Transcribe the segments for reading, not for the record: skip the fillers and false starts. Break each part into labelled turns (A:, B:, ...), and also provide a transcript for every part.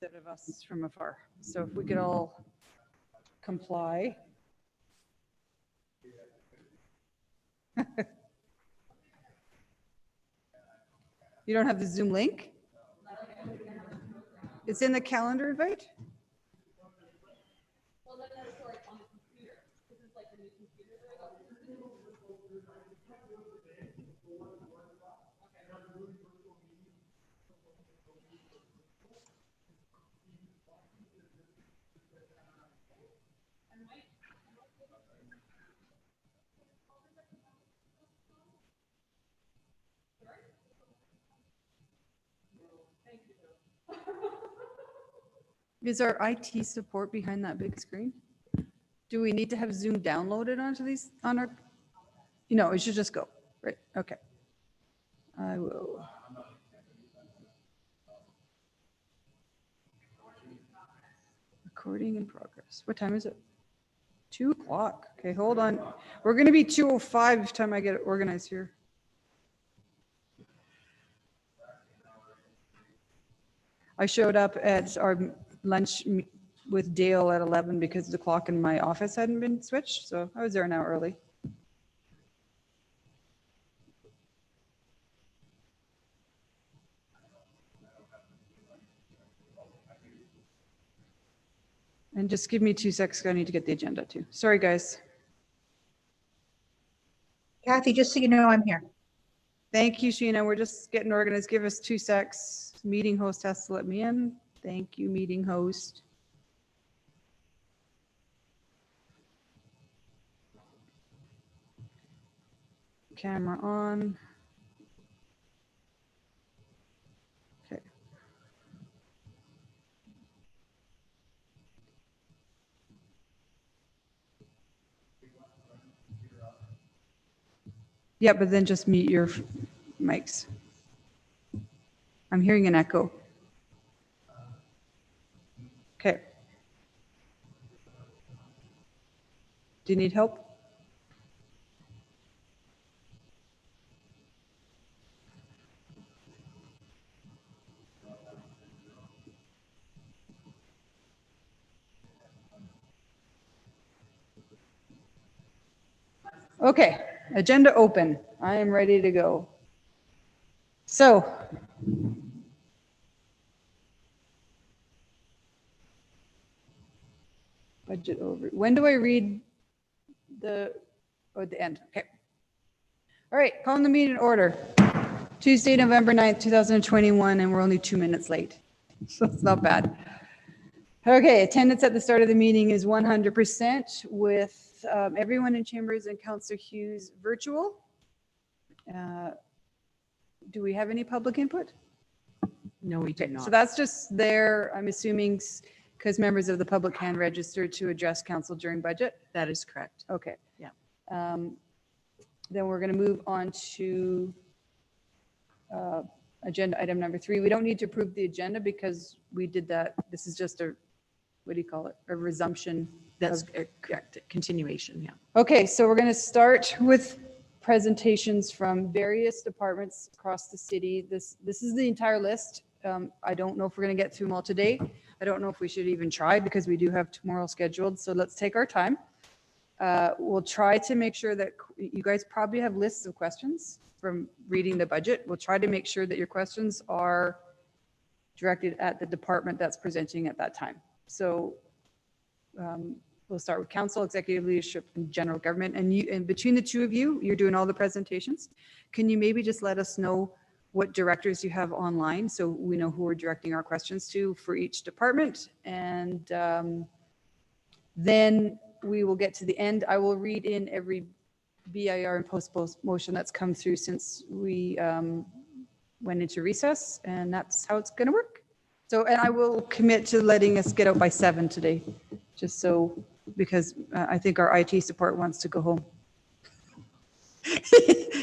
A: instead of us from afar. So if we could all comply. You don't have the Zoom link? It's in the calendar invite? Is our IT support behind that big screen? Do we need to have Zoom downloaded onto these on our? No, it should just go, right? Okay. I will. Recording in progress. What time is it? 2 o'clock. Okay, hold on. We're going to be 2:05 by the time I get it organized here. I showed up at our lunch with Dale at 11 because the clock in my office hadn't been switched. So I was there an hour early. And just give me 2 seconds. I need to get the agenda too. Sorry, guys.
B: Kathy, just so you know, I'm here.
A: Thank you, Sheena. We're just getting organized. Give us 2 secs. Meeting host has to let me in. Thank you, meeting host. Camera on. Okay. Yeah, but then just mute your mics. I'm hearing an echo. Okay. Do you need help? Okay, agenda open. I am ready to go. So, budget over. When do I read the, at the end? Okay. All right, calling the meeting in order. Tuesday, November 9th, 2021, and we're only 2 minutes late. So it's not bad. Okay, attendance at the start of the meeting is 100% with everyone in chambers and Councillor Hughes virtual. Do we have any public input?
C: No, we do
A: Okay,
C: not.
A: so that's just there, I'm assuming, because members of the public can register to address council during budget.
C: That is correct.
A: Okay.
C: Yeah.
A: Then we're going to move on to agenda item number 3. We don't need to approve the agenda because we did that. This is just a, what do you call it? A resumption.
C: That's correct. Continuation, yeah.
A: Okay, so we're going to start with presentations from various departments across the city. This is the entire list. I don't know if we're going to get through them all today. I don't know if we should even try because we do have tomorrow scheduled. So let's take our time. We'll try to make sure that you guys probably have lists of questions from reading the budget. We'll try to make sure that your questions are directed at the department that's presenting at that time. So we'll start with council, executive leadership, and general government. And between the two of you, you're doing all the presentations. Can you maybe just let us know what directors you have online so we know who we're directing our questions to for each department? And then we will get to the end. I will read in every BIR and post motion that's come through since we went into recess, and that's how it's going to work. So, and I will commit to letting us get out by 7 today, just so, because I think our IT support wants to go home.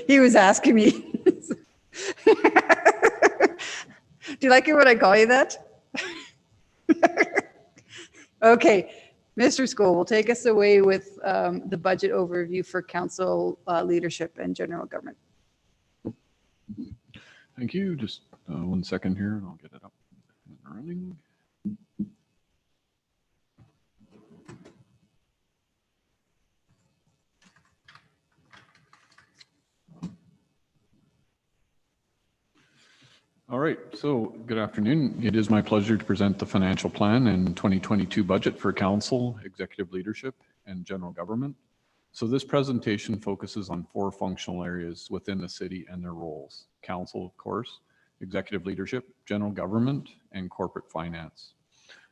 A: He was asking me. Do you like it when I call you that? Okay. Mr. Scholl will take us away with the budget overview for council leadership and general government.
D: Thank you. Just 1 second here and I'll get it up and running. All right, so good afternoon. It is my pleasure to present the financial plan and 2022 budget for council, executive leadership, and general government. So this presentation focuses on 4 functional areas within the city and their roles. Council, of course, executive leadership, general government, and corporate finance.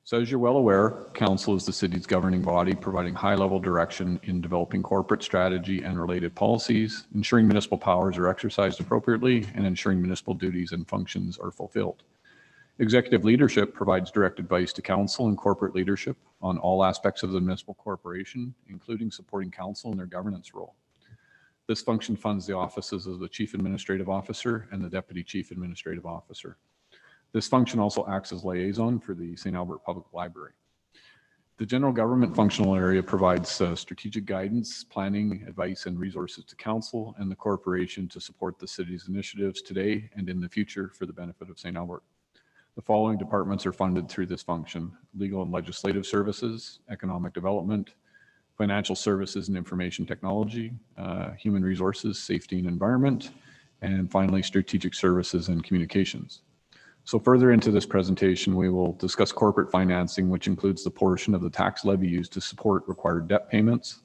D: So as you're well aware, council is the city's governing body, providing high-level direction in developing corporate strategy and related policies, ensuring municipal powers are exercised appropriately, and ensuring municipal duties and functions are fulfilled. Executive leadership provides direct advice to council and corporate leadership on all aspects of the municipal corporation, including supporting council in their governance role. This function funds the offices of the Chief Administrative Officer and the Deputy Chief Administrative Officer. This function also acts as liaison for the St. Albert Public Library. The general government functional area provides strategic guidance, planning, advice, and resources to council and the corporation to support the city's initiatives today and in the future for the benefit of St. Albert. The following departments are funded through this function: legal and legislative services, economic development, financial services and information technology, human resources, safety and environment, and finally, strategic services and communications. So further into this presentation, we will discuss corporate financing, which includes the portion of the tax levy used to support required debt payments,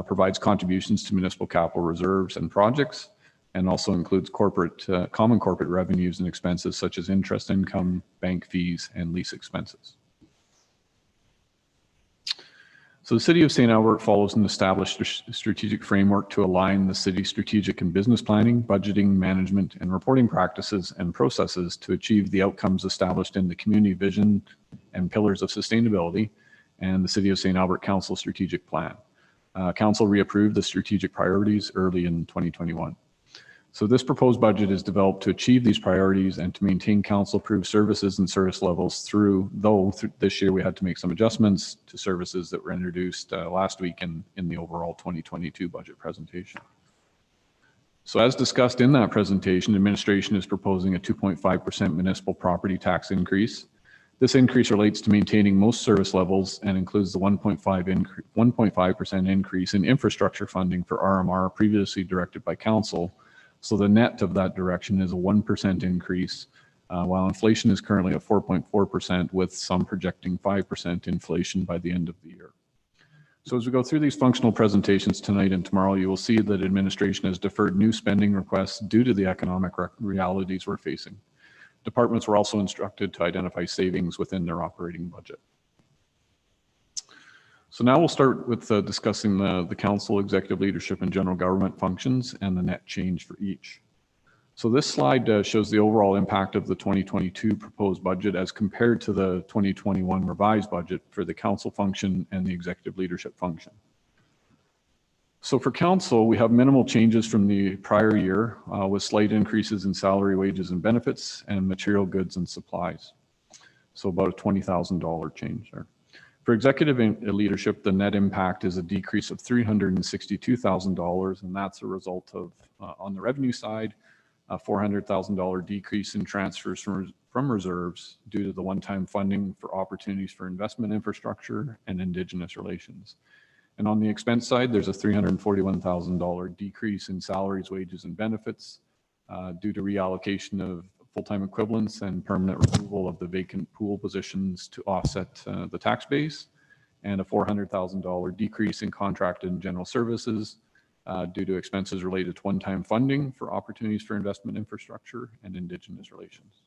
D: provides contributions to municipal capital reserves and projects, and also includes common corporate revenues and expenses such as interest income, bank fees, and lease expenses. So the City of St. Albert follows an established strategic framework to align the city's strategic and business planning, budgeting, management, and reporting practices and processes to achieve the outcomes established in the community vision and pillars of sustainability and the City of St. Albert Council strategic plan. Council reapproved the strategic priorities early in 2021. So this proposed budget is developed to achieve these priorities and to maintain council-approved services and service levels though this year we had to make some adjustments to services that were introduced last week in the overall 2022 budget presentation. So as discussed in that presentation, administration is proposing a 2.5% municipal property tax increase. This increase relates to maintaining most service levels and includes the 1.5% increase in infrastructure funding for RMR previously directed by council. So the net of that direction is a 1% increase, while inflation is currently at 4.4%, with some projecting 5% inflation by the end of the year. So as we go through these functional presentations tonight and tomorrow, you will see that administration has deferred new spending requests due to the economic realities we're facing. Departments were also instructed to identify savings within their operating budget. So now we'll start with discussing the council, executive leadership, and general government functions and the net change for each. So this slide shows the overall impact of the 2022 proposed budget as compared to the 2021 revised budget for the council function and the executive leadership function. So for council, we have minimal changes from the prior year with slight increases in salary, wages, and benefits and material goods and supplies. So about a $20,000 change there. For executive leadership, the net impact is a decrease of $362,000, and that's a result of, on the revenue side, a $400,000 decrease in transfers from reserves due to the one-time funding for opportunities for investment infrastructure and Indigenous relations. And on the expense side, there's a $341,000 decrease in salaries, wages, and benefits due to reallocation of full-time equivalents and permanent removal of the vacant pool positions to offset the tax base, and a $400,000 decrease in contracted and general services due to expenses related to one-time funding for opportunities for investment infrastructure and Indigenous relations.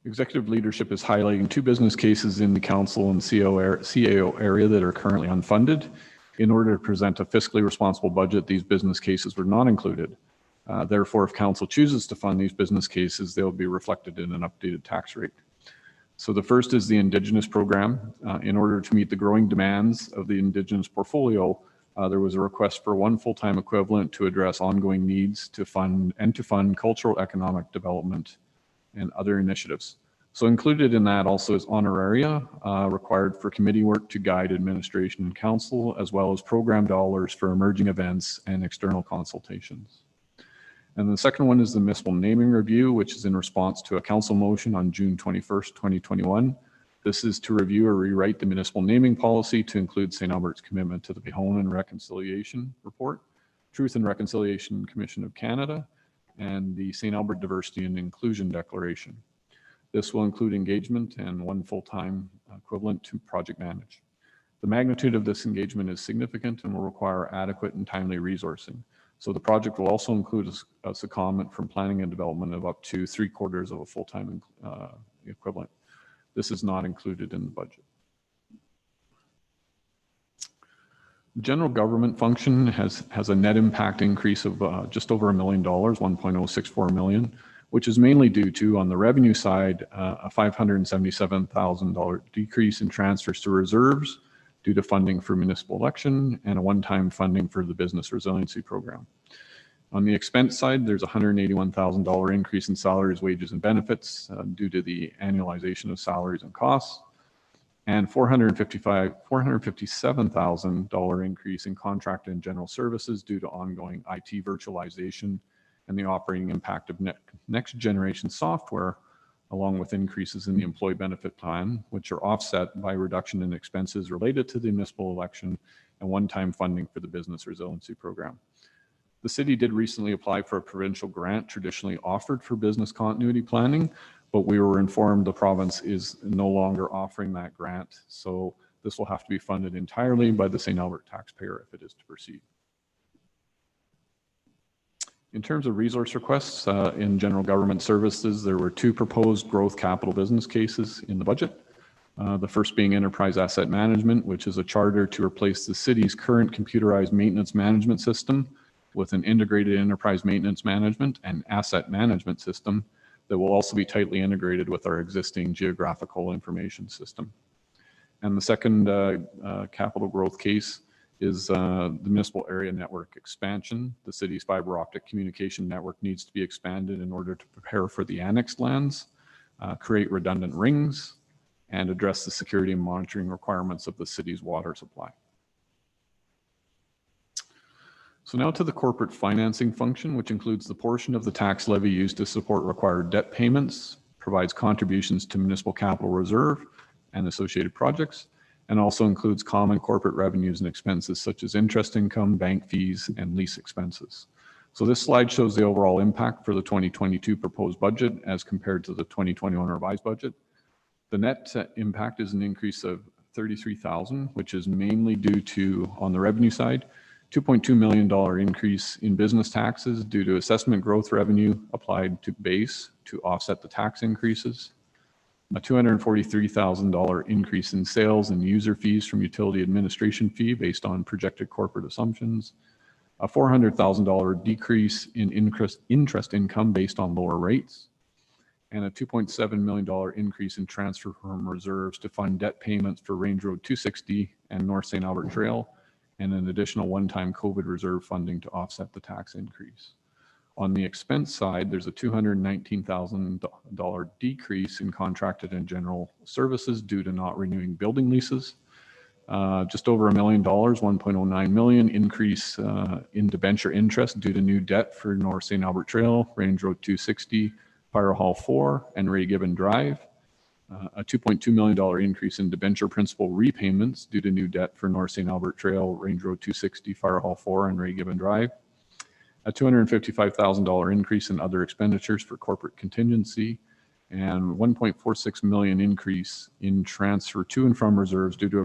D: Executive leadership is highlighting 2 business cases in the council and CAO area that are currently unfunded. In order to present a fiscally responsible budget, these business cases were not included. Therefore, if council chooses to fund these business cases, they'll be reflected in an updated tax rate. So the first is the Indigenous program. In order to meet the growing demands of the Indigenous portfolio, there was a request for 1 full-time equivalent to address ongoing needs to fund cultural economic development and other initiatives. So included in that also is honoraria required for committee work to guide administration and council, as well as program dollars for emerging events and external consultations. And the second one is the municipal naming review, which is in response to a council motion on June 21st, 2021. This is to review or rewrite the municipal naming policy to include St. Albert's commitment to the Behonan Reconciliation Report, Truth and Reconciliation Commission of Canada, and the St. Albert Diversity and Inclusion Declaration. This will include engagement and one full-time equivalent to project manage. The magnitude of this engagement is significant and will require adequate and timely resourcing. So the project will also include a secondment from planning and development of up to 3/4 of a full-time equivalent. This is not included in the budget. General government function has a net impact increase of just over $1 million, $1.064 million, which is mainly due to, on the revenue side, a $577,000 decrease in transfers to reserves due to funding for municipal election and a one-time funding for the business resiliency program. On the expense side, there's a $181,000 increase in salaries, wages, and benefits due to the annualization of salaries and costs, and $457,000 increase in contract and general services due to ongoing IT virtualization and the operating impact of next generation software, along with increases in the employee benefit plan, which are offset by reduction in expenses related to the municipal election and one-time funding for the business resiliency program. The city did recently apply for a provincial grant traditionally offered for business continuity planning, but we were informed the province is no longer offering that grant. So this will have to be funded entirely by the St. Albert taxpayer if it is to proceed. In terms of resource requests in general government services, there were 2 proposed growth capital business cases in the budget. The first being enterprise asset management, which is a charter to replace the city's current computerized maintenance management system with an integrated enterprise maintenance management and asset management system that will also be tightly integrated with our existing geographical information system. And the second capital growth case is the municipal area network expansion. The city's fiber optic communication network needs to be expanded in order to prepare for the annexed lands, create redundant rings, and address the security and monitoring requirements of the city's water supply. So now to the corporate financing function, which includes the portion of the tax levy used to support required debt payments, provides contributions to municipal capital reserve and associated projects, and also includes common corporate revenues and expenses such as interest income, bank fees, and lease expenses. So this slide shows the overall impact for the 2022 proposed budget as compared to the 2021 revised budget. The net impact is an increase of $33,000, which is mainly due to, on the revenue side, $2.2 million increase in business taxes due to assessment growth revenue applied to base to offset the tax increases, a $243,000 increase in sales and user fees from utility administration fee based on projected corporate assumptions, a $400,000 decrease in interest income based on lower rates, and a $2.7 million increase in transfer from reserves to fund debt payments for Range Road 260 and North St. Albert Trail, and an additional one-time COVID reserve funding to offset the tax increase. On the expense side, there's a $219,000 decrease in contracted and general services due to not renewing building leases. Just over $1 million, $1.09 million increase in debenture interest due to new debt for North St. Albert Trail, Range Road 260, Fire Hall 4, and Ray Gibbon Drive. A $2.2 million increase in debenture principal repayments due to new debt for North St. Albert Trail, Range Road 260, Fire Hall 4, and Ray Gibbon Drive. A $255,000 increase in other expenditures for corporate contingency, and $1.46 million increase in transfer to and from reserves due to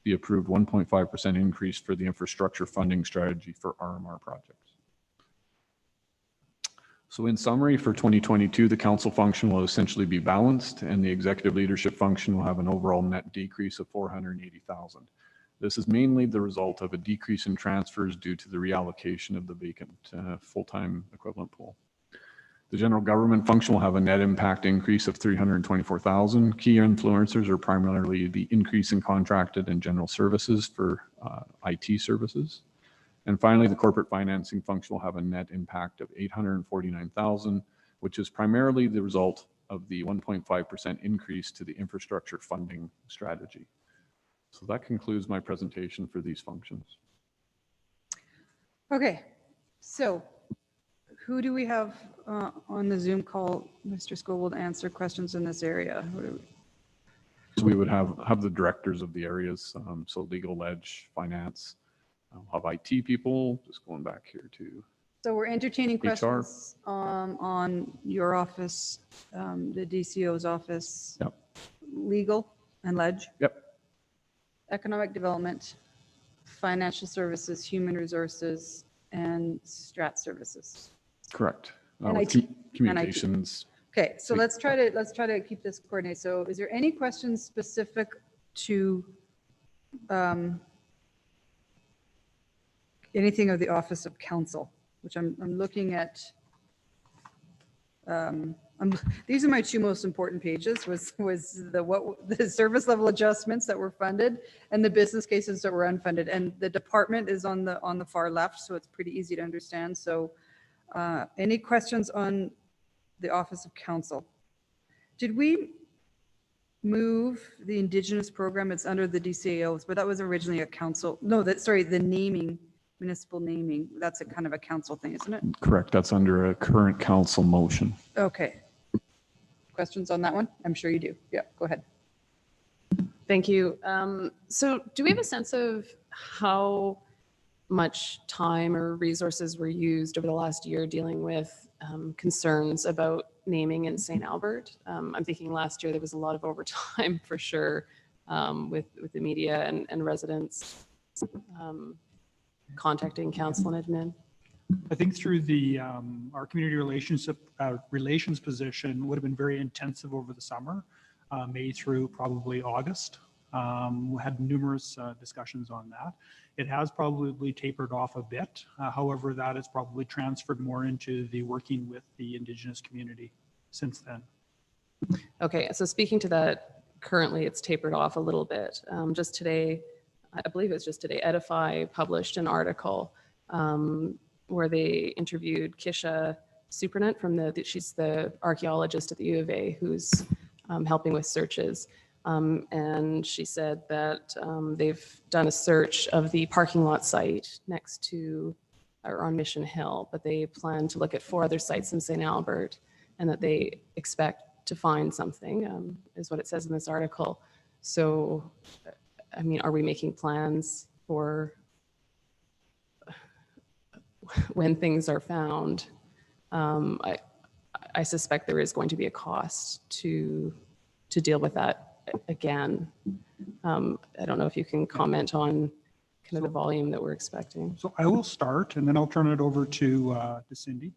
D: the approved 1.5% increase for the infrastructure funding strategy for RMR projects. So in summary, for 2022, the council function will essentially be balanced, and the executive leadership function will have an overall net decrease of $480,000. This is mainly the result of a decrease in transfers due to the reallocation of the vacant full-time equivalent pool. The general government function will have a net impact increase of $324,000. Key influencers are primarily the increase in contracted and general services for IT services. And finally, the corporate financing function will have a net impact of $849,000, which is primarily the result of the 1.5% increase to the infrastructure funding strategy. So that concludes my presentation for these functions.
A: Okay, so who do we have on the Zoom call, Mr. Scoville, to answer questions in this area?
D: So we would have the directors of the areas, so legal, ledge, finance. I'll have IT people, just going back here to
A: So we're entertaining
D: HR.
A: questions on your office, the DCO's office.
D: Yep.
A: Legal and ledge,
D: Yep.
A: economic development, financial services, human resources, and strat services.
D: Correct.
A: And
D: With
A: IT.
D: communications.
A: Okay, so let's try to keep this coordinated. So is there any questions specific to anything of the Office of Council, which I'm looking at? These are my two most important pages, was the service level adjustments that were funded and the business cases that were unfunded. And the department is on the far left, so it's pretty easy to understand. So any questions on the Office of Council? Did we move the Indigenous program? It's under the DCAOs, but that was originally a council. No, the naming, municipal naming. That's a kind of a council thing, isn't it?
D: Correct. That's under a current council motion.
A: Okay. Questions on that one? I'm sure you do. Yeah, go ahead.
C: Thank you. So do we have a sense of how much time or resources were used over the last year dealing with concerns about naming in St. Albert? I'm thinking last year there was a lot of overtime for sure with the media and residents contacting council and admin.
E: I think through the our community relations position would have been very intensive over the summer, May through probably August. We had numerous discussions on that. It has probably tapered off a bit. However, that has probably transferred more into the working with the Indigenous community since then.
C: Okay, so speaking to that, currently it's tapered off a little bit. Just today, I believe it was just today, Edify published an article where they interviewed Kisha Supernant she's the archaeologist at the U of A who's helping with searches. And she said that they've done a search of the parking lot site next to or on Mission Hill, but they plan to look at 4 other sites in St. Albert and that they expect to find something, is what it says in this article. So, I mean, are we making plans for when things are found? I suspect there is going to be a cost to deal with that again. I don't know if you can comment on kind of the volume that we're expecting.
E: So I will start and then I'll turn it over to Cindy.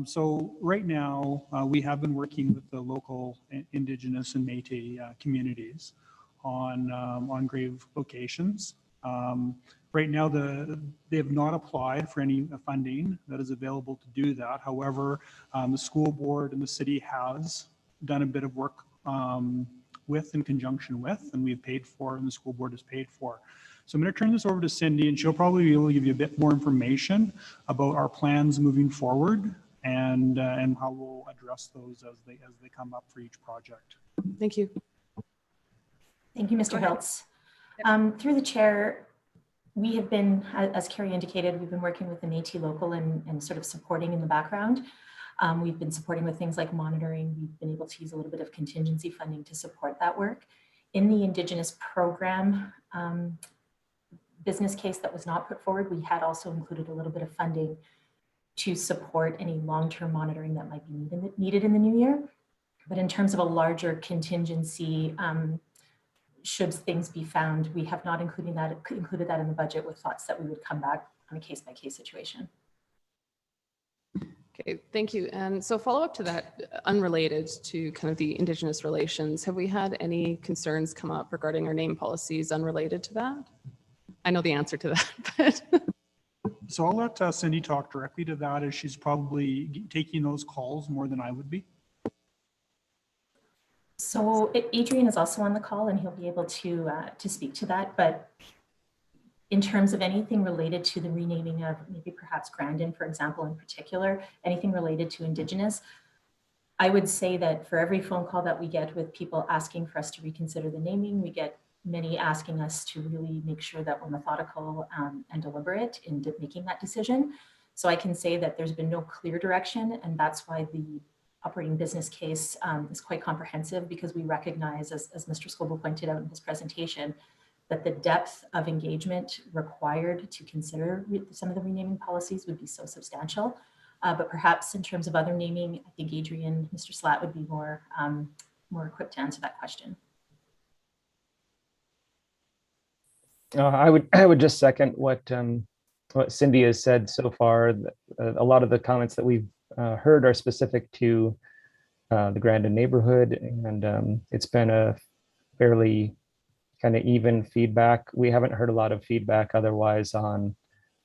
E: So right now we have been working with the local Indigenous and Métis communities on grave locations. Right now, they have not applied for any funding that is available to do that. However, the school board and the city has done a bit of work in conjunction with, and we've paid for, and the school board has paid for. So I'm going to turn this over to Cindy, and she'll probably be able to give you a bit more information about our plans moving forward and how we'll address those as they come up for each project.
C: Thank you.
F: Thank you, Mr. Hiltz. Through the chair, we have been, as Carrie indicated, we've been working with the Métis local and sort of supporting in the background. We've been supporting with things like monitoring. We've been able to use a little bit of contingency funding to support that work. In the Indigenous program business case that was not put forward, we had also included a little bit of funding to support any long-term monitoring that might be needed in the new year. But in terms of a larger contingency, should things be found, we have not included that in the budget with thoughts that we would come back on a case-by-case situation.
C: Okay, thank you. And so follow up to that, unrelated to kind of the Indigenous relations, have we had any concerns come up regarding our name policies unrelated to that? I know the answer to that, but.
E: So I'll let Cindy talk directly to that, as she's probably taking those calls more than I would be.
F: So Adrian is also on the call and he'll be able to speak to that. But in terms of anything related to the renaming of maybe perhaps Grandin, for example, in particular, anything related to Indigenous, I would say that for every phone call that we get with people asking for us to reconsider the naming, we get many asking us to really make sure that we're methodical and deliberate in making that decision. So I can say that there's been no clear direction, and that's why the operating business case is quite comprehensive, because we recognize, as Mr. Scoble pointed out in his presentation, that the depth of engagement required to consider some of the renaming policies would be so substantial. But perhaps in terms of other naming, I think Adrian, Mr. Slatt would be more equipped to answer that question.
G: I would just second what Cindy has said so far. A lot of the comments that we've heard are specific to the Grandin neighborhood, and it's been a fairly kind of even feedback. We haven't heard a lot of feedback otherwise on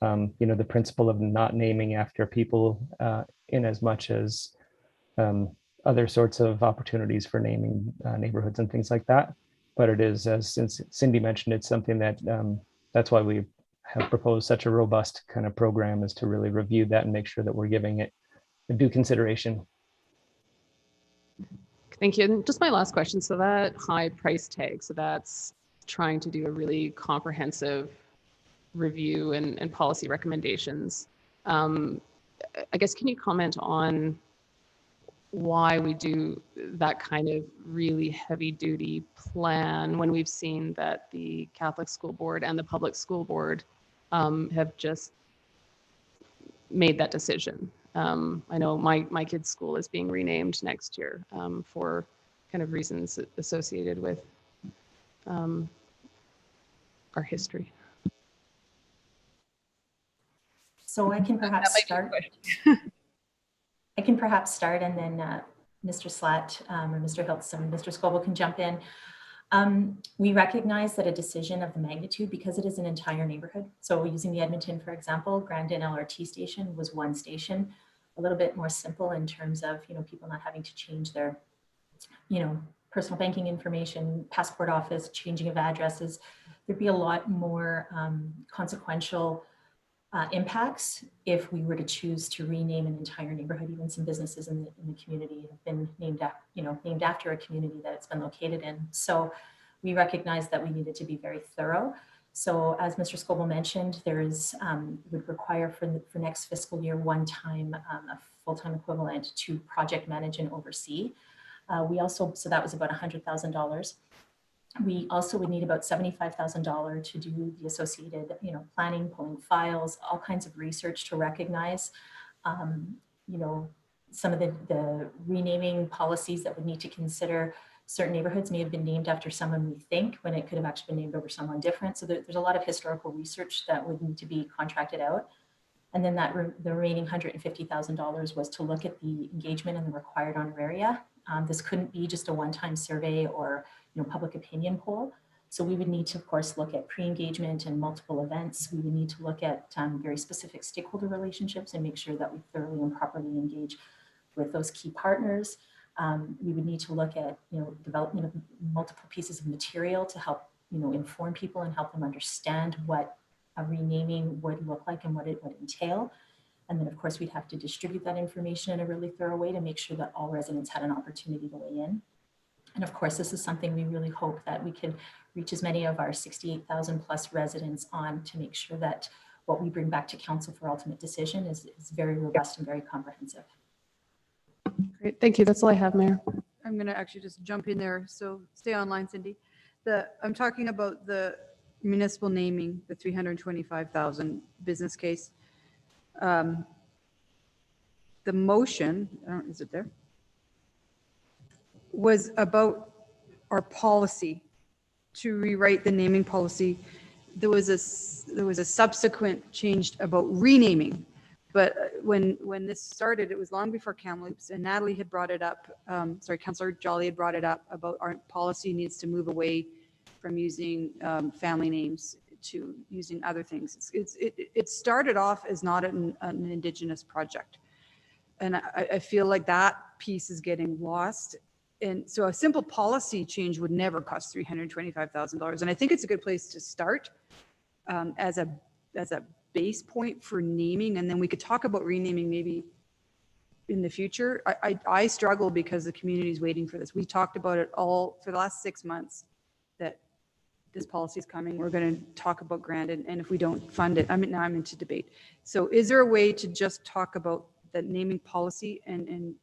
G: the principle of not naming after people in as much as other sorts of opportunities for naming neighborhoods and things like that. But it is, since Cindy mentioned, it's something that that's why we have proposed such a robust kind of program, is to really review that and make sure that we're giving it due consideration.
C: Thank you. And just my last question. So that high price tag, so that's trying to do a really comprehensive review and policy recommendations. I guess, can you comment on why we do that kind of really heavy duty plan when we've seen that the Catholic School Board and the Public School Board have just made that decision? I know my kid's school is being renamed next year for kind of reasons associated with our history.
F: So I can perhaps start. I can perhaps start, and then Mr. Slatt or Mr. Hiltz and Mr. Scoble can jump in. We recognize that a decision of the magnitude, because it is an entire neighborhood. So using the Edmonton, for example, Grandin LRT station was one station, a little bit more simple in terms of, people not having to change their, personal banking information, passport office, changing of addresses. There'd be a lot more consequential impacts if we were to choose to rename an entire neighborhood. Even some businesses in the community have been named after a community that it's been located in. So we recognize that we needed to be very thorough. So as Mr. Scoble mentioned, there is would require for next fiscal year one time a full-time equivalent to project manage and oversee. So that was about $100,000. We also would need about $75,000 to do the associated, planning, pulling files, all kinds of research to recognize, some of the renaming policies that would need to consider. Certain neighborhoods may have been named after someone we think, when it could have actually been named over someone different. So there's a lot of historical research that would need to be contracted out. And then the remaining $150,000 was to look at the engagement and the required honoraria. This couldn't be just a one-time survey or public opinion poll. So we would need to, of course, look at pre-engagement and multiple events. We would need to look at very specific stakeholder relationships and make sure that we thoroughly and properly engage with those key partners. We would need to look at development of multiple pieces of material to help inform people and help them understand what a renaming would look like and what it would entail. And then, of course, we'd have to distribute that information in a really thorough way to make sure that all residents had an opportunity to weigh in. And of course, this is something we really hope that we could reach as many of our 68,000 plus residents on, to make sure that what we bring back to council for ultimate decision is very robust and very comprehensive.
C: Great, thank you. That's all I have, Mayor.
A: I'm going to actually just jump in there. So stay online, Cindy. I'm talking about the municipal naming, the 325,000 business case. The motion, is it there? Was about our policy to rewrite the naming policy. There was a subsequent change about renaming, but when this started, it was long before Kamloops, and Natalie had brought it up. Councillor Jolly had brought it up about our policy needs to move away from using family names to using other things. It started off as not an Indigenous project, and I feel like that piece is getting lost. And so a simple policy change would never cost $325,000. And I think it's a good place to start as a base point for naming. And then we could talk about renaming maybe in the future. I struggle because the community is waiting for this. We talked about it all for the last 6 months, that this policy is coming. We're going to talk about Grandin, and if we don't fund it, now I'm into debate. So is there a way to just talk about the naming policy and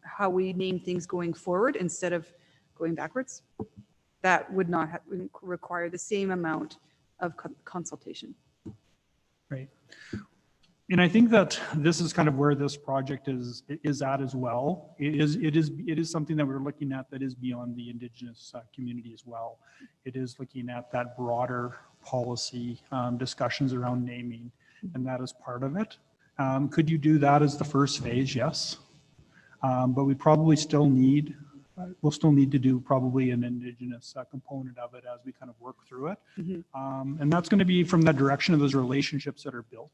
A: how we name things going forward instead of going backwards? that would not require the same amount of consultation.
E: Right. And I think that this is kind of where this project is at as well. It is something that we're looking at that is beyond the Indigenous community as well. It is looking at that broader policy discussions around naming, and that is part of it. Could you do that as the first phase? Yes. But we probably still need, we'll still need to do probably an Indigenous component of it as we kind of work through it. And that's going to be from the direction of those relationships that are built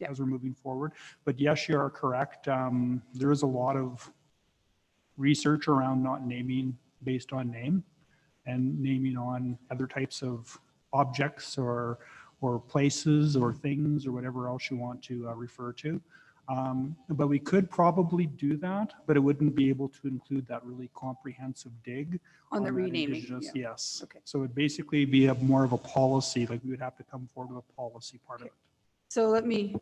E: as we're moving forward. But yes, you are correct. There is a lot of research around not naming based on name and naming on other types of objects or places or things or whatever else you want to refer to. But we could probably do that, but it wouldn't be able to include that really comprehensive dig
A: On the
E: that
A: renaming,
E: Indigenous-
A: yeah.
E: Yes.
A: Okay.
E: So it'd basically be more of a policy, like we would have to come forward with a policy part of it.
A: So let me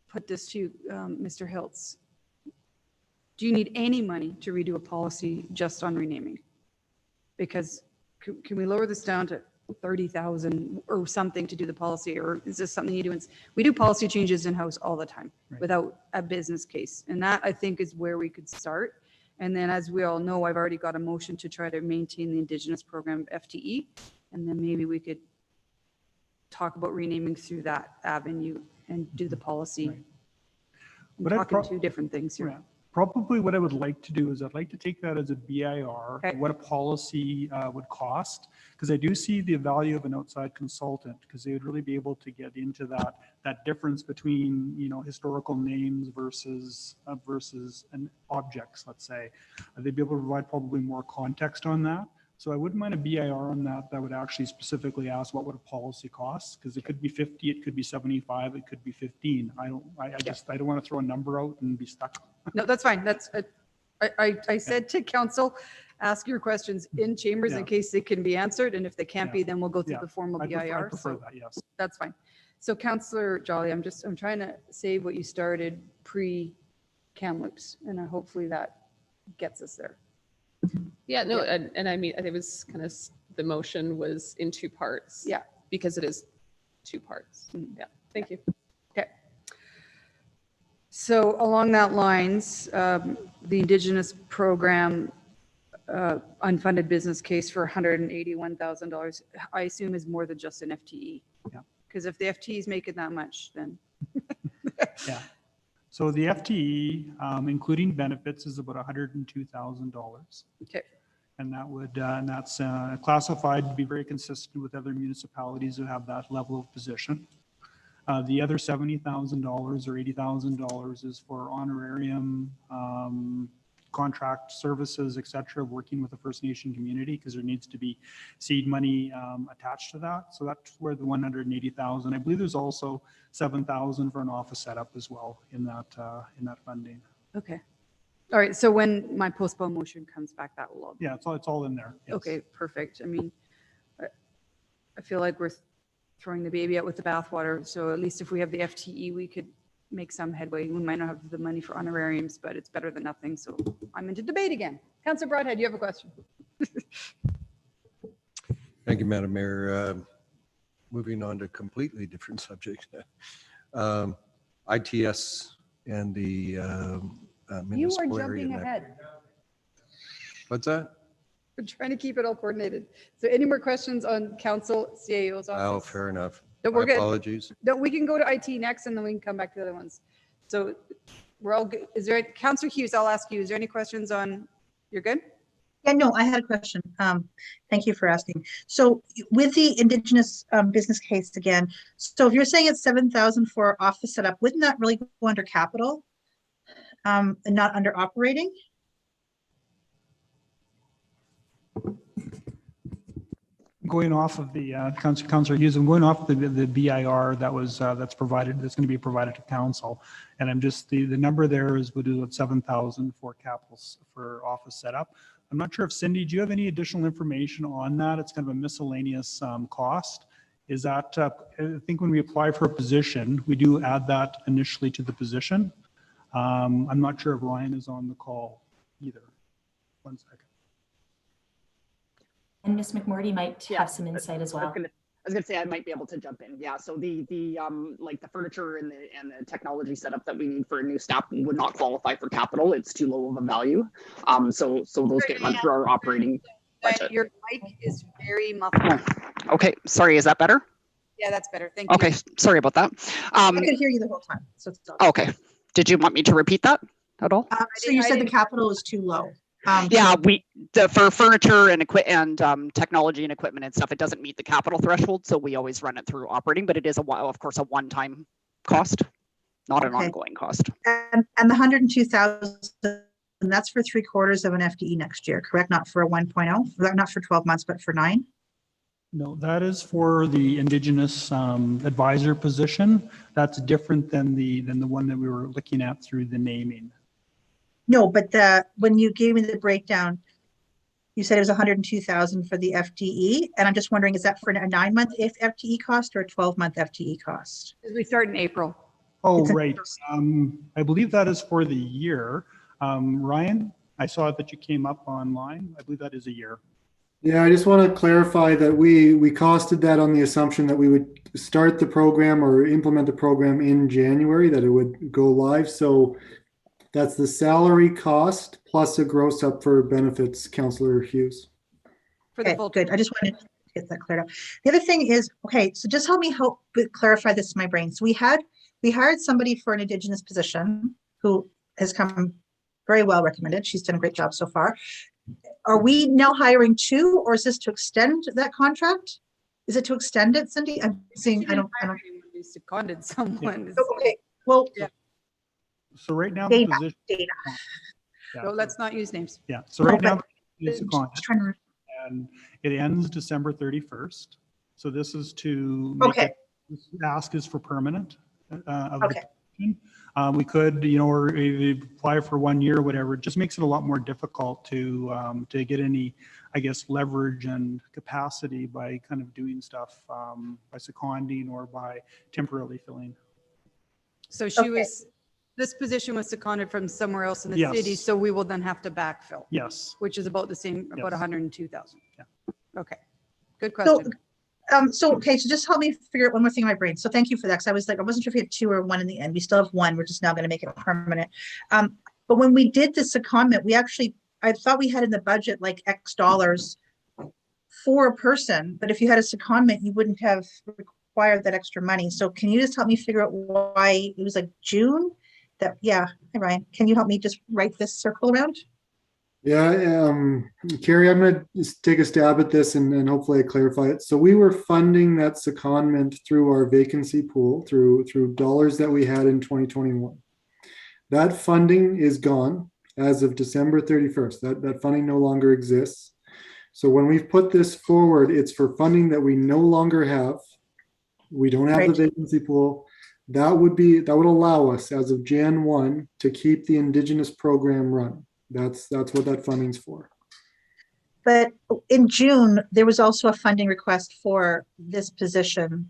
A: put this to you, Mr. Hiltz. Do you need any money to redo a policy just on renaming? Because can we lower this down to 30,000 or something to do the policy, or is this something you do? We do policy changes in-house all the time
E: Right.
A: without a business case. And that, I think, is where we could start. And then, as we all know, I've already got a motion to try to maintain the Indigenous program FTE. And then maybe we could talk about renaming through that avenue and do the policy.
E: Right.
A: I'm
E: But I'd
A: talking
E: prob-
A: two different things here.
E: Yeah. Probably what I would like to do is I'd like to take that as a BIR,
A: Okay.
E: what a policy would cost, because I do see the value of an outside consultant, because they would really be able to get into that difference between, historical names versus an objects, let's say. They'd be able to provide probably more context on that. So I wouldn't mind a BIR on that would actually specifically ask what would a policy cost, because it could be 50, it could be 75, it could be 15. I don't want to throw a number out and be stuck.
A: No, that's fine. I said to council, ask your questions in chambers in
E: Yeah.
A: case they can be answered. And if they can't be, then we'll go through
E: Yeah.
A: the formal
E: I
A: BIR.
E: prefer
A: So
E: that, yes.
A: that's fine. So Councillor Jolly, I'm trying to save what you started pre-Kamloops, and hopefully that gets us there.
C: Yeah, no, and I mean, it was kind of, the motion was in two parts.
A: Yeah.
C: Because it is two parts.
A: Mhm.
C: Yeah, thank you.
A: Okay. So along that lines, the Indigenous program unfunded business case for $181,000, I assume is more than just an FTE.
E: Yeah.
A: Because if the FTE is making that much, then.
E: Yeah. So the FTE, including benefits, is about $102,000.
A: Okay.
E: And that's classified to be very consistent with other municipalities who have that level of position. The other $70,000 or $80,000 is for honorarium, contract services, et cetera, working with the First Nation community, because there needs to be seed money attached to that. So that's where the $180,000. I believe there's also $7,000 for an office setup as well in that funding.
A: Okay. All right. So when my postponed motion comes back, that will all be.
E: Yeah, it's all in there. Yes.
A: Okay, perfect. I mean, I feel like we're throwing the baby out with the bathwater. So at least if we have the FTE, we could make some headway. We might not have the money for honorariums, but it's better than nothing. So I'm into debate again. Councillor Broadhead, you have a question?
H: Thank you, Madam Mayor. Moving on to a completely different subject. ITS and the
A: You are
H: municipal area.
A: jumping
H: net-
A: ahead.
H: What's that?
A: We're trying to keep it all coordinated. So any more questions on council CAO's
H: Oh,
A: office?
H: fair enough.
A: No, we're
H: My
A: good.
H: apologies.
A: No, we can go to IT next and then we can come back to the other ones. So we're all good. Is there, Councillor Hughes, I'll ask you, is there any questions on, you're good?
B: Yeah, no, I had a question. Thank you for asking. So with the Indigenous business case again, so if you're saying it's 7,000 for office setup, wouldn't that really go under capital? And not under operating?
E: Going off of the Councillor Hughes, I'm going off the BIR that's provided, that's going to be provided to council. And I'm just, the number there is, we'll do at 7,000 for capitals for office setup. I'm not sure if Cindy, do you have any additional information on that? It's kind of a miscellaneous cost. Is that, I think when we apply for a position, we do add that initially to the position. I'm not sure if Ryan is on the call either. One second.
F: And Ms. McMurdy might
I: Yeah,
F: have some insight as well.
I: I was gonna say I might be able to jump in. Yeah, so the like the furniture and the technology setup that we need for a new staff would not qualify for capital. It's too low of a value. So those get run through our operating budget.
A: Your mic is very muffled.
I: Okay, sorry, is that better?
A: Yeah, that's better. Thank you.
I: Okay, sorry about that.
B: I could hear you the whole time. So it's all.
I: Okay, did you want me to repeat that at all?
B: So you said the capital is too low.
I: Yeah, for furniture and technology and equipment and stuff, it doesn't meet the capital threshold, so we always run it through operating. But it is of course, a one-time cost, not an ongoing cost.
B: And the 102,000, that's for 3/4 of an FTE next year, correct? Not for a 1.0, not for 12 months, but for 9.
E: No, that is for the Indigenous advisor position. That's different than the one that we were looking at through the naming.
B: No, but when you gave me the breakdown, you said it was 102,000 for the FTE, and I'm just wondering, is that for a 9-month FTE cost or a 12-month FTE cost?
A: We start in April.
E: Oh, right. I believe that is for the year. Ryan, I saw that you came up online. I believe that is a year.
J: Yeah, I just want to clarify that we costed that on the assumption that we would start the program or implement the program in January, that it would go live. So that's the salary cost plus a gross up for benefits, Councillor Hughes.
A: For the
B: Okay,
A: full
B: good. I just wanted to get that cleared up. The other thing is, okay, so just help me clarify this in my brain. So we hired somebody for an Indigenous position who has come very well recommended. She's done a great job so far. Are we now hiring 2, or is this to extend that contract? Is it to extend it, Cindy? I'm saying, I don't.
A: We seconded someone.
B: Okay, well,
A: Yeah.
E: So right now, the position.
B: data.
E: Yeah,
A: So let's not use names.
E: yeah. So right
B: No,
E: now,
B: but
E: the position is seconded,
B: Just trying to,
E: and it ends December 31st. So this is to make
B: Okay.
E: it, this ask is for permanent of the
B: Okay.
E: position. We could, or apply for 1 year, whatever. It just makes it a lot more difficult to get any, I guess, leverage and capacity by kind of doing stuff by seconding or by temporarily filling.
A: So
B: Okay.
A: this position was seconded from somewhere else in the
E: Yes.
A: city, so we will then have to backfill,
E: Yes.
A: which is about the same, about
E: Yes.
A: 102,000.
E: Yeah.
A: Okay, good
B: so,
A: question.
B: okay, so just help me figure out one more thing in my brain. So thank you for that, because I was like, I wasn't sure if we had 2 or 1 in the end. We still have 1. We're just now going to make it permanent. But when we did this secondment, I thought we had in the budget like X dollars for a person, but if you had a secondment, you wouldn't have required that extra money. So can you just help me figure out why it was like June? Yeah, hey Ryan, can you help me just write this circle around?
J: Yeah, Carrie, I'm going to just take a stab at this and hopefully I clarify it. So we were funding that secondment through our vacancy pool, through dollars that we had in 2021. That funding is gone as of December 31st. That funding no longer exists. So when we've put this forward, it's for funding that we no longer have. We don't have the vacancy pool. That would allow us as of Jan 1 to keep the Indigenous program run. That's what that funding's for.
B: But in June, there was also a funding request for this position.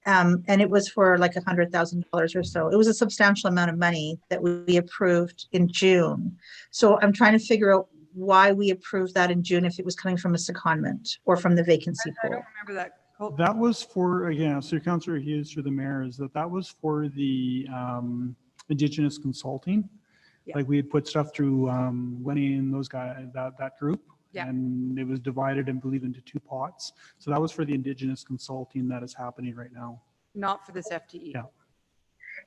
B: And it was for like $100,000 or so. It was a substantial amount of money that we approved in June. So I'm trying to figure out why we approved that in June, if it was coming from a secondment or from the vacancy
A: I
B: pool.
A: don't remember that. Cool.
E: That was for, again, so Councillor Hughes through the mayor, is that was for the Indigenous consulting.
A: Yeah.
E: Like we had put stuff through Lenny and those guys, that group.
A: Yeah.
E: And it was divided, I believe, into 2 pots. So that was for the Indigenous consulting that is happening right now.
A: Not for this FTE.
E: Yeah.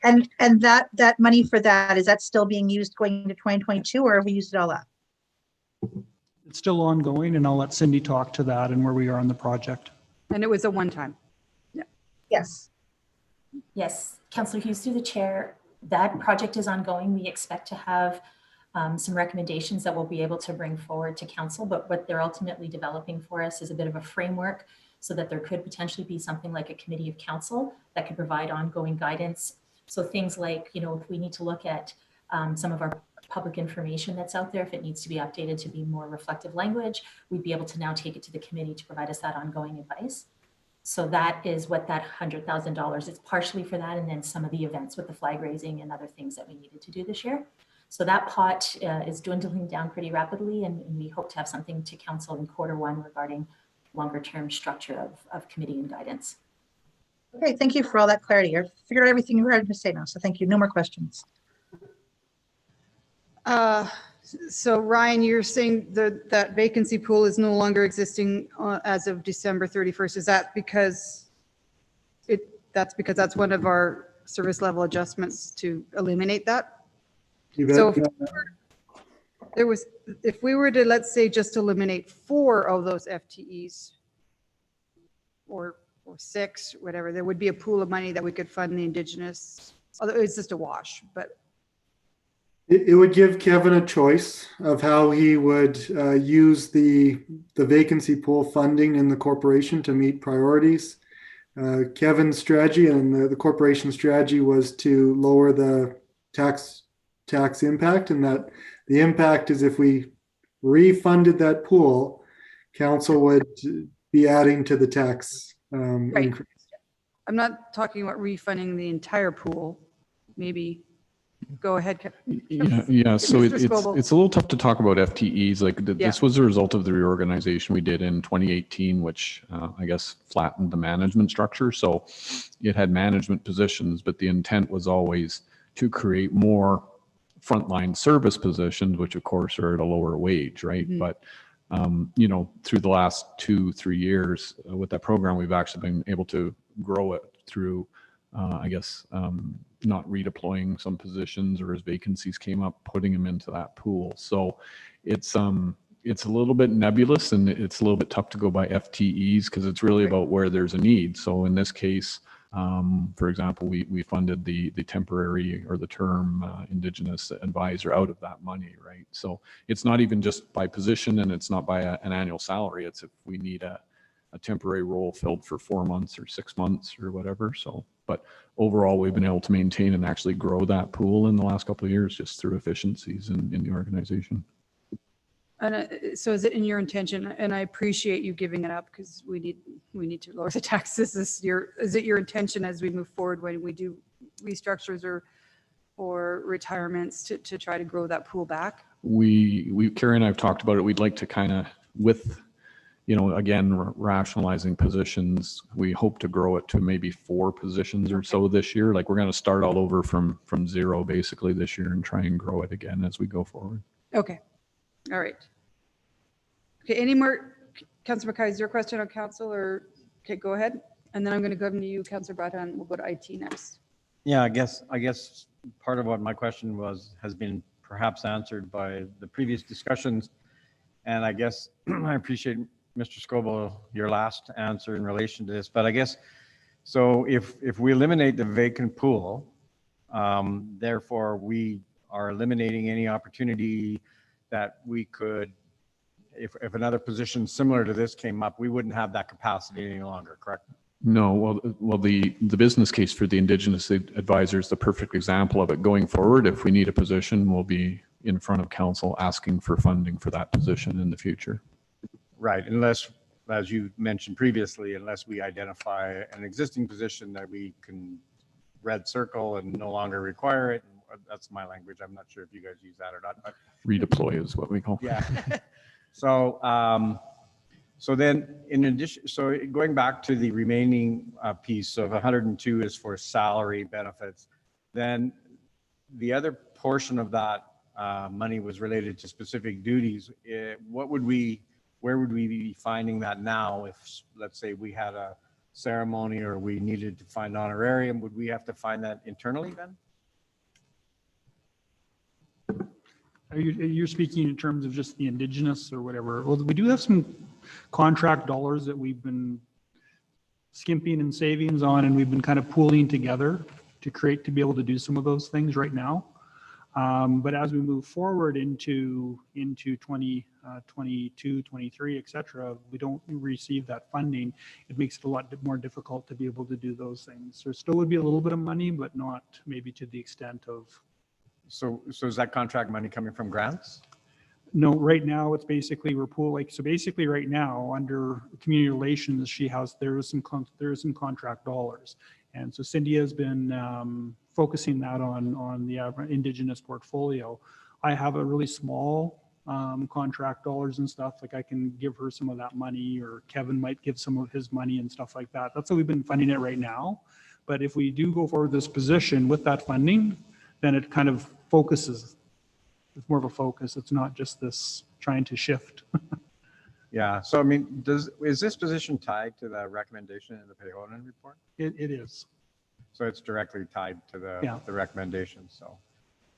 B: And that money for that, is that still being used going into 2022, or have we used it all up?
E: It's still ongoing, and I'll let Cindy talk to that and where we are on the project.
A: And it was a one-time.
B: Yes.
F: Yes, Councillor Hughes, through the chair, that project is ongoing. We expect to have some recommendations that we'll be able to bring forward to council, but what they're ultimately developing for us is a bit of a framework so that there could potentially be something like a committee of council that could provide ongoing guidance. So things like, if we need to look at some of our public information that's out there, if it needs to be updated to be more reflective language, we'd be able to now take it to the committee to provide us that ongoing advice. So that is what that $100,000 is, partially for that, and then some of the events with the flag raising and other things that we needed to do this year. So that pot is dwindling down pretty rapidly, and we hope to have something to council in Q1 regarding longer term structure of committee and guidance.
B: Okay, thank you for all that clarity. I figured out everything you were to say now, so thank you. No more questions.
A: So Ryan, you're saying that vacancy pool is no longer existing as of December 31st. Is that because that's one of our service level adjustments to eliminate that?
J: You bet.
A: So if we were to, let's say, just eliminate 4 of those FTEs or 6, whatever, there would be a pool of money that we could fund the Indigenous, although it's just a wash, but.
J: It would give Kevin a choice of how he would use the vacancy pool funding in the corporation to meet priorities. Kevin's strategy and the corporation strategy was to lower the tax impact, and that the impact is if we refunded that pool, council would be adding to the tax increase.
A: I'm not talking about refunding the entire pool. Maybe go ahead.
D: Yeah. So
A: Mr.
D: it's a little tough to talk about FTEs. Like this was a result of the reorganization we did in 2018, which I guess flattened the management structure. So it had management positions, but the intent was always to create more frontline service positions, which of course are at a lower wage, right? Mm-hmm. But through the last 2-3 years with that program, we've actually been able to grow it through, not redeploying some positions, or as vacancies came up, putting them into that pool. So it's a little bit nebulous, and it's a little bit tough to go by FTEs because it's really about where there's a need. So in this case, for example, we funded the temporary or the term Indigenous advisor out of that money, right? So it's not even just by position, and it's not by an annual salary. It's if we need a temporary role filled for 4 months or 6 months or whatever. So, but overall, we've been able to maintain and actually grow that pool in the last couple of years just through efficiencies in the organization.
A: And so is it in your intention, and I appreciate you giving it up because we need to lower the taxes this year. Is it your intention as we move forward when we do restructures or retirements to try to grow that pool back?
D: Carrie and I have talked about it. We'd like to kind of, with, again, rationalizing positions, we hope to grow it to maybe 4 positions or so this year. Like we're going to start all over from 0 basically this year and try and grow it again as we go forward. Okay.
A: All right. Okay, any more, Councillor McKay, is there a question on council or, okay, go ahead. And then I'm going to go to you, Councillor Brata, and we'll go to IT next.
K: Yeah, I guess part of what my question has been perhaps answered by the previous discussions. And I guess I appreciate, Mr. Scoble, your last answer in relation to this, but I guess, so if we eliminate the vacant pool, therefore we are eliminating any opportunity that we could, if another position similar to this came up, we wouldn't have that capacity any longer, correct?
D: No, well, the business case for the Indigenous advisor is the perfect example of it. Going forward, if we need a position, we'll be in front of council asking for funding for that position in the future. Right,
K: unless, as you mentioned previously, unless we identify an existing position that we can red circle and no longer require it. That's my language. I'm not sure if you guys use that or not. But
D: redeploy is what we call.
K: Yeah. So then in addition, so going back to the remaining piece of 102 is for salary benefits, then the other portion of that money was related to specific duties. Where would we be finding that now if, let's say, we had a ceremony or we needed to find honorarium? Would we have to find that internally then?
E: You're speaking in terms of just the Indigenous or whatever. Well, we do have some contract dollars that we've been skimping and savings on, and we've been kind of pooling together to be able to do some of those things right now. But as we move forward into 2022, 23, et cetera, we don't receive that funding. It makes it a lot more difficult to be able to do those things. There still would be a little bit of money, but not maybe to the extent of.
K: So is that contract money coming from grants?
E: No, right now it's basically we're pooling. So basically right now under community relations, there is some contract dollars. And so Cindy has been focusing that on the Indigenous portfolio. I have a really small contract dollars and stuff, like I can give her some of that money, or Kevin might give some of his money and stuff like that. That's how we've been funding it right now. But if we do go forward this position with that funding, then it kind of focuses. It's more of a focus. It's not just this trying to shift.
K: Yeah, so I mean, is this position tied to the recommendation in the Pehonan report?
E: It is.
K: So it's directly tied to
E: Yeah.
K: the recommendation, so.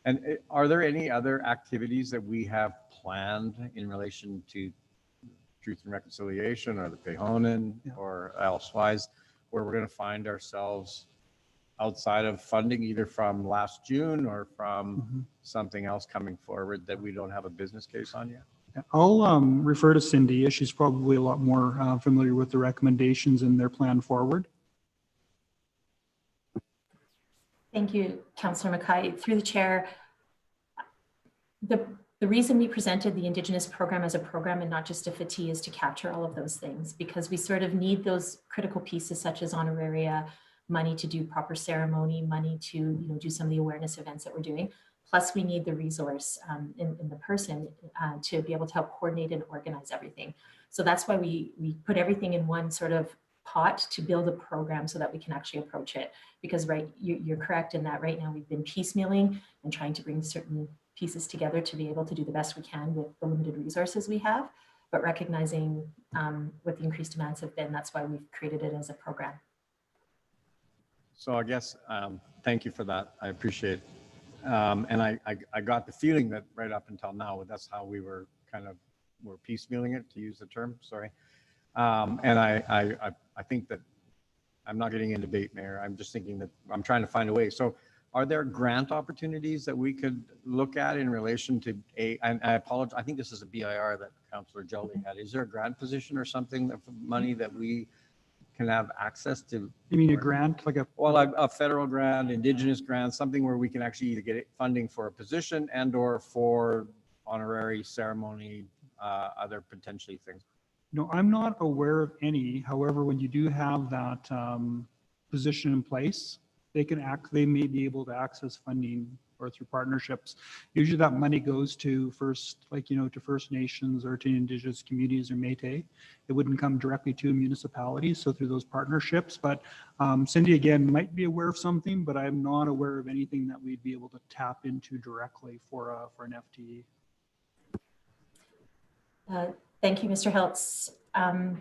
K: And are there any other activities that we have planned in relation to Truth and Reconciliation or the Pehonan or elsewise, where we're going to find ourselves outside of funding, either from last June or from something else coming forward that we don't have a business case on yet?
E: I'll refer to Cindy. She's probably a lot more familiar with the recommendations and their plan forward.
F: Thank you, Councillor Mackay. Through the chair, the reason we presented the Indigenous program as a program and not just a FATI is to capture all of those things, because we sort of need those critical pieces such as honoraria, money to do proper ceremony, money to do some of the awareness events that we're doing. Plus we need the resource in the person to be able to help coordinate and organize everything. So that's why we put everything in one sort of pot to build a program so that we can actually approach it. Because you're correct in that right now we've been piecemealing and trying to bring certain pieces together to be able to do the best we can with the limited resources we have, but recognizing what the increased demands have been, that's why we've created it as a program.
K: So I guess, thank you for that. I appreciate it. And I got the feeling that right up until now, that's how we were we're piecemealing it, to use the term, sorry. And I think that I'm not getting in debate, Mayor. I'm just thinking that I'm trying to find a way. So are there grant opportunities that we could look at in relation to and I apologize, I think this is a BIR that Councillor Jelly had. Is there a grant position or something that money that we can have access to?
E: You mean a grant, like
K: a federal grant, Indigenous grant, something where we can actually either get funding for a position and or for honorary ceremony, other potentially things?
E: No, I'm not aware of any. However, when you do have that position in place, they may be able to access funding or through partnerships. Usually that money goes to to First Nations or to Indigenous communities or Métis. It wouldn't come directly to municipalities, so through those partnerships. But Cindy, again, might be aware of something, but I'm not aware of anything that we'd be able to tap into directly for an FTE.
F: Thank you, Mr. Hiltz.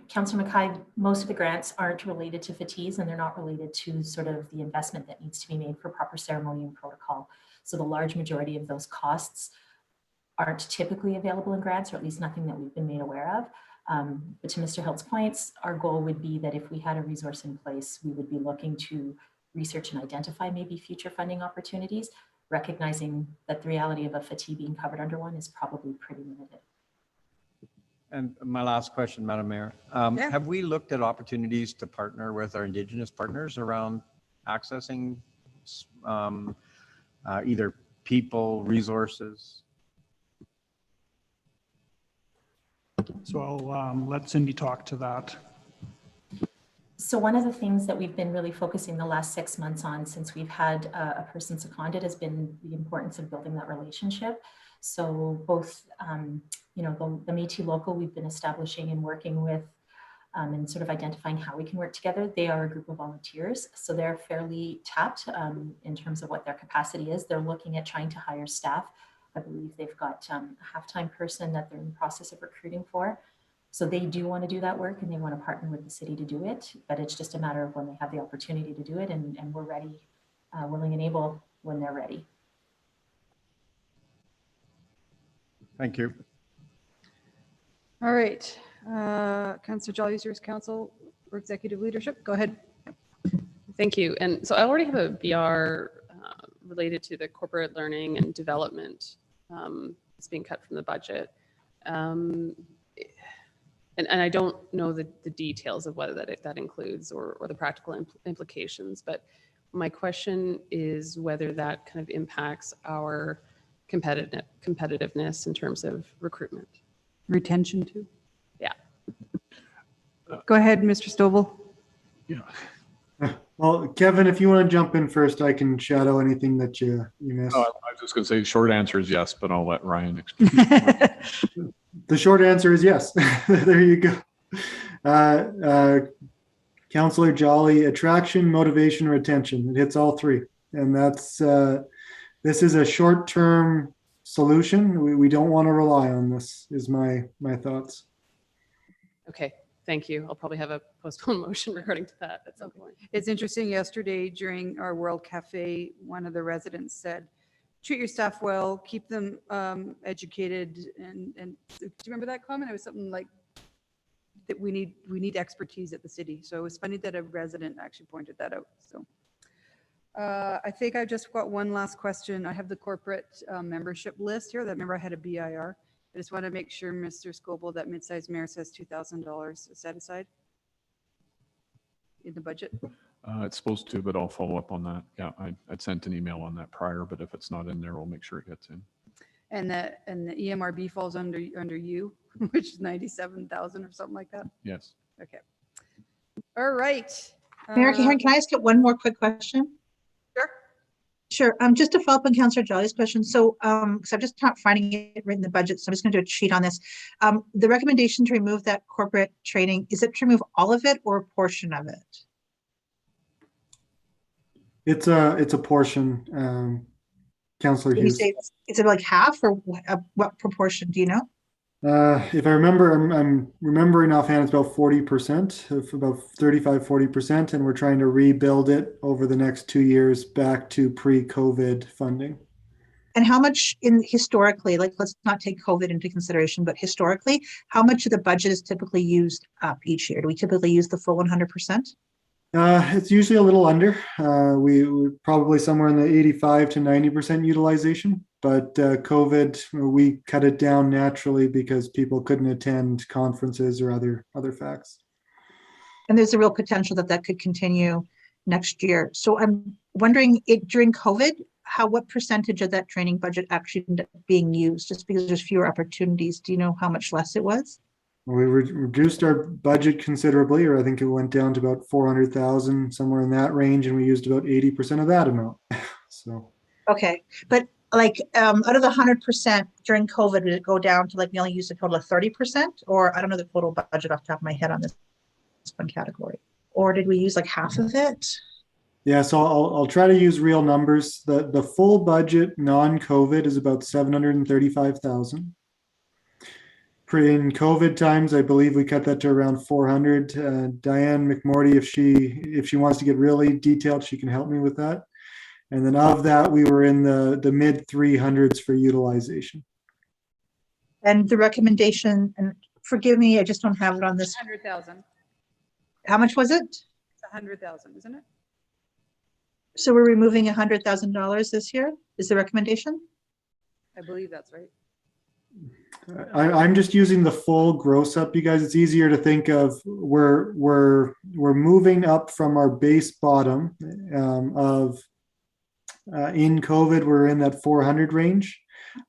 F: Councillor Mackay, most of the grants aren't related to FATIs and they're not related to sort of the investment that needs to be made for proper ceremony and protocol. So the large majority of those costs aren't typically available in grants, or at least nothing that we've been made aware of. But to Mr. Hiltz's points, our goal would be that if we had a resource in place, we would be looking to research and identify maybe future funding opportunities, recognizing that the reality of a FATI being covered under one is probably pretty limited.
K: And my last question, Madam Mayor, have we looked at opportunities to partner with our Indigenous partners around accessing either people, resources?
E: So I'll let Cindy talk to that.
F: So one of the things that we've been really focusing the last 6 months on since we've had a person seconded has been the importance of building that relationship. So both, the Métis local we've been establishing and working with and sort of identifying how we can work together. They are a group of volunteers, so they're fairly tapped in terms of what their capacity is. They're looking at trying to hire staff. I believe they've got a half-time person that they're in the process of recruiting for. So they do want to do that work and they want to partner with the city to do it, but it's just a matter of when they have the opportunity to do it, and we're ready, willing and able when they're ready.
K: Thank you.
A: All right. Councillor Jolly-Sears, Council for Executive Leadership. Go ahead.
C: Thank you. And so I already have a BR related to the corporate learning and development. It's being cut from the budget. And I don't know the details of whether that includes or the practical implications, but my question is whether that kind of impacts our competitiveness in terms of recruitment.
A: Retention too.
C: Yeah.
A: Go ahead, Mr. Stovall.
J: Yeah. Well, Kevin, if you want to jump in first, I can shadow anything that you missed.
D: Oh, I was just going to say, short answer is yes, but I'll let Ryan explain.
J: The short answer is yes. There you go. Councillor Jolly, attraction, motivation, retention. It hits all three. And that's, this is a short-term solution. We don't want to rely on this, is my thoughts.
C: Okay, thank you. I'll probably have a postponed motion regarding to that at some point.
A: It's interesting, yesterday during our World Cafe, one of the residents said, treat your staff well, keep them educated, and do you remember that comment? It was something like that we need expertise at the city. So it was funny that a resident actually pointed that out. So I think I just got one last question. I have the corporate membership list here. That remember I had a BIR. I just want to make sure, Mr. Scoble, that mid-sized mayor says $2,000 set aside in the budget.
D: It's supposed to, but I'll follow up on that. Yeah, I'd sent an email on that prior, but if it's not in there, we'll make sure it gets in.
A: And the EMRB falls under you, which is 97,000 or something like that.
D: Yes.
A: Okay. All right.
B: Mayor, can I ask you one more quick question?
A: Sure.
B: Sure. Just to follow up on Councillor Jolly's question. So, because I'm just not finding it written in the budget, so I'm just going to do a cheat on this. The recommendation to remove that corporate training, is it to remove all of it or a portion of it?
J: It's a portion, Councillor
B: Did you
J: Hughes.
B: say is it like half or what proportion? Do you know?
J: If I remember, I'm remembering offhand, it's about 40%, of about 35-40%, and we're trying to rebuild it over the next 2 years back to pre-COVID funding.
B: And how much historically, like let's not take COVID into consideration, but historically, how much of the budget is typically used up each year? Do we typically use the full 100%?
J: It's usually a little under. We're probably somewhere in the 85 to 90% utilization, but COVID, we cut it down naturally because people couldn't attend conferences or other facts.
B: And there's a real potential that could continue next year. So I'm wondering, during COVID, what percentage of that training budget actually ended up being used? Just because there's fewer opportunities, do you know how much less it was?
J: We reduced our budget considerably, or I think it went down to about 400,000, somewhere in that range, and we used about 80% of that amount. So.
B: Okay, but like out of the 100% during COVID, did it go down to like we only used a total of 30%? Or I don't know the total budget off the top of my head on this one category. Or did we use like half of it?
J: Yeah, so I'll try to use real numbers. The full budget non-COVID is about 735,000. In COVID times, I believe we cut that to around 400. Diane McMorty, if she wants to get really detailed, she can help me with that. And then of that, we were in the mid 300s for utilization.
B: And the recommendation, and forgive me, I just don't have it on this.
A: 100,000.
B: How much was it?
A: It's 100,000, isn't it?
B: So we're removing $100,000 this year is the recommendation?
A: I believe that's right.
J: I'm just using the full gross up, you guys. It's easier to think of we're moving up from our base bottom of in COVID, we're in that 400 range.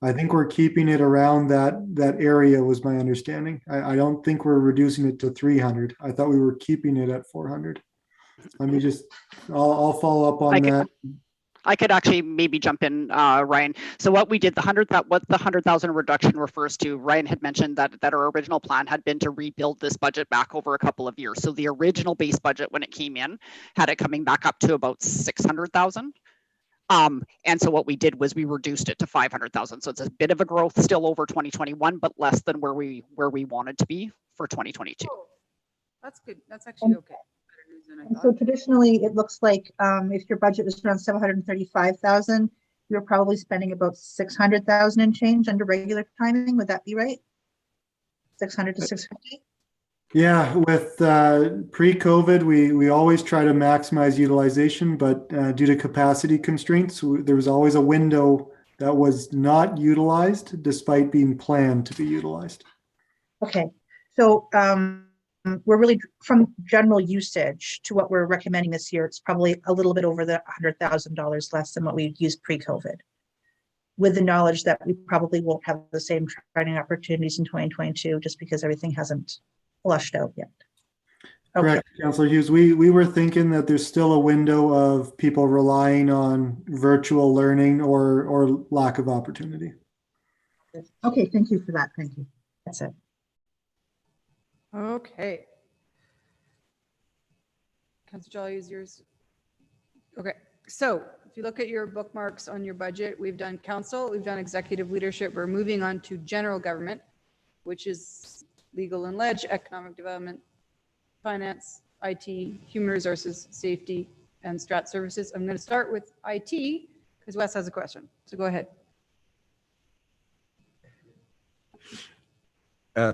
J: I think we're keeping it around that area was my understanding. I don't think we're reducing it to 300. I thought we were keeping it at 400. Let me just, I'll follow up on that.
I: I could actually maybe jump in, Ryan. So what we did, what the 100,000 reduction refers to, Ryan had mentioned that our original plan had been to rebuild this budget back over a couple of years. So the original base budget, when it came in, had it coming back up to about 600,000. And so what we did was we reduced it to 500,000. So it's a bit of a growth still over 2021, but less than where we wanted to be for 2022.
A: Oh, that's good. That's actually okay.
B: So traditionally, it looks like if your budget was around 735,000, you're probably spending about 600,000 and change under regular timing. Would that be right? 600 to 650?
J: Yeah, with pre-COVID, we always try to maximize utilization, but due to capacity constraints, there was always a window that was not utilized despite being planned to be utilized.
B: Okay, so we're really, from general usage to what we're recommending this year, it's probably a little bit over the $100,000 less than what we used pre-COVID, with the knowledge that we probably won't have the same training opportunities in 2022 just because everything hasn't flushed out yet. Okay.
J: Correct, Councillor Hughes. We were thinking that there's still a window of people relying on virtual learning or lack of opportunity.
B: Okay, thank you for that. Thank you. That's it.
A: Okay. Councillor Jolly, is yours? Okay, so if you look at your bookmarks on your budget, we've done council, we've done executive leadership. We're moving on to general government, which is legal and ledge, economic development, finance, IT, human resources, safety, and strat services. I'm going to start with IT because Wes has a question. So go ahead.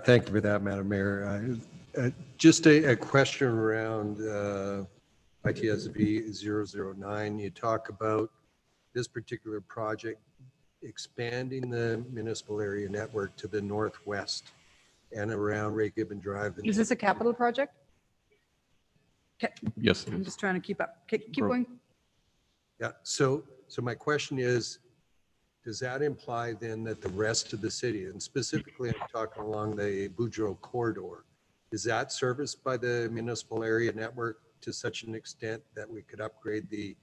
H: Thank you for that, Madam Mayor. Just a question around ITSB 009. You talk about this particular project expanding the municipal area network to the northwest and around Ray Gibbon Drive.
A: Is this a capital project? Okay.
D: Yes, it
A: I'm
D: is.
A: just trying to keep up. Keep
D: Bro-
A: going.
H: Yeah, so my question is, does that imply then that the rest of the city, and specifically I'm talking along the Boudreaux corridor, is that serviced by the municipal area network to such an extent that we could upgrade the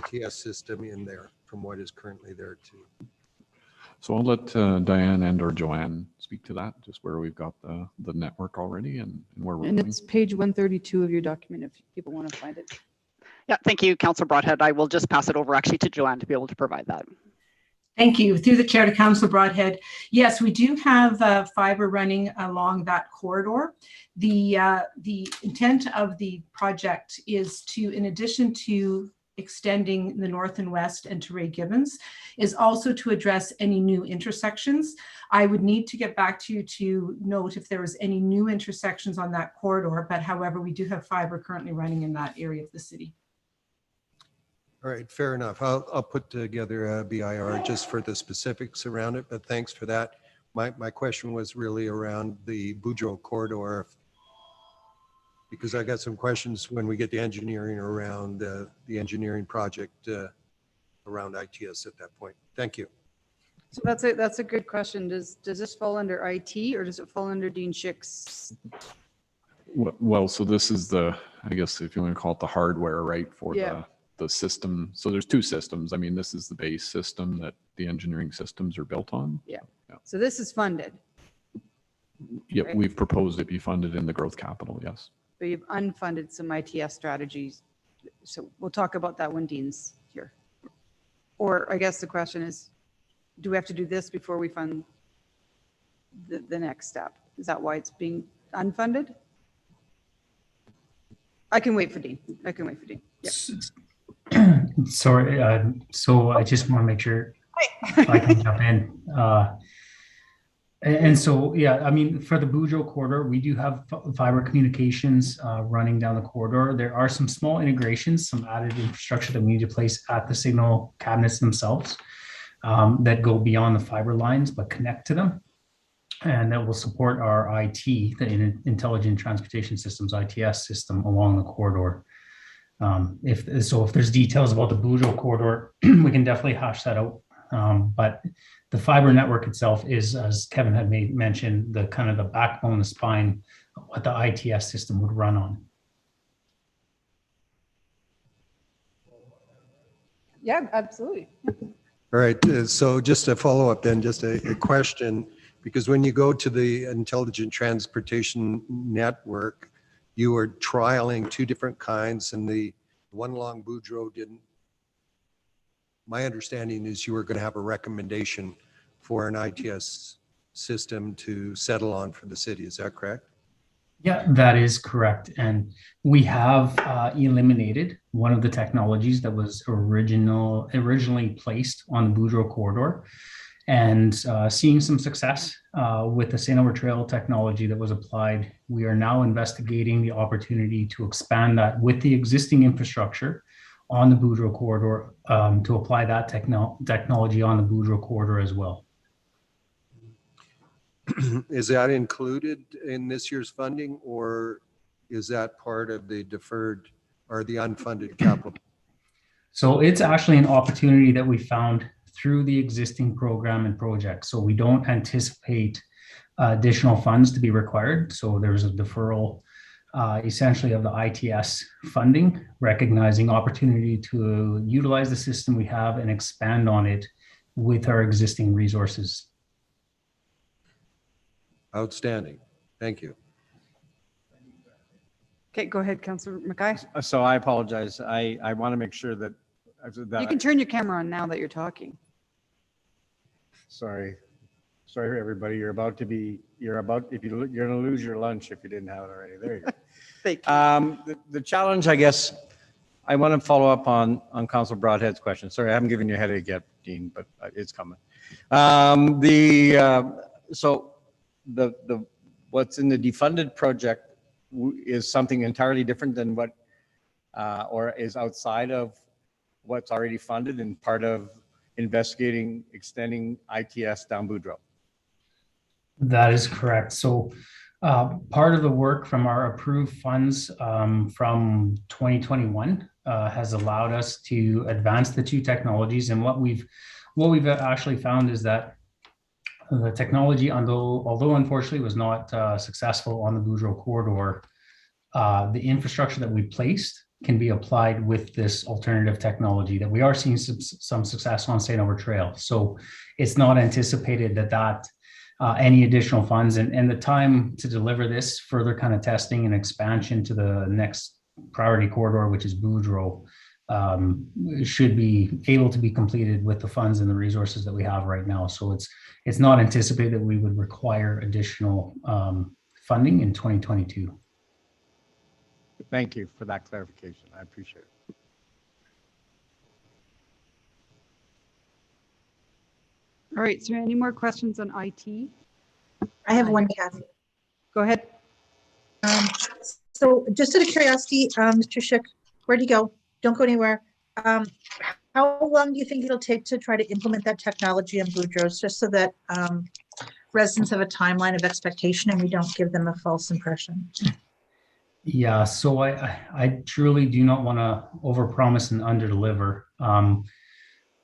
H: TS system in there from what is currently there too?
D: So I'll let Diane and or Joanne speak to that, just where we've got the network already and where we're
A: And
D: going.
A: it's page 132 of your document if people want to find it.
I: Yeah, thank you, Councillor Broadhead. I will just pass it over actually to Joanne to be able to provide that.
L: Thank you. Through the chair to Councillor Broadhead. Yes, we do have fiber running along that corridor. The intent of the project is to, in addition to extending the north and west and to Ray Gibbons, is also to address any new intersections. I would need to get back to you to note if there was any new intersections on that corridor, but however, we do have fiber currently running in that area of the city.
H: All right, fair enough. I'll put together a BIR just for the specifics around it, but thanks for that. My question was really around the Boudreaux corridor, because I got some questions when we get the engineering around the engineering project around ITS at that point. Thank you.
A: So that's a good question. Does this fall under IT or does it fall under Dean Schick's?
D: Well, so this is I guess if you want to call it the hardware, right, for
A: Yeah.
D: the system. So there's two systems. I mean, this is the base system that the engineering systems are built on.
A: Yeah. So this is funded,
D: Yep,
A: Right.
D: we've proposed it be funded in the growth capital, yes.
A: but you've unfunded some ITS strategies. So we'll talk about that when Dean's here. Or I guess the question is, do we have to do this before we fund the next step? Is that why it's being unfunded? I can wait for Dean. Yep.
M: Sorry, so I just want to make sure I can jump in. And so, yeah, I mean, for the Boudreaux corridor, we do have fiber communications running down the corridor. There are some small integrations, some added infrastructure that we need to place at the signal cabinets themselves that go beyond the fiber lines, but connect to them. And that will support our IT, the Intelligent Transportation Systems, ITS system along the corridor. If there's details about the Boudreaux corridor, we can definitely hash that out. But the fiber network itself is, as Kevin had mentioned, the kind of the backbone, the spine, of what the ITS system would run on.
A: Yeah, absolutely.
H: All right, so just a follow-up then, just a question, because when you go to the Intelligent Transportation Network, you are trialing two different kinds, and the one along Boudreaux didn't. My understanding is you were going to have a recommendation for an ITS system to settle on for the city. Is that correct?
M: Yeah, that is correct. And we have eliminated one of the technologies that was originally placed on the Boudreaux corridor, and seeing some success with the St. Albert Trail technology that was applied. We are now investigating the opportunity to expand that with the existing infrastructure on the Boudreaux corridor, to apply that technology on the Boudreaux corridor as well.
H: Is that included in this year's funding, or is that part of the deferred or the unfunded capital?
M: So it's actually an opportunity that we found through the existing program and project. So we don't anticipate additional funds to be required. So there's a deferral essentially of the ITS funding, recognizing opportunity to utilize the system we have and expand on it with our existing resources.
H: Outstanding. Thank you.
A: Okay, go ahead, Councillor Mackay.
K: So I apologize. I want to make sure that,
A: You can turn your camera on now that you're talking.
K: sorry, everybody. You're about, you're going to lose your lunch if you didn't have it already. There you go.
A: Thank you.
K: The challenge, I guess, I want to follow up on Council Broadhead's question. Sorry, I haven't given you a headache yet, Dean, but it's coming. So the what's in the defunded project is something entirely different than what, or is outside of what's already funded and part of investigating extending ITS down Boudreaux.
M: That is correct. So part of the work from our approved funds from 2021 has allowed us to advance the two technologies. And what we've actually found is that the technology, although unfortunately was not successful on the Boudreaux corridor, the infrastructure that we placed can be applied with this alternative technology that we are seeing some success on St. Albert Trail. So it's not anticipated that any additional funds and the time to deliver this further kind of testing and expansion to the next priority corridor, which is Boudreaux, should be able to be completed with the funds and the resources that we have right now. So it's not anticipated that we would require additional funding in 2022.
K: Thank you for that clarification. I appreciate it.
A: All right, so any more questions on IT?
B: I have one, Kathy.
A: Go ahead.
B: So just out of curiosity, Mr. Schick, where'd you go? Don't go anywhere. How long do you think it'll take to try to implement that technology in Boudreaux, just so that residents have a timeline of expectation and we don't give them a false impression?
M: Yeah, so I truly do not want to overpromise and underdeliver.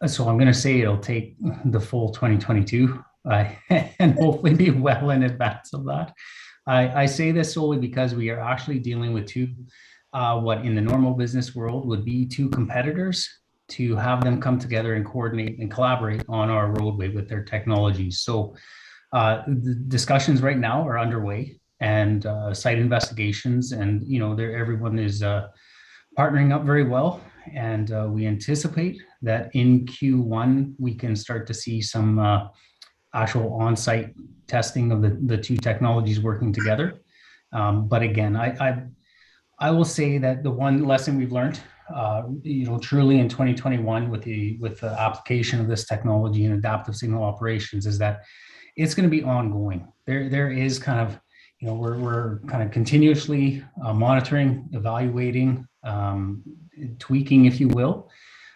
M: So I'm going to say it'll take the full 2022 and hopefully be well in advance of that. I say this solely because we are actually dealing with two, what in the normal business world would be two competitors, to have them come together and coordinate and collaborate on our roadway with their technologies. So the discussions right now are underway, and site investigations, and everyone is partnering up very well, and we anticipate that in Q1 we can start to see some actual on-site testing of the two technologies working together. But again, I will say that the one lesson we've learned, truly in 2021 with the application of this technology and adaptive signal operations, is that it's going to be ongoing. There is kind of, we're kind of continuously monitoring, evaluating, tweaking, if you will.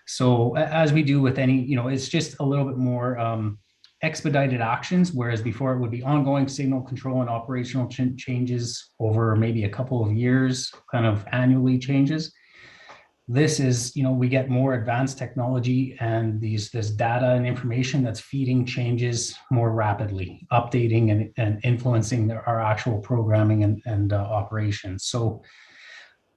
M: So as we do with any, it's just a little bit more expedited actions, whereas before it would be ongoing signal control and operational changes over maybe a couple of years, kind of annually changes. This is, we get more advanced technology and this data and information that's feeding changes more rapidly, updating and influencing our actual programming and operations. So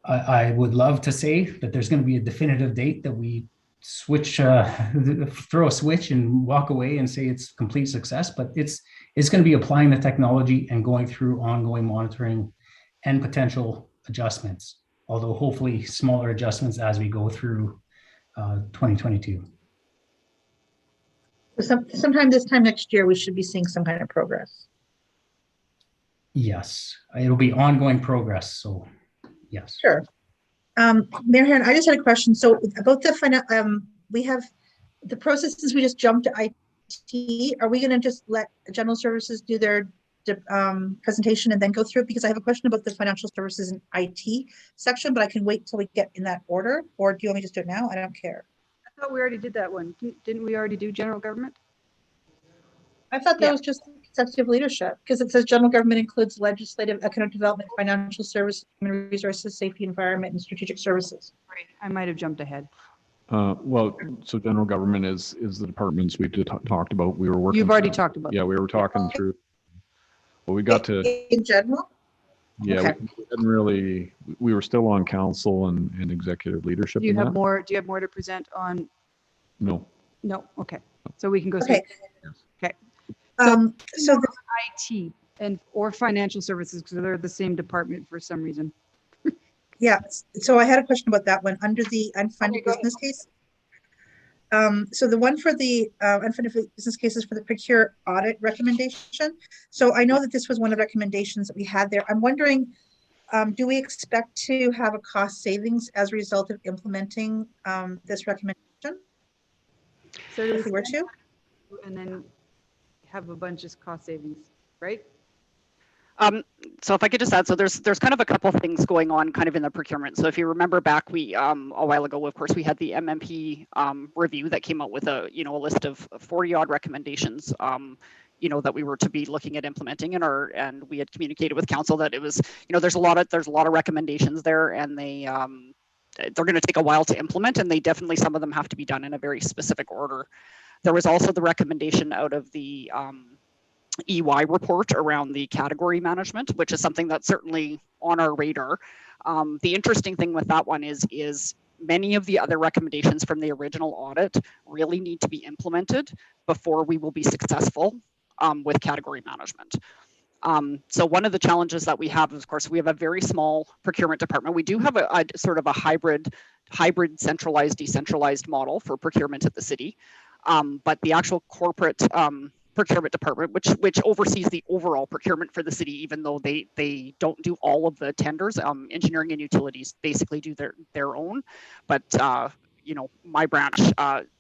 M: I would love to say that there's going to be a definitive date that we switch, throw a switch and walk away and say it's complete success, but it's going to be applying the technology and going through ongoing monitoring and potential adjustments, although hopefully smaller adjustments as we go through 2022.
B: Sometime this time next year, we should be seeing some kind of progress.
M: Yes, it'll be ongoing progress, so yes.
B: Sure. Mayor Heron, I just had a question. So about the we have the processes, we just jumped to IT. Are we going to just let general services do their presentation and then go through it? Because I have a question about the financial services and IT section, but I can wait till we get in that order. Or do you want me to just do it now? I don't care.
A: I thought we already did that one. Didn't we already do general government?
B: I thought that was just executive leadership, because it says general government includes legislative, economic development, financial services, human resources, safety, environment, and strategic services.
A: Right. I might have jumped ahead.
D: Well, so general government is the departments we talked about. We were working.
A: You've already talked about.
D: Yeah, we were talking through. Well, we got to
B: in general.
D: Yeah,
B: Okay.
D: we hadn't really, we were still on council and executive leadership
A: Do you
D: in
A: have
D: that.
A: more, do you have more to present on?
D: No.
A: No, okay. So we can go through.
B: Okay.
A: Okay.
B: So the,
A: IT and or financial services, because they're the same department for some reason.
B: yeah, so I had a question about that one under the unfunded
A: go ahead.
B: business case. So the one for the unfunded business cases for the procure audit recommendation. So I know that this was one of the recommendations that we had there. I'm wondering, do we expect to have a cost savings as a result of implementing this recommendation?
A: So
B: If we were to?
A: and then have a bunch of cost savings, right?
I: So if I could just add, so there's kind of a couple of things going on kind of in the procurement. So if you remember back, we a while ago, of course, we had the MMP review that came out with a a list of 40 odd recommendations, that we were to be looking at implementing, and we had communicated with council that it was, there's a lot of recommendations there, and they're going to take a while to implement, and definitely some of them have to be done in a very specific order. There was also the recommendation out of the EY report around the category management, which is something that's certainly on our radar. The interesting thing with that one is many of the other recommendations from the original audit really need to be implemented before we will be successful with category management. So one of the challenges that we have, of course, we have a very small procurement department. We do have a sort of a hybrid centralized, decentralized model for procurement at the city. But the actual corporate procurement department, which oversees the overall procurement for the city, even though they don't do all of the tenders. Engineering and utilities basically do their own, but my branch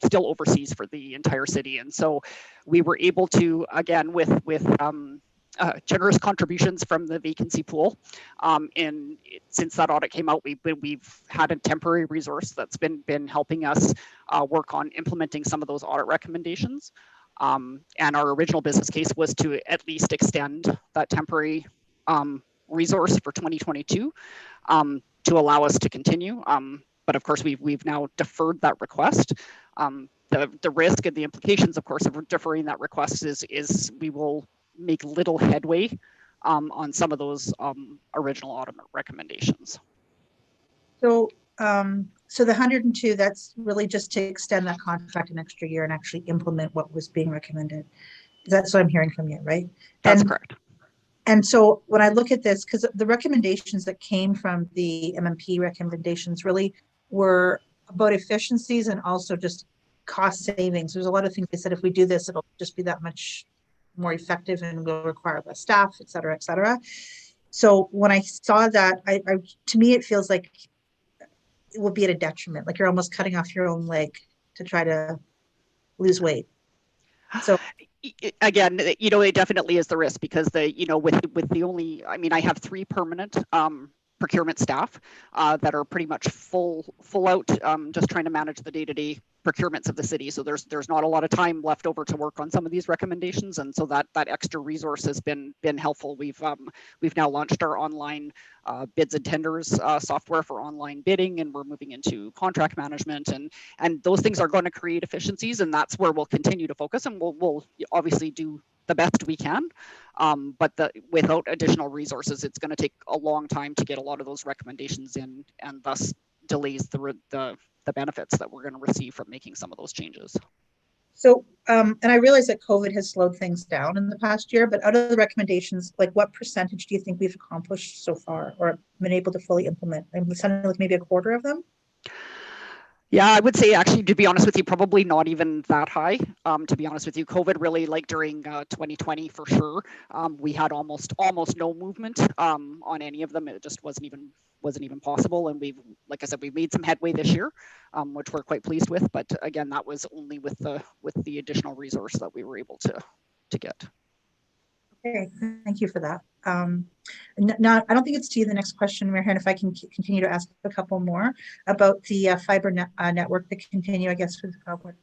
I: still oversees for the entire city. And so we were able to, again, with generous contributions from the vacancy pool. And since that audit came out, we've had a temporary resource that's been helping us work on implementing some of those audit recommendations. And our original business case was to at least extend that temporary resource for 2022 to allow us to continue. But of course, we've now deferred that request. The risk and the implications, of course, of deferring that request is we will make little headway on some of those original audit recommendations.
B: So, so the 102, that's really just to extend that contract an extra year and actually implement what was being recommended. That's what I'm hearing from you, right?
I: That's correct.
B: And so when I look at this, because the recommendations that came from the MMP recommendations really were about efficiencies and also just cost savings. There's a lot of things they said, if we do this, it'll just be that much more effective and will require less staff, et cetera, et cetera. So when I saw that, to me, it feels like it would be at a detriment, like you're almost cutting off your own leg to try to lose weight. So
I: again, it definitely is the risk because with the only, I have 3 permanent procurement staff that are pretty much full out, just trying to manage the day-to-day procurements of the city. So there's not a lot of time left over to work on some of these recommendations, and so that extra resource has been helpful. We've now launched our online bids and tenders software for online bidding, and we're moving into contract management, and those things are going to create efficiencies, and that's where we'll continue to focus, and we'll obviously do the best we can, but without additional resources, it's going to take a long time to get a lot of those recommendations in, and thus delays the benefits that we're going to receive from making some of those changes.
B: So, and I realize that COVID has slowed things down in the past year, but out of the recommendations, like what percentage do you think we've accomplished so far or been able to fully implement? It sounded like maybe a quarter of them.
I: Yeah, I would say actually, to be honest with you, probably not even that high. To be honest with you, COVID really, like during 2020 for sure, we had almost no movement on any of them. It just wasn't even possible. And like I said, we've made some headway this year, which we're quite pleased with. But again, that was only with the additional resource that we were able to get.
B: Okay, thank you for that. Now, I don't think it's to you the next question, Mayor, if I can continue to ask a couple more about the fiber network to continue, I guess, with what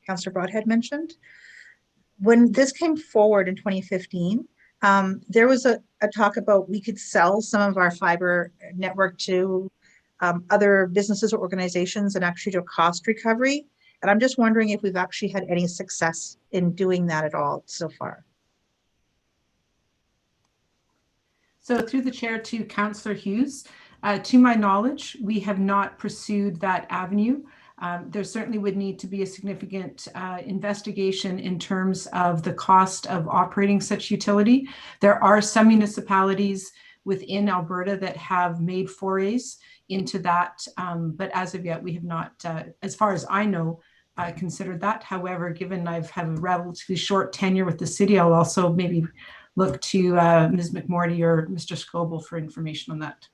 B: Councillor Broadhead mentioned. When this came forward in 2015, there was a talk about we could sell some of our fiber network to other businesses or organizations and actually do a cost recovery. And I'm just wondering if we've actually had any success in doing that at all so far.
L: So through the chair to Councillor Hughes, to my knowledge, we have not pursued that avenue. There certainly would need to be a significant investigation in terms of the cost of operating such utility. There are some municipalities within Alberta that have made forays into that, but as of yet, we have not, as far as I know, considered that. However, given I've had a relatively short tenure with the city, I'll also maybe look to Ms. McMorty or Mr. Scoble for information on that.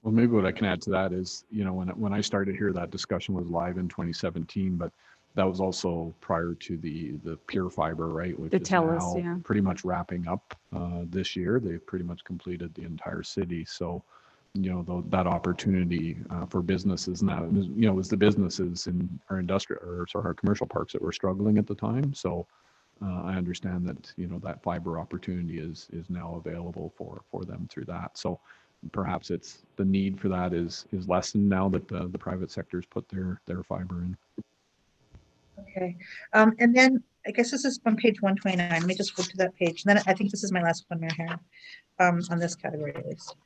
D: Well, maybe what I can add to that is, you know, when I started here, that discussion was live in 2017, but that was also prior to the Pure Fiber, right? Which
A: The
D: is
A: TELUS,
D: now
A: yeah.
D: pretty much wrapping up this year. They've pretty much completed the entire city. So, you know, that opportunity for businesses now, you know, was the businesses in our industrial or sorry, our commercial parks that were struggling at the time. So I understand that, you know, that fiber opportunity is now available for them through that. So perhaps it's the need for that is lessened now that the private sector's put their fiber in.
B: Okay. And then I guess this is on page 129. Let me just flip to that page. And then I think this is my last one, Mayor Herron, on this category at least.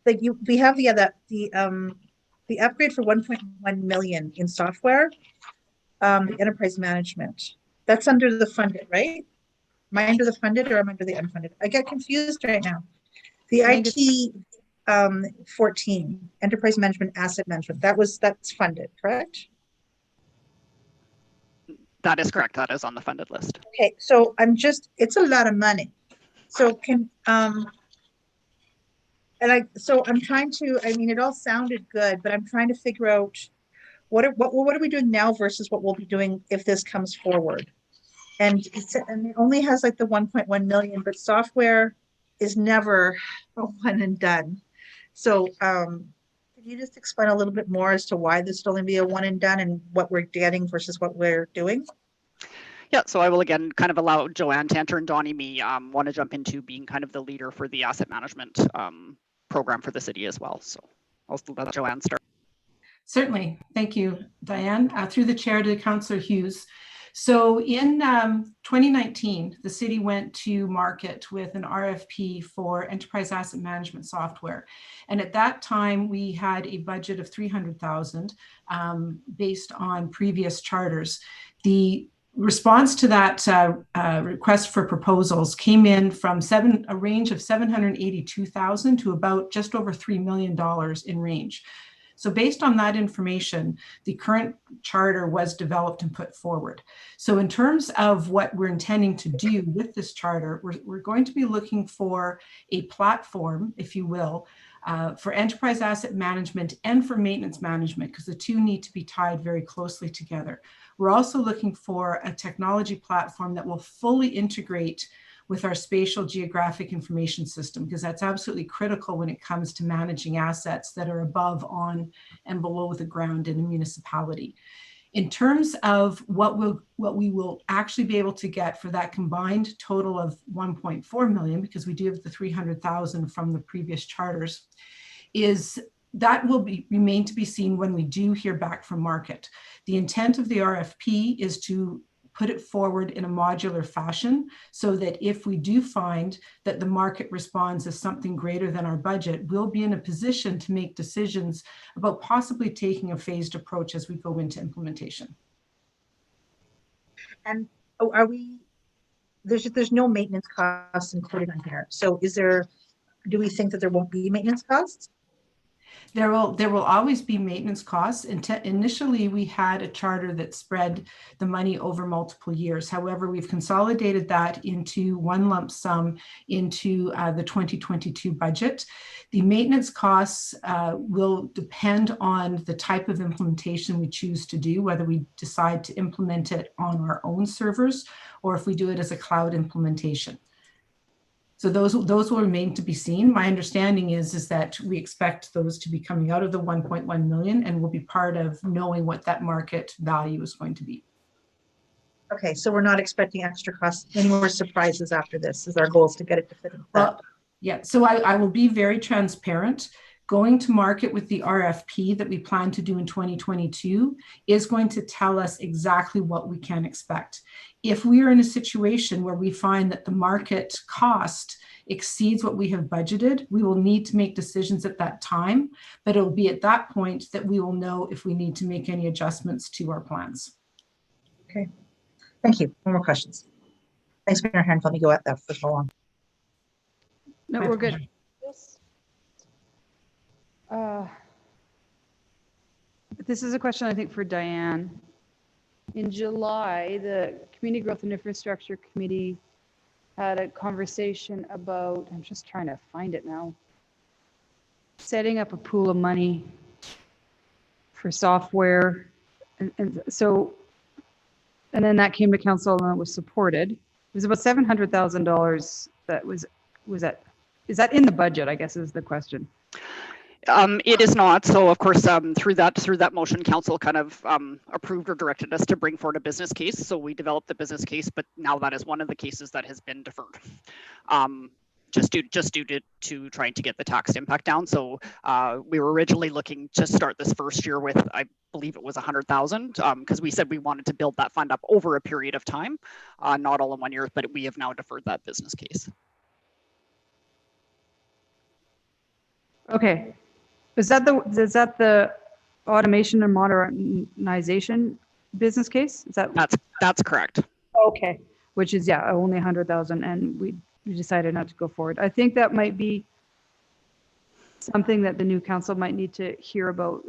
B: We have the upgrade for 1.1 million in software, the enterprise management. That's under the funded, right? Am I under the funded or am I under the unfunded? I get confused right now. The IT 14, enterprise management, asset management, that's funded, correct?
I: That is correct. That is on the funded list.
B: Okay, so it's a lot of money. So I'm trying to, I mean, it all sounded good, but I'm trying to figure out what are we doing now versus what we'll be doing if this comes forward. And it only has like the 1.1 million, but software is never a one and done. So could you just explain a little bit more as to why this would only be a one and done and what we're getting versus what we're doing?
I: Yeah, so I will again kind of allow Joanne Tanter and Donnie me want to jump into being kind of the leader for the asset management program for the city as well. So I'll let Joanne start.
L: Certainly. Thank you, Diane. Through the chair to Councillor Hughes. So in 2019, the city went to market with an RFP for enterprise asset management software. And at that time, we had a budget of 300,000 based on previous charters. The response to that request for proposals came in from a range of 782,000 to about just over $3 million in range. So based on that information, the current charter was developed and put forward. So in terms of what we're intending to do with this charter, we're going to be looking for a platform, if you will, for enterprise asset management and for maintenance management, because the two need to be tied very closely together. We're also looking for a technology platform that will fully integrate with our spatial geographic information system, because that's absolutely critical when it comes to managing assets that are above, on, and below the ground in a municipality. In terms of what we will actually be able to get for that combined total of 1.4 million, because we do have the 300,000 from the previous charters, that will remain to be seen when we do hear back from market. The intent of the RFP is to put it forward in a modular fashion so that if we do find that the market responds as something greater than our budget, we'll be in a position to make decisions about possibly taking a phased approach as we go into implementation.
B: And there's no maintenance costs included on here. So do we think that there won't be maintenance costs?
L: There will always be maintenance costs. Initially, we had a charter that spread the money over multiple years. However, we've consolidated that into one lump sum into the 2022 budget. The maintenance costs will depend on the type of implementation we choose to do, whether we decide to implement it on our own servers or if we do it as a cloud implementation. So those will remain to be seen. My understanding is that we expect those to be coming out of the 1.1 million and will be part of knowing what that market value is going to be.
B: Okay, so we're not expecting extra costs, any more surprises after this. Is our goal is to get it to fit in that?
L: Well, yeah, so I will be very transparent. Going to market with the RFP that we plan to do in 2022 is going to tell us exactly what we can expect. If we are in a situation where we find that the market cost exceeds what we have budgeted, we will need to make decisions at that time, but it will be at that point that we will know if we need to make any adjustments to our plans.
B: Okay, thank you. No more questions. Thanks for your hand. Let me go at that for so long.
A: No,
L: My
A: we're good.
L: pleasure.
A: This is a question, I think, for Diane. In July, the Community Growth and Infrastructure Committee had a conversation about, I'm just trying to find it now, setting up a pool of money for software. And then that came to council and it was supported. It was about $700,000 that was that, is that in the budget, I guess is the question.
I: It is not. So of course, through that motion, council kind of approved or directed us to bring forward a business case. So we developed the business case, but now that is one of the cases that has been deferred. Just due to trying to get the tax impact down. So we were originally looking to start this first year with, I believe it was 100,000, because we said we wanted to build that fund up over a period of time, not all in 1 year, but we have now deferred that business case.
A: Okay. Is that the automation and modernization business case? Is that?
I: That's correct.
A: Okay. Which is, yeah, only 100,000, and we decided not to go forward. I think that might be something that the new council might need to hear about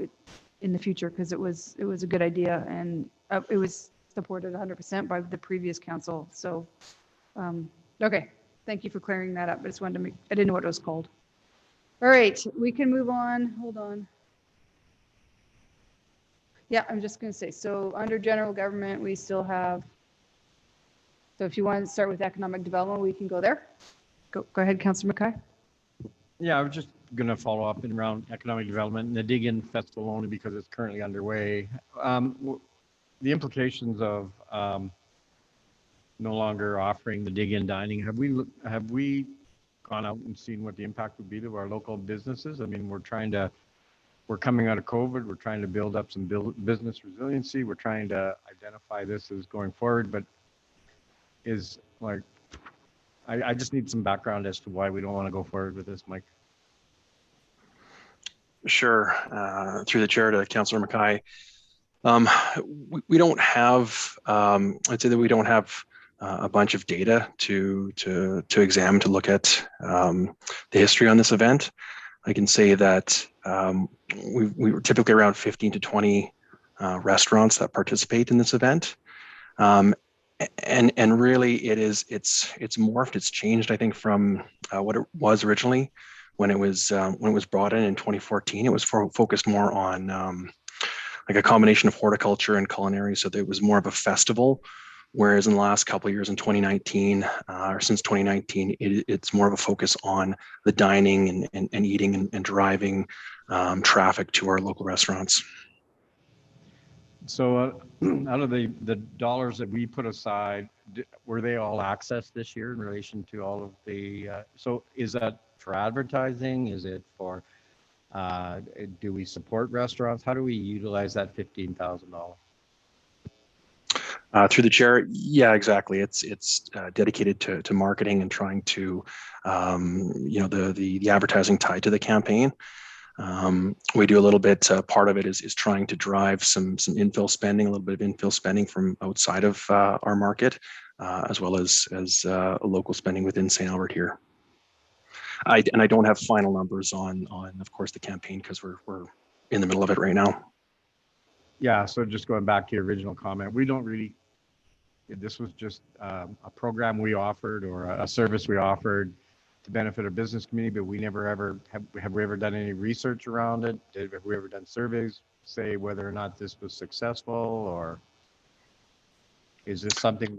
A: in the future, because it was a good idea, and it was supported 100% by the previous council. So, okay, thank you for clearing that up. I just wanted to make, I didn't know what it was called. All right, we can move on. Hold on. Yeah, I'm just going to say, so under general government, we still have, so if you want to start with economic development, we can go there. Go ahead, Councillor Mackay.
K: Yeah, I was just going to follow up in around economic development and the Dig-In Festival only because it's currently underway. The implications of no longer offering the Dig-In dining, have we gone out and seen what the impact would be to our local businesses? I mean, we're coming out of COVID, we're trying to build up some business resiliency, we're trying to identify this as going forward, but is like, I just need some background as to why we don't want to go forward with this, Mike.
N: Sure. Through the chair to Councillor Mackay. We don't have, I'd say that we don't have a bunch of data to examine, to look at the history on this event. I can say that we were typically around 15 to 20 restaurants that participate in this event. And really it's morphed, it's changed, I think, from what it was originally when it was brought in 2014. It was focused more on like a combination of horticulture and culinary. So it was more of a festival. Whereas in the last couple of years in 2019, or since 2019, it's more of a focus on the dining and eating and driving traffic to our local restaurants.
K: So out of the dollars that we put aside, were they all accessed this year in relation to all of the, so is that for advertising? Is it for, do we support restaurants? How do we utilize that $15,000?
N: Through the chair, yeah, exactly. It's dedicated to marketing and trying to, the advertising tied to the campaign. We do a little bit. Part of it is trying to drive some infill spending, a little bit of infill spending from outside of our market, as well as local spending within St. Albert here. I don't have final numbers on of course the campaign because we're in the middle of it right now.
K: Yeah, so just going back to your original comment, we don't really, this was just a program we offered or a service we offered to benefit our business community, but we never ever, have we ever done any research around it? Have we ever done surveys, say whether or not this was successful, or is this something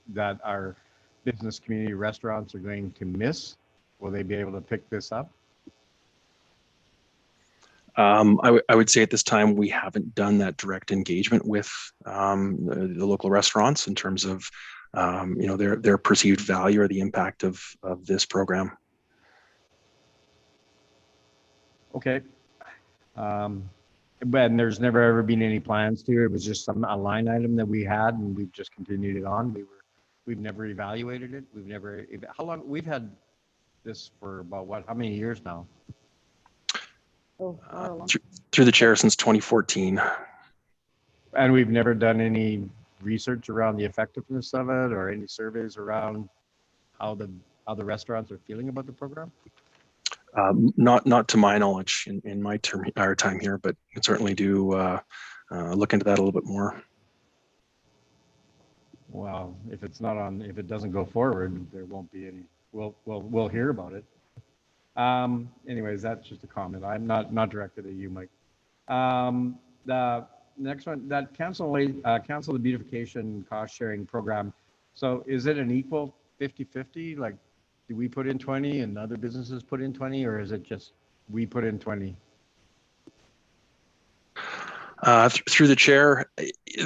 K: that our business community restaurants are going to miss? Will they be able to pick this up?
N: I would say at this time we haven't done that direct engagement with the local restaurants in terms of their perceived value or the impact of this program. Okay.
K: But there's never ever been any plans to. It was just a line item that we had, and we've just continued it on. We've never evaluated it. We've never. How long we've had this for about what, how many years now?
A: Oh,
N: Through the chair since 2014.
K: And we've never done any research around the effectiveness of it or any surveys around how the restaurants are feeling about the program?
N: Not to my knowledge in my our time here, but we can certainly do look into that a little bit more.
K: Well, if it's not on, if it doesn't go forward, there won't be any. We'll hear about it. Anyways, that's just a comment. I'm not directed at you, Mike. The next one, that cancel the beautification cost sharing program. So is it an equal 50-50? Like, do we put in 20 and other businesses put in 20, or is it just we put in 20?
N: Through the chair,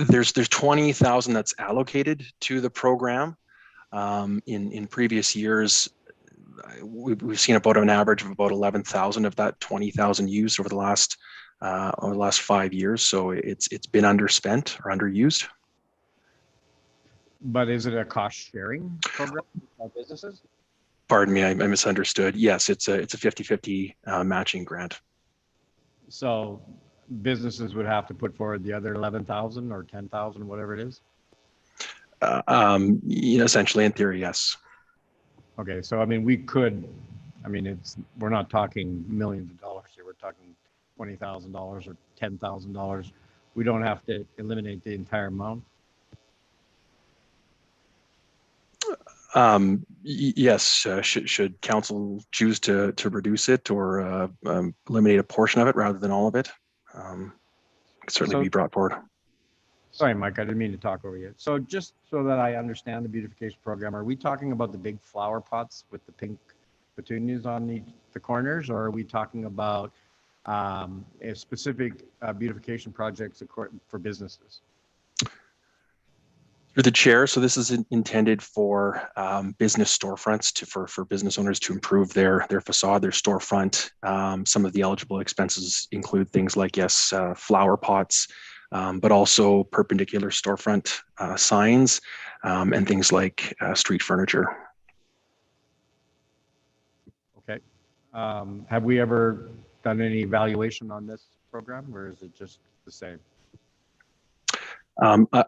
N: there's 20,000 that's allocated to the program. In previous years, we've seen about an average of about 11,000 of that 20,000 used over the last 5 years. So it's been underspent or underused.
K: But is it a cost sharing program for businesses?
N: Pardon me, I misunderstood. Yes, it's a 50-50 matching grant.
K: So businesses would have to put forward the other 11,000 or 10,000, whatever it is?
N: Essentially, in theory, yes.
K: Okay, so I mean, we could, I mean, we're not talking millions of dollars here. We're talking $20,000 or $10,000. We don't have to eliminate the entire amount.
N: Yes, should council choose to reduce it or eliminate a portion of it rather than all of it, could certainly be brought forward.
K: Sorry, Mike, I didn't mean to talk over you. So just so that I understand the beautification program, are we talking about the big flower pots with the pink petunias on the corners, or are we talking about a specific beautification projects for businesses?
N: Through the chair, so this is intended for business storefronts for business owners to improve their facade, their storefront. Some of the eligible expenses include things like, yes, flower pots, but also perpendicular storefront signs and things like street furniture. Okay.
K: Have we ever done any evaluation on this program, or is it just the same?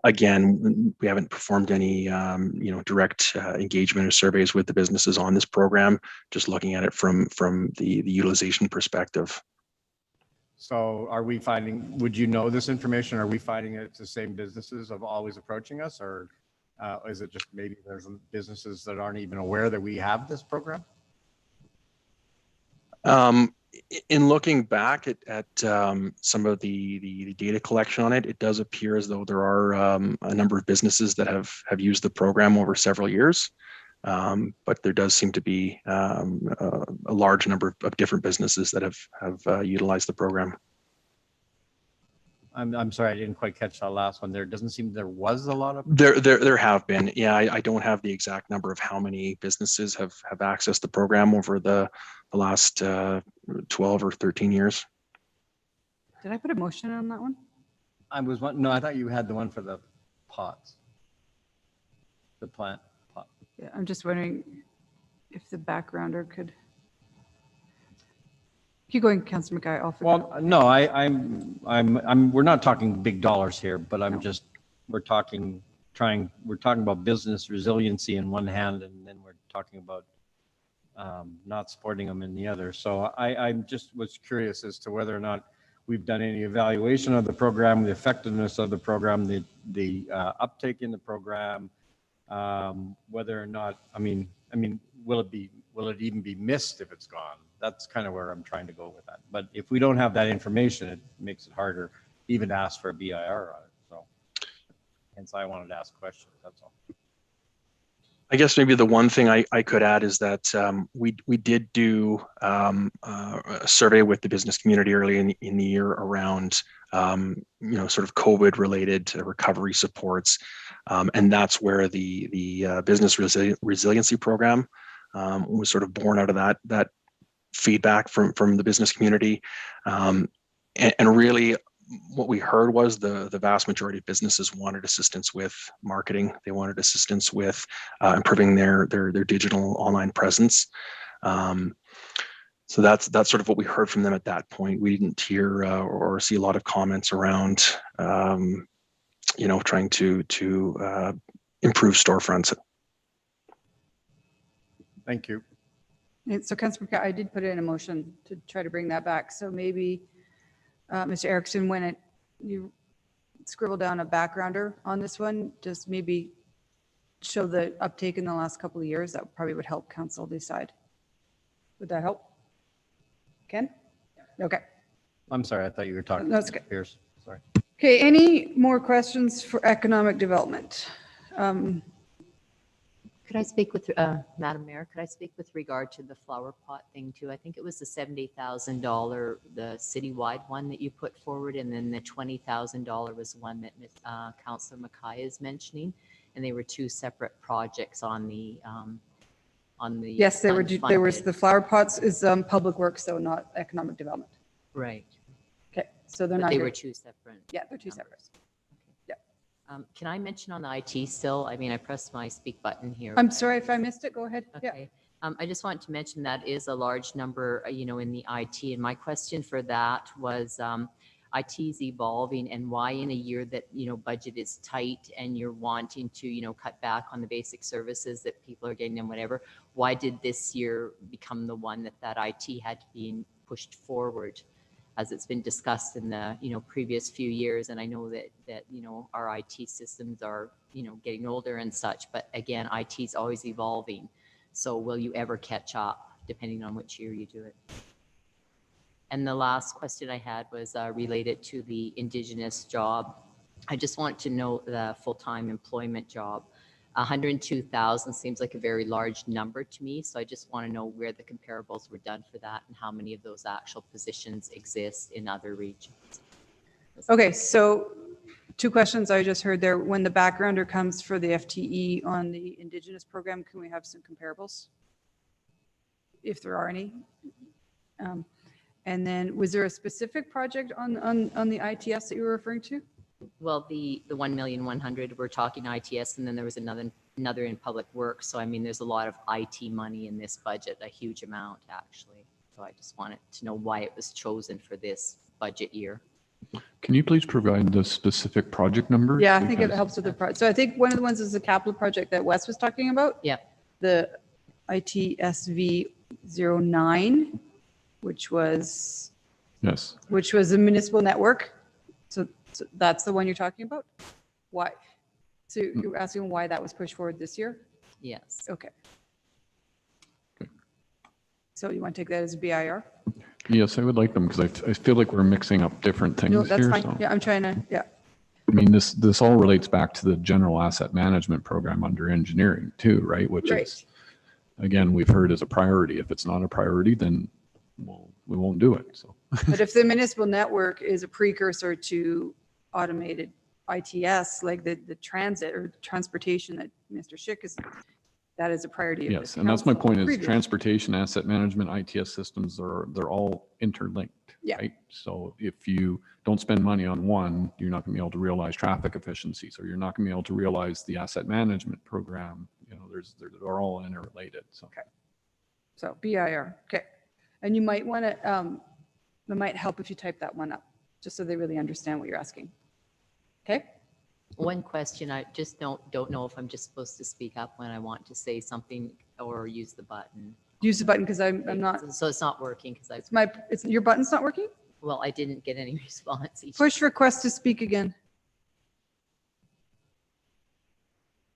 N: Again, we haven't performed any, direct engagement or surveys with the businesses on this program. Just looking at it from the utilization perspective.
K: So, are we finding? Would you know this information? Are we finding it's the same businesses of always approaching us, or is it just maybe there's businesses that aren't even aware that we have this program?
N: In looking back at some of the data collection on it, it does appear as though there are a number of businesses that have used the program over several years, but there does seem to be a large number of different businesses that have utilized the program.
K: I'm sorry, I didn't quite catch that last one. There doesn't seem there was a lot of.
N: There have been. Yeah, I don't have the exact number of how many businesses have accessed the program over the last 12 or 13 years.
A: Did I put a motion on that one?
K: No, I thought you had the one for the pots. The plant pot.
A: Yeah, I'm just wondering if the backgrounder could. Keep going, Councillor McKay.
K: Well, no, we're not talking big dollars here, but we're talking about business resiliency in one hand, and then we're talking about not supporting them in the other. So I just was curious as to whether or not we've done any evaluation of the program, the effectiveness of the program, the uptake in the program, whether or not, I mean, will it even be missed if it's gone? That's kind of where I'm trying to go with that. But if we don't have that information, it makes it harder even to ask for a BIR on it. So hence I wanted to ask questions, that's all.
N: I guess maybe the one thing I could add is that we did do a survey with the business community early in the year around sort of COVID related recovery supports, and that's where the business resiliency program was sort of born out of that feedback from the business community, and really what we heard was the vast majority of businesses wanted assistance with marketing. They wanted assistance with improving their digital online presence. So that's sort of what we heard from them at that point. We didn't hear or see a lot of comments around, trying to improve storefronts.
K: Thank you.
A: And so Councilor Paquette, I did put in a motion to try to bring that back. So maybe, Mr. Erickson, when you scribble down a backgrounder on this one, just maybe show the uptake in the last couple of years. That probably would help council decide. Would that help? Ken? Okay.
K: I'm sorry, I thought you were talking.
A: No, it's okay.
K: Pierce. Sorry.
A: Okay, any more questions for economic development?
O: Could I speak with, Madam Mayor, could I speak with regard to the flower pot thing too? I think it was the $70,000, the citywide one that you put forward, and then the $20,000 was one that Councillor Mackay is mentioning, and they were two separate projects on the
A: Yes, there was the flower pots is public works, so not economic development.
O: Right.
A: Okay, so they're
O: But
A: not.
O: they
A: here.
O: were two separate.
A: Yeah, they're two separate.
O: Can I mention on the IT still? I mean, I pressed my speak button here.
A: I'm sorry if I missed it. Go ahead. Yeah.
O: Okay. I just want to mention that is a large number, in the IT. And my question for that was IT is evolving, and why in a year that, budget is tight and you're wanting to, cut back on the basic services that people are getting and whatever, why did this year become the one that IT had to be pushed forward? As it's been discussed in the previous few years, and I know that our IT systems are getting older and such, but again, IT is always evolving. So will you ever catch up, depending on which year you do it? And the last question I had was related to the Indigenous job. I just want to know the full-time employment job. 102,000 seems like a very large number to me. So I just want to know where the comparables were done for that and how many of those actual positions exist in other regions.
A: Okay, so two questions I just heard there. When the backgrounder comes for the FTE on the Indigenous program, can we have some comparables? If there are any. And then was there a specific project on the ITS that you were referring to?
O: Well, the 1,100,000, we're talking ITS, and then there was another in public works. So, I mean, there's a lot of IT money in this budget, a huge amount, actually. So I just wanted to know why it was chosen for this budget year.
D: Can you please provide the specific project number?
A: Yeah, I think it helps with the project. So I think one of the ones is the capital project that Wes was talking about.
O: Yeah.
A: The ITSV 09, which was the municipal network. So that's the one you're talking about? Why? So you're asking why that was pushed forward this year?
O: Yes.
A: Okay. So you want to take that as a BIR?
D: Yes, I would like them because I feel like we're mixing up different things
A: No, that's
D: here.
A: fine.
D: So.
A: Yeah, I'm trying to, yeah.
D: I mean, this all relates back to the general asset management program under engineering too, right? Which is, again, we've heard as a priority. If it's not a priority, then we won't do it. So.
A: But if the municipal network is a precursor to automated ITS, like the transit or transportation that Mr. Schick is, that is a priority.
D: Yes, and that's my point is transportation, asset management, ITS systems, they're all interlinked, right? So if you don't spend money on one, you're not gonna be able to realize traffic efficiencies, or you're not gonna be able to realize the asset management program. They're all interrelated, so.
A: Okay. So BIR, okay. And you might want to, it might help if you type that one up, just so they really understand what you're asking. Okay?
O: One question, I just don't know if I'm just supposed to speak up when I want to say something or use the button.
A: Use the button because I'm not.
O: So it's not working because
A: your button's not working?
O: Well, I didn't get any response.
A: Push request to speak again.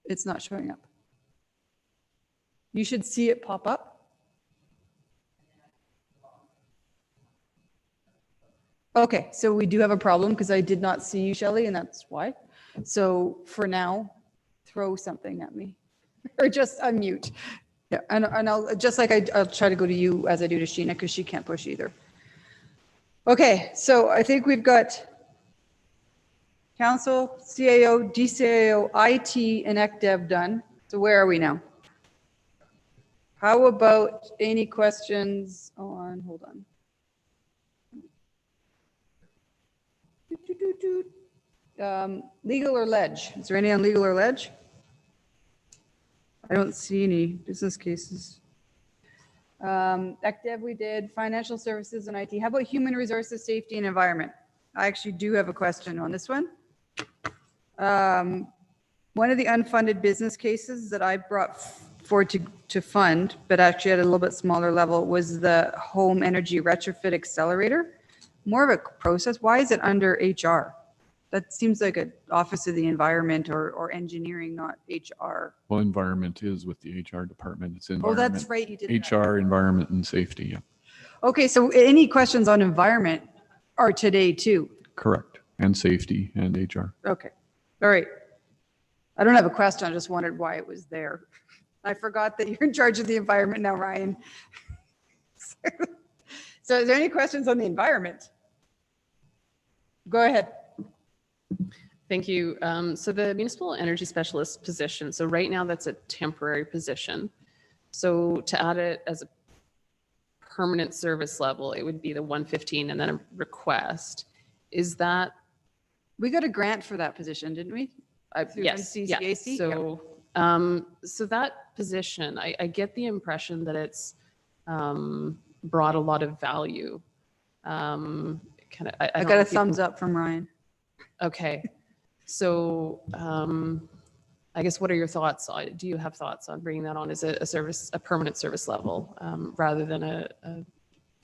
A: It's not showing up. You should see it pop up. Okay, so we do have a problem because I did not see you, Shelley, and that's why. So for now, throw something at me or just unmute. Yeah, and I'll just like I'll try to go to you as I do to Sheena because she can't push either. Okay, so I think we've got council, CAO, DCAO, IT, and ECDev done. So where are we now? How about any questions on, hold on. Legal or ledge? Is there any on legal or ledge? I don't see any business cases. ECDEV we did, financial services and IT. How about human resources, safety and environment? I actually do have a question on this one. One of the unfunded business cases that I brought forward to fund, but actually at a little bit smaller level, was the home energy retrofit accelerator. More of a process. Why is it under HR? That seems like an Office of the Environment or engineering, not HR.
D: Well, environment is with the HR department. It's
A: Oh,
D: environment.
A: that's right. You did that.
D: HR, environment and safety. Yeah,
A: Okay, so any questions on environment are today too?
D: correct. And safety and HR.
A: Okay, all right. I don't have a question. I just wondered why it was there. I forgot that you're in charge of the environment now, Ryan. So is there any questions on the environment? Go ahead.
C: Thank you. So the municipal energy specialist position, so right now that's a temporary position. So to add it as a permanent service level, it would be the 115 and then a request. Is that?
A: We got a grant for that position, didn't we? Through
C: Yes.
A: NCCAC?
C: Yes. So, so that position, I get the impression that it's brought a lot of value. I
A: got a thumbs up from Ryan.
C: Okay. So I guess what are your thoughts on, do you have thoughts on bringing that on as a permanent service level rather than a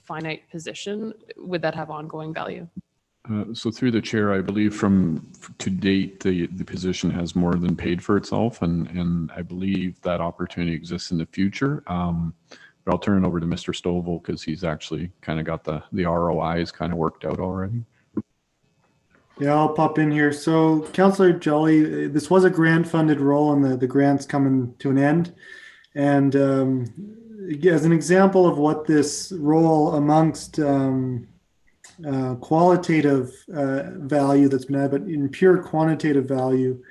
C: finite position? Would that have ongoing value?
D: So through the chair, I believe to date, the position has more than paid for itself, and I believe that opportunity exists in the future. But I'll turn it over to Mr. Stovall because he's actually kind of got the ROIs kind of worked out already.
J: Yeah, I'll pop in here. So Councillor Jolly, this was a grant funded role and the grant's coming to an end. And as an example of what this role amongst qualitative value that's been added, but in pure quantitative value,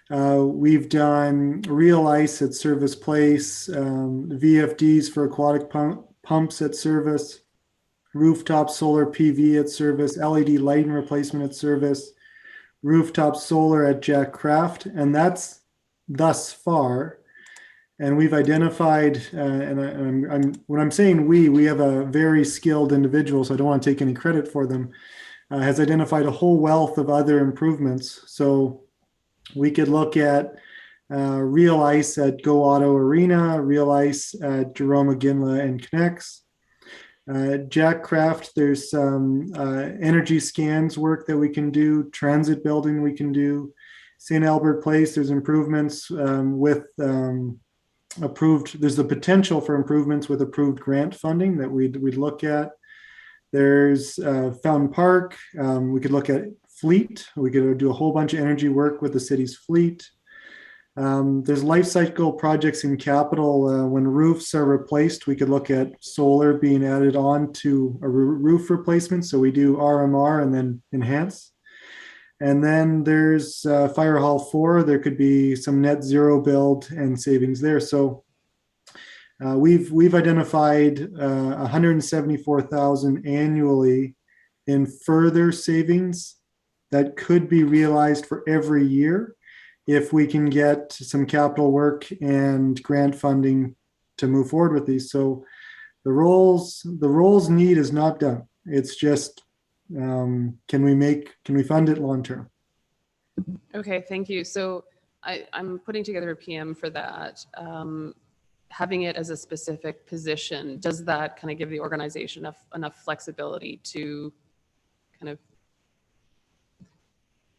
J: we've done real ice at Service Place, VFDs for aquatic pumps at Service, rooftop solar PV at Service, LED lighting replacement at Service, rooftop solar at Jack Craft, and that's thus far. And we've identified, when I'm saying we have a very skilled individual, so I don't want to take any credit for them, has identified a whole wealth of other improvements. So we could look at real ice at Go Auto Arena, real ice at Jerome McGinley and Connects. Jack Craft, there's some energy scans work that we can do, transit building we can do. St. Albert Place, there's improvements with approved, there's the potential for improvements with approved grant funding that we'd look at. There's Fountain Park, we could look at fleet, we could do a whole bunch of energy work with the city's fleet. There's life cycle projects in capital. When roofs are replaced, we could look at solar being added on to a roof replacement. So we do RMR and then enhance. And then there's Fire Hall 4. There could be some net zero build and savings there. So we've identified 174,000 annually in further savings that could be realized for every year if we can get some capital work and grant funding to move forward with these. So the roles need is not done. It's just, can we fund it long-term?
C: Okay, thank you. So I'm putting together a PM for that. Having it as a specific position, does that kind of give the organization enough flexibility to kind of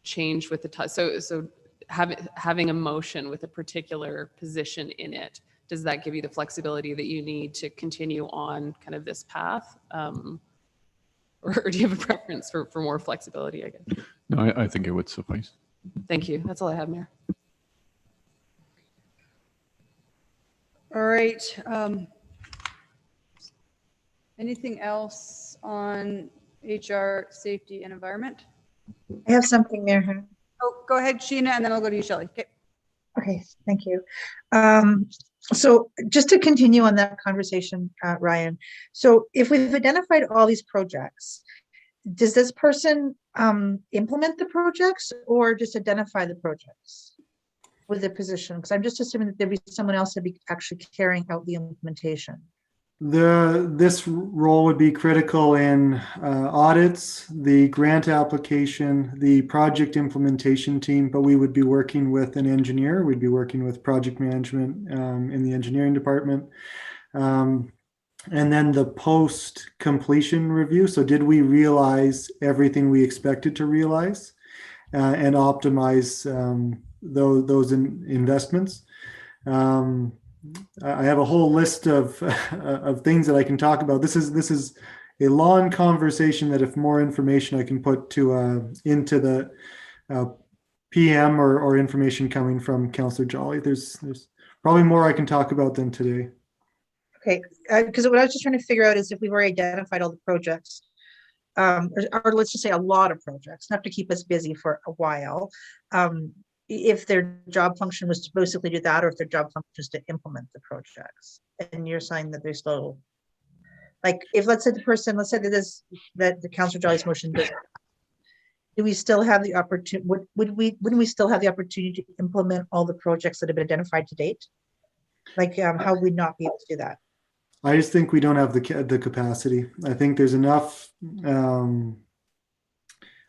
C: change with the time? So having a motion with a particular position in it, does that give you the flexibility that you need to continue on kind of this path? Or do you have a preference for more flexibility, I guess?
D: No, I think it would suffice.
C: Thank you. That's all I have, Mayor.
A: All right. Anything else on HR, safety, and environment?
B: I have something there.
A: Oh, go ahead, Sheena, and then I'll go to you, Shelley. Okay.
B: Okay, thank you. So just to continue on that conversation, Ryan, so if we've identified all these projects, does this person implement the projects or just identify the projects with their position? Because I'm just assuming that there'd be someone else that'd be actually carrying out the implementation.
J: This role would be critical in audits, the grant application, the project implementation team, but we would be working with an engineer. We'd be working with project management in the engineering department. And then the post-completion review. So did we realize everything we expected to realize and optimize those investments? I have a whole list of things that I can talk about. This is a long conversation that if more information I can put to into the PM or information coming from Councillor Jolly. There's probably more I can talk about than today.
B: Okay, because what I was just trying to figure out is if we've already identified all the projects, or let's just say a lot of projects, enough to keep us busy for a while. If their job function was to basically do that, or if their job function is to implement the projects. And you're saying that they're still, like, if let's say that the Councillor Jolly's motion does, do we still have the opportunity, wouldn't we still have the opportunity to implement all the projects that have been identified to date? Like, how would we not be able to do that?
J: I just think we don't have the capacity. I think there's enough.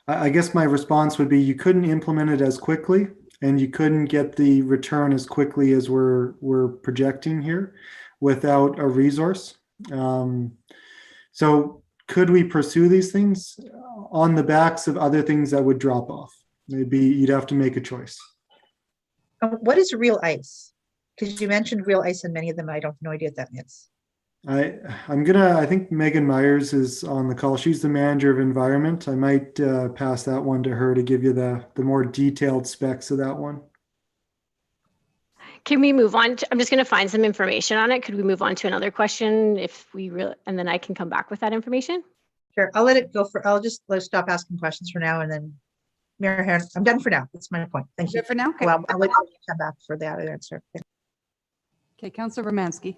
J: I guess my response would be you couldn't implement it as quickly, and you couldn't get the return as quickly as we're projecting here without a resource. So could we pursue these things on the backs of other things that would drop off? Maybe you'd have to make a choice.
B: What is real ice? Because you mentioned real ice and many of them, I don't have no idea what that means.
J: I think Megan Myers is on the call. She's the manager of environment. I might pass that one to her to give you the more detailed specs of that one.
P: Can we move on? I'm just going to find some information on it. Could we move on to another question if we really, and then I can come back with that information?
B: Sure, I'll let it go I'll just stop asking questions for now, and then Mayor Heron, I'm done for now. That's my point. Thank you.
A: Good for now? Okay.
B: Well, I'll let you come back for the other answer.
A: Okay, Councillor Romanski.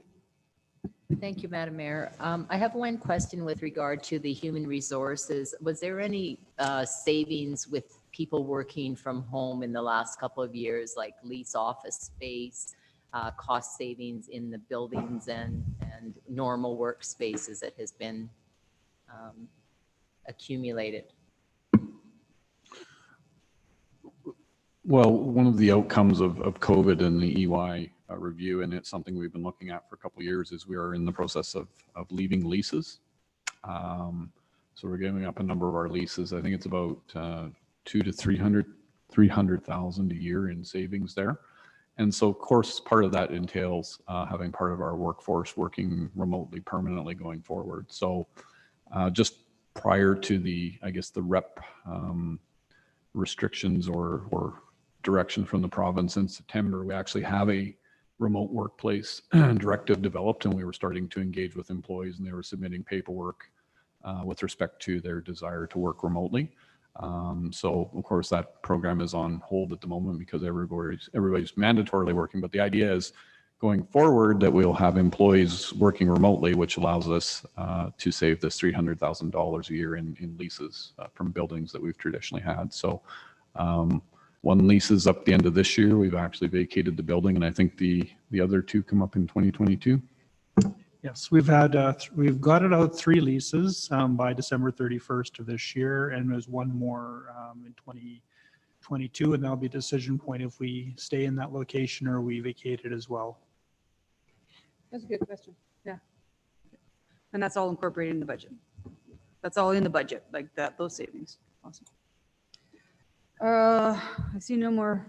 O: Thank you, Madam Mayor. I have one question with regard to the human resources. Was there any savings with people working from home in the last couple of years, like lease office space, cost savings in the buildings and normal workspaces that has been accumulated?
D: Well, one of the outcomes of COVID and the EY review, and it's something we've been looking at for a couple of years, is we are in the process of leaving leases. So we're giving up a number of our leases. I think it's about 200 to 300,000 a year in savings there. And so, of course, part of that entails having part of our workforce working remotely permanently going forward. So just prior to the, I guess, the rep restrictions or direction from the province in September, we actually have a remote workplace directive developed, and we were starting to engage with employees, and they were submitting paperwork with respect to their desire to work remotely. So of course that program is on hold at the moment because everybody's mandatorily working, but the idea is going forward that we'll have employees working remotely, which allows us to save this $300,000 a year in leases from buildings that we've traditionally had. So one lease is up at the end of this year. We've actually vacated the building, and I think the other two come up in 2022.
E: Yes, we've got it out 3 leases by December 31st of this year, and there's one more in 2022, and that'll be a decision point if we stay in that location or we vacate it as well.
A: That's a good question. Yeah. And that's all incorporated in the budget. That's all in the budget, like that, those savings. Awesome. I see no more.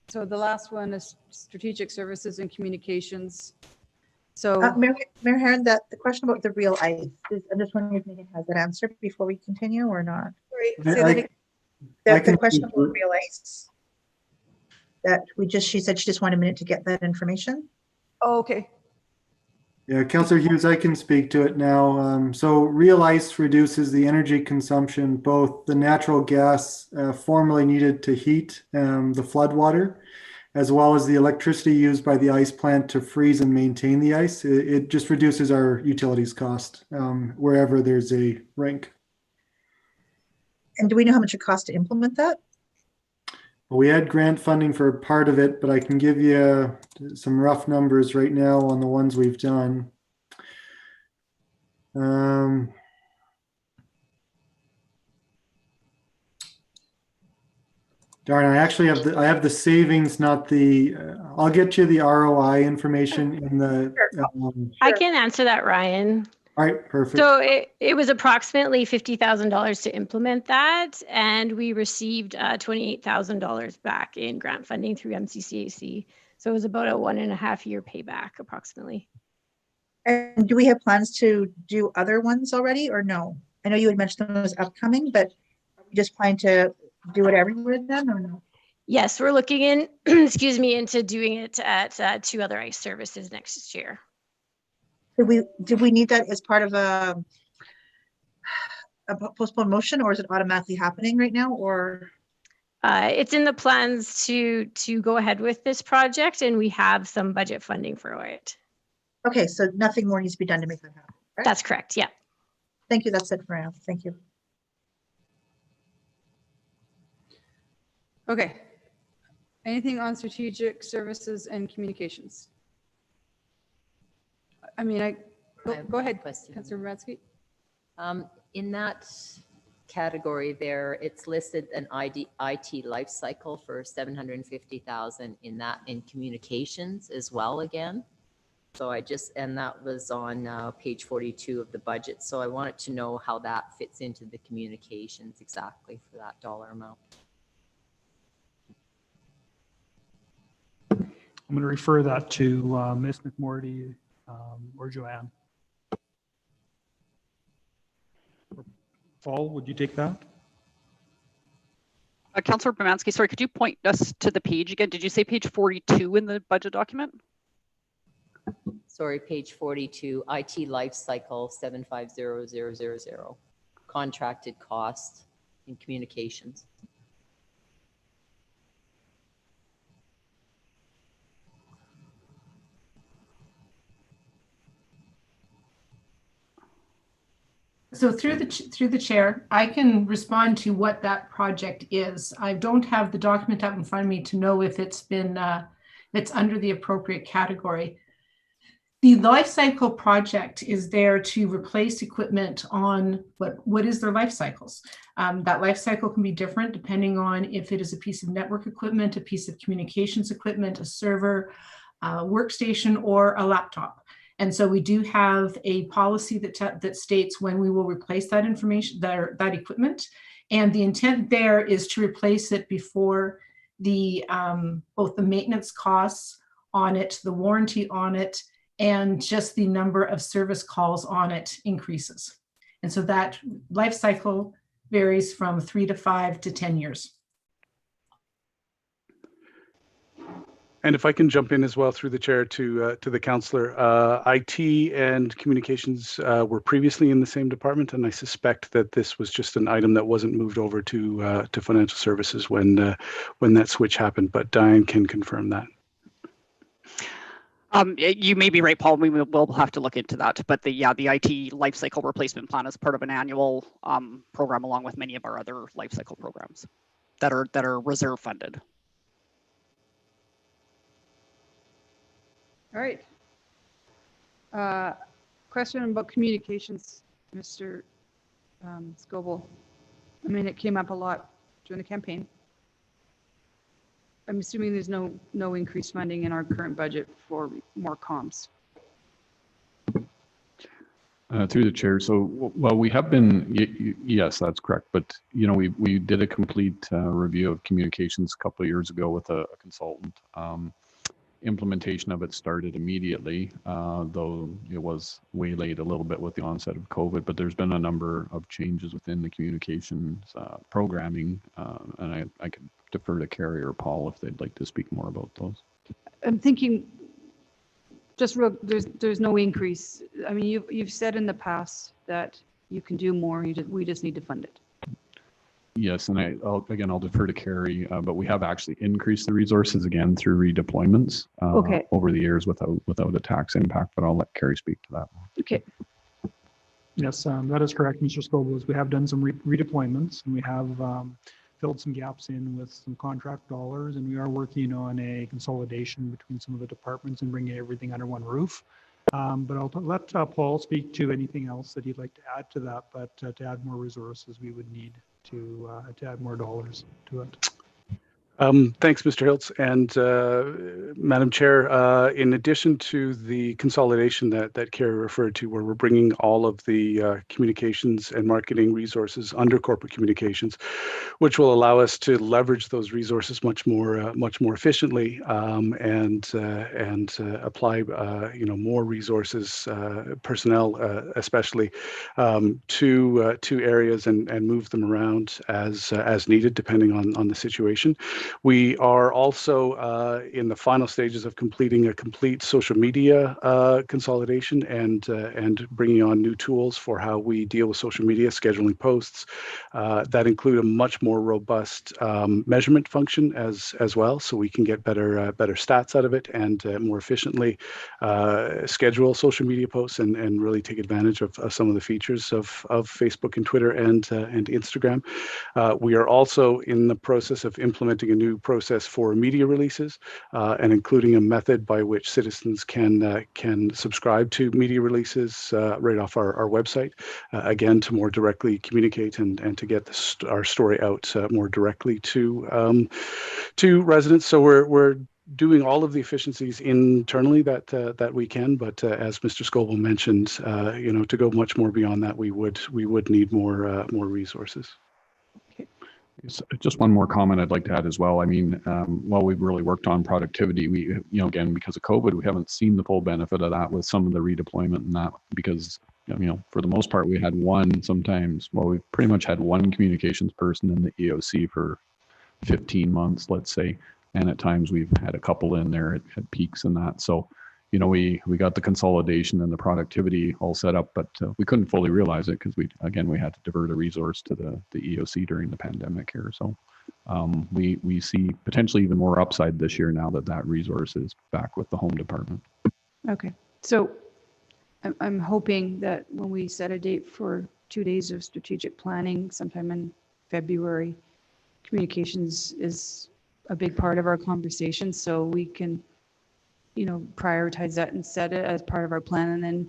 A: So the last one is strategic services and communications. So
B: Mayor Heron, the question about the real ice, I'm just wondering if Megan has that answer before we continue or not.
A: Sorry,
B: the question about real ice that she said she just wanted a minute to get that information.
A: Oh, okay.
J: Yeah, Councillor Hughes, I can speak to it now. So real ice reduces the energy consumption, both the natural gas formerly needed to heat the floodwater, as well as the electricity used by the ice plant to freeze and maintain the ice. It just reduces our utilities cost wherever there's a rink.
B: And do we know how much it costs to implement that?
J: Well, we had grant funding for part of it, but I can give you some rough numbers right now on the ones we've done. Darn, I have the savings, not the, I'll get you the ROI information in the,
P: I can answer that, Ryan.
J: all right, perfect.
P: So it was approximately $50,000 to implement that, and we received $28,000 back in grant funding through MCCAC. So it was about a 1.5 year payback approximately.
B: And do we have plans to do other ones already or no? I know you had mentioned them as upcoming, but are we just planning to do it everywhere then or no?
P: Yes, we're looking in, excuse me, into doing it at 2 other ICE services next year.
B: Did we need that as part of a postponed motion, or is it automatically happening right now, or?
P: It's in the plans to go ahead with this project, and we have some budget funding for it.
B: Okay, so nothing more needs to be done to make that happen. Right?
P: That's correct, yeah.
B: Thank you, that's it for now. Thank you.
A: Okay. Anything on strategic services and communications? I mean, go ahead, Councilor Baratsky.
O: In that category there, it's listed an IT life cycle for 750,000 in communications as well again. So and that was on page 42 of the budget. So I wanted to know how that fits into the communications exactly for that dollar amount.
E: I'm going to refer that to Ms. McMorty or Joanne. Paul, would you take that?
Q: Councillor Bermansky, sorry, could you point us to the page again? Did you say page 42 in the budget document?
O: Sorry, page 42, IT life cycle 750000, contracted costs in communications.
L: So through the chair, I can respond to what that project is. I don't have the document up in front of me to know if it's been it's under the appropriate category. The life cycle project is there to replace equipment on what is their life cycles. That life cycle can be different depending on if it is a piece of network equipment, a piece of communications equipment, a server, a workstation, or a laptop. And so we do have a policy that states when we will replace that information, that equipment. And the intent there is to replace it before the both the maintenance costs on it, the warranty on it, and just the number of service calls on it increases. And so that life cycle varies from 3 to 5 to 10 years.
R: And if I can jump in as well through the chair to the councillor, IT and communications were previously in the same department, and I suspect that this was just an item that wasn't moved over to financial services when that switch happened. But Diane can confirm that.
Q: You may be right, Paul. We'll have to look into that. But the IT lifecycle replacement plan is part of an annual program, along with many of our other lifecycle programs that are reserve funded.
A: All right. Question about communications, Mr. Scoble. I mean, it came up a lot during the campaign. I'm assuming there's no increased funding in our current budget for more comms.
D: Through the chair. So, well, we have been, yes, that's correct. But, you know, we did a complete review of communications a couple of years ago with a consultant. Implementation of it started immediately, though it was waylaid a little bit with the onset of COVID, but there's been a number of changes within the communications programming, and I could defer to Carrie or Paul if they'd like to speak more about those.
A: I'm thinking just real, there's no increase. I mean, you've said in the past that you can do more, we just need to fund it.
D: Yes, and I'll defer to Carrie, but we have actually increased the resources again through redeployments over the years without a tax impact, but I'll let Carrie speak to that.
A: Okay.
E: Yes, that is correct, Mr. Scobles. We have done some redeployments, and we have filled some gaps in with some contract dollars, and we are working on a consolidation between some of the departments and bringing everything under one roof. But I'll let Paul speak to anything else that he'd like to add to that. But to add more resources, we would need to add more dollars to it.
R: Thanks, Mr. Hiltz. And Madam Chair, in addition to the consolidation that Carrie referred to, where we're bringing all of the communications and marketing resources under corporate communications, which will allow us to leverage those resources much more efficiently, and apply more resources, personnel especially, to areas and move them around as needed, depending on the situation. We are also in the final stages of completing a complete social media consolidation and bringing on new tools for how we deal with social media, scheduling posts that include a much more robust measurement function as well, so we can get better stats out of it and more efficiently schedule social media posts and really take advantage of some of the features of Facebook and Twitter and Instagram. We are also in the process of implementing a new process for media releases and including a method by which citizens can subscribe to media releases right off our website, again, to more directly communicate and to get our story out more directly to residents. So we're doing all of the efficiencies internally that we can, but as Mr. Scobell mentioned, to go much more beyond that, we would need more resources.
D: Just one more comment I'd like to add as well. I mean, while we've really worked on productivity, we, again, because of COVID, we haven't seen the full benefit of that with some of the redeployment and that, because, for the most part, we had we've pretty much had one communications person in the EOC for 15 months, let's say. And at times we've had a couple in there at peaks and that. So, we got the consolidation and the productivity all set up, but we couldn't fully realize it because we had to divert a resource to the EOC during the pandemic here. So we see potentially even more upside this year now that resource is back with the home department.
A: Okay, so I'm hoping that when we set a date for 2 days of strategic planning sometime in February, communications is a big part of our conversation, so we can prioritize that and set it as part of our plan. And then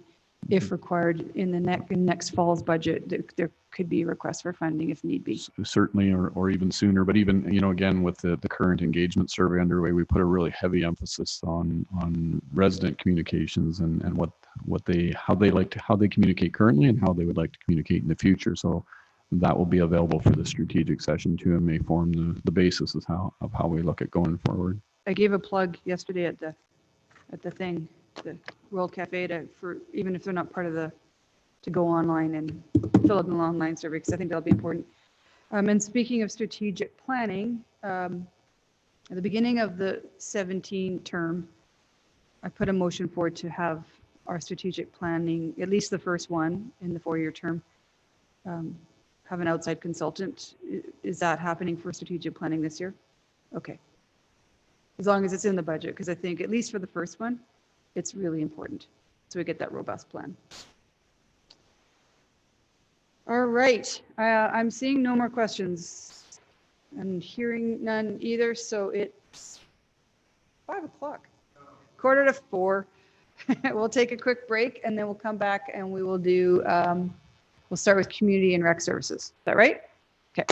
A: if required in the next fall's budget, there could be requests for funding if need be.
D: Certainly, or even sooner. But even, again, with the current engagement survey underway, we put a really heavy emphasis on resident communications and how they communicate currently and how they would like to communicate in the future. So that will be available for the strategic session too, and may form the basis of how we look at going forward.
A: I gave a plug yesterday at the World Cafe for even if they're not part of to go online and fill out an online survey, because I think that'll be important. And speaking of strategic planning, at the beginning of the 17 term, I put a motion forward to have our strategic planning, at least the first one in the 4-year term, have an outside consultant. Is that happening for strategic planning this year? Okay. As long as it's in the budget, because I think at least for the first one, it's really important. So we get that robust plan. All right, I'm seeing no more questions and hearing none either. So it's 5 o'clock, 3:45. We'll take a quick break and then we'll come back and we will do, we'll start with community and rec services. Is that right? Okay.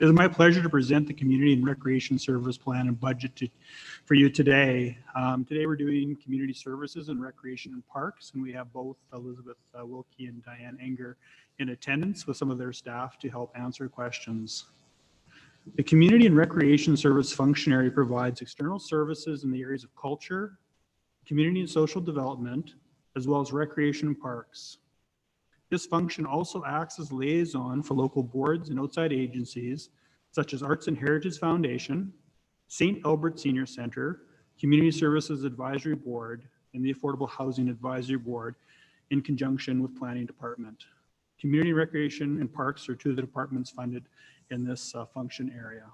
E: It is my pleasure to present the Community and Recreation Service Plan and Budget for you today. Today we're doing Community Services and Recreation and Parks, and we have both Elizabeth Wilkie and Diane Enger in attendance with some of their staff to help answer questions. The Community and Recreation Service function area provides external services in the areas of culture, community and social development, as well as recreation and parks. This function also acts as liaison for local boards and outside agencies such as Arts and Heritage Foundation, St. Albert Senior Center, Community Services Advisory Board, and the Affordable Housing Advisory Board in conjunction with Planning Department. Community Recreation and Parks are two of the departments funded in this function area.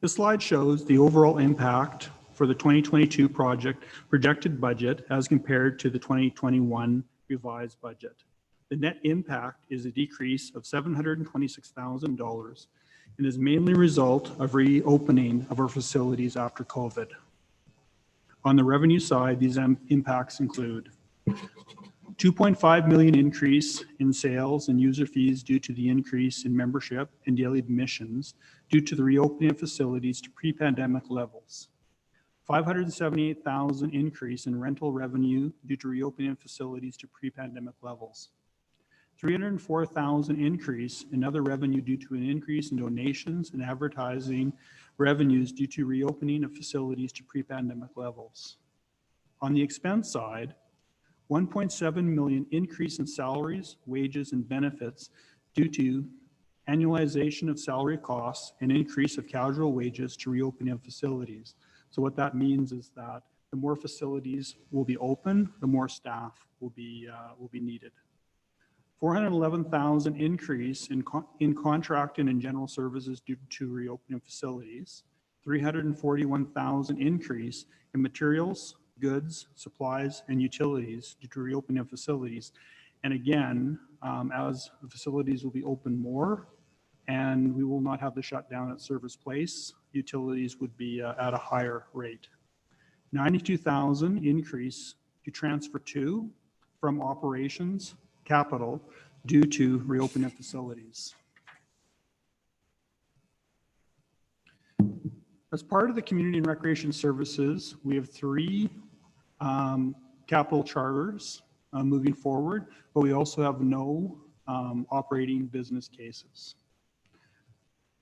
E: This slide shows the overall impact for the 2022 projected budget as compared to the 2021 revised budget. The net impact is a decrease of $726,000 and is mainly a result of reopening of our facilities after COVID. On the revenue side, these impacts include $2.5 million increase in sales and user fees due to the increase in membership and daily admissions due to the reopening of facilities to pre-pandemic levels. $578,000 increase in rental revenue due to reopening facilities to pre-pandemic levels. $304,000 increase in other revenue due to an increase in donations and advertising revenues due to reopening of facilities to pre-pandemic levels. On the expense side, $1.7 million increase in salaries, wages, and benefits due to annualization of salary costs and increase of casual wages to reopening of facilities. So what that means is that the more facilities will be open, the more staff will be needed. $411,000 increase in contracting and general services due to reopening facilities. $341,000 increase in materials, goods, supplies, and utilities due to reopening of facilities. And again, as the facilities will be open more and we will not have the shutdown at Service Place, utilities would be at a higher rate. $92,000 increase to transfer to from operations capital due to reopening of facilities. As part of the Community and Recreation Services, we have three capital charters moving forward, but we also have no operating business cases.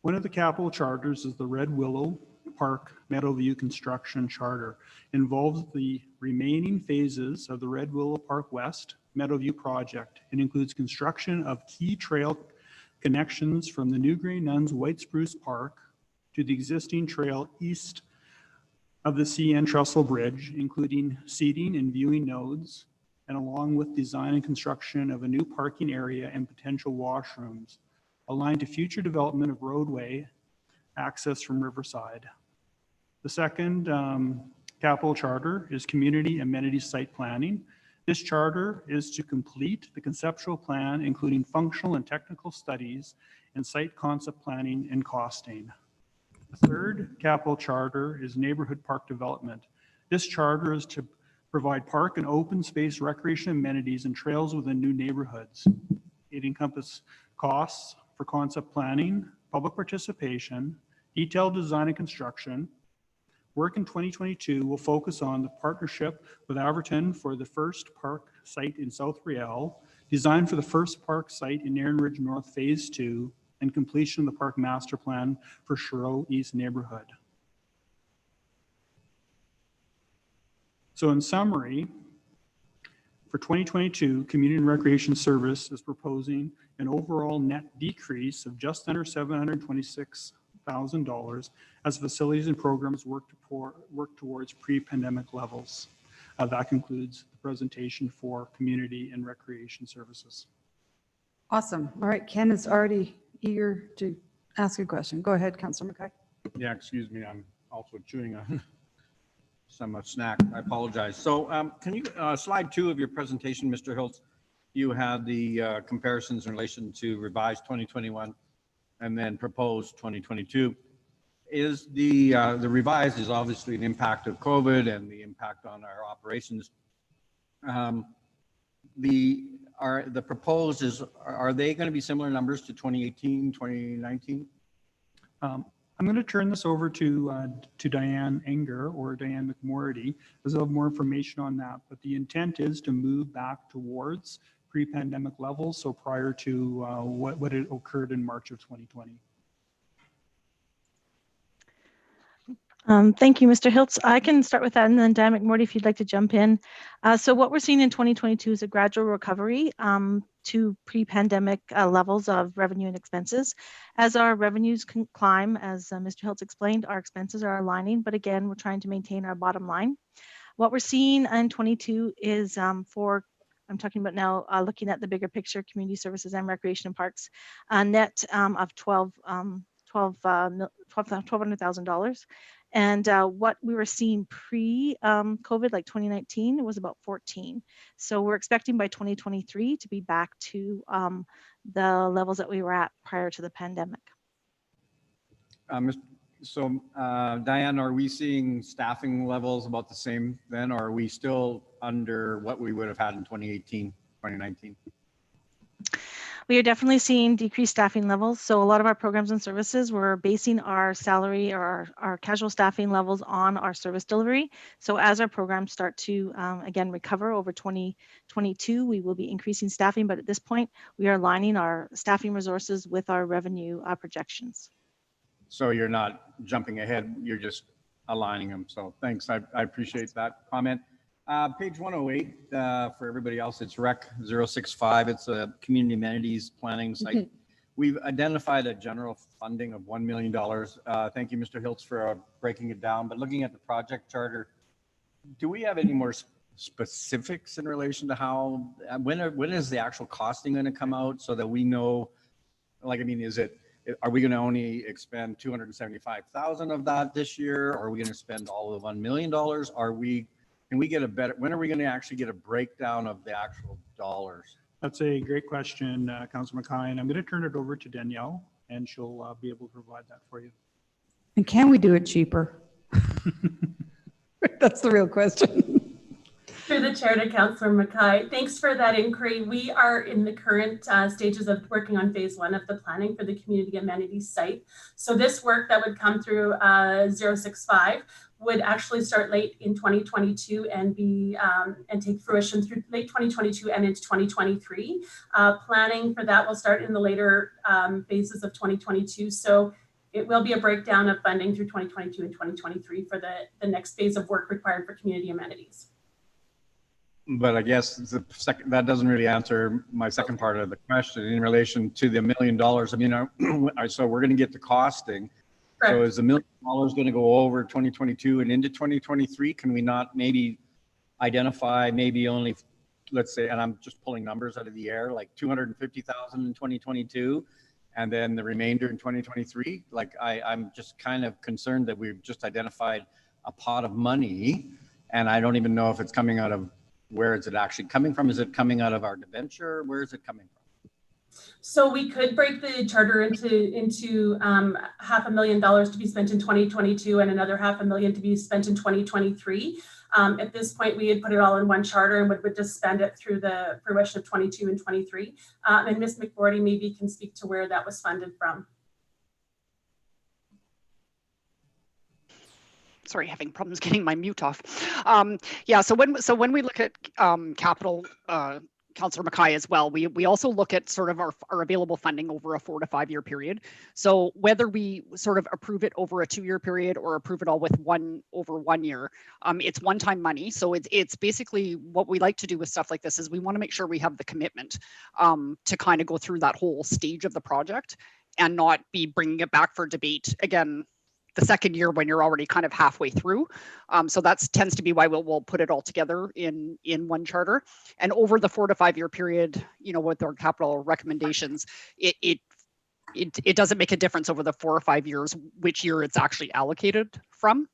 E: One of the capital charters is the Red Willow Park Meadowview Construction Charter. It involves the remaining phases of the Red Willow Park West Meadowview project and includes construction of key trail connections from the New Grey Nuns White Spruce Park to the existing trail east of the CN Trestle Bridge, including seating and viewing nodes, and along with design and construction of a new parking area and potential washrooms, aligned to future development of roadway access from Riverside. The second capital charter is Community Amenity Site Planning. This charter is to complete the conceptual plan, including functional and technical studies and site concept planning and costing. The third capital charter is Neighborhood Park Development. This charter is to provide park and open space recreation amenities and trails within new neighborhoods. It encompasses costs for concept planning, public participation, detailed design and construction. Work in 2022 will focus on the partnership with Averton for the first park site in South Riel, design for the first park site in Erin Ridge North Phase 2, and completion of the park master plan for Choureau East neighborhood. So in summary, for 2022, Community and Recreation Service is proposing an overall net decrease of just under $726,000 as facilities and programs work towards pre-pandemic levels. That concludes the presentation for Community and Recreation Services.
A: Awesome. All right, Ken is already eager to ask a question. Go ahead, Councillor McKay.
K: Yeah, excuse me, I'm also chewing on some snack. I apologize. So can you, slide 2 of your presentation, Mr. Hiltz, you had the comparisons in relation to revised 2021 and then proposed 2022. Is the revised is obviously an impact of COVID and the impact on our operations. are the proposed are they going to be similar numbers to 2018, 2019?
E: I'm going to turn this over to Diane Enger or Diane McMorty, because I'll have more information on that. But the intent is to move back towards pre-pandemic levels, so prior to what had occurred in March of 2020.
S: Thank you, Mr. Hiltz. I can start with that, and then Diane McMorty, if you'd like to jump in. So what we're seeing in 2022 is a gradual recovery to pre-pandemic levels of revenue and expenses. As our revenues can climb, as Mr. Hiltz explained, our expenses are aligning, but again, we're trying to maintain our bottom line. What we're seeing in 22 is I'm talking about now, looking at the bigger picture, community services and recreation and parks, a net of $1,200,000. And what we were seeing pre-COVID, like 2019, was about 14. So we're expecting by 2023 to be back to the levels that we were at prior to the pandemic.
K: Diane, are we seeing staffing levels about the same then, or are we still under what we would have had in 2018, 2019?
S: We are definitely seeing decreased staffing levels. So a lot of our programs and services, we're basing our salary or our casual staffing levels on our service delivery. So as our programs start to, again, recover over 2022, we will be increasing staffing. But at this point, we are aligning our staffing resources with our revenue projections.
K: So you're not jumping ahead, you're just aligning them. So thanks, I appreciate that comment. Page 108, for everybody else, it's Rec 065. It's a community amenities planning site. We've identified a general funding of $1 million. Thank you, Mr. Hiltz, for breaking it down. But looking at the project charter, do we have any more specifics in relation to how, when is the actual costing going to come out so that we know, like, I mean, are we going to only expend $275,000 of that this year? Or are we going to spend all of $1 million? Can we get when are we going to actually get a breakdown of the actual dollars?
E: That's a great question, Councilor McKay, and I'm going to turn it over to Danielle, and she'll be able to provide that for you.
A: And can we do it cheaper? That's the real question.
T: Through the chair to Councillor McKay, thanks for that inquiry. We are in the current stages of working on phase 1 of the planning for the community amenities site. So this work that would come through 065 would actually start late in 2022 and be and take fruition through late 2022 and into 2023. Planning for that will start in the later phases of 2022. So it will be a breakdown of funding through 2022 and 2023 for the next phase of work required for community amenities.
K: But I guess that doesn't really answer my second part of the question in relation to the $1 million. I mean, so we're going to get the costing. Correct. So is the $1 million going to go over 2022 and into 2023? Can we not maybe identify maybe only, let's say, and I'm just pulling numbers out of the air, like 250,000 in 2022, and then the remainder in 2023? Like I'm just kind of concerned that we've just identified a pot of money, and I don't even know if it's coming out of, where is it actually coming from? Is it coming out of our debenture? Where is it coming from?
T: So we could break the charter into $500,000 to be spent in 2022 and another $500,000 to be spent in 2023. At this point, we had put it all in one charter and would just spend it through the fruition of 22 and 23. And Ms. McMorty maybe can speak to where that was funded from.
Q: Sorry, having problems getting my mute off. Yeah, so when we look at capital, Councillor McKay as well, we also look at sort of our available funding over a 4 to 5 year period. So whether we sort of approve it over a 2-year period or approve it all with over 1 year, it's one-time money. So it's basically what we like to do with stuff like this is we want to make sure we have the commitment to kind of go through that whole stage of the project and not be bringing it back for debate again the second year when you're already kind of halfway through. So that tends to be why we'll put it all together in one charter. And over the 4 to 5 year period, you know, with our capital recommendations, it doesn't make a difference over the 4 or 5 years which year it's actually allocated from.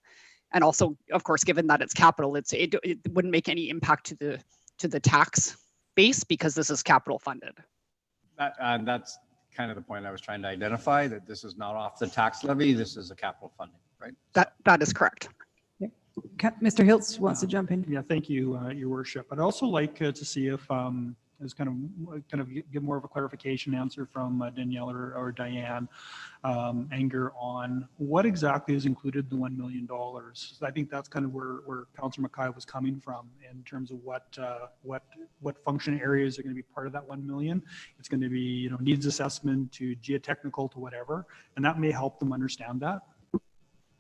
Q: And also, of course, given that it's capital, it wouldn't make any impact to the tax base because this is capital funded.
K: That's kind of the point I was trying to identify, that this is not off the tax levy, this is a capital funding, right?
Q: That is correct.
A: Yeah. Mr. Hiltz wants to jump in.
E: Yeah, thank you, Your Worship. I'd also like to see if is kind of get more of a clarification answer from Danielle or Diane Anger on what exactly is included in the $1 million. So I think that's kind of where Councillor McKay was coming from in terms of what function areas are going to be part of that $1 million. It's going to be, you know, needs assessment to geotechnical to whatever, and that may help them understand that.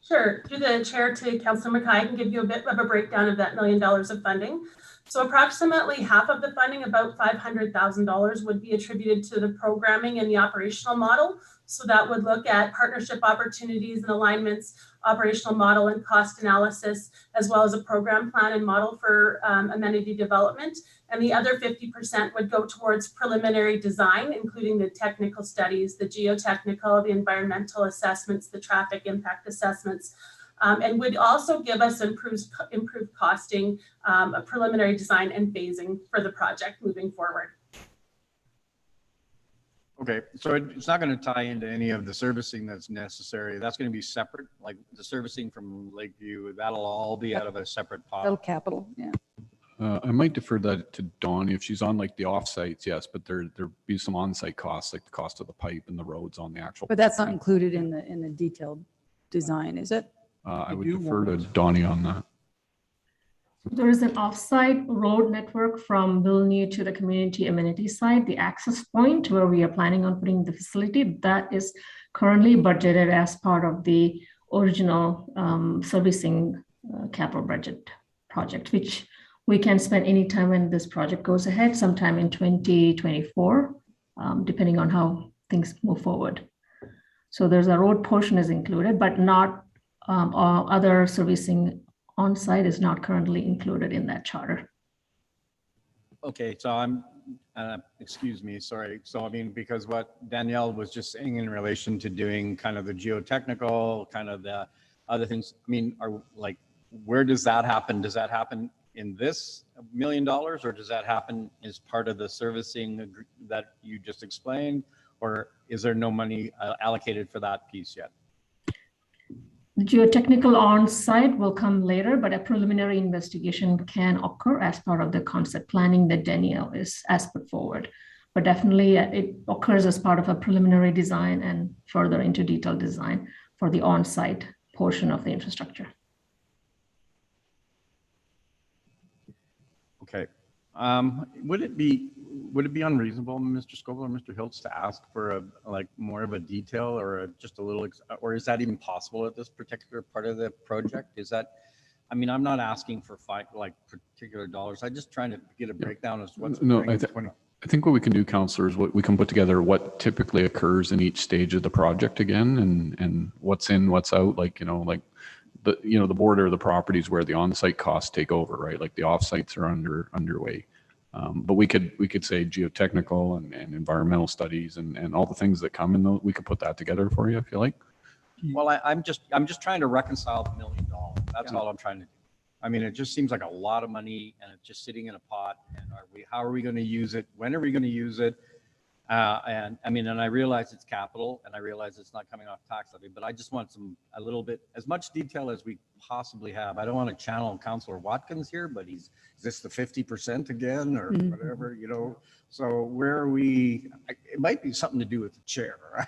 T: Sure. Through the chair to Councillor McKay, I can give you a bit of a breakdown of that $1 million of funding. So approximately half of the funding, about $500,000, would be attributed to the programming and the operational model. So that would look at partnership opportunities and alignments, operational model and cost analysis, as well as a program plan and model for amenity development. And the other 50% would go towards preliminary design, including the technical studies, the geotechnical, the environmental assessments, the traffic impact assessments, and would also give us improved costing, a preliminary design and phasing for the project moving forward.
K: Okay, so it's not going to tie into any of the servicing that's necessary. That's going to be separate, like the servicing from Lakeview, that'll all be out of a separate pot.
A: That'll capital, yeah.
D: I might defer that to Dawn if she's on like the offsites, yes, but there'd be some on-site costs, like the cost of the pipe and the roads on the actual.
A: But that's not included in the detailed design, is it?
D: I would defer to Donnie on that.
U: There is an offsite road network from Villeneuve to the community amenity site, the access point where we are planning on putting the facility. That is currently budgeted as part of the original servicing capital budget project, which we can spend any time when this project goes ahead, sometime in 2024, depending on how things move forward. So there's a road portion is included, but not other servicing on-site is not currently included in that charter.
K: Okay, so I'm, excuse me, sorry. So I mean, because what Danielle was just saying in relation to doing kind of the geotechnical, kind of the other things, I mean, are like, where does that happen? Does that happen in this $1 million, or does that happen as part of the servicing that you just explained? Or is there no money allocated for that piece yet?
U: The geotechnical on-site will come later, but a preliminary investigation can occur as part of the concept planning that Danielle has put forward. But definitely it occurs as part of a preliminary design and further into detailed design for the on-site portion of the infrastructure.
K: Okay. Would it be unreasonable, Mr. Scoble or Mr. Hiltz, to ask for more of a detail or just a little, or is that even possible at this particular part of the project? Is that, I mean, I'm not asking for particular dollars. I'm just trying to get a breakdown of what's.
D: No, I think what we can do, Councillor, is we can put together what typically occurs in each stage of the project again, and what's in, what's out, like, you know, like the border of the properties where the on-site costs take over, right? Like the off-sites are underway. But we could say geotechnical and environmental studies and all the things that come in those. We could put that together for you if you like.
K: Well, I'm just trying to reconcile the $1 million. That's all I'm trying to do. I mean, it just seems like a lot of money and it's just sitting in a pot. And how are we going to use it? When are we going to use it? And I mean, and I realize it's capital and I realize it's not coming off tax levy, but I just want a little bit, as much detail as we possibly have. I don't want to channel Councillor Watkins here, but is this the 50% again or whatever, you know? So where are we? It might be something to do with the chair, right?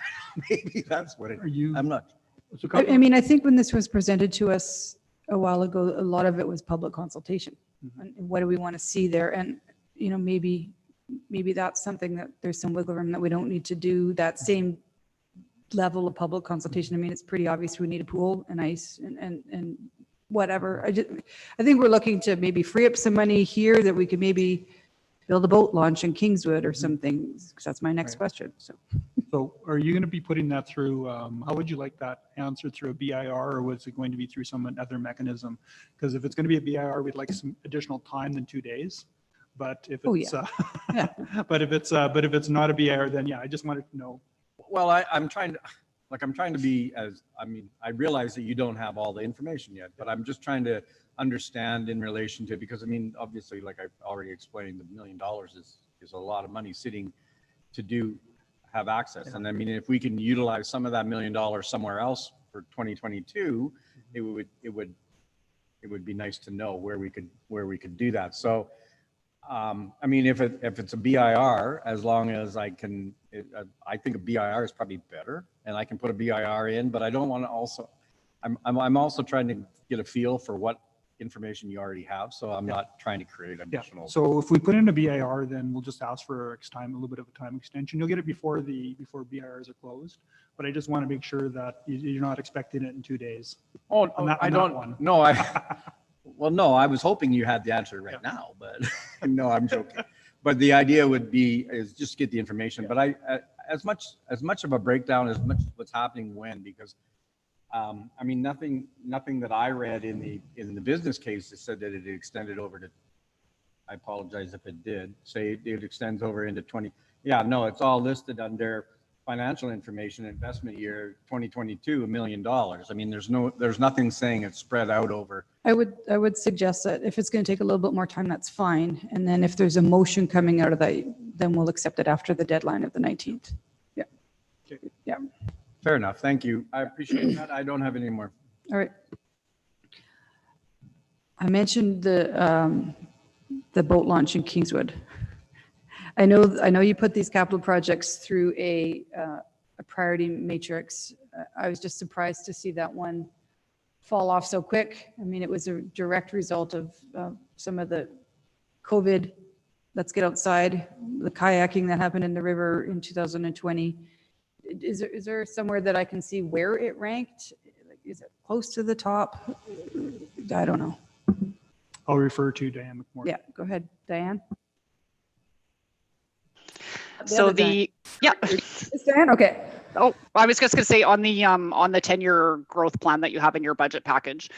K: Maybe that's what it is. I'm not.
A: I mean, I think when this was presented to us a while ago, a lot of it was public consultation. And what do we want to see there? And, you know, maybe that's something that there's some wiggle room that we don't need to do that same level of public consultation. I mean, it's pretty obvious we need a pool and ice and whatever. I think we're looking to maybe free up some money here that we could maybe build a boat launch in Kingswood or something, because that's my next question.
E: So are you going to be putting that through, how would you like that answered, through a BIR, or was it going to be through some other mechanism? Because if it's going to be a BIR, we'd like some additional time than 2 days. But if it's, but if it's not a BIR, then yeah, I just wanted to know.
K: Well, I'm trying to be I realize that you don't have all the information yet, but I'm just trying to understand in relation to, because I mean, obviously, like I've already explained, the $1 million is a lot of money sitting to have access. And I mean, if we can utilize some of that $1 million somewhere else for 2022, it would be nice to know where we could do that. So I mean, if it's a BIR, as long as I can, I think a BIR is probably better, and I can put a BIR in, but I don't want to also, I'm also trying to get a feel for what information you already have, so I'm not trying to create additional.
E: So if we put in a BIR, then we'll just ask for a little bit of a time extension. You'll get it before BIRs are closed, but I just want to make sure that you're not expecting it in 2 days.
K: I don't. No, well, no, I was hoping you had the answer right now, but no, I'm joking. But the idea would be is just get the information. But as much of a breakdown as much what's happening when, because I mean, nothing that I read in the business case that said that it extended over to, I apologize if it did, say it extends over into 20. Yeah, no, it's all listed under financial information, investment year 2022, $1 million. I mean, there's nothing saying it's spread out over.
A: I would suggest that if it's going to take a little bit more time, that's fine. And then if there's a motion coming out of that, then we'll accept it after the deadline of the 19th. Yeah. Yeah.
K: Fair enough. Thank you. I appreciate that. I don't have any more.
A: All right. I mentioned the boat launch in Kingswood. I know you put these capital projects through a priority matrix. I was just surprised to see that one fall off so quick. I mean, it was a direct result of some of the COVID, let's get outside, the kayaking that happened in the river in 2020. Is there somewhere that I can see where it ranked? Is it close to the top? I don't know.
E: I'll refer to Diane McMorty.
A: Yeah, go ahead, Diane.
Q: So yeah.
A: It's Diane, okay.
Q: Oh, I was just going to say on the 10-year growth plan that you have in your budget package,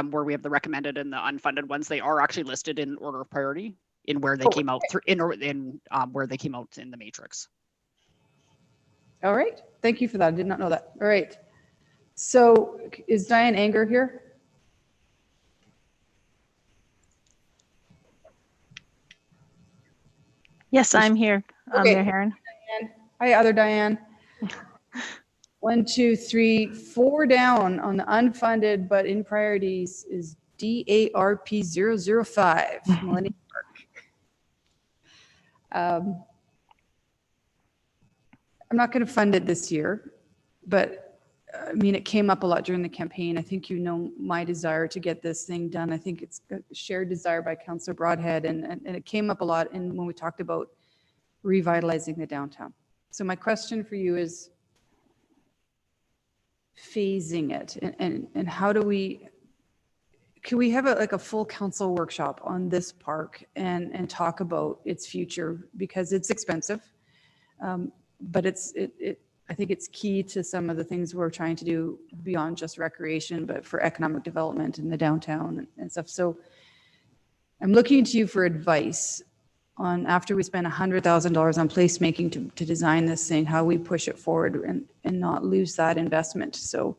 Q: where we have the recommended and the unfunded ones, they are actually listed in order of priority in where they came out where they came out in the matrix.
A: All right, thank you for that. I did not know that. All right. So is Diane Anger here?
S: Yes, I'm here,
A: Okay.
S: Mayor Herron.
A: Hi, other Diane. 1, 2, 3, 4 down on the unfunded, but in priorities is DARP 005, Millennium Park. I'm not going to fund it this year, but I mean, it came up a lot during the campaign. I think you know my desire to get this thing done. I think it's a shared desire by Councillor Broadhead, and it came up a lot when we talked about revitalizing the downtown. So my question for you is phasing it, and how do can we have a full council workshop on this park and talk about its future, because it's expensive. But I think it's key to some of the things we're trying to do beyond just recreation, but for economic development in the downtown and stuff. So I'm looking to you for advice on, after we spend $100,000 on placemaking to design this thing, how we push it forward and not lose that investment. So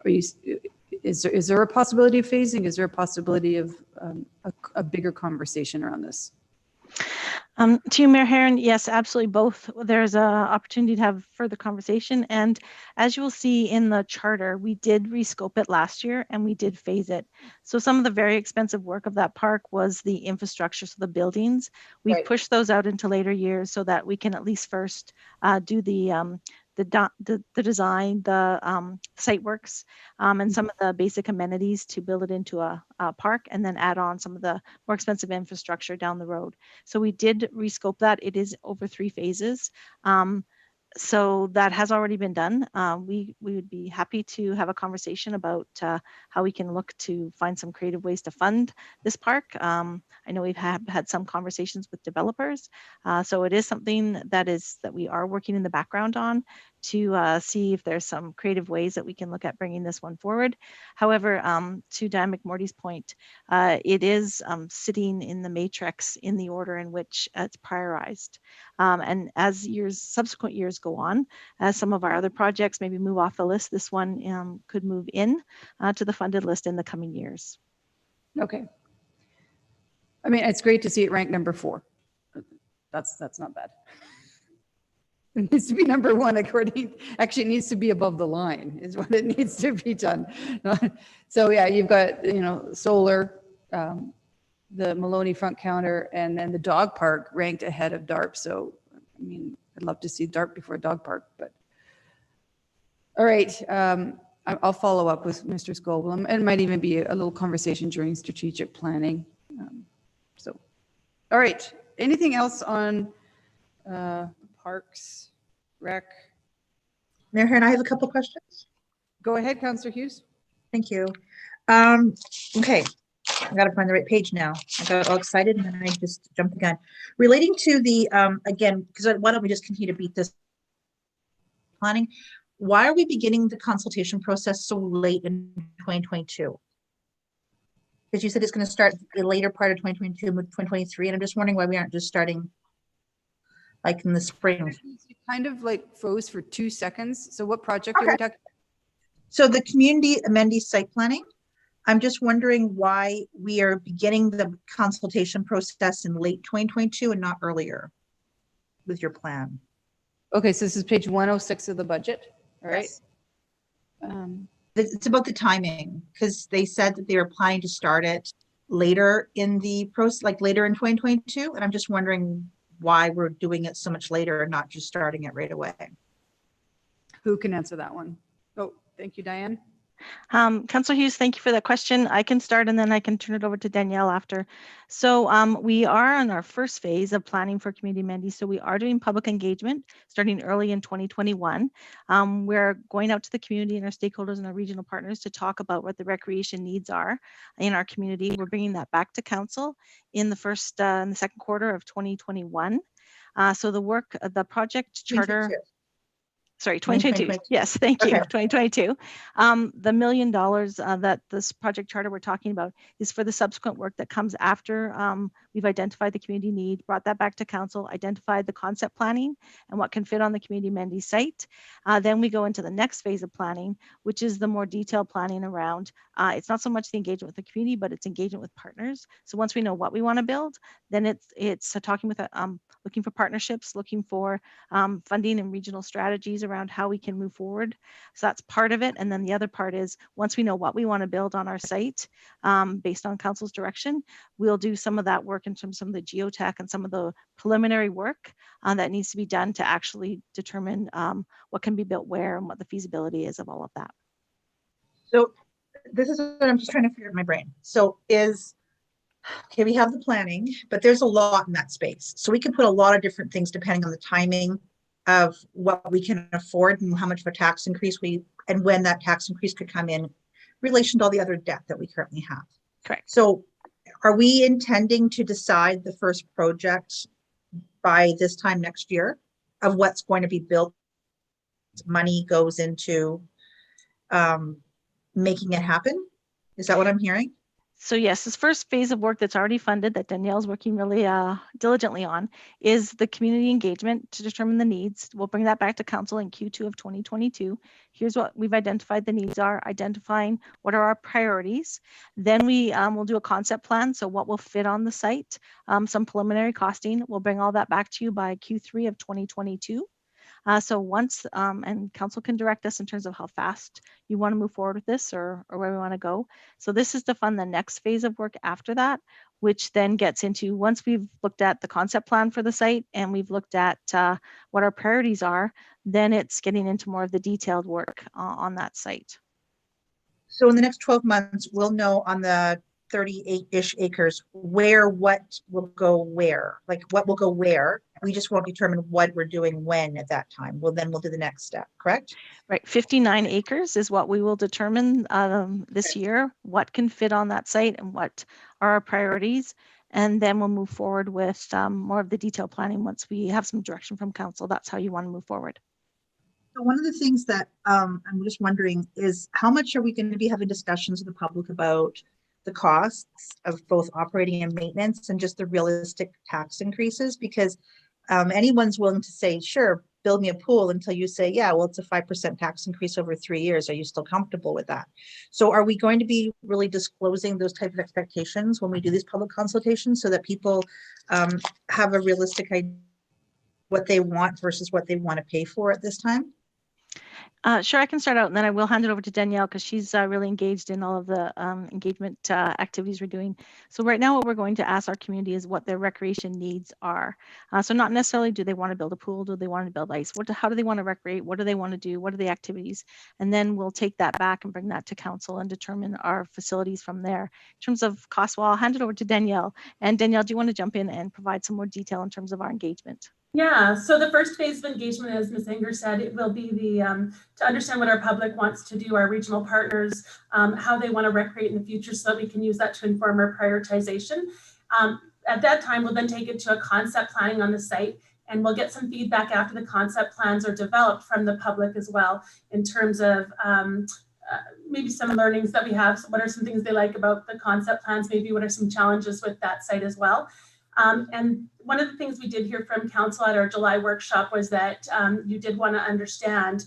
A: is there a possibility of phasing? Is there a possibility of a bigger conversation around this?
S: To you, Mayor Herron, yes, absolutely both. There's an opportunity to have further conversation. And as you will see in the charter, we did rescope it last year and we did phase it. So some of the very expensive work of that park was the infrastructure, so the buildings. We've pushed those out into later years so that we can at least first do the design, the site works, and some of the basic amenities to build it into a park, and then add on some of the more expensive infrastructure down the road. So we did rescope that. It is over 3 phases. So that has already been done. We would be happy to have a conversation about how we can look to find some creative ways to fund this park. I know we've had some conversations with developers. So it is something that we are working in the background on to see if there's some creative ways that we can look at bringing this one forward. However, to Diane McMorty's point, it is sitting in the matrix in the order in which it's prioritized. And as subsequent years go on, as some of our other projects maybe move off the list, this one could move in to the funded list in the coming years.
A: Okay. I mean, it's great to see it ranked number 4. That's not bad. It needs to be number 1 actually it needs to be above the line is what it needs to be done. So yeah, you've got, solar, the Maloney front counter, and then the dog park ranked ahead of DARP. So, I mean, I'd love to see DARP before dog park, but. All right, I'll follow up with Mr. Scoble. It might even be a little conversation during strategic planning. So, all right, anything else on Parks, Rec?
B: Mayor Hearn, I have a couple questions.
A: Go ahead, Councillor Hughes.
B: Thank you. Okay, I got to find the right page now. I got all excited and then I just jumped the gun. Relating to the, again, because why don't we just continue to beat this planning? Why are we beginning the consultation process so late in 2022? Because you said it's going to start the later part of 2022 with 2023, and I'm just wondering why we aren't just starting like in the spring.
A: You kind of like froze for 2 seconds. So what project are we talking about?
B: So the community amenity site planning, I'm just wondering why we are beginning the consultation process in late 2022 and not earlier with your plan.
A: Okay, so this is page 106 of the budget, all right?
B: Yes. It's about the timing, because they said that they were planning to start it later in the process, like later in 2022, and I'm just wondering why we're doing it so much later and not just starting it right away.
A: Who can answer that one? Oh, thank you, Diane.
S: Councillor Hughes, thank you for that question. I can start and then I can turn it over to Danielle after. So we are on our first phase of planning for community amenities. So we are doing public engagement starting early in 2021. We're going out to the community and our stakeholders and our regional partners to talk about what the recreation needs are in our community. We're bringing that back to council in the second quarter of 2021. So the work, the project charter. Sorry, 2022. Yes, thank you. 2022. The $1 million that this project charter we're talking about is for the subsequent work that comes after we've identified the community need, brought that back to council, identified the concept planning and what can fit on the community amenity site. Then we go into the next phase of planning, which is the more detailed planning around, it's not so much the engagement with the community, but it's engagement with partners. So once we know what we want to build, then it's talking with, looking for partnerships, looking for funding and regional strategies around how we can move forward. So that's part of it. And then the other part is once we know what we want to build on our site, based on council's direction, we'll do some of that work in terms of some of the geotech and some of the preliminary work that needs to be done to actually determine what can be built where and what the feasibility is of all of that.
B: So this is what I'm just trying to figure out in my brain. So okay, we have the planning, but there's a lot in that space. So we can put a lot of different things depending on the timing of what we can afford and how much of a tax increase and when that tax increase could come in relation to all the other debt that we currently have.
S: Correct.
B: So are we intending to decide the first project by this time next year of what's going to be built? Money goes into making it happen? Is that what I'm hearing?
S: So yes, this first phase of work that's already funded that Danielle's working really diligently on is the community engagement to determine the needs. We'll bring that back to council in Q2 of 2022. Here's what we've identified the needs are, identifying what are our priorities. Then we will do a concept plan. So what will fit on the site, some preliminary costing. We'll bring all that back to you by Q3 of 2022. So once, and council can direct us in terms of how fast you want to move forward with this or where we want to go. So this is to fund the next phase of work after that, which then gets into once we've looked at the concept plan for the site and we've looked at what our priorities are, then it's getting into more of the detailed work on that site.
B: So in the next 12 months, we'll know on the 38-ish acres what will go where, like what will go where. We just won't determine what we're doing when at that time. Well, then we'll do the next step, correct?
S: Right, 59 acres is what we will determine this year, what can fit on that site and what are our priorities. And then we'll move forward with more of the detailed planning once we have some direction from council. That's how you want to move forward.
B: So one of the things that I'm just wondering is how much are we going to be having discussions with the public about the costs of both operating and maintenance and just the realistic tax increases? Because anyone's willing to say, sure, build me a pool until you say, yeah, well, it's a 5% tax increase over 3 years. Are you still comfortable with that? So are we going to be really disclosing those type of expectations when we do these public consultations so that people have a realistic idea what they want versus what they want to pay for at this time?
S: Sure, I can start out and then I will hand it over to Danielle because she's really engaged in all of the engagement activities we're doing. So right now what we're going to ask our community is what their recreation needs are. So not necessarily do they want to build a pool, do they want to build ice, how do they want to recreate, what do they want to do, what are the activities? And then we'll take that back and bring that to council and determine our facilities from there. In terms of cost, well, I'll hand it over to Danielle. And Danielle, do you want to jump in and provide some more detail in terms of our engagement?
T: Yeah, so the first phase of engagement, as Ms. Anger said, it will be to understand what our public wants to do, our regional partners, how they want to recreate in the future so that we can use that to inform our prioritization. At that time, we'll then take it to a concept planning on the site, and we'll get some feedback after the concept plans are developed from the public as well in terms of maybe some learnings that we have. So what are some things they like about the concept plans? Maybe what are some challenges with that site as well? And one of the things we did hear from council at our July workshop was that you did want to understand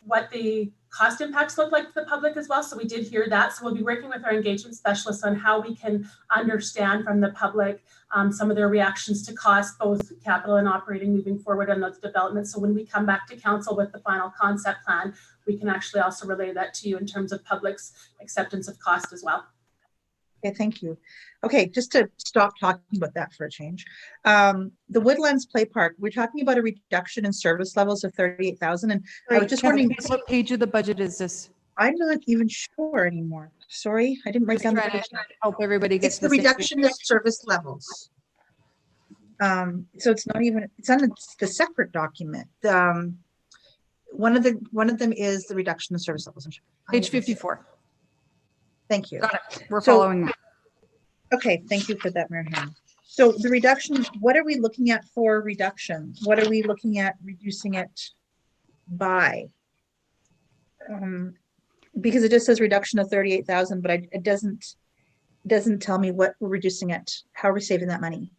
T: what the cost impacts look like to the public as well. So we did hear that. So we'll be working with our engagement specialists on how we can understand from the public some of their reactions to cost, both capital and operating moving forward on those developments. So when we come back to council with the final concept plan, we can actually also relay that to you in terms of public's acceptance of cost as well.
B: Okay, thank you. Okay, just to stop talking about that for a change. The Woodlands Play Park, we're talking about a reduction in service levels of 38,000. And I was just wondering
A: what page of the budget is this?
B: I'm not even sure anymore. Sorry, I didn't write down the page.
A: Help everybody get
B: It's the reduction of service levels. So it's not even, it's on the separate document. One of them is the reduction in service levels.
A: Page 54.
B: Thank you.
A: Got it. We're following that.
B: Okay, thank you for that, Mary Ann. So the reduction, what are we looking at for reduction? What are we looking at reducing it by? Because it just says reduction of 38,000, but it doesn't tell me what we're reducing it. How are we saving that money?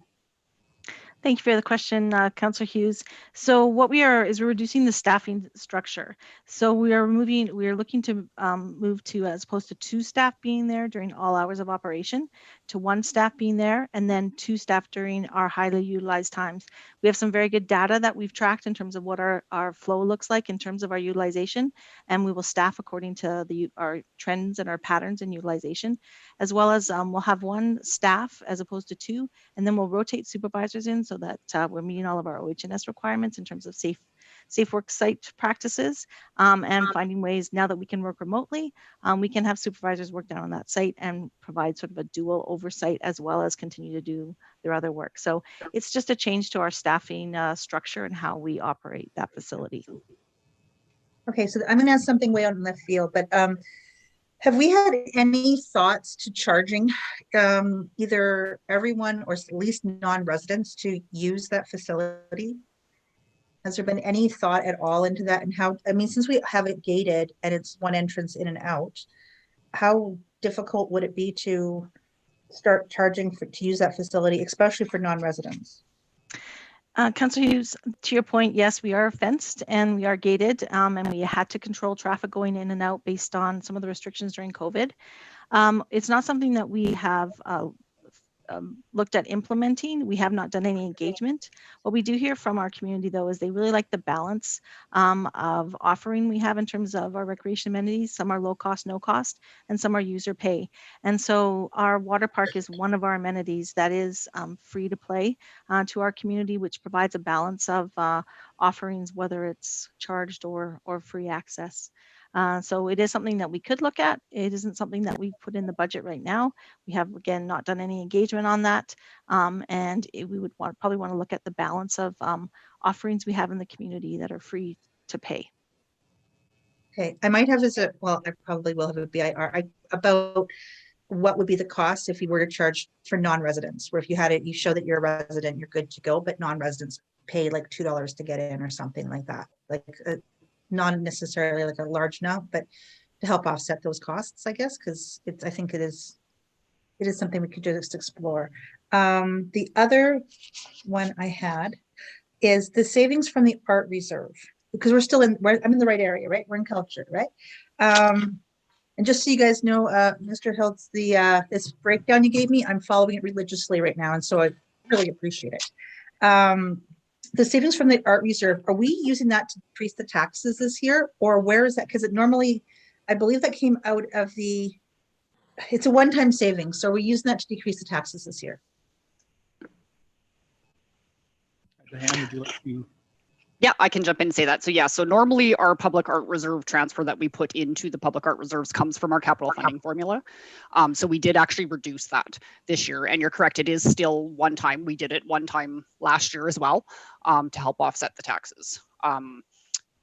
S: Thank you for the question, Councillor Hughes. So what we are is we're reducing the staffing structure. So we are looking to move to, as opposed to 2 staff being there during all hours of operation, to 1 staff being there and then 2 staff during our highly utilized times. We have some very good data that we've tracked in terms of what our flow looks like in terms of our utilization, and we will staff according to our trends and our patterns in utilization, as well as we'll have 1 staff as opposed to 2, and then we'll rotate supervisors in so that we're meeting all of our OH&S requirements in terms of safe work site practices, and finding ways now that we can work remotely, we can have supervisors work down on that site and provide sort of a dual oversight as well as continue to do their other work. So it's just a change to our staffing structure and how we operate that facility.
B: Okay, so I'm going to ask something way out in left field, but have we had any thoughts to charging either everyone or at least non-residents to use that facility? Has there been any thought at all into that? And how, I mean, since we have it gated and it's 1 entrance in and out, how difficult would it be to start charging to use that facility, especially for non-residents?
S: Councillor Hughes, to your point, yes, we are fenced and we are gated, and we had to control traffic going in and out based on some of the restrictions during COVID. It's not something that we have looked at implementing. We have not done any engagement. What we do hear from our community, though, is they really like the balance of offering we have in terms of our recreation amenities. Some are low cost, no cost, and some are user pay. And so our water park is one of our amenities that is free to play to our community, which provides a balance of offerings, whether it's charged or free access. So it is something that we could look at. It isn't something that we put in the budget right now. We have, again, not done any engagement on that. We would probably want to look at the balance of offerings we have in the community that are free to pay.
B: Okay, I might have I probably will have a BIR about what would be the cost if you were to charge for non-residents, where if you had it, you show that you're a resident, you're good to go, but non-residents pay like $2 to get in or something like that. Like not necessarily like a large amount, but to help offset those costs, I guess, because I think it is something we could just explore. The other one I had is the savings from the art reserve, because I'm in the right area, right? We're in culture, right? And just so you guys know, Mr. Hiltz, this breakdown you gave me, I'm following it religiously right now, and so I really appreciate it. the savings from the art reserve, are we using that to decrease the taxes this year, or where is that? Because it normally, I believe that came out of it's a one-time savings. So we're using that to decrease the taxes this year.
E: Diane, would you like to?
Q: Yeah, I can jump in and say that. So yeah, so normally our public art reserve transfer that we put into the public art reserves comes from our capital funding formula. So we did actually reduce that this year. And you're correct, it is still one time. We did it one time last year as well to help offset the taxes.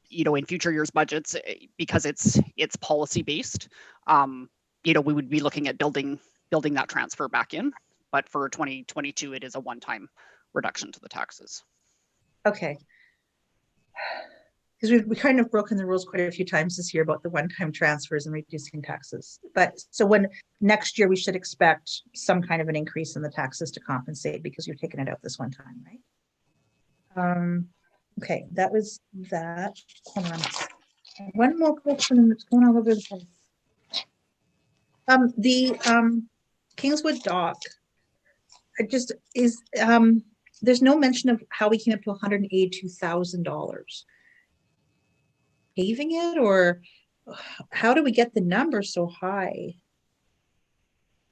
Q: You know, in future years' budgets, because it's policy based, you know, we would be looking at building that transfer back in. But for 2022, it is a one-time reduction to the taxes.
B: Okay. Because we've kind of broken the rules quite a few times this year about the one-time transfers and reducing taxes. But so when next year we should expect some kind of an increase in the taxes to compensate because you're taking it out this one time, right? Okay, that was that. Hold on. One more question that's going all over the place. The Kingswood dock. It just is. There's no mention of how we came up to $182,000. Paving it, or how do we get the number so high?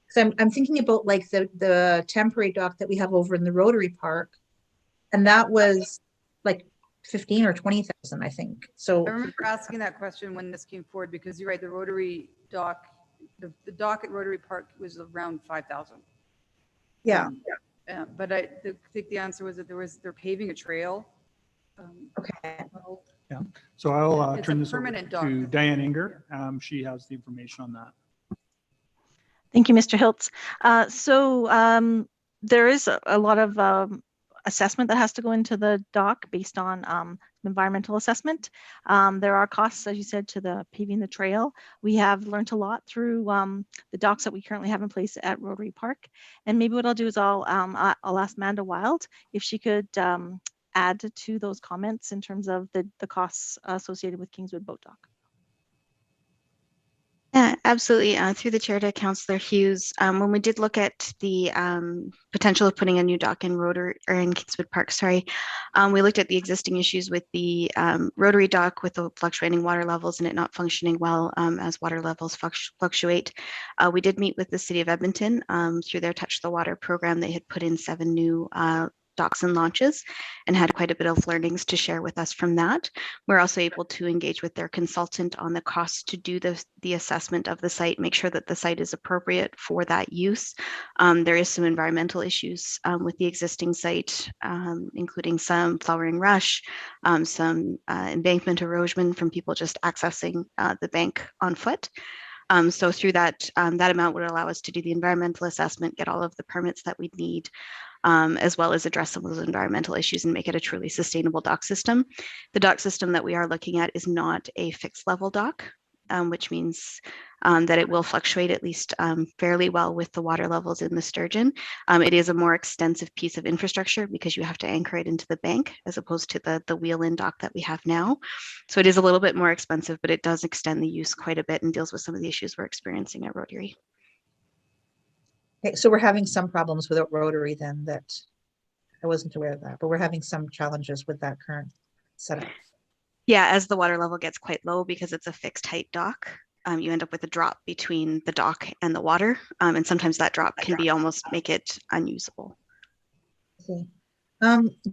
B: Because I'm thinking about like the temporary dock that we have over in the Rotary Park, and that was like 15 or 20,000, I think. So
A: I remember asking that question when this came forward, because you're right, the Rotary dock, the dock at Rotary Park was around 5,000.
B: Yeah.
A: But I think the answer was that they're paving a trail.
B: Okay.
E: Yeah. So I'll
A: It's
E: turn
A: a
E: this over
A: permanent dock.
E: to Diane Inger. She has the information on that.
S: Thank you, Mr. Hiltz. There is a lot of assessment that has to go into the dock based on environmental assessment. There are costs, as you said, to the paving the trail. We have learned a lot through the docks that we currently have in place at Rotary Park. And maybe what I'll do is I'll ask Amanda Wild if she could add to those comments in terms of the costs associated with Kingswood Boat Dock.
G: Yeah, absolutely. Through the chair to Councillor Hughes, when we did look at the potential of putting a new dock in Rotary or in Kingswood Park, we looked at the existing issues with the Rotary dock with the fluctuating water levels and it not functioning well as water levels fluctuate. We did meet with the City of Edmonton through their Touch the Water program. They had put in 7 new docks and launches and had quite a bit of learnings to share with us from that. We're also able to engage with their consultant on the cost to do the assessment of the site, make sure that the site is appropriate for that use. There is some environmental issues with the existing site, including some flowering rush, some embankment erosion from people just accessing the bank on foot. So through that, that amount would allow us to do the environmental assessment, get all of the permits that we'd need, as well as address some of those environmental issues and make it a truly sustainable dock system. The dock system that we are looking at is not a fixed level dock, which means that it will fluctuate at least fairly well with the water levels in the sturgeon. It is a more extensive piece of infrastructure because you have to anchor it into the bank as opposed to the wheel-in dock that we have now. So it is a little bit more expensive, but it does extend the use quite a bit and deals with some of the issues we're experiencing at Rotary.
B: Okay, so we're having some problems with Rotary then, that I wasn't aware of that, but we're having some challenges with that current setup.
G: Yeah, as the water level gets quite low because it's a fixed height dock, you end up with a drop between the dock and the water. And sometimes that drop can be almost make it unusable.
B: Okay.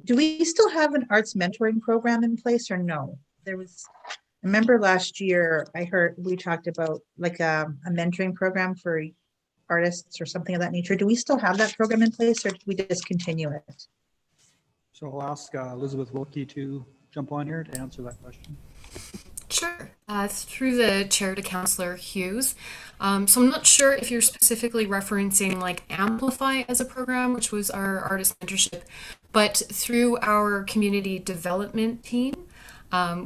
B: Do we still have an arts mentoring program in place or no? There was, I remember last year I heard we talked about like a mentoring program for artists or something of that nature. Do we still have that program in place or did we discontinue it?
E: So I'll ask Elizabeth Wilkie to jump on here to answer that question.
V: Sure. Through the chair to Councillor Hughes. So I'm not sure if you're specifically referencing like Amplify as a program, which was our artist mentorship, but through our community development team,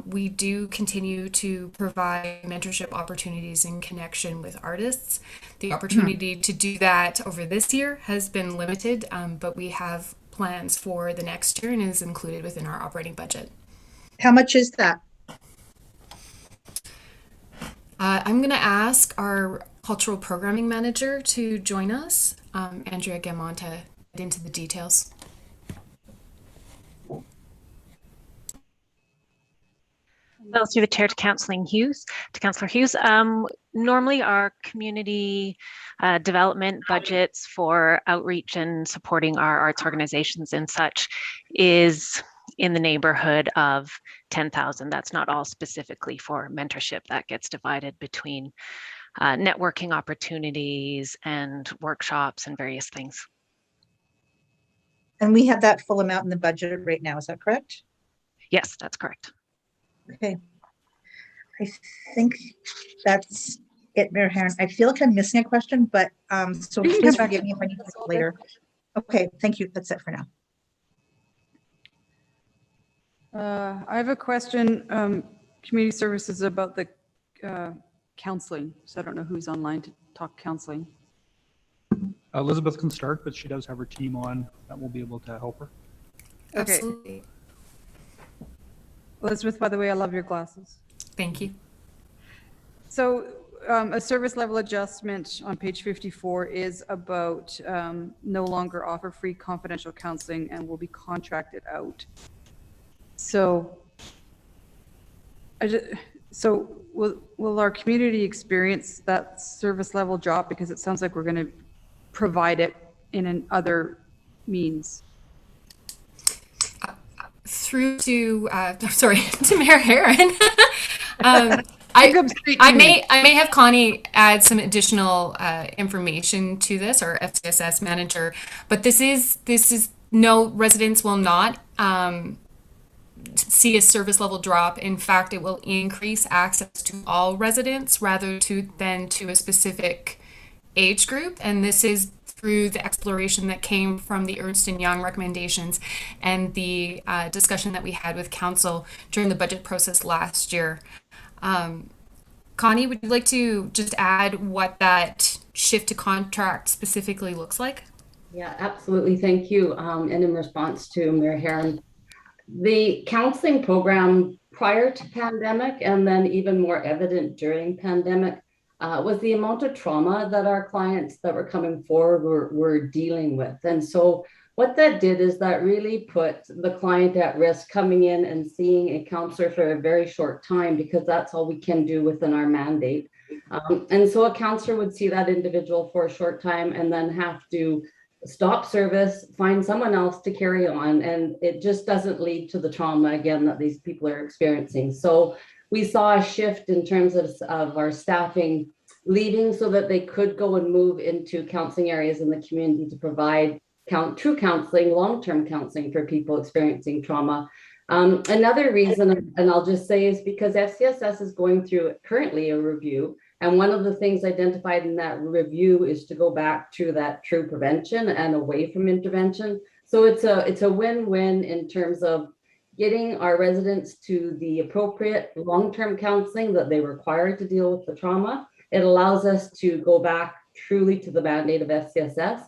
V: we do continue to provide mentorship opportunities in connection with artists. The opportunity to do that over this year has been limited, but we have plans for the next year and is included within our operating budget.
B: How much is that?
V: I'm going to ask our cultural programming manager to join us, Andrea Gamon, to get into the details.
F: Well, through the chair to Councillor Hughes. Normally our community development budgets for outreach and supporting our arts organizations and such is in the neighborhood of 10,000. That's not all specifically for mentorship. That gets divided between networking opportunities and workshops and various things.
B: And we have that full amount in the budget right now, is that correct?
F: Yes, that's correct.
B: Okay. I think that's it, Mayor Herron. I feel like I'm missing a question, but so please forgive me if I need to ask later. Okay, thank you. That's it for now.
A: I have a question, community services about the counseling. So I don't know who's online to talk counseling.
E: Elizabeth can start, but she does have her team on that will be able to help her.
A: Okay.
V: Absolutely.
A: Elizabeth, by the way, I love your glasses.
V: Thank you.
A: So a service level adjustment on page 54 is about no longer offer free confidential counseling and will be contracted out. So, will our community experience that service level drop? Because it sounds like we're going to provide it in other means.
V: Through to to Mayor Herron. I may have Connie add some additional information to this, or FCSS manager, but this is no, residents will not see a service level drop. In fact, it will increase access to all residents rather than to a specific age group, and this is through the exploration that came from the Ernst & Young recommendations and the discussion that we had with council during the budget process last year. Connie, would you like to just add what that shift to contract specifically looks like?
H: Yeah, absolutely. Thank you. And in response to Mayor Herron, the counseling program prior to pandemic and then even more evident during pandemic was the amount of trauma that our clients that were coming forward were dealing with. And so what that did is that really put the client at risk coming in and seeing a counselor for a very short time, because that's all we can do within our mandate. And so a counselor would see that individual for a short time and then have to stop service, find someone else to carry on. And it just doesn't lead to the trauma, again, that these people are experiencing. So we saw a shift in terms of our staffing leaving so that they could go and move into counseling areas in the community to provide true counseling, long-term counseling for people experiencing trauma. Another reason, and I'll just say, is because FCSS is going through currently a review. And one of the things identified in that review is to go back to that true prevention and away from intervention. So it's a win-win in terms of getting our residents to the appropriate long-term counseling that they require to deal with the trauma. It allows us to go back truly to the mandate of FCSS.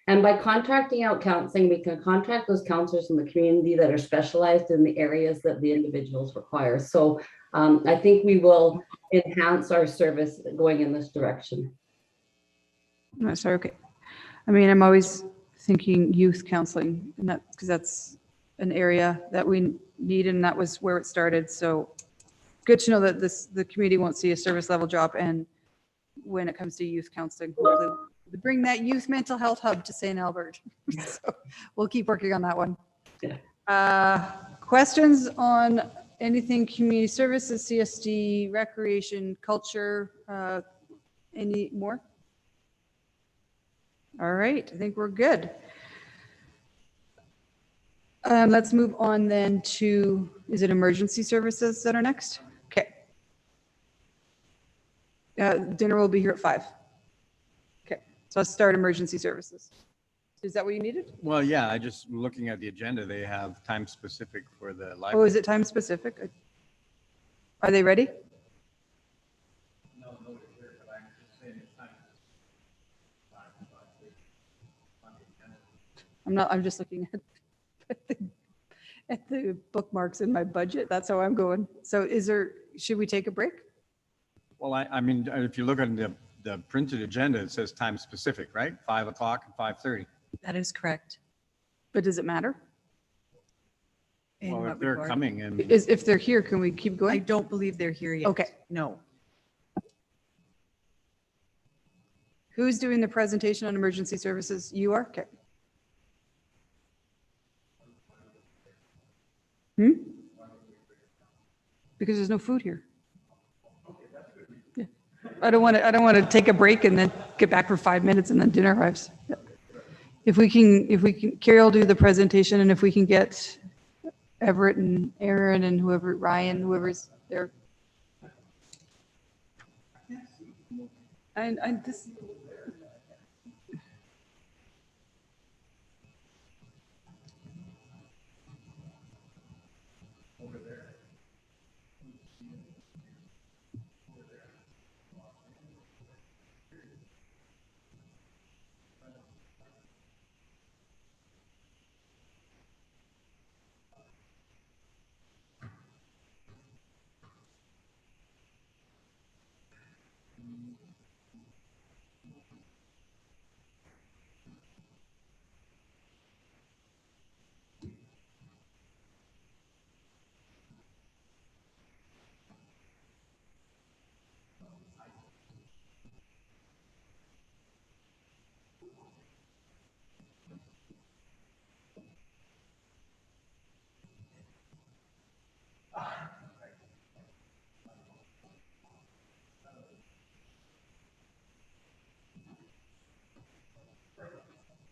H: And by contracting out counseling, we can contract those counselors in the community that are specialized in the areas that the individuals require. So I think we will enhance our service going in this direction.
A: No, sorry, okay. I mean, I'm always thinking youth counseling, and that because that's an area that we need, and that was where it started. So good to know that the community won't see a service level drop, and when it comes to youth counseling, hopefully we bring that youth mental health hub to St. Albert. So we'll keep working on that one.
H: Yeah.
A: Questions on anything community services, CSD, recreation, culture, any more? All right, I think we're good. Let's move on then to, is it emergency services that are next? Okay. Dinner will be here at 5. Okay, so let's start emergency services. Is that what you needed?
K: Well, yeah, I just looking at the agenda, they have time specific for the live.
A: Oh, is it time specific? Are they ready?
K: No, nobody's here, but I'm just saying it's time.
A: I'm just looking at the bookmarks in my budget. That's how I'm going. So should we take a break?
K: Well, I mean, if you look at the printed agenda, it says time specific, right? 5 o'clock and 5:30.
W: That is correct.
A: But does it matter?
I: in
K: Well,
I: what
K: if they're
I: regard?
K: coming and
A: If they're here, can we keep
I: I
A: going?
I: don't believe they're here yet.
A: Okay.
I: No.
A: Who's doing the presentation on emergency services? You are? Okay. Because there's no food here. Yeah. I don't want to take a break and then get back for 5 minutes and then dinner arrives. Yeah. If we can, Carrie will do the presentation, and if we can get Everett and Aaron and Ryan, whoever's there. And this.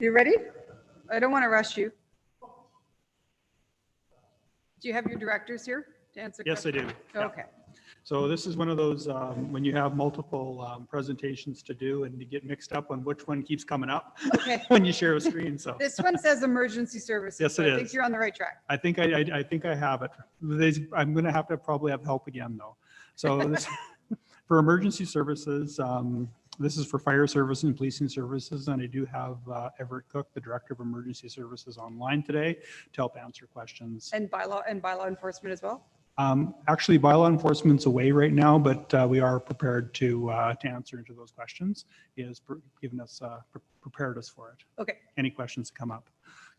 A: You ready? I don't want to rush you. Do you have your directors here to answer?
E: Yes, I do.
A: questions?
E: Yeah.
A: Okay.
E: So this is one of those, when you have multiple presentations to do and you get mixed up on which one keeps coming up
A: Okay.
E: when you share a screen, so.
A: This one says emergency services.
E: Yes,
A: so
E: it
A: I think
E: is.
A: you're on the right track.
E: I think I have it. I'm going to have to probably have help again, though. So this, for emergency services, this is for fire services and policing services, and I do have Everett Cook, the Director of Emergency Services, online today to help answer questions.
A: And bylaw enforcement as well?
E: Actually, bylaw enforcement's away right now, but we are prepared to answer into those questions. He has given us, prepared us for it.
A: Okay.
E: Any questions that come up.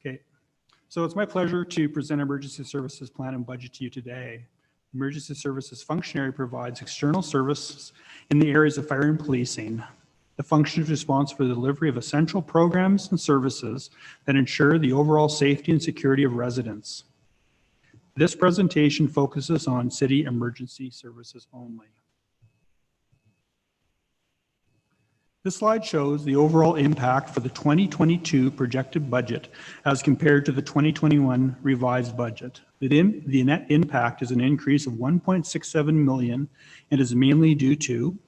E: Okay. So it's my pleasure to present emergency services plan and budget to you today. Emergency services functionary provides external services in the areas of fire and policing. The function is responsible for the delivery of essential programs and services that ensure the overall safety and security of residents. This presentation focuses on city emergency services only. This slide shows the overall impact for the 2022 projected budget as compared to the 2021 revised budget. The net impact is an increase of 1.67 million and is mainly due to,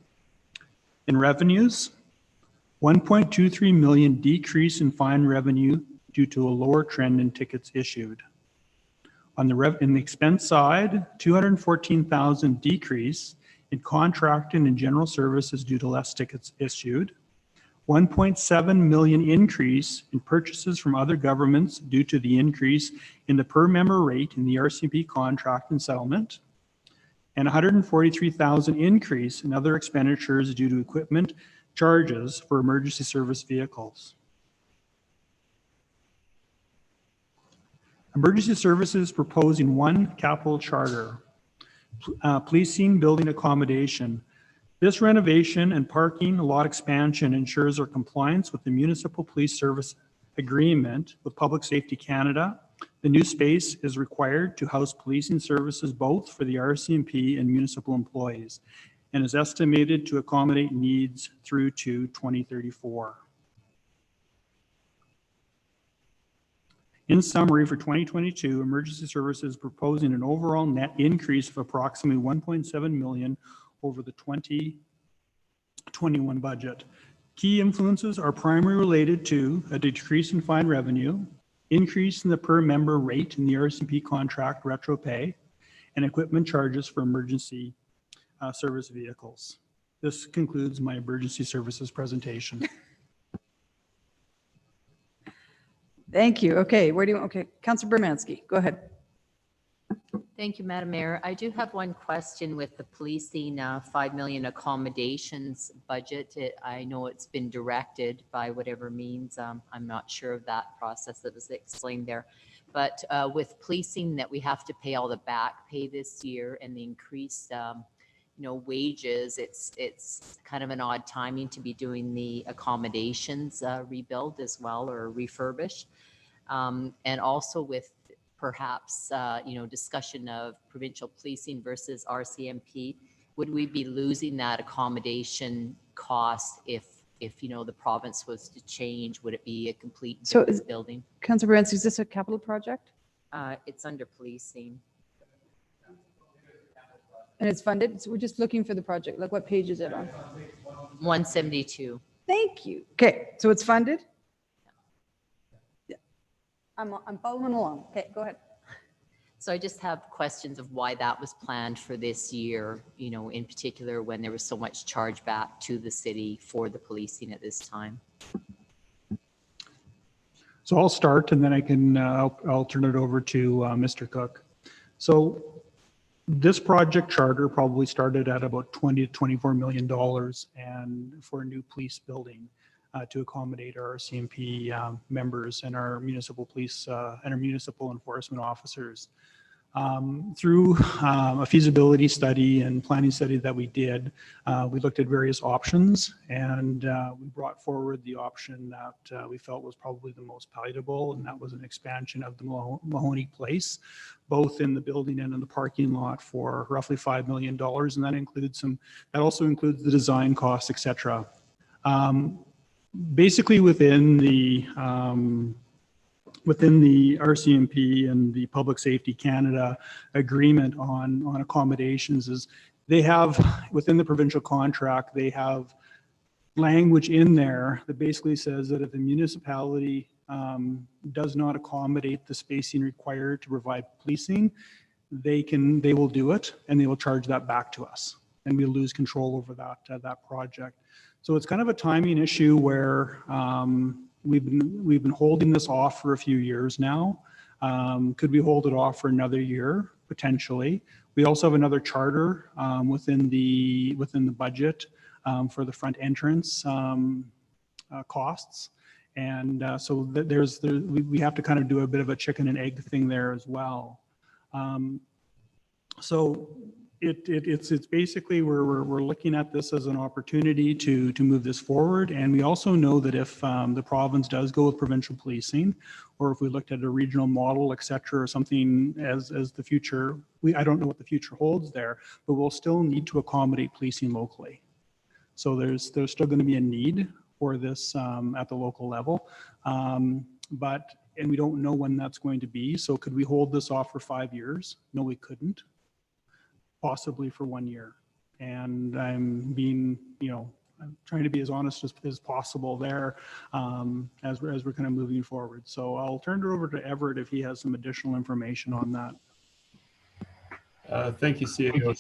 E: in revenues, 1.23 million decrease in fine revenue due to a lower trend in tickets issued. In the expense side, 214,000 decrease in contracting and general services due to less tickets issued. 1.7 million increase in purchases from other governments due to the increase in the per member rate in the RCMP contract and settlement. And 143,000 increase in other expenditures due to equipment charges for emergency service vehicles. Emergency services proposing one capital charter. Policing building accommodation. This renovation and parking lot expansion ensures our compliance with the Municipal Police Service Agreement with Public Safety Canada. The new space is required to house policing services both for the RCMP and municipal employees and is estimated to accommodate needs through to 2034. In summary, for 2022, emergency services proposing an overall net increase of approximately 1.7 million over the 2021 budget. Key influences are primarily related to a decrease in fine revenue, increase in the per member rate in the RCMP contract retro pay, and equipment charges for emergency service vehicles. This concludes my emergency services presentation.
A: Thank you. Okay, where do you, okay, Councilor Bermansky, go ahead.
O: Thank you, Madam Mayor. I do have one question with the policing 5 million accommodations budget. I know it's been directed by whatever means. I'm not sure of that process that was explained there. But with policing that we have to pay all the back pay this year and the increased wages, it's kind of an odd timing to be doing the accommodations rebuild as well, or refurbish. And also with perhaps, discussion of provincial policing versus RCMP, would we be losing that accommodation cost if the province was to change? Would it be a complete different building?
A: Councillor Barents, is this a capital project?
O: It's under policing.
A: And it's funded? So we're just looking for the project. Like, what page is it on?
O: 172.
A: Thank you. Okay, so it's funded? I'm following along. Okay, go ahead.
O: So I just have questions of why that was planned for this year, in particular when there was so much charge back to the city for the policing at this time.
E: So I'll start and then I can, I'll turn it over to Mr. Cook. So this project charter probably started at about $20 to $24 million and for a new police building. To accommodate our RCMP members and our municipal police and our municipal enforcement officers. Through a feasibility study and planning study that we did, we looked at various options and we brought forward the option that we felt was probably the most palatable, and that was an expansion of the Mahoney Place, both in the building and in the parking lot for roughly $5 million. And that also includes the design costs, et cetera. Basically within the RCMP and the Public Safety Canada agreement on accommodations is they have, within the provincial contract, they have language in there that basically says that if the municipality does not accommodate the spacing required to provide policing, they will do it and they will charge that back to us, and we lose control over that project. So it's kind of a timing issue where we've been holding this off for a few years now. Could we hold it off for another year? Potentially. We also have another charter within the budget for the front entrance costs. And so we have to kind of do a bit of a chicken and egg thing there as well. So it's basically we're looking at this as an opportunity to move this forward. And we also know that if the province does go with provincial policing, or if we looked at a regional model, et cetera, or something as the future, I don't know what the future holds there, but we'll still need to accommodate policing locally. So there's still going to be a need for this at the local level. And we don't know when that's going to be. So could we hold this off for 5 years? No, we couldn't. Possibly for 1 year. And I'm trying to be as honest as possible there as we're kind of moving forward. So I'll turn it over to Everett if he has some additional information on that.
I: Thank you, CEO,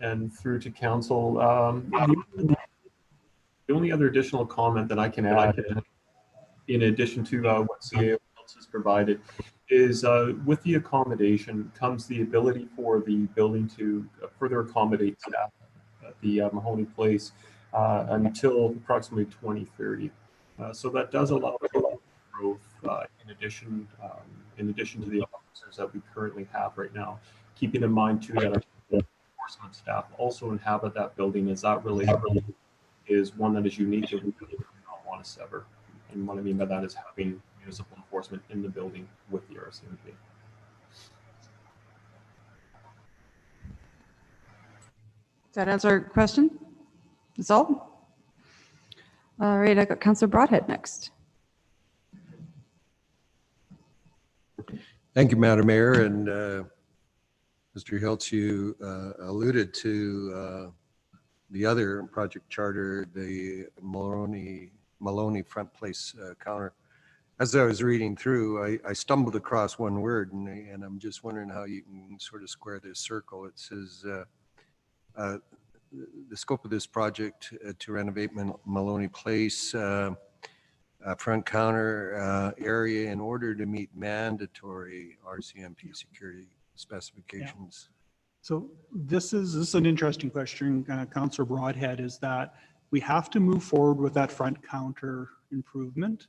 I: and through to council. The only other additional comment that I can add, in addition to what CEO has provided, is with the accommodation comes the ability for the building to further accommodate staff at the Mahoney Place until approximately 2030. So that does allow growth in addition to the officers that we currently have right now. Keeping in mind too that our enforcement staff also inhabit that building, as that relationship is one that is unique and we really do not want to sever. And what I mean by that is having municipal enforcement in the building with the RCMP.
A: Does that answer your question? That's all? All right, I got Councillor Broadhead next.
M: Thank you, Madam Mayor. And Mr. Hiltz, you alluded to the other project charter, the Maloney Front Place counter. As I was reading through, I stumbled across one word, and I'm just wondering how you can sort of square this circle. It says the scope of this project to renovate Maloney Place front counter area in order to meet mandatory RCMP security specifications?
E: So this is an interesting question, Councillor Broadhead, is that we have to move forward with that front counter improvement.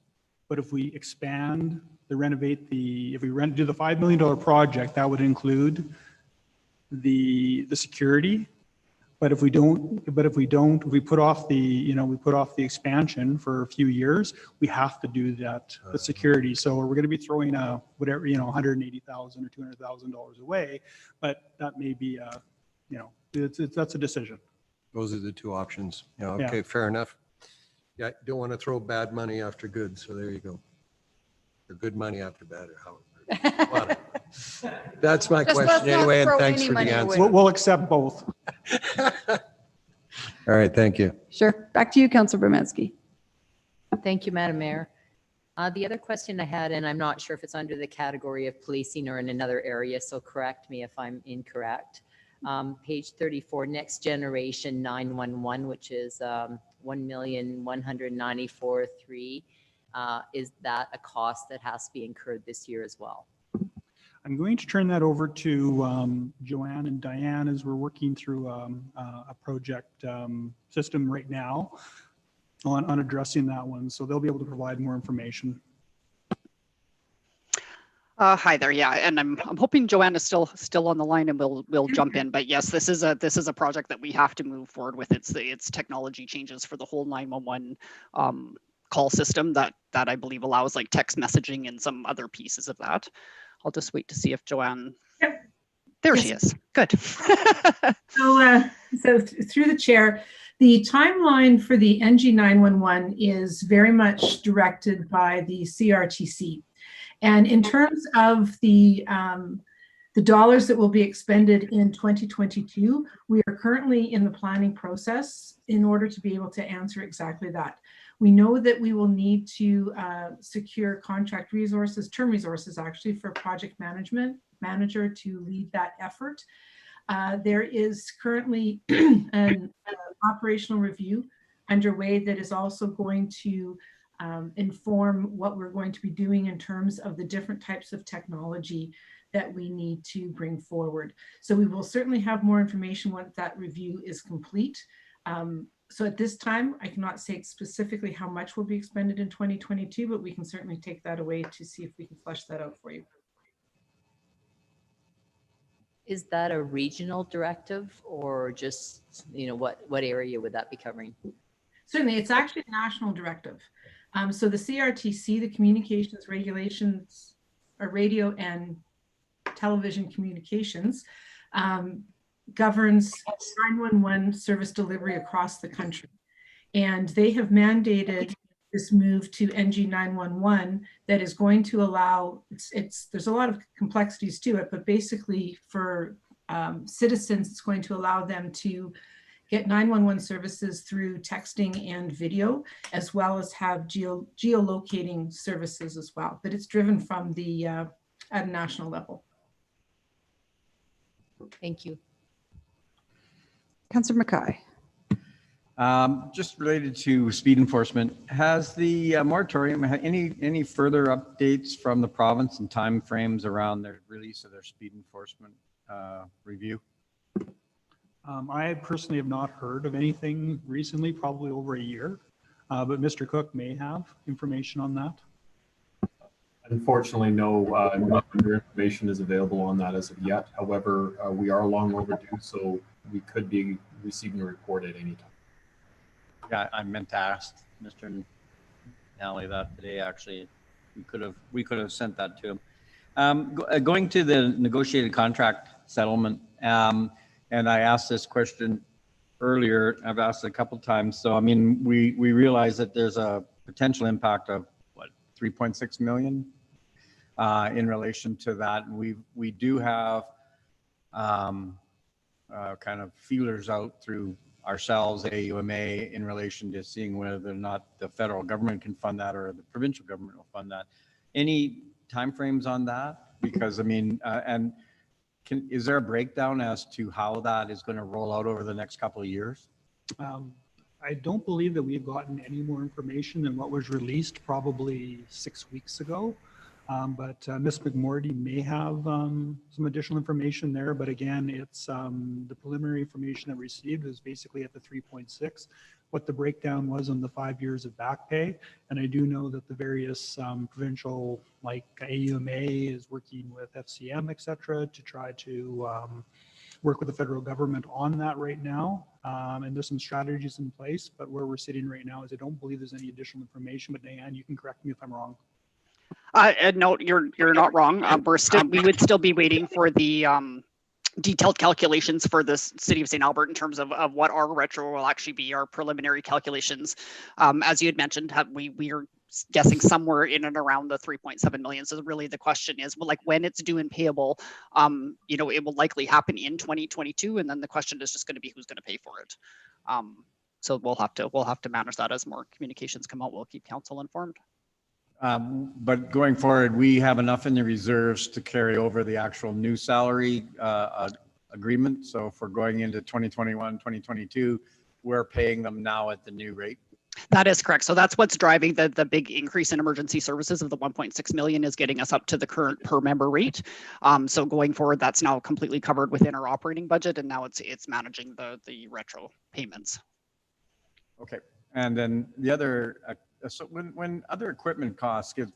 E: But if we expand the renovate the, if we do the $5 million project, that would include the security. But if we put off the expansion for a few years, we have to do that, the security. So we're going to be throwing whatever, $180,000 or $200,000 away, but that may be, that's a decision.
M: Those are the two options. Yeah,
E: Yeah.
M: okay, fair enough. Yeah, don't want to throw bad money after good, so there you go. Or good money after bad, or how. That's my
A: Just let's
M: question
A: not
M: anyway, and
A: throw
M: thanks
A: any
M: for the
A: money
M: answer.
A: away.
E: We'll accept both.
M: All right, thank you.
A: Sure. Back to you, Councillor Bermansky.
O: Thank you, Madam Mayor. The other question I had, and I'm not sure if it's under the category of policing or in another area, so correct me if I'm incorrect. Page 34, Next Generation 911, which is 1,194,300. Is that a cost that has to be incurred this year as well?
E: I'm going to turn that over to Joanne and Diane as we're working through a project system right now on addressing that one. So they'll be able to provide more information.
Q: Hi there. Yeah, and I'm hoping Joanne is still on the line, and we'll jump in. But yes, this is a project that we have to move forward with. It's technology changes for the whole 911 call system that I believe allows like text messaging and some other pieces of that. I'll just wait to see if Joanne.
L: Yep.
Q: There she is. Good.
L: So through the chair, the timeline for the NG 911 is very much directed by the CRTC. And in terms of the dollars that will be expended in 2022, we are currently in the planning process in order to be able to answer exactly that. We know that we will need to secure contract resources, term resources actually, for project manager to lead that effort. There is currently an operational review underway that is also going to inform what we're going to be doing in terms of the different types of technology that we need to bring forward. So we will certainly have more information once that review is complete. So at this time, I cannot say specifically how much will be expended in 2022, but we can certainly take that away to see if we can flesh that out for you.
O: Is that a regional directive or just, what area would that be covering?
L: Certainly, it's actually a national directive. So the CRTC, the Communications Regulations, Radio and Television Communications, governs 911 service delivery across the country. And they have mandated this move to NG 911 that is going to allow, there's a lot of complexities to it, but basically for citizens, it's going to allow them to get 911 services through texting and video, as well as have geolocating services as well. But it's driven from the at a national level.
O: Thank you.
A: Councillor Mackay.
K: Just related to speed enforcement, has the moratorium had any further updates from the province and timeframes around their release of their speed enforcement review?
E: I personally have not heard of anything recently, probably over a year, but Mr. Cook may have information on that.
I: Unfortunately, no other information is available on that as of yet. However, we are long overdue, so we could be receiving a report at any time.
K: Yeah, I meant to ask Mr. Nally that today. Actually, we could have sent that to him. Going to the negotiated contract settlement, and I asked this question earlier. I've asked it a couple of times. So I mean, we realize that there's a potential impact of what, 3.6 million in relation to that. And we do have kind of feelers out through ourselves, AUMA, in relation to seeing whether or not the federal government can fund that or the provincial government will fund that. Any timeframes on that? Because I mean, is there a breakdown as to how that is going to roll out over the next couple of years?
E: I don't believe that we've gotten any more information than what was released probably 6 weeks ago. But Ms. McMorty may have some additional information there. But again, it's the preliminary information that we received is basically at the 3.6, what the breakdown was on the 5 years of back pay. And I do know that the various provincial, like AUMA is working with FCM, et cetera, to try to work with the federal government on that right now. And there's some strategies in place, but where we're sitting right now is I don't believe there's any additional information. But Diane, you can correct me if I'm wrong.
Q: No, you're not wrong. We would still be waiting for the detailed calculations for the city of St. Albert in terms of what our retro will actually be, our preliminary calculations. As you had mentioned, we are guessing somewhere in and around the 3.7 million. So really the question is, well, like when it's due and payable, you know, it will likely happen in 2022. And then the question is just going to be who's going to pay for it. So we'll have to manage that as more communications come out. We'll keep council informed.
K: But going forward, we have enough in the reserves to carry over the actual new salary agreement. So if we're going into 2021, 2022, we're paying them now at the new rate.
Q: That is correct. So that's what's driving the big increase in emergency services of the 1.6 million is getting us up to the current per member rate. So going forward, that's now completely covered within our operating budget, and now it's managing the retro payments.
K: Okay, and then the other. So when other equipment costs get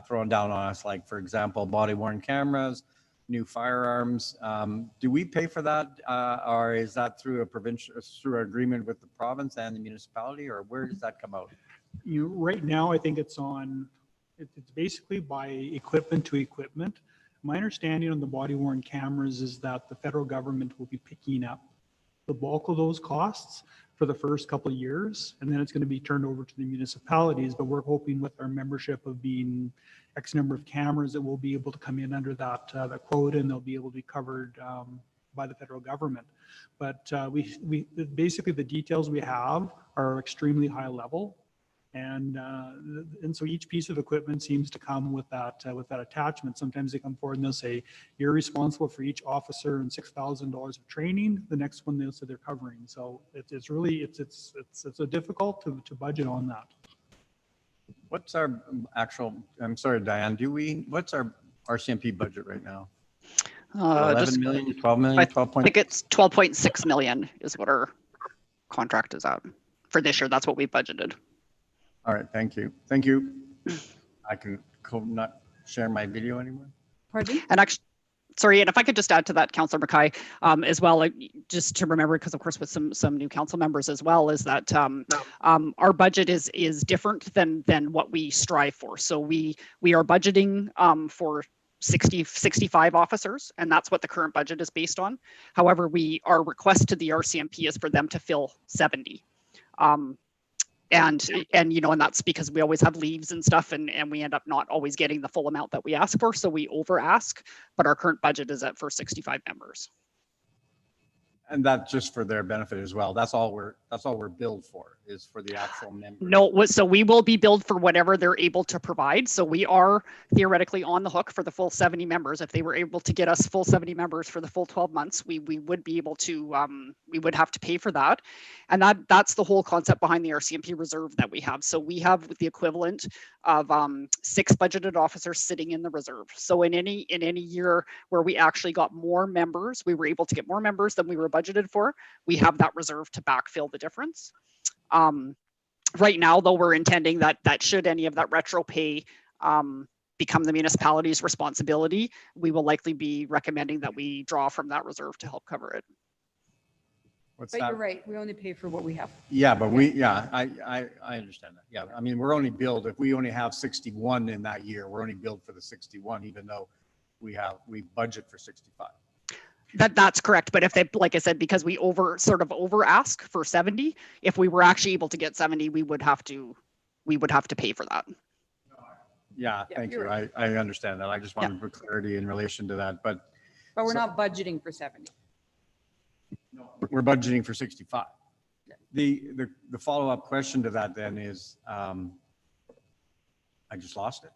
K: thrown down on us, like for example, body worn cameras, new firearms, do we pay for that, or is that through an agreement with the province and the municipality, or where does that come out?
E: Right now, I think it's basically by equipment to equipment. My understanding on the body worn cameras is that the federal government will be picking up the bulk of those costs for the first couple of years, and then it's going to be turned over to the municipalities. But we're hoping with our membership of being X number of cameras that we'll be able to come in under that quota, and they'll be able to be covered by the federal government. But we basically the details we have are extremely high level, and so each piece of equipment seems to come with that attachment. Sometimes they come forward and they'll say you're responsible for each officer and $6,000 of training. The next one they'll say they're covering. So it's really a difficult to budget on that.
K: What's our actual? I'm sorry, Diane. What's our RCMP budget right now? 11 million, 12 million, 12.
Q: I think it's 12.6 million is what our contract is at for this year. That's what we budgeted.
K: All right, thank you. Thank you. I can not share my video anymore.
A: Pardon?
Q: And actually, sorry, and if I could just add to that, Councillor Mackay, as well, just to remember, because of course with some new council members as well, is that our budget is different than what we strive for. So we are budgeting for 65 officers, and that's what the current budget is based on. However, our request to the RCMP is for them to fill 70. And you know, and that's because we always have leaves and stuff, and we end up not always getting the full amount that we ask for, so we over ask, but our current budget is for 65 members.
K: And that's just for their benefit as well. That's all we're billed for, is for the actual members.
Q: No, so we will be billed for whatever they're able to provide. So we are theoretically on the hook for the full 70 members. If they were able to get us full 70 members for the full 12 months, we would be able to, we would have to pay for that. And that's the whole concept behind the RCMP reserve that we have. So we have the equivalent of 6 budgeted officers sitting in the reserve. So in any year where we actually got more members, we were able to get more members than we were budgeted for, we have that reserve to backfill the difference. Right now, though, we're intending that should any of that retro pay become the municipality's responsibility, we will likely be recommending that we draw from that reserve to help cover it.
K: What's
A: But
K: that?
A: you're right, we only pay for what we have.
K: Yeah, but I understand that. Yeah, I mean, we're only billed, if we only have 61 in that year, we're only billed for the 61, even though we budget for 65.
Q: That's correct. But if they, like I said, because we over ask for 70, if we were actually able to get 70, we would have to pay for that.
K: Yeah, thank you.
A: Right.
K: I understand that. I just wanted for clarity in relation to that, but
A: we're not budgeting for 70.
K: we're budgeting for 65. The follow-up question to that then is, I just lost it.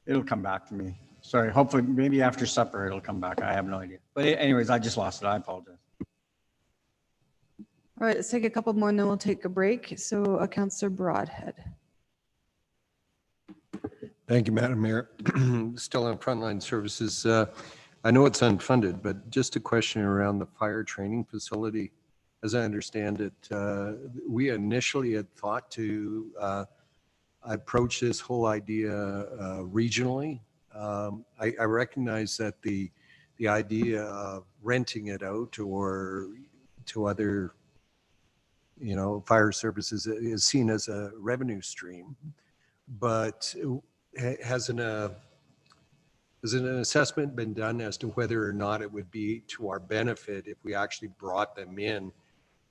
K: It'll come back to me. Sorry, hopefully maybe after supper it'll come back. I have no idea. But anyways, I just lost it. I apologize.
A: All right, let's take a couple more and then we'll take a break. So Councillor Broadhead.
M: Thank you, Madam Mayor. Still on frontline services. I know it's unfunded, but just a question around the fire training facility. As I understand it, we initially had thought to approach this whole idea regionally. I recognize that the idea of renting it out or to other, fire services is seen as a revenue stream, but has an assessment been done as to whether or not it would be to our benefit if we actually brought them in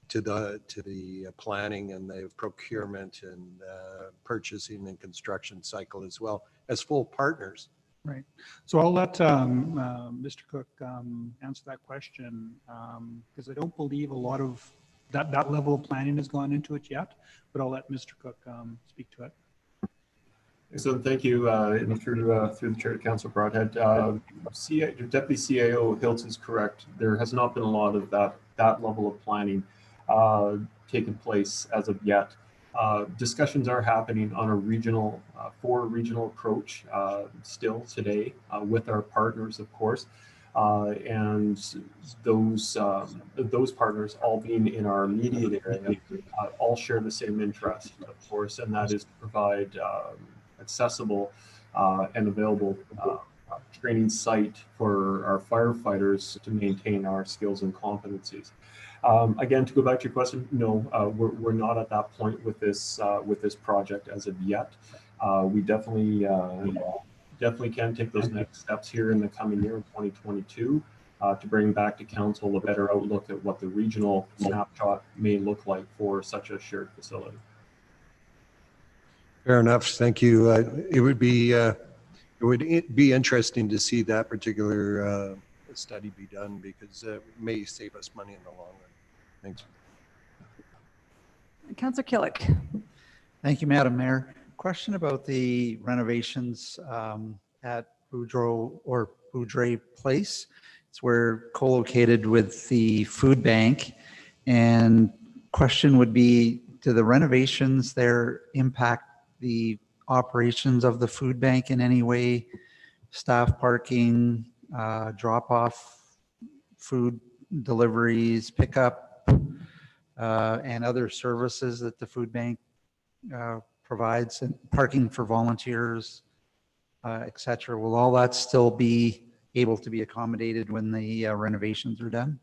M: to the planning and the procurement and purchasing and construction cycle as well as full partners?
E: Right. So I'll let Mr. Cook answer that question because I don't believe a lot of that level of planning has gone into it yet, but I'll let Mr. Cook speak to it.
I: So thank you, through the chair to Councilor Broadhead. Deputy CAO Hiltz is correct. There has not been a lot of that level of planning taken place as of yet. Discussions are happening on a regional, for a regional approach still today with our partners, of course, and those partners all being in our immediate area all share the same interest, of course, and that is to provide accessible and available training site for our firefighters to maintain our skills and competencies. Again, to go back to your question, no, we're not at that point with this project as of yet. We definitely can take those next steps here in the coming year in 2022 to bring back to council a better outlook at what the regional snapshot may look like for such a shared facility.
M: Fair enough. Thank you. It would be interesting to see that particular study be done because it may save us money in the long run. Thanks.
A: Councillor Killick.
C: Thank you, Madam Mayor. Question about the renovations at Boudreau Place. It's where co-located with the food bank. And question would be, do the renovations there impact the operations of the food bank in any way? Staff parking, drop off, food deliveries, pickup, and other services that the food bank provides, and parking for volunteers, etc. Will all that still be able to be accommodated when the renovations are done?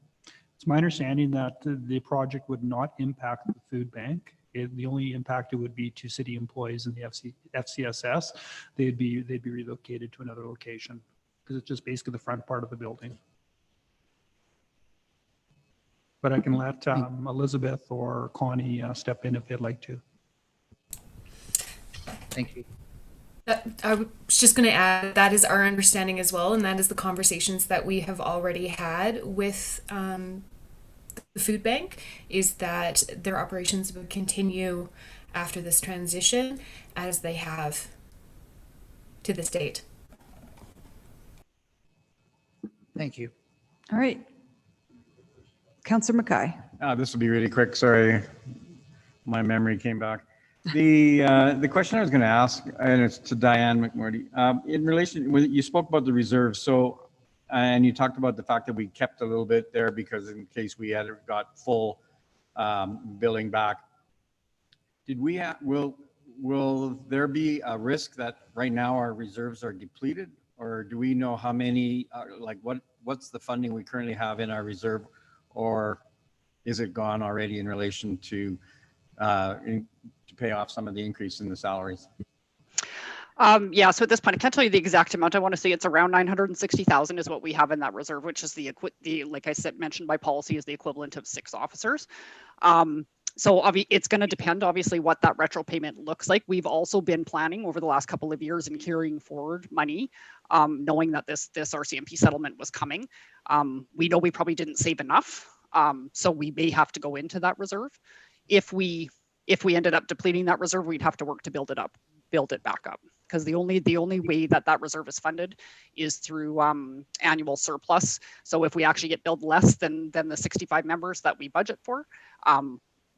E: It's my understanding that the project would not impact the food bank. The only impact it would be to city employees in the FCSS. They'd be relocated to another location because it's just basically the front part of the building. But I can let Elizabeth or Connie step in if they'd like to.
C: Thank you.
V: I was just going to add that is our understanding as well, and that is the conversations that we have already had with the food bank, is that their operations would continue after this transition as they have to this date.
C: Thank you.
A: All right. Councillor Mackay.
K: This will be really quick. Sorry, my memory came back. The question I was going to ask, and it's to Diane McMurdy, in relation, you spoke about the reserve. So, and you talked about the fact that we kept a little bit there because in case we had got full billing back. Did we will there be a risk that right now our reserves are depleted, or do we know how many? Like what's the funding we currently have in our reserve, or is it gone already in relation to pay off some of the increase in the salaries?
Q: Yeah, so at this point, I can't tell you the exact amount. I want to say it's around 960,000 is what we have in that reserve, which is the like I said, mentioned by policy, is the equivalent of 6 officers. So it's going to depend, obviously, what that retro payment looks like. We've also been planning over the last couple of years and carrying forward money, knowing that this RCMP settlement was coming. We know we probably didn't save enough, so we may have to go into that reserve. If we ended up depleting that reserve, we'd have to work to build it back up. Because the only way that reserve is funded is through annual surplus. So if we actually get billed less than the 65 members that we budget for,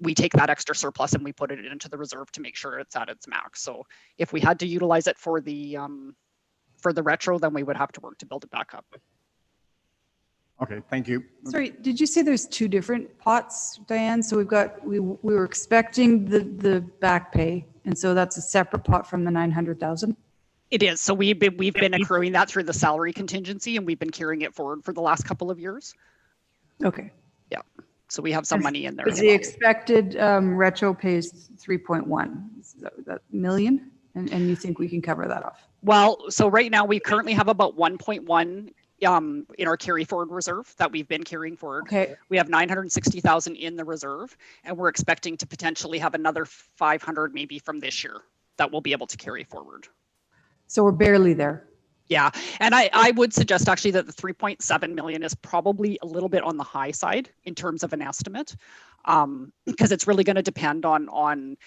Q: we take that extra surplus and we put it into the reserve to make sure it's at its max. So if we had to utilize it for the retro, then we would have to work to build it back up.
K: Okay, thank you.
A: Sorry, did you say there's two different pots, Diane? So we were expecting the back pay, and so that's a separate pot from the 900,000?
Q: It is. So we've been accruing that through the salary contingency, and we've been carrying it forward for the last couple of years.
A: Okay.
Q: Yeah. So we have some money in there.
A: Is the expected retro pays 3.1 that million, and you think we can cover that off?
Q: Well, so right now we currently have about 1.1 in our carry forward reserve that we've been carrying forward.
A: Okay.
Q: We have 960,000 in the reserve, and we're expecting to potentially have another 500 maybe from this year that we'll be able to carry forward.
A: So we're barely there.
Q: Yeah, and I would suggest actually that the 3.7 million is probably a little bit on the high side in terms of an estimate, because it's really going to depend on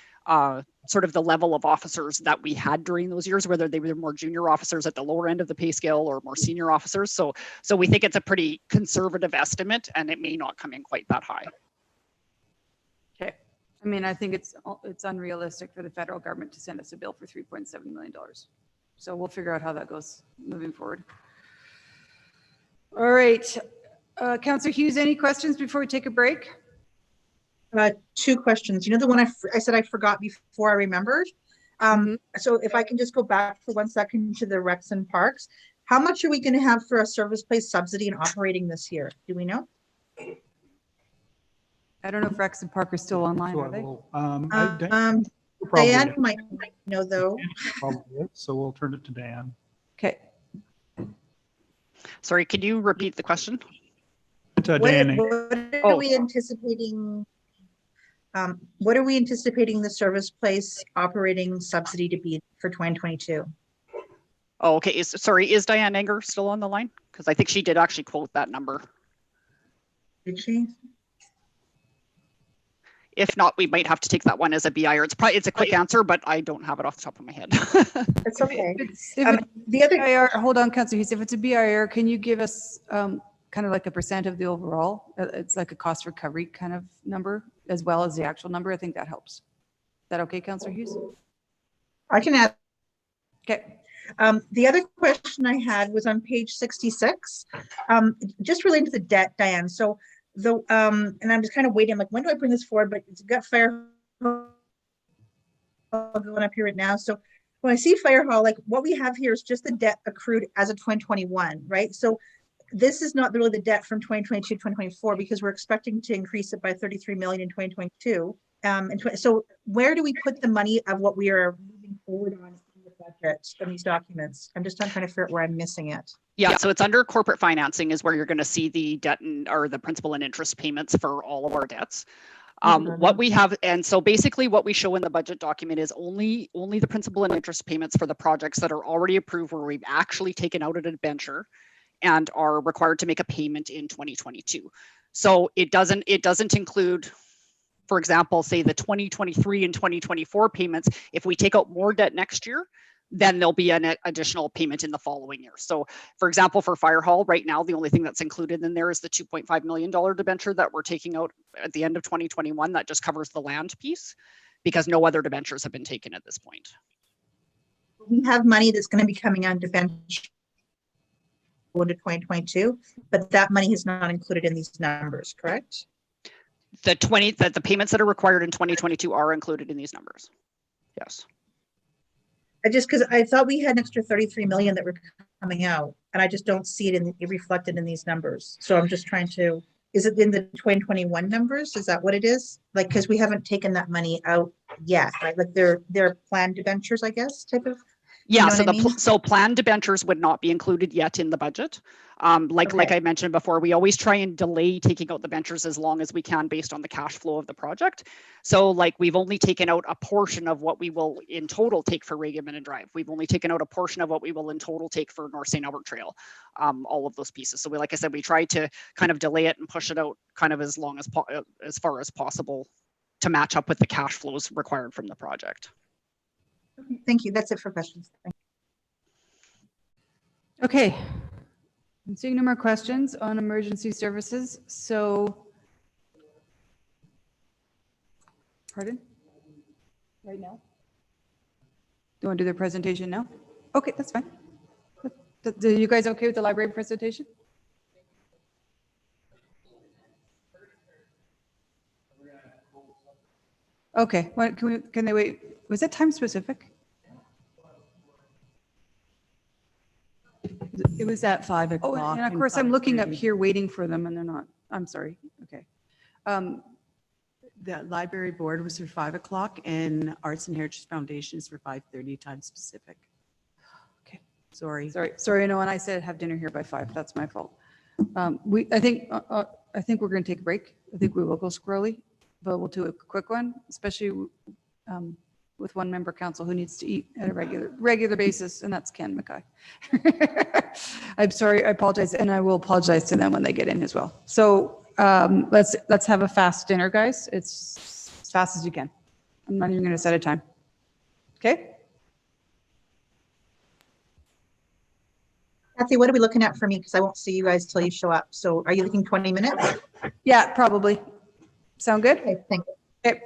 Q: sort of the level of officers that we had during those years, whether they were more junior officers at the lower end of the pay scale or more senior officers. So we think it's a pretty conservative estimate, and it may not come in quite that high.
A: Okay. I mean, I think it's unrealistic for the federal government to send us a bill for $3.7 million. So we'll figure out how that goes moving forward. All right. Councillor Hughes, any questions before we take a break?
B: Two questions. You know, the one I said I forgot before I remembered. So if I can just go back for 1 second to the Recs and Parks, how much are we going to have for a service place subsidy and operating this year? Do we know?
A: I don't know if Recs and Park are still online, are they?
B: Diane might know though.
E: Probably is, so we'll turn it to Diane.
A: Okay.
Q: Sorry, could you repeat the question?
E: To
B: What
E: Diane.
B: are we anticipating? What are we anticipating the service place operating subsidy to be for 2022?
Q: Oh, okay. Sorry, is Diane Enger still on the line? Because I think she did actually quote that number.
B: Did she?
Q: If not, we might have to take that one as a BIR. It's a quick answer, but I don't have it off the top of my head.
B: It's okay.
A: The other BIR, hold on, Councillor Hughes, if it's a BIR, can you give us kind of like a percent of the overall? It's like a cost recovery kind of number as well as the actual number. I think that helps. Is that okay, Councillor Hughes?
B: I can add.
A: Okay.
B: The other question I had was on page 66, just relating to the debt, Diane. So and I'm just kind of waiting. I'm like, when do I bring this forward? But it's got fire hall going up here right now. So when I see fire hall, like what we have here is just the debt accrued as of 2021, right? So this is not really the debt from 2022 to 2024 because we're expecting to increase it by 33 million in 2022. So where do we put the money of what we are moving forward on in the budget in these documents? I'm trying to figure out where I'm missing it.
Q: Yeah, so it's under corporate financing is where you're going to see the debt or the principal and interest payments for all of our debts. What we have, and so basically what we show in the budget document is only the principal and interest payments for the projects that are already approved where we've actually taken out an debenture and are required to make a payment in 2022. So it doesn't include, for example, say the 2023 and 2024 payments. If we take out more debt next year, then there'll be an additional payment in the following year. So for example, for Fire Hall right now, the only thing that's included in there is the $2.5 million debenture that we're taking out at the end of 2021. That just covers the land piece because no other debentures have been taken at this point.
B: We have money that's going to be coming on debenture into 2022, but that money is not included in these numbers, correct?
Q: The payments that are required in 2022 are included in these numbers. Yes.
B: Because I thought we had an extra 33 million that were coming out, and I just don't see it reflected in these numbers. So I'm just trying to, is it in the 2021 numbers? Is that what it is? Like, because we haven't taken that money out yet, right? Like they're planned debentures, I guess, type of.
Q: Yeah,
B: You know
Q: so planned debentures would not be included yet in the budget. Like I mentioned before, we always try and delay taking out the debentures as long as we can based on the cash flow of the project. So like we've only taken out a portion of what we will in total take for Reagaman and Drive. We've only taken out a portion of what we will in total take for North St. Albert Trail, all of those pieces. So like I said, we try to kind of delay it and push it out kind of as far as possible to match up with the cash flows required from the project.
B: Thank you. That's it for questions.
A: Okay. I'm seeing no more questions on emergency services. So Pardon? Right now? Do you want to do their presentation now? Okay, that's fine. Are you guys okay with the library presentation? Okay, what, can they wait? Was it time specific?
J: It was at 5
A: Oh,
J: o'clock.
A: and of course, I'm looking up here waiting for them and they're not. I'm sorry. Okay.
J: The library board was for 5 o'clock and Arts and Heritage Foundation is for 5:30 time specific.
A: Okay.
J: Sorry.
A: Sorry, no, and I said have dinner here by 5. That's my fault. I think we're going to take a break. I think we will go squirrely, but we'll do a quick one, especially with one member council who needs to eat at a regular basis, and that's Ken Mackay. I'm sorry, I apologize, and I will apologize to them when they get in as well. So let's have a fast dinner, guys. It's as fast as you can. I'm not even going to set a time. Okay?
B: Kathy, what are we looking at for me? Because I won't see you guys till you show up. So are you looking 20 minutes?
A: Yeah, probably. Sound good?
B: Okay, thank you.
A: Okay.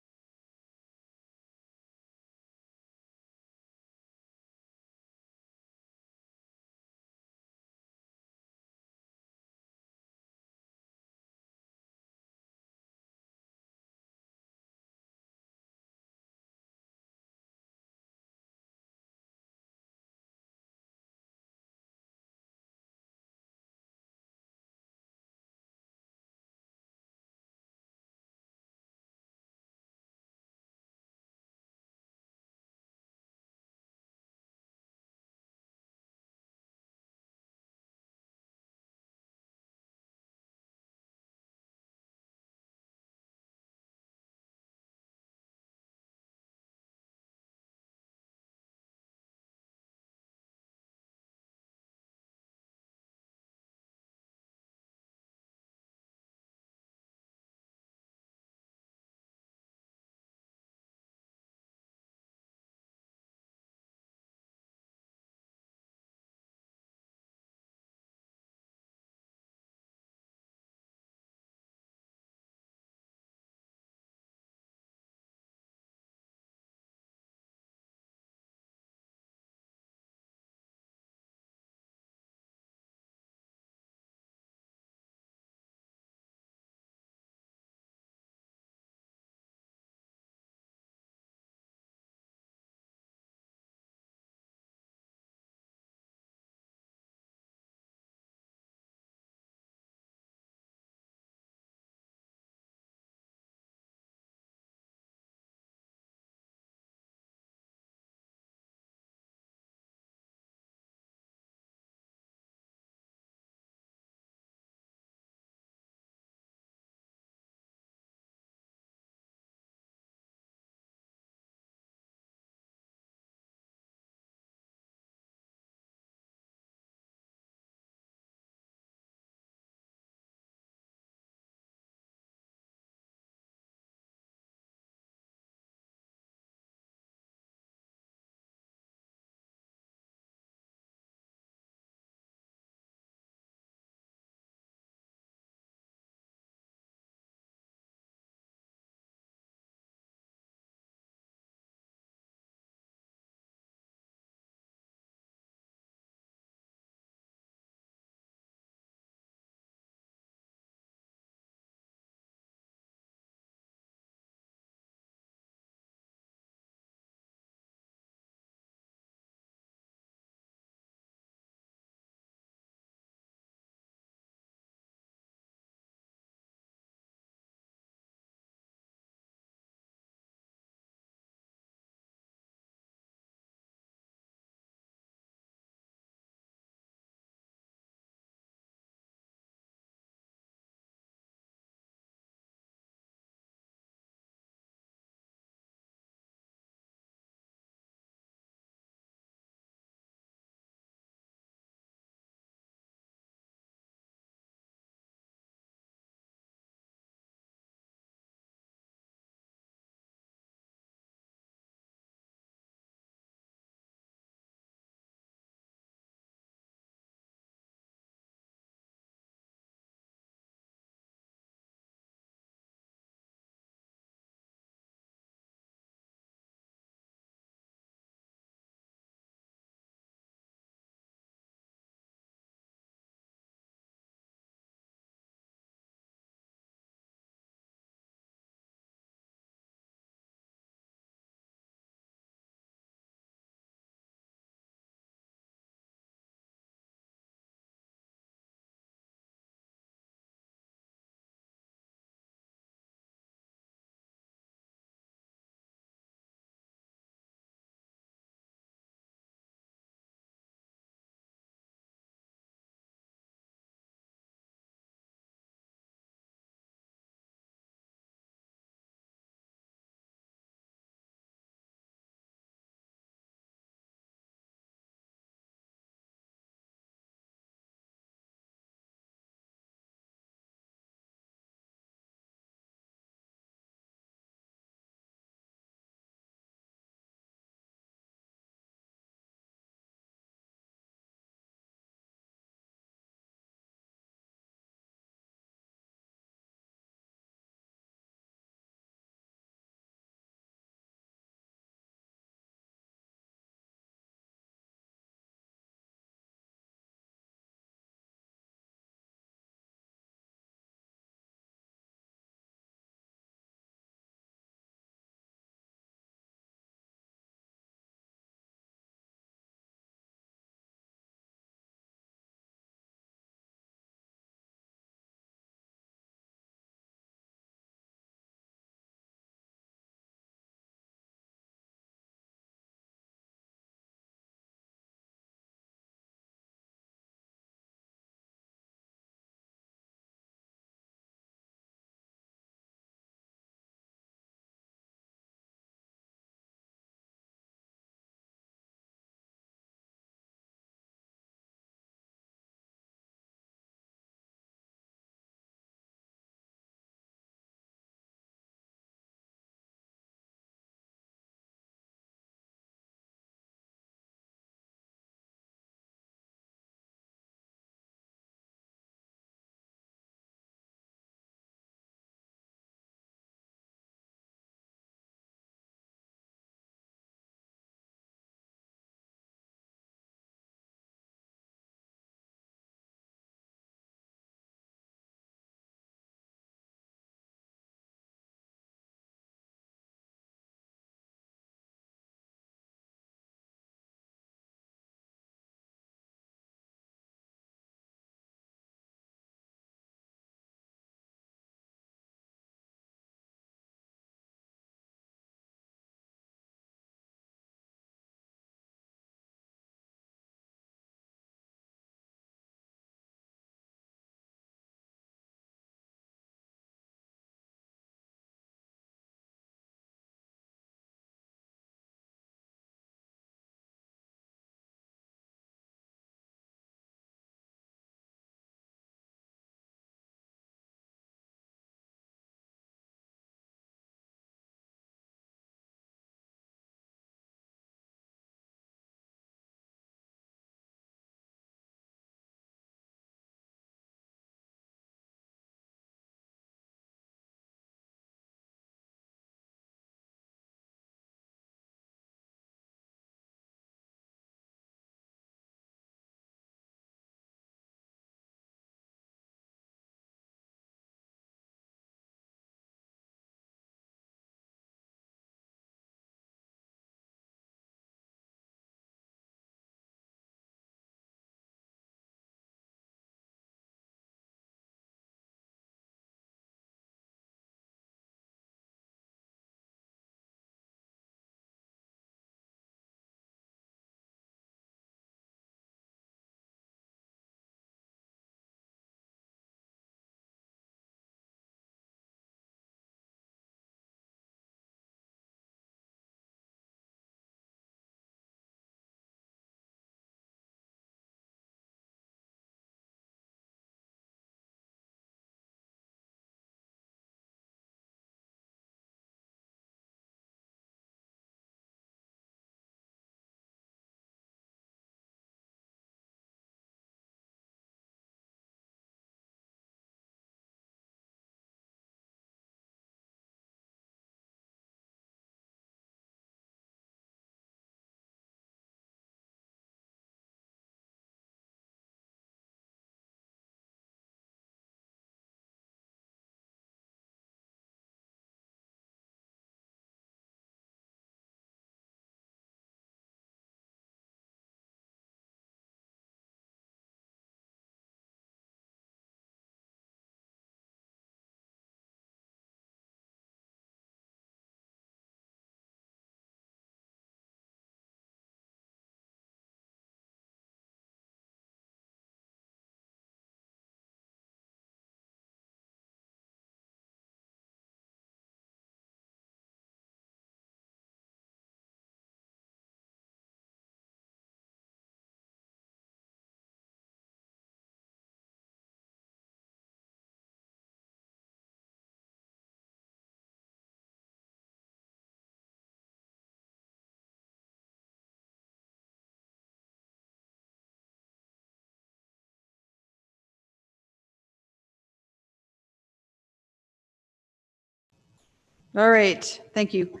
A: All right, thank you.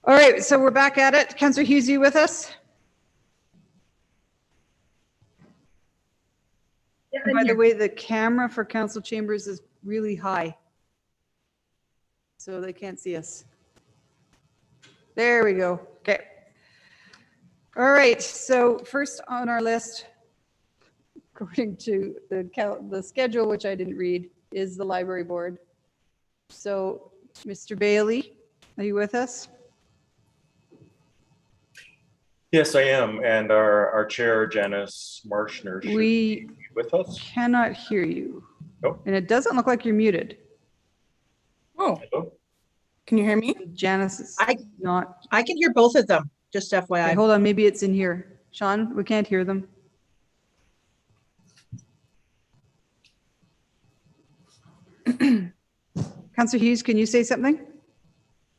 A: All right, so we're back at it. Councillor Hughes, you with us? And by the way, the camera for council chambers is really high, so they can't see us. There we go. Okay. All right, so first on our list, according to the schedule, which I didn't read, is the library board. So, Mr. Bailey, are you with us?
N: Yes, I am. And our chair, Janice Marshner, should be with us.
A: Cannot hear you.
N: Nope.
A: And it doesn't look like you're muted.
P: Oh,
N: Hello?
P: Can you hear me?
A: Janice is not.
B: I can hear both of them, just FYI.
A: Okay, hold on, maybe it's in here. Sean, we can't hear them. Councillor Hughes, can you say something?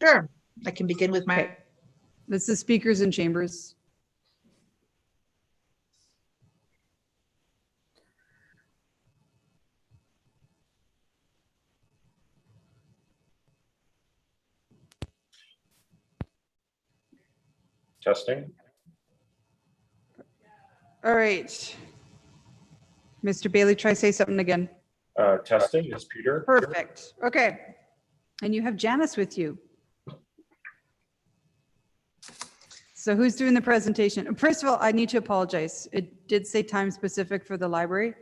B: Sure. I can begin with my.
A: Okay. This is speakers and chambers.
N: Testing.
A: All right. Mr. Bailey, try say something again.
N: Testing is Peter.
A: Perfect. Okay. And you have Janice with you. So who's doing the presentation? First of all, I need to apologize. It did say time specific for the library.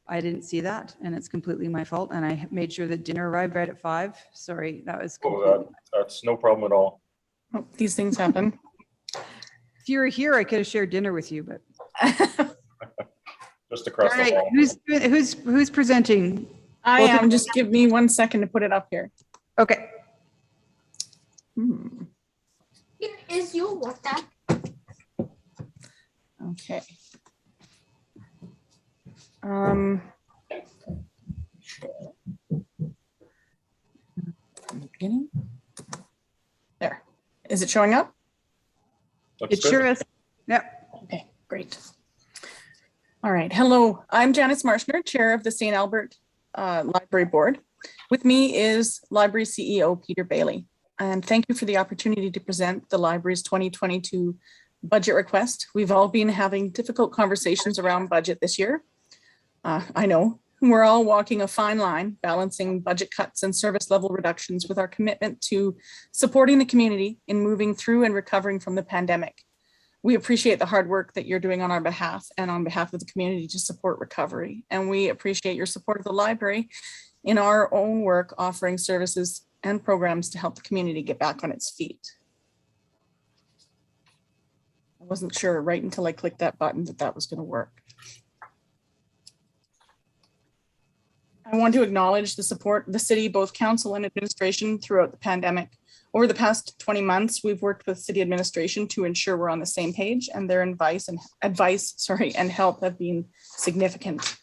A: I didn't see that, and it's completely my fault. And I made sure that dinner arrived right at 5. Sorry, that was completely.
N: That's no problem at all.
P: Oh, these things happen.
A: If you were here, I could have shared dinner with you, but.
N: Just across
A: All
N: the
A: right,
N: hall.
A: who's presenting?
P: I am. Just give me 1 second to put it up here.
A: Okay.
W: Here is your water.
P: Okay. Beginning. There. Is it showing up?
A: It sure is. Yep.
P: Okay, great. All right. Hello, I'm Janice Marshner, Chair of the St. Albert Library Board. With me is Library CEO Peter Bailey. And thank you for the opportunity to present the library's 2022 budget request. We've all been having difficult conversations around budget this year. I know we're all walking a fine line, balancing budget cuts and service level reductions with our commitment to supporting the community in moving through and recovering from the pandemic. We appreciate the hard work that you're doing on our behalf and on behalf of the community to support recovery. And we appreciate your support of the library in our own work, offering services and programs to help the community get back on its feet. I wasn't sure right until I clicked that button that was going to work. I want to acknowledge the support of the city, both council and administration throughout the pandemic. Over the past 20 months, we've worked with city administration to ensure we're on the same page, and their advice and help have been significant.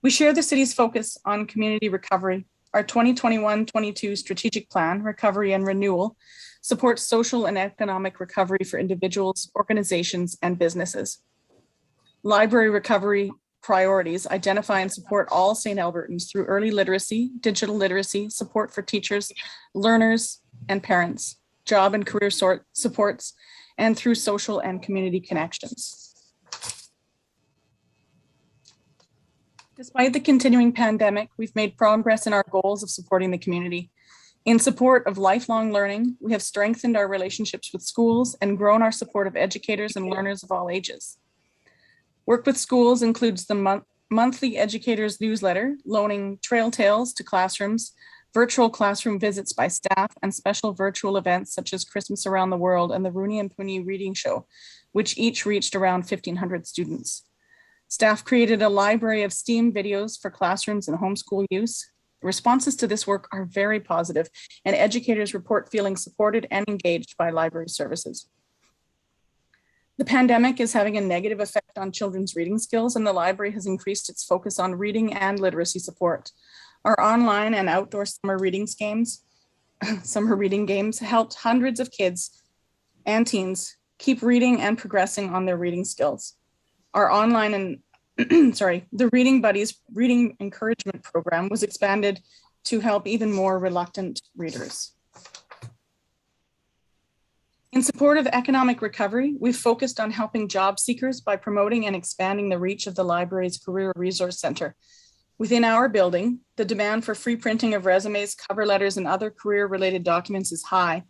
P: We share the city's focus on community recovery. Our 2021-22 strategic plan, Recovery and Renewal, supports social and economic recovery for individuals, organizations, and businesses. Library recovery priorities identify and support all St. Albertans through early literacy, digital literacy, support for teachers, learners, and parents, job and career supports, and through social and community connections. Despite the continuing pandemic, we've made progress in our goals of supporting the community. In support of lifelong learning, we have strengthened our relationships with schools and grown our support of educators and learners of all ages. Work with schools includes the monthly educators newsletter, loaning trail tales to classrooms, virtual classroom visits by staff, and special virtual events such as Christmas Around the World and the Rooney and Pooney Reading Show, which each reached around 1,500 students. Staff created a library of STEAM videos for classrooms and homeschool use. Responses to this work are very positive, and educators report feeling supported and engaged by library services. The pandemic is having a negative effect on children's reading skills, and the library has increased its focus on reading and literacy support. Our online and outdoor summer reading games helped hundreds of kids and teens keep reading and progressing on their reading skills. Our online and the Reading Buddies reading encouragement program was expanded to help even more reluctant readers. In support of economic recovery, we've focused on helping job seekers by promoting and expanding the reach of the library's Career Resource Center. Within our building, the demand for free printing of resumes, cover letters, and other career-related documents is high,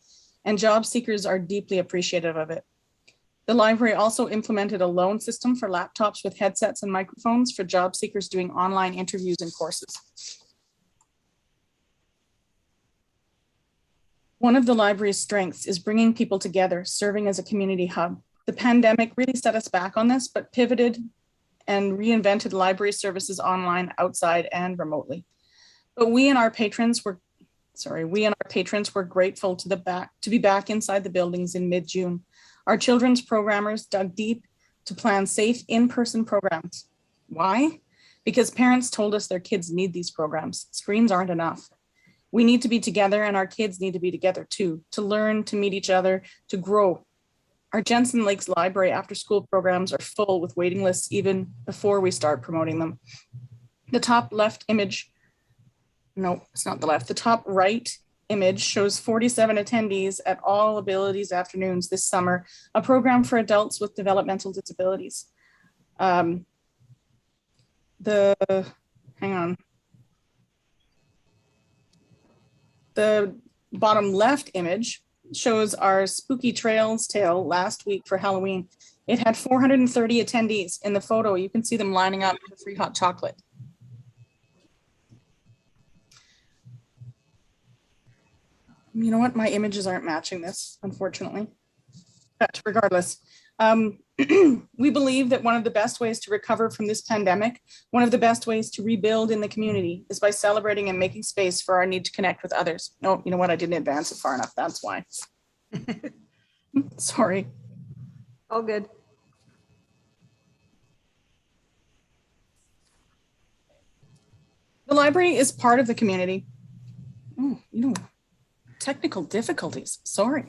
P: and job seekers are deeply appreciative of it. The library also implemented a loan system for laptops with headsets and microphones for job seekers doing online interviews and courses. One of the library's strengths is bringing people together, serving as a community hub. The pandemic really set us back on this, but pivoted and reinvented library services online, outside, and remotely. But we and our patrons were grateful to be back inside the buildings in mid-June. Our children's programmers dug deep to plan safe in-person programs. Why? Because parents told us their kids need these programs. Screens aren't enough. We need to be together, and our kids need to be together too, to learn, to meet each other, to grow. Our Jensen Lakes Library after-school programs are full with waiting lists even before we start promoting them. The top left image, no, it's not the left, the top right image shows 47 attendees at All Abilities Afternoons this summer, a program for adults with developmental disabilities. The bottom left image shows our Spooky Trails Tale last week for Halloween. It had 430 attendees. In the photo, you can see them lining up for free hot chocolate. You know what? My images aren't matching this, unfortunately. But regardless, we believe that one of the best ways to recover from this pandemic, one of the best ways to rebuild in the community is by celebrating and making space for our need to connect with others. No, you know what? I didn't advance it far enough. That's why. Sorry.
A: All good.
P: The library is part of the community. Oh, you know, technical difficulties. Sorry.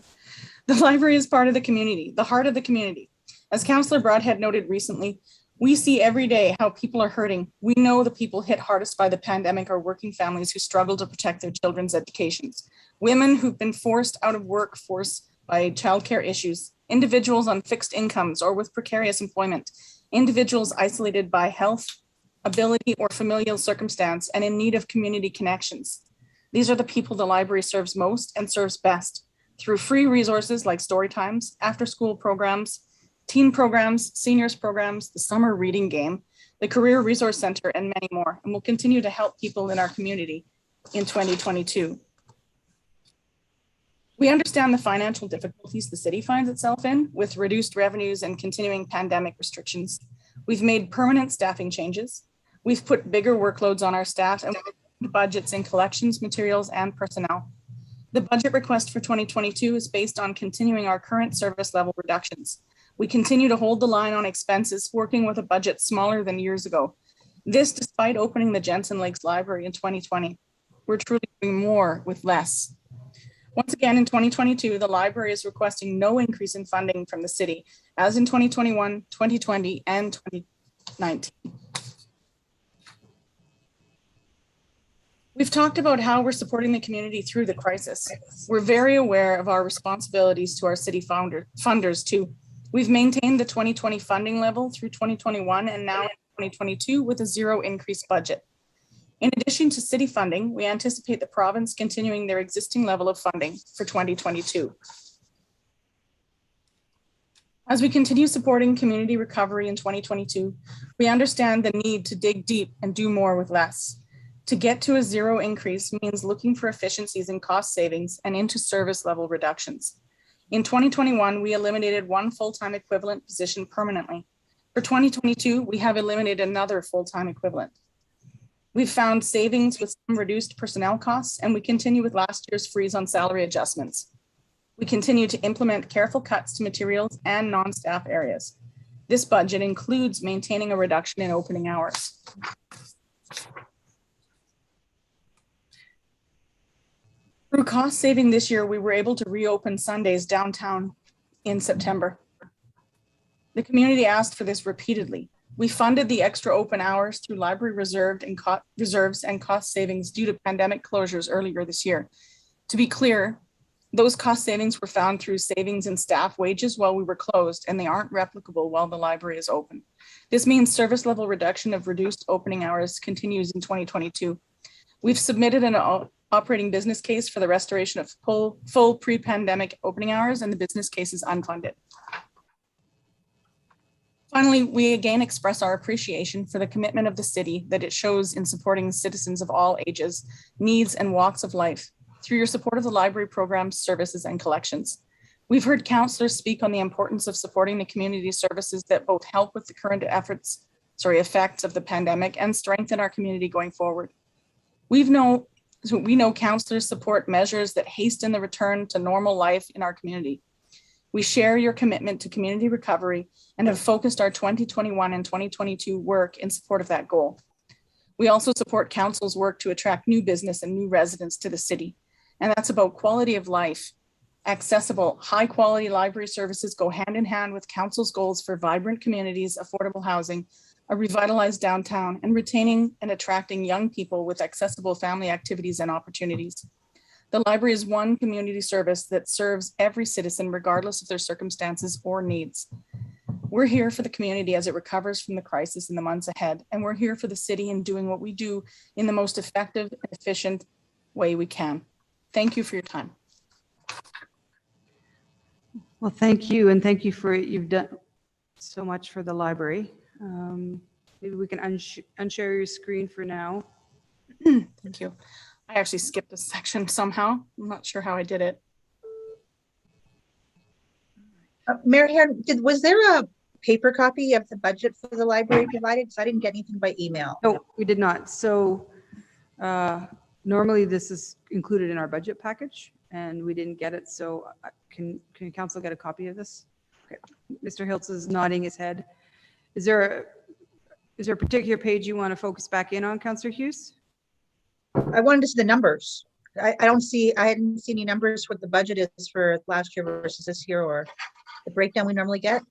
P: The library is part of the community, the heart of the community. As Councillor Broadhead noted recently, we see every day how people are hurting. We know the people hit hardest by the pandemic are working families who struggle to protect their children's educations, women who've been forced out of workforce by childcare issues, individuals on fixed incomes or with precarious employment, individuals isolated by health, ability, or familial circumstance and in need of community connections. These are the people the library serves most and serves best through free resources like story times, after-school programs, teen programs, seniors programs, the summer reading game, the Career Resource Center, and many more. And we'll continue to help people in our community in 2022. We understand the financial difficulties the city finds itself in with reduced revenues and continuing pandemic restrictions. We've made permanent staffing changes. We've put bigger workloads on our staff and budgets in collections, materials, and personnel. The budget request for 2022 is based on continuing our current service level reductions. We continue to hold the line on expenses, working with a budget smaller than years ago. This despite opening the Jensen Lakes Library in 2020. We're truly doing more with less. Once again, in 2022, the library is requesting no increase in funding from the city, as in 2021, 2020, and 2019. We've talked about how we're supporting the community through the crisis. We're very aware of our responsibilities to our city funders too. We've maintained the 2020 funding level through 2021 and now in 2022 with a zero increase budget. In addition to city funding, we anticipate the province continuing their existing level of funding for 2022. As we continue supporting community recovery in 2022, we understand the need to dig deep and do more with less. To get to a zero increase means looking for efficiencies and cost savings and into service level reductions. In 2021, we eliminated one full-time equivalent position permanently. For 2022, we have eliminated another full-time equivalent. We've found savings with some reduced personnel costs, and we continue with last year's freeze on salary adjustments. We continue to implement careful cuts to materials and non-staff areas. This budget includes maintaining a reduction in opening hours. Through cost saving this year, we were able to reopen Sundays downtown in September. The community asked for this repeatedly. We funded the extra open hours through library reserves and cost savings due to pandemic closures earlier this year. To be clear, those cost savings were found through savings in staff wages while we were closed, and they aren't replicable while the library is open. This means service level reduction of reduced opening hours continues in 2022. We've submitted an operating business case for the restoration of full pre-pandemic opening hours, and the business case is unfunded. Finally, we again express our appreciation for the commitment of the city that it shows in supporting citizens of all ages, needs, and walks of life through your support of the library programs, services, and collections. We've heard councillors speak on the importance of supporting the community services that both help with the current effects of the pandemic and strengthen our community going forward. We know councillors support measures that hasten the return to normal life in our community. We share your commitment to community recovery and have focused our 2021 and 2022 work in support of that goal. We also support council's work to attract new business and new residents to the city. And that's about quality of life. Accessible, high quality library services go hand in hand with council's goals for vibrant communities, affordable housing, a revitalized downtown, and retaining and attracting young people with accessible family activities and opportunities. The library is one community service that serves every citizen regardless of their circumstances or needs. We're here for the community as it recovers from the crisis in the months ahead, and we're here for the city in doing what we do in the most effective and efficient way we can. Thank you for your time.
A: Well, thank you, and thank you for, you've done so much for the library. Maybe we can unshare your screen for now.
P: Thank you. I actually skipped a section somehow. I'm not sure how I did it.
B: Mayor Heron, was there a paper copy of the budget for the library provided? Because I didn't get anything by email.
A: No, we did not. So normally this is included in our budget package and we didn't get it. So can council get a copy of this? Okay. Mr. Hiltz is nodding his head. Is there a particular page you want to focus back in on, Councillor Hughes?
B: I wanted to see the numbers. I hadn't seen any numbers what the budget is for last year versus this year, or the breakdown we normally get.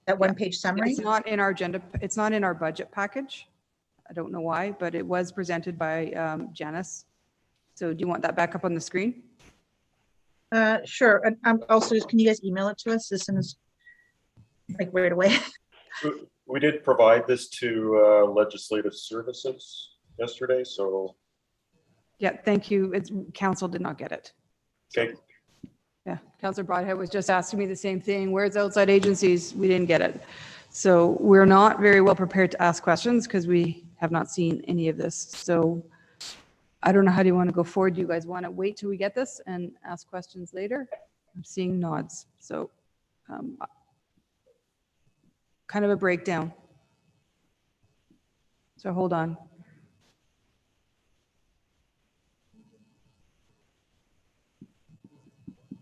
B: That one page summary.
A: It's not in our agenda. It's not in our budget package. I don't know why, but it was presented by Janice. So do you want that back up on the screen?
B: Sure. And also, can you guys email it to us as soon as, like, right away?
N: We did provide this to legislative services yesterday, so.
A: Yeah, thank you. Council did not get it.
N: Okay.
A: Yeah, Councillor Broadhead was just asking me the same thing. Where's outside agencies? We didn't get it. So we're not very well prepared to ask questions because we have not seen any of this. So I don't know, how do you want to go forward? Do you guys want to wait till we get this and ask questions later? I'm seeing nods. So kind of a breakdown. So hold on.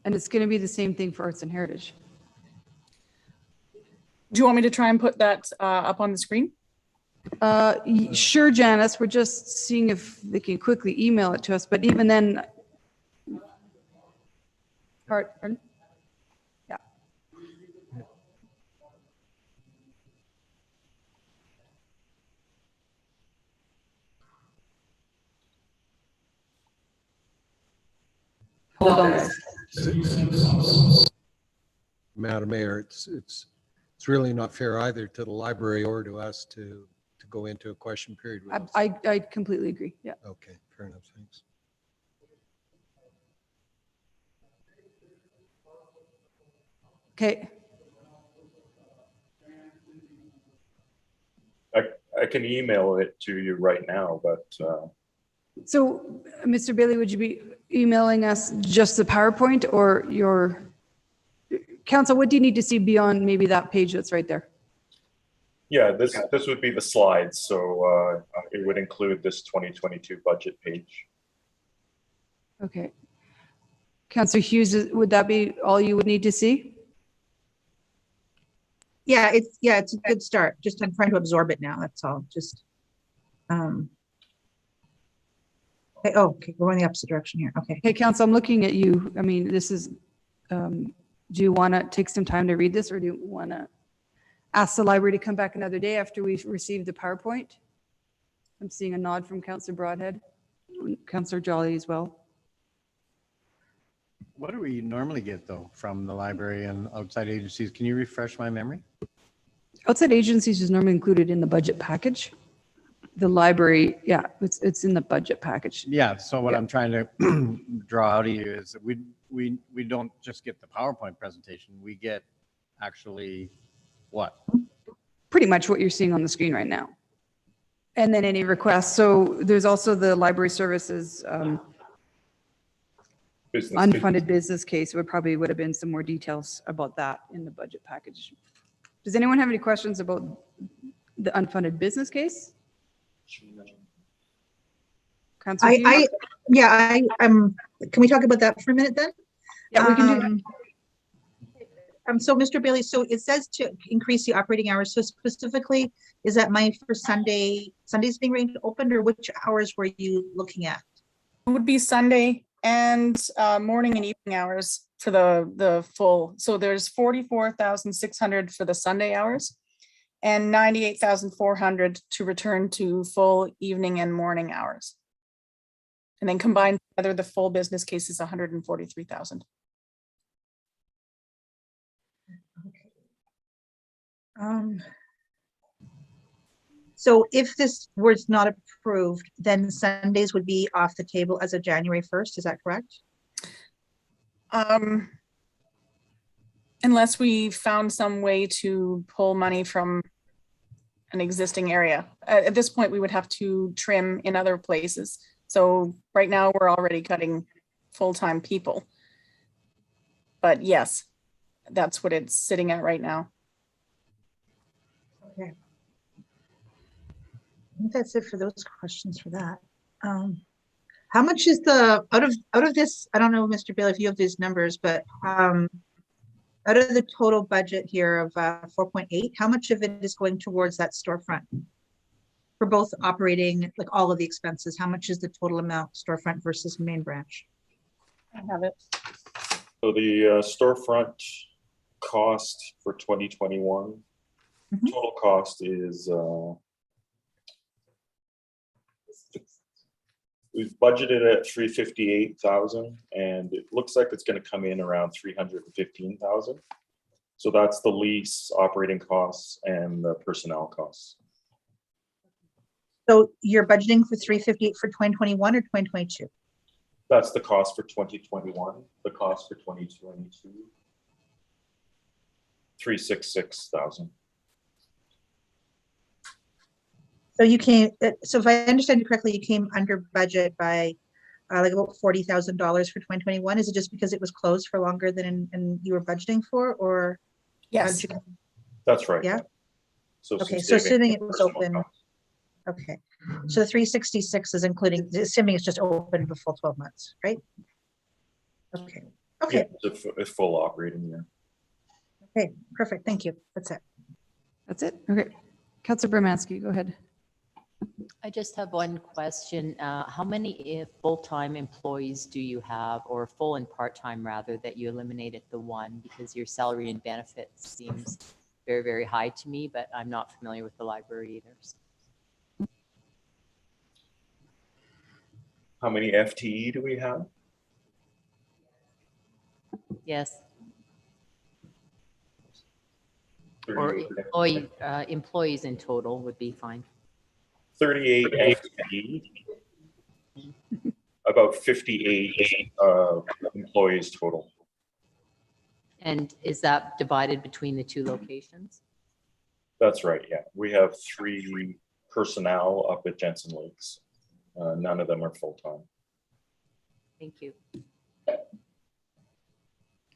A: And it's going to be the same thing for Arts and Heritage.
P: Do you want me to try and put that up on the screen?
A: Sure, Janice. We're just seeing if they can quickly email it to us. But even then, pardon? Yeah. Hold on.
M: Madam Mayor, it's really not fair either to the library or to us to go into a question period.
A: I completely agree. Yeah.
M: Okay, fair enough. Thanks.
A: Okay.
N: I can email it to you right now, but.
A: So, Mr. Bailey, would you be emailing us just the PowerPoint or your council? What do you need to see beyond maybe that page that's right there?
N: Yeah, this would be the slides. So it would include this 2022 budget page.
A: Okay. Councillor Hughes, would that be all you would need to see?
B: Yeah, it's a good start. Just I'm trying to absorb it now. That's all. Just okay. Oh, okay. We're going the opposite direction here. Okay.
A: Hey, council, I'm looking at you. I mean, this is. Do you want to take some time to read this, or do you want to ask the library to come back another day after we receive the PowerPoint. I'm seeing a nod from Councillor Broadhead, Councillor Jolly as well.
K: What do we normally get though from the library and outside agencies? Can you refresh my memory?
A: Outside agencies is normally included in the budget package. The library, yeah, it's in the budget package.
K: Yeah, so what
A: Yeah.
K: I'm trying to draw out of you is that we don't just get the PowerPoint presentation, we get actually what?
A: Pretty much what you're seeing on the screen right now. And then any requests. So there's also the library services unfunded business case. Would have been some more details about that in the budget package. Does anyone have any questions about the unfunded business case? Councillor Hughes?
B: Can we talk about that for a minute then?
A: Yeah, we can do that.
B: So Mr. Bailey, so it says to increase the operating hours. So specifically, is that money for Sundays being opened, or which hours were you looking at?
P: It would be Sunday and morning and evening hours for the full. So there's 44,600 for the Sunday hours and 98,400 to return to full evening and morning hours. And then combined together, the full business case is 143,000.
B: So if this was not approved, then Sundays would be off the table as of January 1st, is that correct?
P: Unless we found some way to pull money from an existing area. At this point, we would have to trim in other places. So right now, we're already cutting full-time people. But yes, that's what it's sitting at right now.
B: Okay. I think that's it for those questions for that. How much is the out of this? I don't know, Mr. Bailey, if you have these numbers, but out of the total budget here of 4.8, how much of it is going towards that storefront for both operating, like all of the expenses? How much is the total amount storefront versus main branch?
P: I have it.
N: So the storefront cost for 2021, total cost is we've budgeted at 358,000, and it looks like it's going to come in around 315,000. So that's the lease, operating costs, and the personnel costs.
B: So you're budgeting for 358 for 2021 or 2022?
N: That's the cost for 2021. The cost for 2022, 366,000.
B: So you came, so if I understand you correctly, you came under budget by like about $40,000 for 2021. Is it just because it was closed for longer than you were budgeting for, or?
P: Yes.
N: That's right.
B: Yeah.
N: So
B: okay, so assuming it was open.
N: Costs.
B: Okay, so the 366 is including, assuming it's just open for full 12 months, right? Okay. Okay.
N: Yeah, it's full operating year.
B: Okay, perfect. Thank you. That's it.
A: That's it. Okay. Councillor Bermansky, go ahead.
O: I just have one question. How many full-time employees do you have, or full and part-time rather, that you eliminated the one, because your salary and benefits seems very, very high to me, but I'm not familiar with the library either. So.
N: How many FTE do we have?
O: Yes. Or employees in total would be fine.
N: 38 FTE, about 58 employees total.
O: And is that divided between the two locations?
N: That's right, yeah. We have 3 personnel up at Jensen Lakes. None of them are full-time.
O: Thank you.
A: All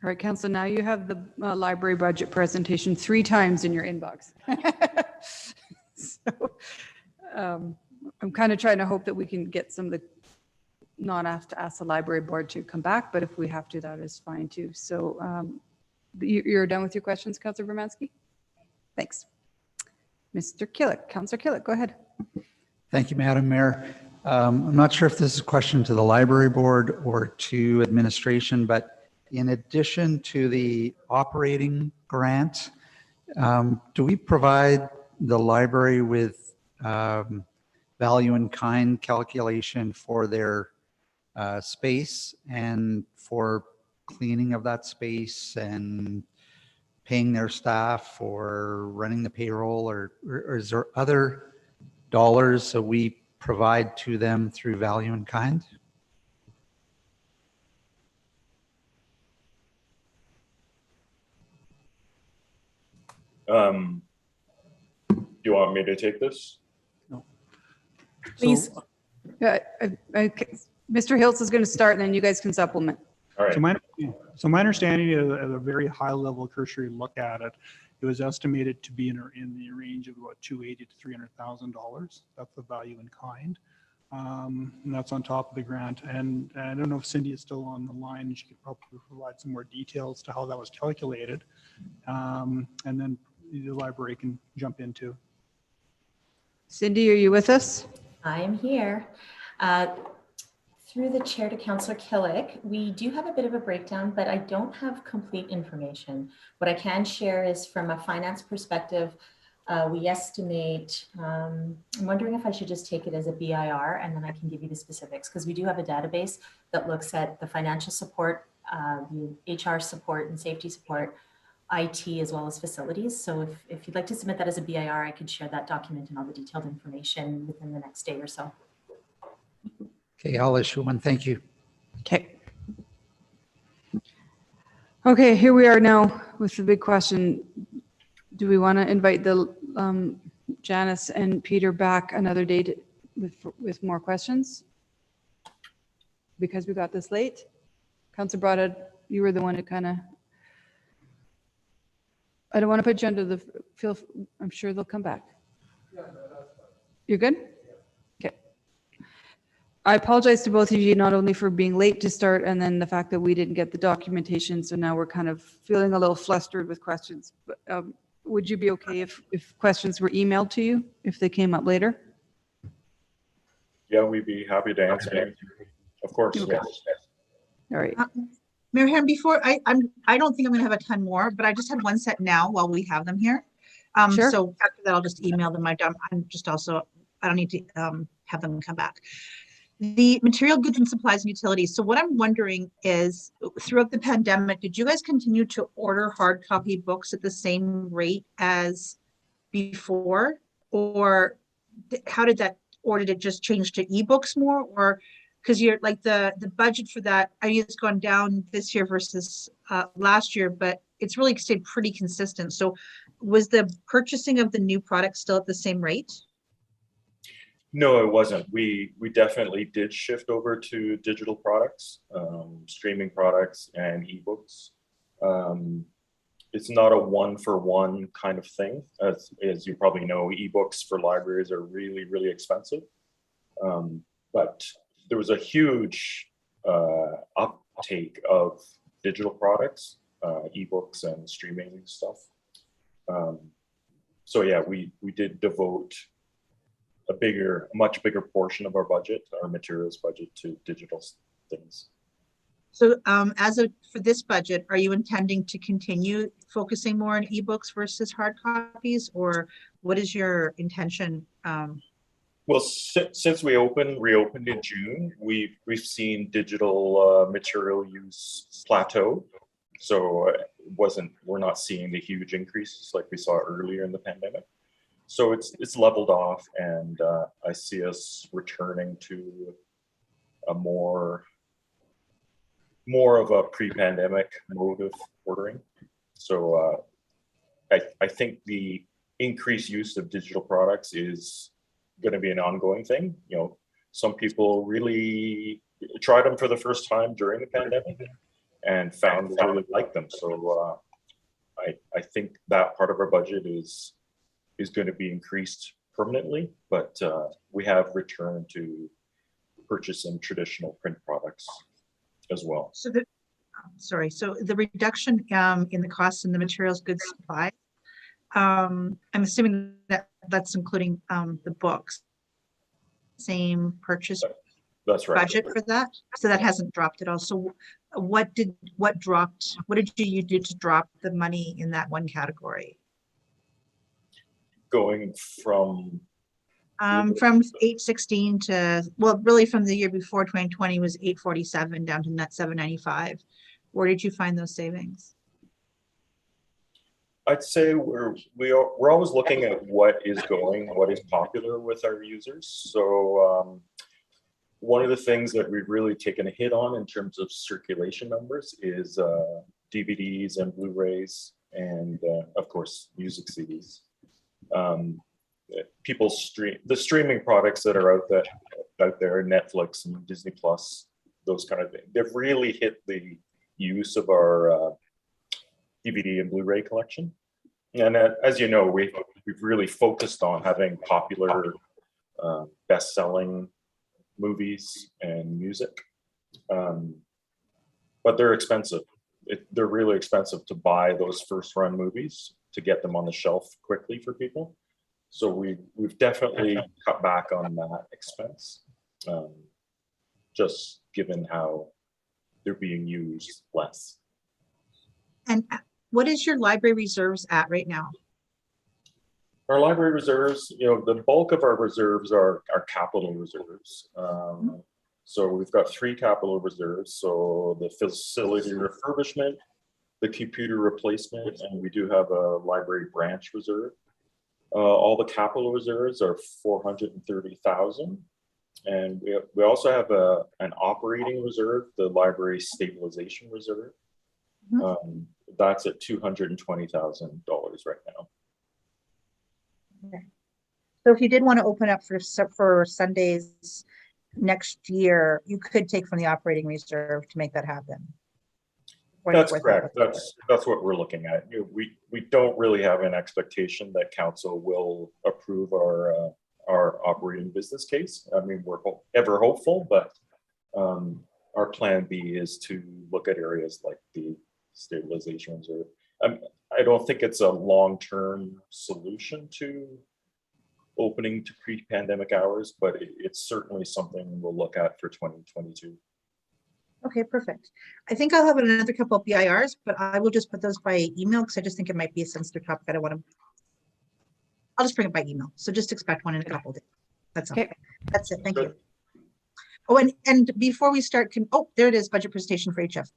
A: right, Council, now you have the library budget presentation 3 times in your inbox. So I'm kind of trying to hope that we can get some of the, not have to ask the library board to come back, but if we have to, that is fine too. So you're done with your questions, Councillor Bermansky? Thanks. Mr. Killick, Councillor Killick, go ahead.
C: Thank you, Madam Mayor. I'm not sure if this is a question to the library board or to administration, but in addition to the operating grant, Do we provide the library with value in kind calculation for their space and for cleaning of that space and paying their staff or running the payroll, or is there other dollars that we provide to them through value in kind?
N: Do you want me to take this?
A: Please. Mr. Hiltz is going to start and then you guys can supplement.
N: All right.
E: So my understanding at a very high level cursory look at it, it was estimated to be in the range of about $280,000 to $300,000. That's the value in kind. And that's on top of the grant. And I don't know if Cindy is still on the line. She could probably provide some more details to how that was calculated. And then the library can jump into.
A: Cindy, are you with us?
D: I am here. Through the chair to Councillor Killick, we do have a bit of a breakdown, but I don't have complete information. What I can share is from a finance perspective, we estimate, I'm wondering if I should just take it as a BIR and then I can give you the specifics, because we do have a database that looks at the financial support, the HR support and safety support, IT, as well as facilities. So if you'd like to submit that as a BIR, I could share that document and all the detailed information within the next day or so.
C: Okay, I'll issue one. Thank you.
A: Okay. Okay, here we are now with the big question. Do we want to invite the Janice and Peter back another day with more questions? Because we got this late. Councilor Broadhead, you were the one to kind of, I don't want to put you under the feel. I'm sure they'll come back. You're good? Okay. I apologize to both of you, not only for being late to start and then the fact that we didn't get the documentation. So now we're kind of feeling a little flustered with questions. But would you be okay if questions were emailed to you if they came up later?
N: Yeah, we'd be happy to answer them. Of course.
A: Okay.
N: Yes.
A: All right.
B: Mayor Hamm, before I don't think I'm going to have a ton more, but I just had one set now while we have them here.
A: Sure.
B: So after that, I'll just email them. I'm just also, I don't need to have them come back. The material goods and supplies and utilities. So what I'm wondering is, throughout the pandemic, did you guys continue to order hard copy books at the same rate as before? Or how did that, or did it just change to ebooks more? Or because you're like the budget for that, I mean, it's gone down this year versus last year, but it's really stayed pretty consistent. So was the purchasing of the new product still at the same rate?
N: No, it wasn't. We definitely did shift over to digital products, streaming products and ebooks. It's not a one-for-one kind of thing. As you probably know, ebooks for libraries are really, really expensive. But there was a huge uptake of digital products, ebooks and streaming stuff. So yeah, we did devote a much bigger portion of our budget, our materials budget, to digital things.
B: So for this budget, are you intending to continue focusing more on ebooks versus hard copies, or what is your intention?
N: Well, since we reopened in June, we've seen digital material use plateau. So we're not seeing the huge increases like we saw earlier in the pandemic. So it's leveled off, and I see us returning to a more of a pre-pandemic mode of ordering. So I think the increased use of digital products is going to be an ongoing thing. You know, some people really tried them for the first time during the pandemic and found they really like them. So I think that part of our budget is going to be increased permanently, but we have returned to purchasing traditional print products as well.
B: So so the reduction in the costs in the materials, goods, supply, I'm assuming that that's including the books. Same purchase
N: That's right.
B: budget for that, so that hasn't dropped at all. So what did you do to drop the money in that one category?
N: going from,
B: From 816 to, well, really from the year before 2020 was 847 down to net 795. Where did you find those savings?
N: I'd say we're always looking at what is popular with our users. So one of the things that we've really taken a hit on in terms of circulation numbers is DVDs and Blu-rays, and of course music CDs. People the streaming products that are out there, Netflix and Disney Plus, those kind of things. They've really hit the use of our DVD and Blu-ray collection. And as you know, we've really focused on having popular, best-selling movies and music. But they're expensive. They're really expensive to buy those first-run movies to get them on the shelf quickly for people. So we've definitely cut back on that expense, just given how they're being used less.
B: And what is your library reserves at right now?
N: Our library reserves, the bulk of our reserves are capital reserves. So we've got 3 capital reserves. So the facility refurbishment, the computer replacement, and we do have a library branch reserve. All the capital reserves are 430,000. And we also have an operating reserve, the library stabilization reserve. That's at $220,000 right now.
B: Okay. So if you did want to open up for Sundays next year, you could take from the operating reserve to make that happen.
N: That's correct. That's what we're looking at. We don't really have an expectation that council will approve our operating business case. I mean, we're ever hopeful, but our plan B is to look at areas like the stabilization reserve. I don't think it's a long-term solution to opening to pre-pandemic hours, but it's certainly something we'll look at for 2022.
B: Okay, perfect. I think I'll have another couple of BIRs, but I will just put those by email because I just think it might be a sensitive topic. I don't want to. I'll just bring it by email. So just expect one in a couple of days. That's okay. That's it. Thank you. Oh, and before we start, there it is. Budget presentation for HF.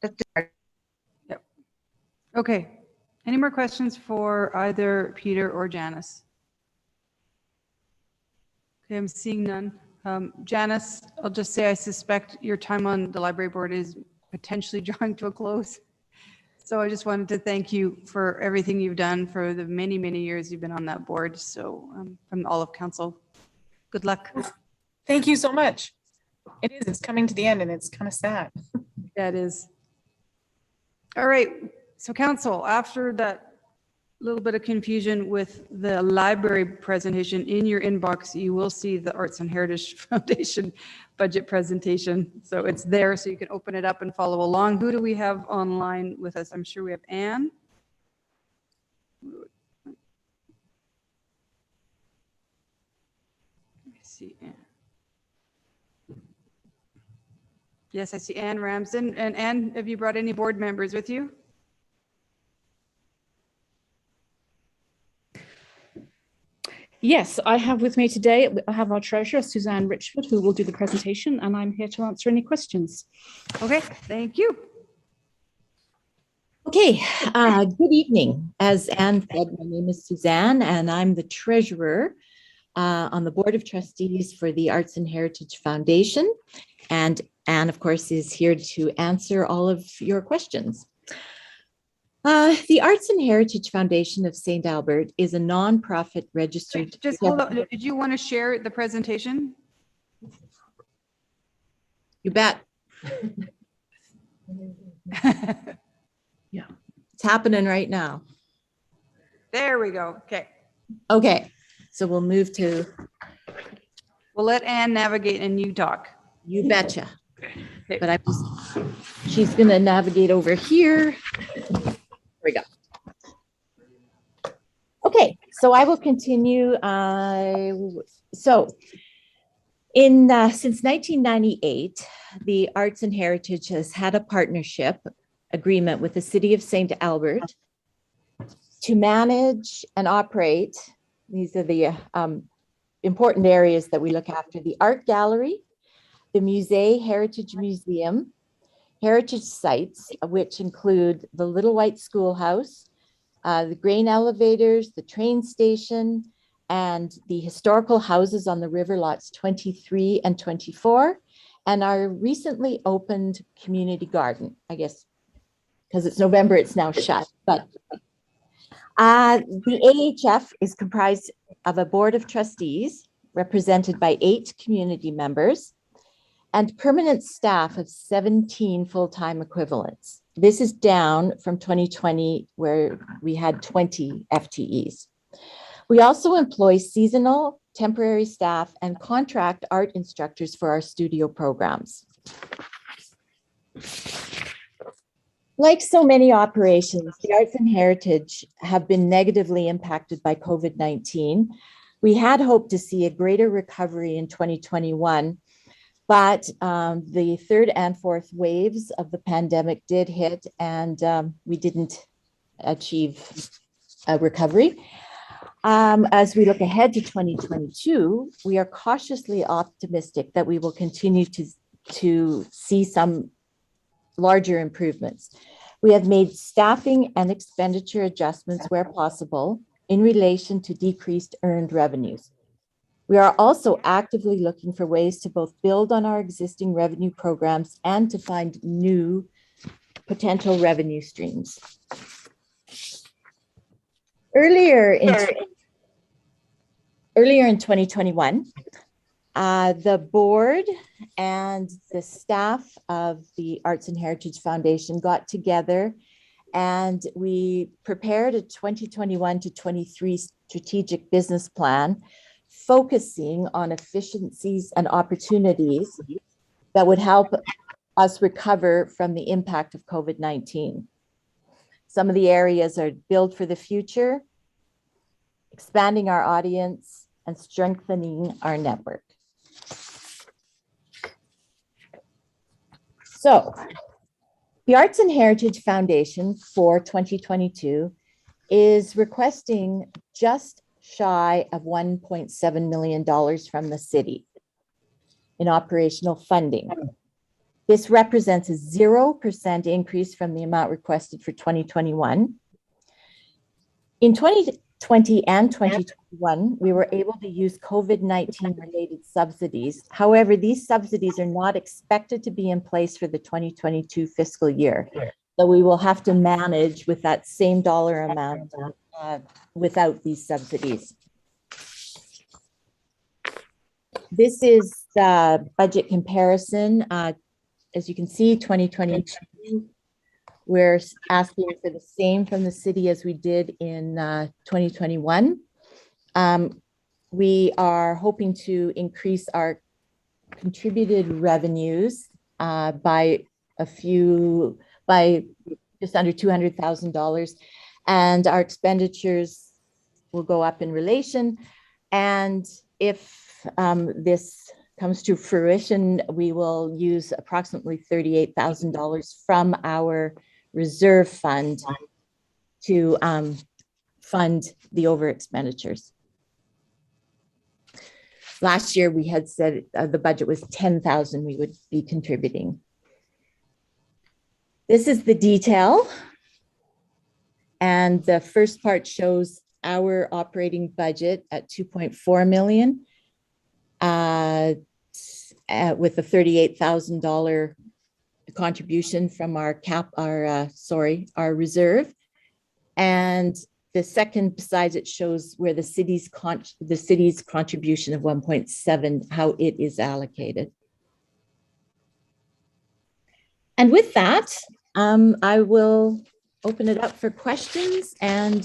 A: Yep. Okay. Any more questions for either Peter or Janice? Okay, I'm seeing none. Janice, I'll just say I suspect your time on the library board is potentially drawing to a close. So I just wanted to thank you for everything you've done for the many, many years you've been on that board. So from all of council, good luck.
P: Thank you so much. It is, it's coming to the end and it's kind of sad.
A: Yeah, it is. All right, so council, after that little bit of confusion with the library presentation, in your inbox, you will see the Arts and Heritage Foundation budget presentation. So it's there, so you can open it up and follow along. Who do we have online with us? I'm sure we have Anne. Let me see Anne. Yes, I see Anne Ramsden. And Anne, have you brought any board members with you?
R: Yes, I have with me today, I have our treasurer, Suzanne Richford, who will do the presentation, and I'm here to answer any questions.
A: Okay, thank you.
T: Okay, good evening. As Anne said, my name is Suzanne, and I'm the treasurer on the Board of Trustees for the Arts and Heritage Foundation. And Anne, of course, is here to answer all of your questions. The Arts and Heritage Foundation of St. Albert is a nonprofit registered.
A: Just hold on. Did you want to share the presentation?
T: You bet. Yeah, it's happening right now.
A: There we go. Okay.
T: Okay, so we'll move to.
A: We'll let Anne navigate and you talk.
T: You betcha. Okay. But she's going to navigate over here. There we go. Okay, so I will continue. Since 1998, the Arts and Heritage has had a partnership agreement with the City of St. Albert to manage and operate These are the important areas that we look after: the art gallery, the Musée Heritage Museum, heritage sites, which include the Little White Schoolhouse, the grain elevators, the train station, and the historical houses on the river lots 23 and 24, and our recently opened community garden. I guess because it's November, it's now shut, but the AHF is comprised of a board of trustees represented by 8 community members and permanent staff of 17 full-time equivalents. This is down from 2020, where we had 20 FTEs. We also employ seasonal, temporary staff and contract art instructors for our studio programs. Like so many operations, the arts and heritage have been negatively impacted by COVID-19. We had hoped to see a greater recovery in 2021, but the third and fourth waves of the pandemic did hit, and we didn't achieve a recovery. As we look ahead to 2022, we are cautiously optimistic that we will continue to see some larger improvements. We have made staffing and expenditure adjustments where possible in relation to decreased earned revenues. We are also actively looking for ways to both build on our existing revenue programs and to find new potential revenue streams. Earlier in 2021, the board and the staff of the Arts and Heritage Foundation got together and we prepared a 2021 to 23 strategic business plan focusing on efficiencies and opportunities that would help us recover from the impact of COVID-19. Some of the areas are build for the future, expanding our audience, and strengthening our network. So, the Arts and Heritage Foundation for 2022 is requesting just shy of $1.7 million from the city in operational funding. This represents a 0% increase from the amount requested for 2021. In 2020 and 2021, we were able to use COVID-19 related subsidies. However, these subsidies are not expected to be in place for the 2022 fiscal year. So we will have to manage with that same dollar amount without these subsidies. This is the budget comparison. As you can see, 2022, we're asking for the same from the city as we did in 2021. We are hoping to increase our contributed revenues by just under $200,000, and our expenditures will go up in relation. And if this comes to fruition, we will use approximately $38,000 from our reserve fund to fund the over expenditures. Last year, we had said the budget was $10,000 we would be contributing. This is the detail. And the first part shows our operating budget at $2.4 million with a $38,000 contribution from our reserve. And the second besides it shows where the city's contribution of 1.7, how it is allocated. And with that, I will open it up for questions, and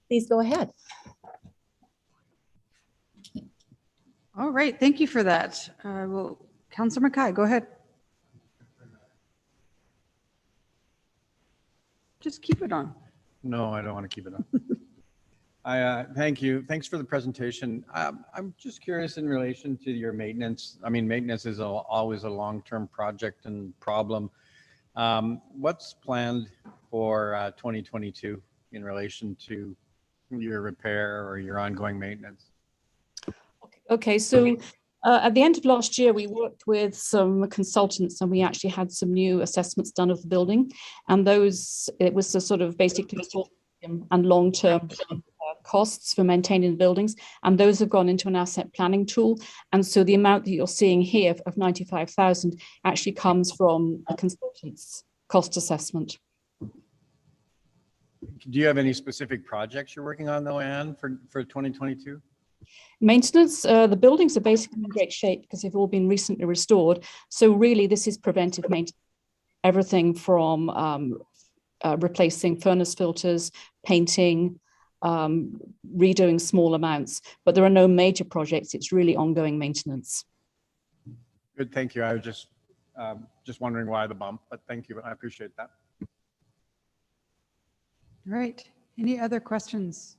T: please go ahead.
A: All right, thank you for that. Well, Councillor Mackay, go ahead. Just keep it on.
K: No, I don't want to keep it on. Thank you. Thanks for the presentation. I'm just curious in relation to your maintenance. I mean, maintenance is always a long-term project and problem. What's planned for 2022 in relation to your repair or your ongoing maintenance?
R: Okay, so at the end of last year, we worked with some consultants and we actually had some new assessments done of the building. And it was the sort of basically short-term and long-term costs for maintaining the buildings. And those have gone into an asset planning tool. And so the amount that you're seeing here of 95,000 actually comes from a consultant's cost assessment.
K: Do you have any specific projects you're working on though, Anne, for 2022?
R: Maintenance, the buildings are basically in great shape because they've all been recently restored. So really this is preventive maintenance. Everything from replacing furnace filters, painting, redoing small amounts, but there are no major projects. It's really ongoing maintenance.
K: Good, thank you. I was just wondering why the bump, but thank you. I appreciate that.
A: All right. Any other questions?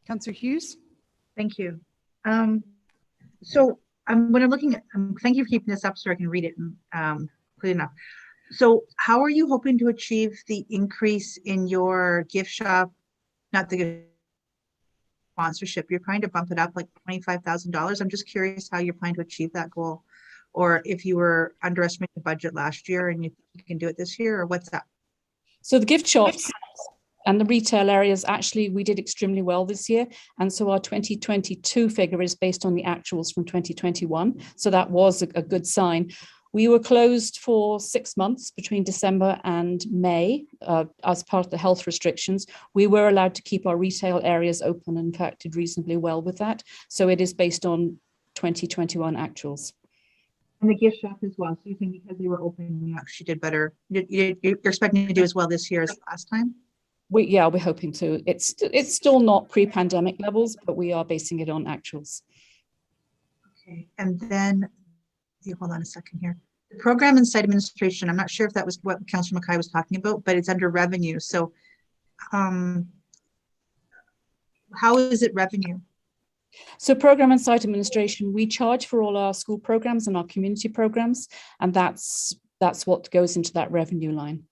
A: Councillor Hughes?
B: Thank you. So when I'm looking at, thank you for keeping this up so I can read it clear enough. So how are you hoping to achieve the increase in your gift shop, not the gift sponsorship? You're trying to bump it up like $25,000. I'm just curious how you're planning to achieve that goal, or if you were underestimating the budget last year and you can do it this year, or what's that?
R: So the gift shops and the retail areas, actually, we did extremely well this year. And so our 2022 figure is based on the actuals from 2021. So that was a good sign. We were closed for 6 months between December and May as part of the health restrictions. We were allowed to keep our retail areas open, and in fact did reasonably well with that. So it is based on 2021 actuals.
B: And the gift shop as well. So you think because they were open, you actually did better? You're expecting to do as well this year as last time?
R: We're hoping to. It's still not pre-pandemic levels, but we are basing it on actuals.
B: Okay, and then hold on a second here. The program and site administration, I'm not sure if that was what Councillor Mackay was talking about, but it's under revenue. So how is it revenue?
R: So program and site administration, we charge for all our school programs and our community programs, and that's what goes into that revenue line.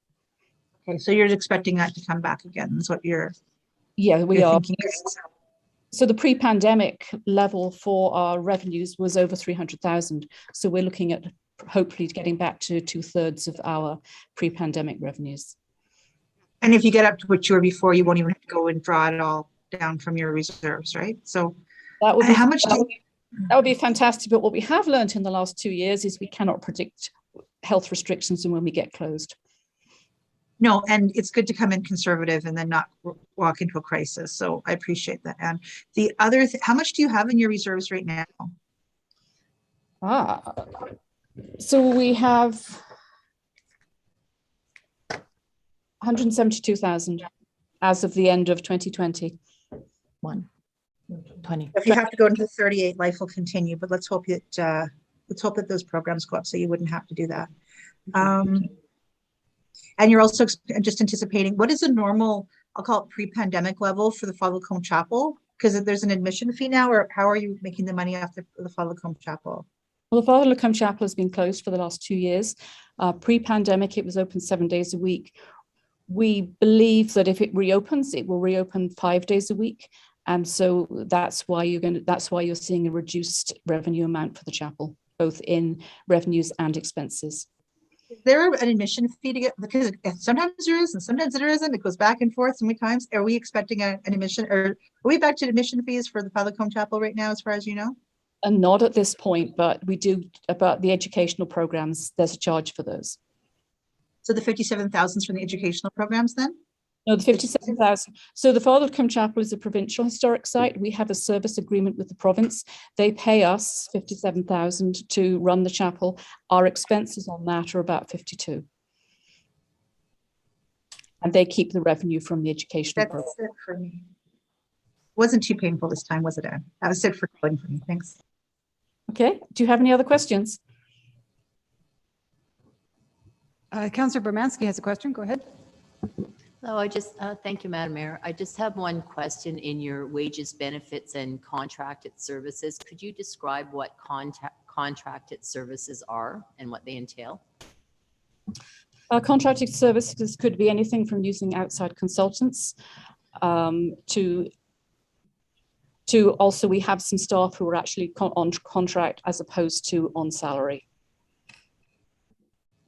B: Okay, so you're expecting that to come back again, is what you're
R: we are.
B: thinking.
R: So the pre-pandemic level for our revenues was over 300,000. So we're looking at hopefully getting back to 2/3 of our pre-pandemic revenues.
B: And if you get up to what you were before, you won't even have to go and draw it all down from your reserves, right? So
R: that would be,
B: how much
R: that would be fantastic. But what we have learned in the last 2 years is we cannot predict health restrictions and when we get closed.
B: No, and it's good to come in conservative and then not walk into a crisis. So I appreciate that. And the other, how much do you have in your reserves right now?
R: So we have 172,000 as of the end of 2020.
T: 20.
B: If you have to go into 38, life will continue, but let's hope that those programs go up so you wouldn't have to do that. And you're also just anticipating, what is a normal, I'll call it pre-pandemic level for the Father Lacombe Chapel? Because there's an admission fee now, or how are you making the money off the Father Lacombe Chapel?
R: Well, the Father Lacombe Chapel has been closed for the last 2 years. Pre-pandemic, it was open 7 days a week. We believe that if it reopens, it will reopen 5 days a week. And so that's why you're seeing a reduced revenue amount for the chapel, both in revenues and expenses.
B: Is there an admission fee to get, because sometimes there is and sometimes there isn't, it goes back and forth so many times. Are we expecting an admission, or are we back to admission fees for the Father Lacombe Chapel right now, as far as you know?
R: And not at this point, but we do, about the educational programs, there's a charge for those.
B: So the 57,000 from the educational programs then?
R: No, the 57,000. So the Father Lacombe Chapel is a provincial historic site. We have a service agreement with the province. They pay us 57,000 to run the chapel. Our expenses on that are about 52. And they keep the revenue from the educational program.
B: That's it for me. Wasn't too painful this time, was it, Anne? That was it for me. Thanks.
R: Okay. Do you have any other questions?
A: Councillor Bermanski has a question. Go ahead.
O: Hello, thank you, Madam Mayor. I just have one question in your wages, benefits, and contracted services. Could you describe what contracted services are and what they entail?
R: Contracted services could be anything from using outside consultants to also, we have some staff who are actually on contract as opposed to on salary.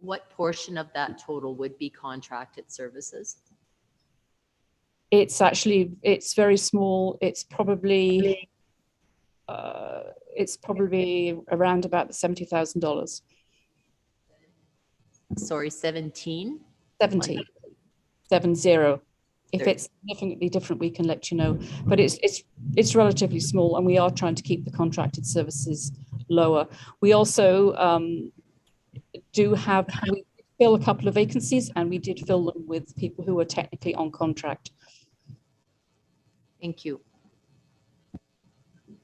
O: What portion of that total would be contracted services?
R: It's very small. It's probably around about the $70,000.
O: Sorry, 17?
R: 70. If it's significantly different, we can let you know. But it's relatively small, and we are trying to keep the contracted services lower. We also we fill a couple of vacancies, and we did fill them with people who are technically on contract.
O: Thank you.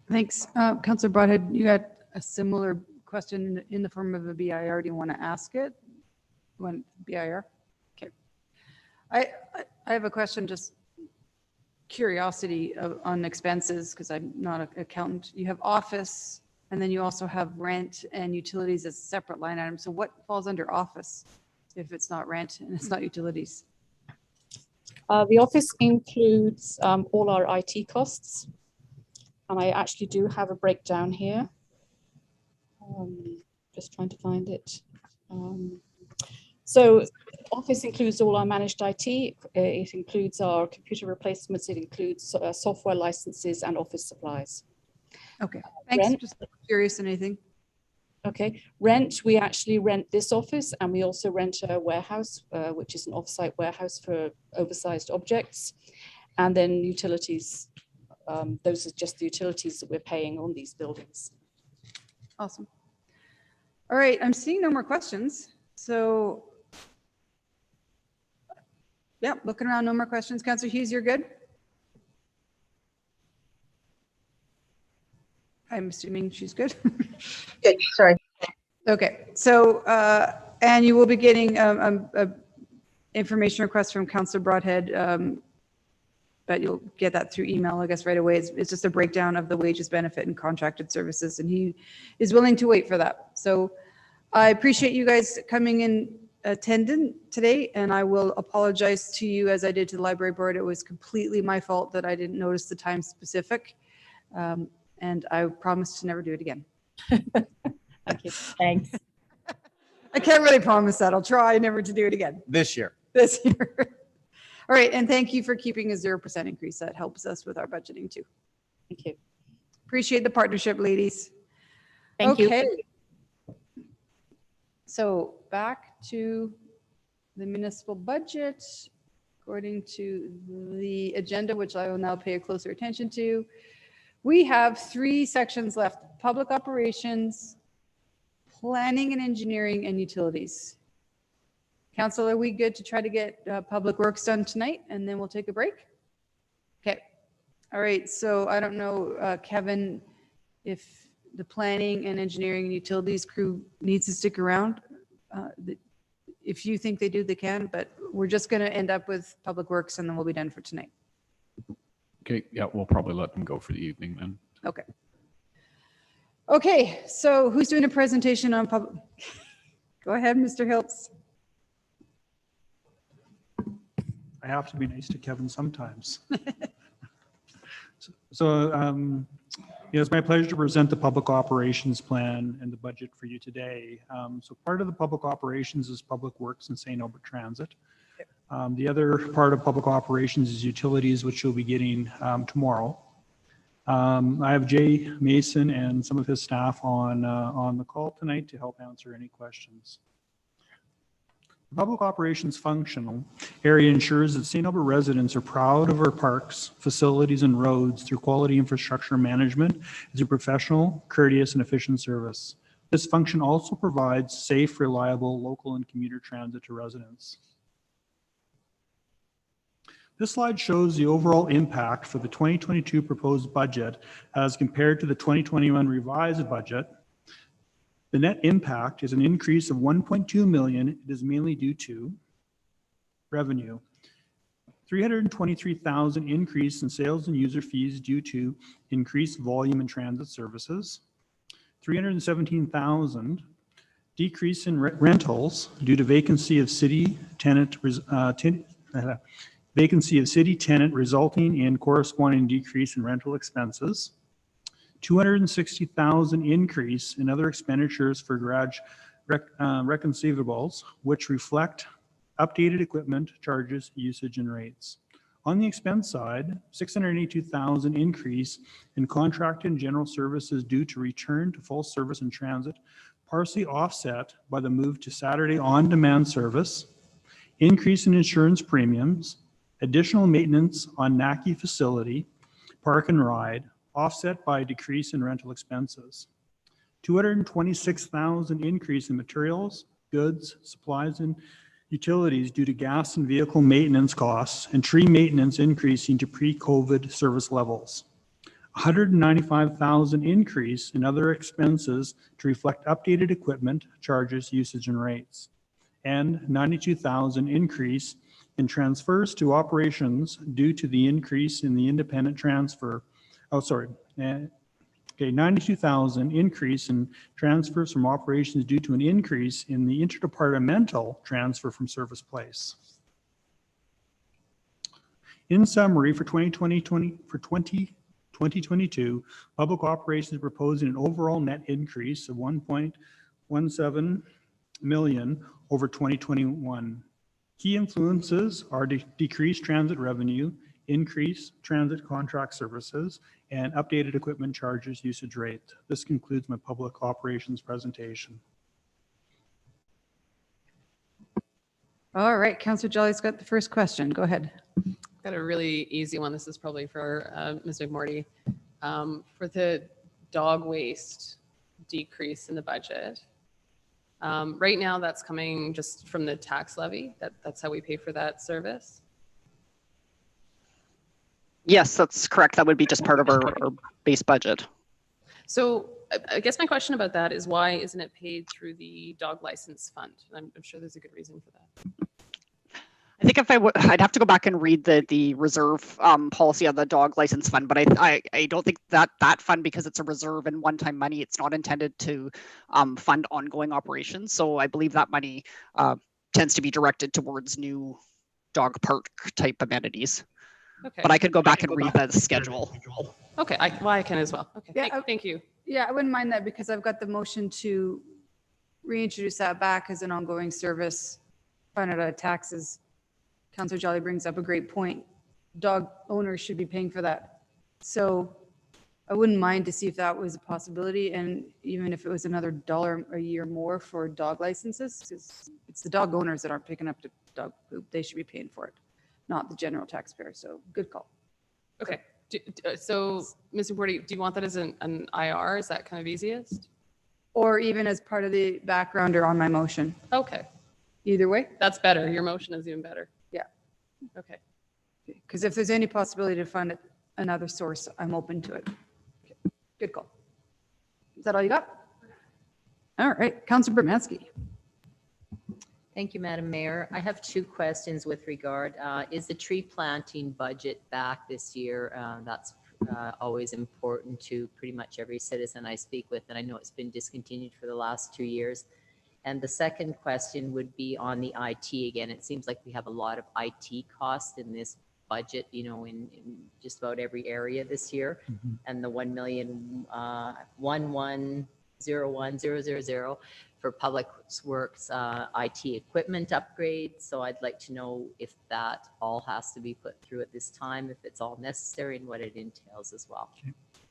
A: Thanks. Councillor Broadhead, you had a similar question in the form of a BIR. Do you want to ask it? BIR? Okay. I have a question, just curiosity on expenses, because I'm not an accountant. You have office, and then you also have rent and utilities as separate line items. So what falls under office if it's not rent and it's not utilities?
R: The office includes all our IT costs, and I actually do have a breakdown here. Just trying to find it. So office includes all our managed IT. It includes our computer replacements. It includes software licenses and office supplies.
A: Okay, thanks.
R: Rent.
A: Just curious, anything?
R: Okay, rent, we actually rent this office, and we also rent a warehouse, which is an offsite warehouse for oversized objects. And then utilities, those are just the utilities that we're paying on these buildings.
A: Awesome. All right, I'm seeing no more questions. So, yeah, looking around, no more questions. Councillor Hughes, you're good? I'm assuming she's good.
B: Good, sorry.
A: Okay, so, and you will be getting a information request from Councillor Broadhead, but you'll get that through email, I guess, right away. It's just a breakdown of the wages, benefit, and contracted services, and he is willing to wait for that. So I appreciate you guys coming in attendant today, and I will apologize to you as I did to the library board. It was completely my fault that I didn't notice the time specific, and I promise to never do it again.
R: Okay, thanks.
A: I can't really promise that. I'll try never to do it again.
K: This year.
A: This year. All right, and thank you for keeping a 0% increase. That helps us with our budgeting too.
R: Thank you.
A: Appreciate the partnership, ladies.
T: Thank you.
A: Okay. So back to the municipal budget, according to the agenda, which I will now pay a closer attention to. We have 3 sections left: public operations, planning and engineering, and utilities. Council, are we good to try to get public works done tonight, and then we'll take a break? Okay. All right. So I don't know, Kevin, if the planning and engineering and utilities crew needs to stick around. If you think they do, they can, but we're just going to end up with public works, and then we'll be done for tonight.
G: Okay, yeah, we'll probably let them go for the evening then.
A: Okay. Okay, so who's doing a presentation on public? Go ahead, Mr. Hiltz.
E: I have to be nice to Kevin sometimes. So it's my pleasure to present the public operations plan and the budget for you today. So part of the public operations is public works and St. Albert Transit. The other part of public operations is utilities, which you'll be getting tomorrow. I have Jay Mason and some of his staff on the call tonight to help answer any questions. The public operations functional area ensures that St. Albert residents are proud of our parks, facilities, and roads through quality infrastructure management as a professional, courteous, and efficient service. This function also provides safe, reliable, local, and commuter transit to residents. This slide shows the overall impact for the 2022 proposed budget as compared to the 2021 revised budget. The net impact is an increase of 1.2 million. It is mainly due to revenue. 323,000 increase in sales and user fees due to increased volume in transit services. 317,000 decrease in rentals due to vacancy of city tenant vacancy of city tenant resulting in corresponding decrease in rental expenses, 260,000 increase in other expenditures for garage reconceivables, which reflect updated equipment charges, usage, and rates. On the expense side, 682,000 increase in contracted and general services due to return to full service in transit, partially offset by the move to Saturday on-demand service, increase in insurance premiums, additional maintenance on NACI facility, park and ride, offset by a decrease in rental expenses. 226,000 increase in materials, goods, supplies, and utilities due to gas and vehicle maintenance costs and tree maintenance increasing to pre-COVID service levels. 195,000 increase in other expenses to reflect updated equipment, charges, usage, and rates. And 92,000 increase in transfers to operations due to the increase in the independent transfer. 92,000 increase in transfers from operations due to an increase in the interdepartmental transfer from Service Place. In summary, for 2022, public operations is proposing an overall net increase of 1.17 million over 2021. Key influences are decreased transit revenue, increased transit contract services, and updated equipment charges usage rate. This concludes my public operations presentation.
A: All right, Councillor Jolly's got the first question. Go ahead.
F: Got a really easy one. This is probably for Ms. McMorty. For the dog waste decrease in the budget, right now that's coming just from the tax levy. That's how we pay for that service.
Q: Yes, that's correct. That would be just part of our base budget.
F: So I guess my question about that is why isn't it paid through the dog license fund? I'm sure there's a good reason for that.
Q: I think if I'd have to go back and read the reserve policy on the dog license fund, but I don't think that fund, because it's a reserve and one-time money, it's not intended to fund ongoing operations. So I believe that money tends to be directed towards new dog park type amenities.
F: Okay.
Q: But I could go back and read the schedule.
F: Okay, I can as well. Okay,
A: Yeah,
F: thank you.
A: Yeah, I wouldn't mind that because I've got the motion to reintroduce that back as an ongoing service, funded out of taxes. Councillor Jolly brings up a great point. Dog owners should be paying for that. So I wouldn't mind to see if that was a possibility, and even if it was another $1 a year more for dog licenses, because it's the dog owners that aren't picking up the dog poop. They should be paying for it, not the general taxpayer. So good call.
F: Okay, so Ms. McMorty, do you want that as an IR? Is that kind of easiest?
A: Or even as part of the background or on my motion.
F: Okay.
A: Either way.
F: That's better. Your motion is even better.
A: Yeah.
F: Okay.
A: Because if there's any possibility to fund it, another source, I'm open to it. Okay. Good call. Is that all you got? All right, Councillor Bermansky.
O: Thank you, Madam Mayor. I have two questions with regard. Is the tree planting budget back this year? That's always important to pretty much every citizen I speak with, and I know it's been discontinued for the last 2 years. And the second question would be on the IT again. It seems like we have a lot of IT costs in this budget, you know, in just about every area this year.
C: Mm-hmm.
O: And the 1,101,000 for Public Works IT equipment upgrades. So I'd like to know if that all has to be put through at this time, if it's all necessary, and what it entails as well.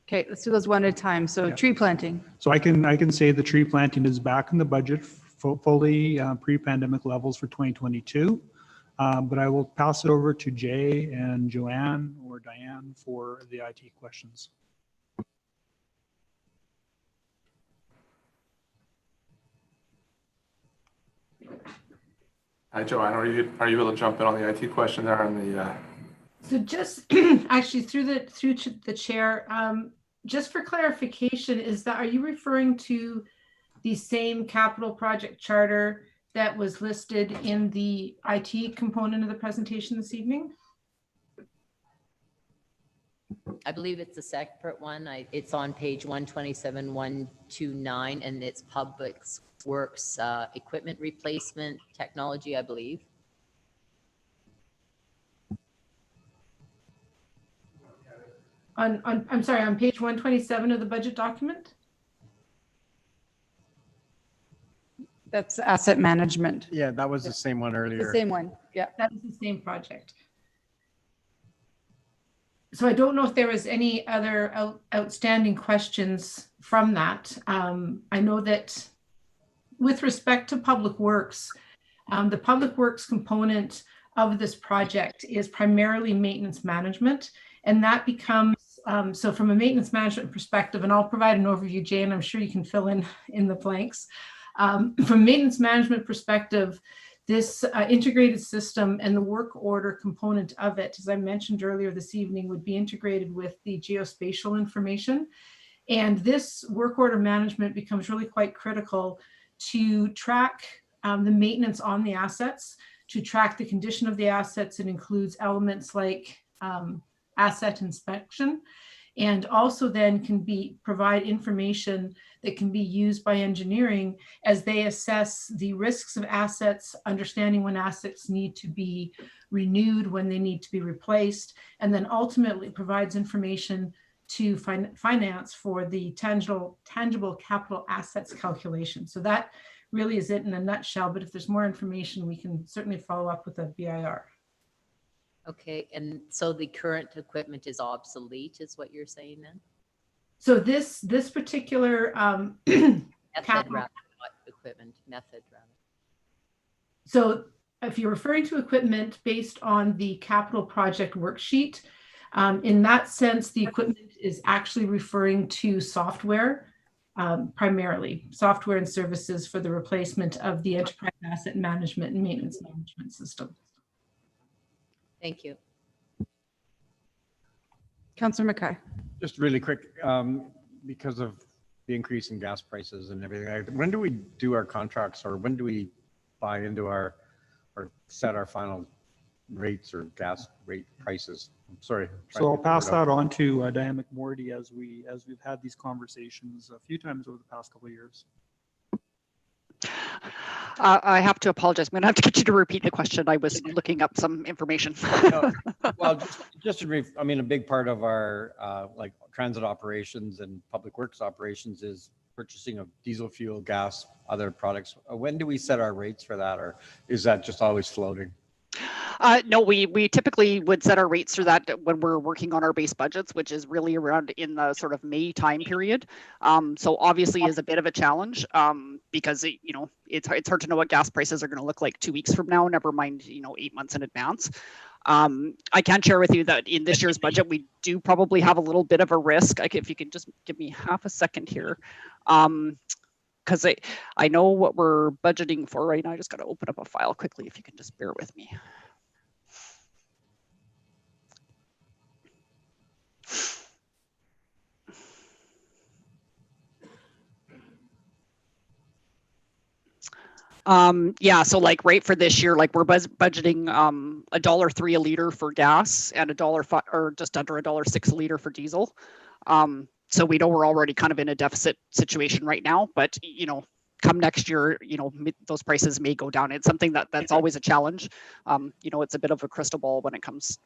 A: Okay, let's do those one at a time. So tree planting.
E: So I can say the tree planting is back in the budget, fully pre-pandemic levels for 2022. But I will pass it over to Jay and Joanne or Diane for the IT questions.
S: Hi, Joanne. Are you able to jump in on the IT question there on the?
L: So just actually through the chair, just for clarification, are you referring to the same capital project charter that was listed in the IT component of the presentation this evening?
O: I believe it's a separate one. It's on page 127, 129, and it's Public Works equipment replacement technology, I believe.
L: I'm sorry, on page 127 of the budget document?
A: That's asset management.
K: Yeah, that was the same one
A: The
K: earlier.
A: same one, yeah.
L: That is the same project. So I don't know if there was any other outstanding questions from that. I know that with respect to Public Works, the Public Works component of this project is primarily maintenance management, and that becomes, so from a maintenance management perspective, and I'll provide an overview, Jay, and I'm sure you can fill in the blanks. From a maintenance management perspective, this integrated system and the work order component of it, as I mentioned earlier this evening, would be integrated with the geospatial information. And this work order management becomes really quite critical to track the maintenance on the assets, to track the condition of the assets. It includes elements like asset inspection, and also then can provide information that can be used by engineering as they assess the risks of assets, understanding when assets need to be renewed, when they need to be replaced, and then ultimately provides information to finance for the tangible capital assets calculation. So that really is it in a nutshell, but if there's more information, we can certainly follow up with a BIR.
O: Okay, and so the current equipment is obsolete, is what you're saying then?
L: So this particular
O: Method rather, not equipment, method rather.
L: So if you're referring to equipment based on the capital project worksheet, in that sense, the equipment is actually referring to software, primarily software and services for the replacement of the enterprise asset management and maintenance management system.
O: Thank you.
A: Councillor Mackay.
K: Just really quick, because of the increase in gas prices and everything, when do we do our contracts, or when do we buy into or set our final rates or gas rate prices? I'm sorry.
E: So I'll pass that on to Diane McMorty as we've had these conversations a few times over the past couple of years.
Q: I have to apologize. I'm going to have to get you to repeat the question. I was looking up some information.
K: Well, just to brief, I mean, a big part of our like transit operations and public works operations is purchasing of diesel fuel, gas, other products. When do we set our rates for that, or is that just always floating?
Q: No, we typically would set our rates through that when we're working on our base budgets, which is really around in the sort of May time period. So obviously is a bit of a challenge because it's hard to know what gas prices are going to look like 2 weeks from now, never mind 8 months in advance. I can share with you that in this year's budget, we do probably have a little bit of a risk. If you can just give me half a second here. Because I know what we're budgeting for right now. I just got to open up a file quickly, if you can just bear with me. Yeah, so like right for this year, like we're budgeting $1.03 a liter for gas and $1.05 or just under $1.06 a liter for diesel. So we know we're already kind of in a deficit situation right now, but come next year, those prices may go down. It's something that's always a challenge. It's a bit of a crystal ball when it comes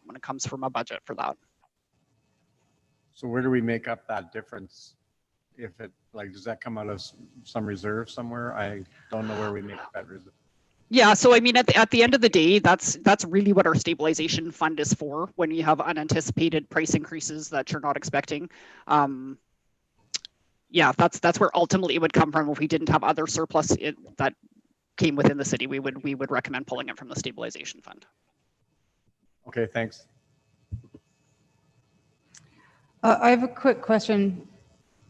Q: from a budget for that.
K: So where do we make up that difference? If it does that come out of some reserve somewhere? I don't know where we make that reserve.
Q: Yeah, so I mean, at the end of the day, that's really what our stabilization fund is for. When you have unanticipated price increases that you're not expecting, yeah, that's where ultimately it would come from. If we didn't have other surplus that came within the city, we would recommend pulling it from the stabilization fund.
K: Okay, thanks.
A: I have a quick question,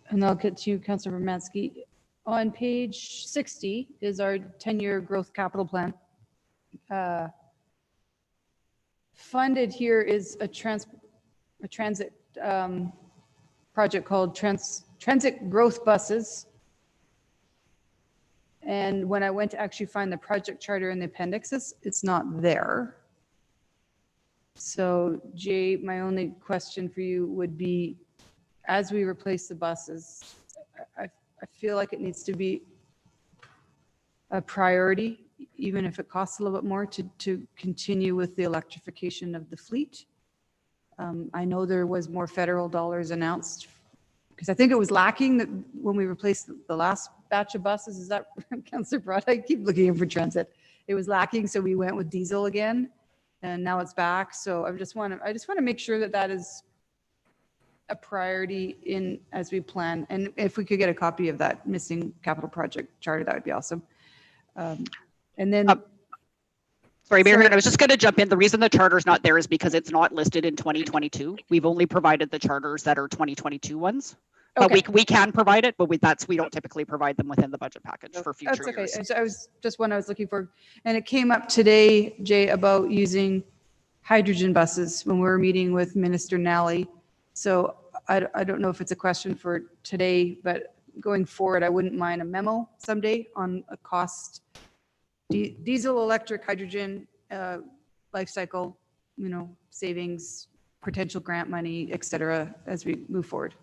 A: and I'll get to you, Councillor Romansky. On page 60 is our 10-year growth capital plan. Funded here is a transit project called Transit Growth Buses. And when I went to actually find the project charter in the appendixes, it's not there. So Jay, my only question for you would be, as we replace the buses, I feel like it needs to be a priority, even if it costs a little bit more to continue with the electrification of the fleet. I know there was more federal dollars announced because I think it was lacking that when we replaced the last batch of buses. Is that Councillor Broad? I keep looking for transit. It was lacking, so we went with diesel again, and now it's back. So I just want to make sure that that is a priority in as we plan. And if we could get a copy of that missing capital project charter, that would be awesome. And then.
Q: Sorry, Mayor, I was just going to jump in. The reason the charter is not there is because it's not listed in 2022. We've only provided the charters that are 2022 ones. But we can provide it, but we don't typically provide them within the budget package for future years.
A: That's okay. I was just one I was looking for. And it came up today, Jay, about using hydrogen buses when we were meeting with Minister Nally. So I don't know if it's a question for today, but going forward, I wouldn't mind a memo someday on a cost. Diesel, electric, hydrogen, life cycle, savings, potential grant money, et cetera, as we move forward.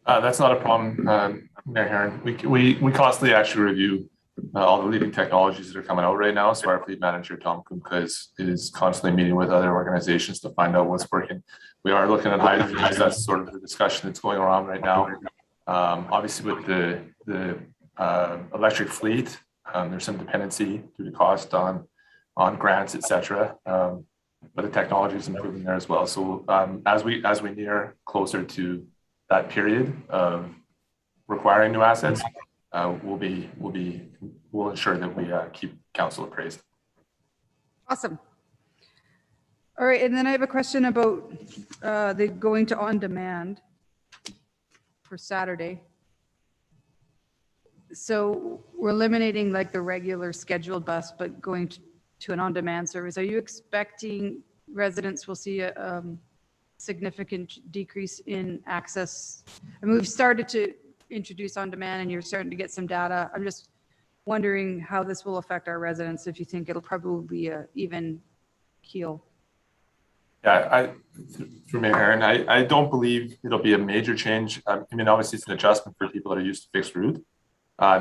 S: That's not a problem, Mayor Herron. We constantly actually review all the leading technologies that are coming out right now. So our fleet manager, Tom Kumka, is constantly meeting with other organizations to find out what's working. We are looking at hydrogen. That's sort of the discussion that's going around right now. Obviously, with the electric fleet, there's some dependency due to cost on grants, et cetera. But the technology is improving there as well. So as we near closer to that period of requiring new assets, we'll ensure that we keep council appraised.
A: Awesome. All right, and then I have a question about the going to on-demand for Saturday. So we're eliminating like the regular scheduled bus, but going to an on-demand service. Are you expecting residents will see a significant decrease in access? I mean, we've started to introduce on-demand and you're starting to get some data. I'm just wondering how this will affect our residents, if you think it'll probably be a even keel.
S: Yeah, through Mayor Herron, I don't believe it'll be a major change. I mean, obviously it's an adjustment for people that are used to fixed route.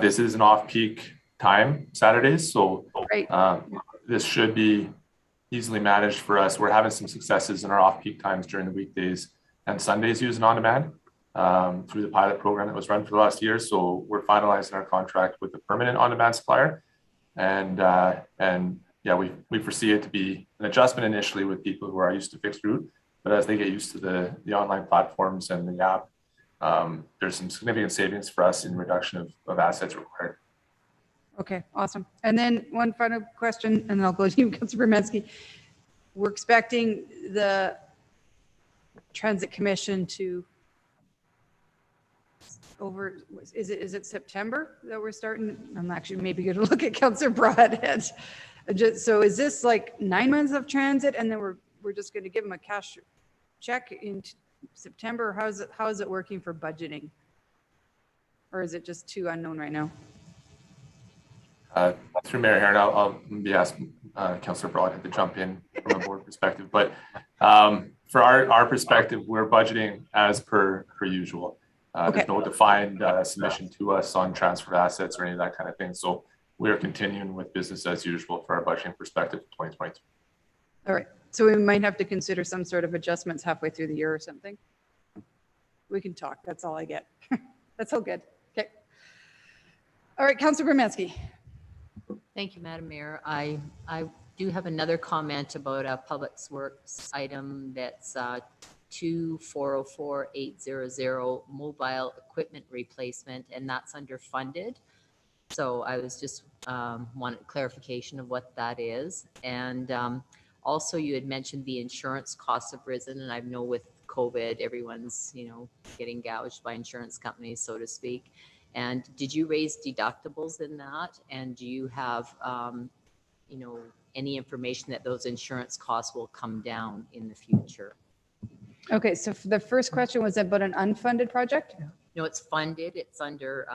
S: This is an off-peak time, Saturdays, so this should be easily managed for us. We're having some successes in our off-peak times during the weekdays and Sundays using on-demand through the pilot program that was run for the last year. So we're finalizing our contract with the permanent on-demand supplier, and yeah, we foresee it to be an adjustment initially with people who are used to fixed route, but as they get used to the online platforms and the app, there's some significant savings for us in reduction of assets required.
A: Okay, awesome. And then one final question, and then I'll go to you, Councilor Bermansky. We're expecting the Transit Commission to is it September that we're starting? I'm actually maybe going to look at Councilor Broadhead. So is this like 9 months of transit, and then we're just going to give them a cash check in September? How is it working for budgeting, or is it just too unknown right now?
S: Through Mayor Herron, I'll be asking Councillor Broadhead to jump in from a board perspective. But for our perspective, we're budgeting as per usual. There's no defined submission to us on transfer assets or any of that kind of thing. So we are continuing with business as usual for our budgeting perspective for 2022.
A: All right. So we might have to consider some sort of adjustments halfway through the year or something. We can talk. That's all I get. That's all good. Okay. All right, Councilor Bermansky.
O: Thank you, Madam Mayor. I do have another comment about a Public Works item that's 2404800 mobile equipment replacement, and that's underfunded. So I was just wanted clarification of what that is. And also you had mentioned the insurance costs have risen, and I know with COVID, everyone's, getting gouged by insurance companies, so to speak. And did you raise deductibles in that? And do you have, any information that those insurance costs will come down in the future?
A: Okay, so the first question was about an unfunded project?
O: No, it's funded. It's under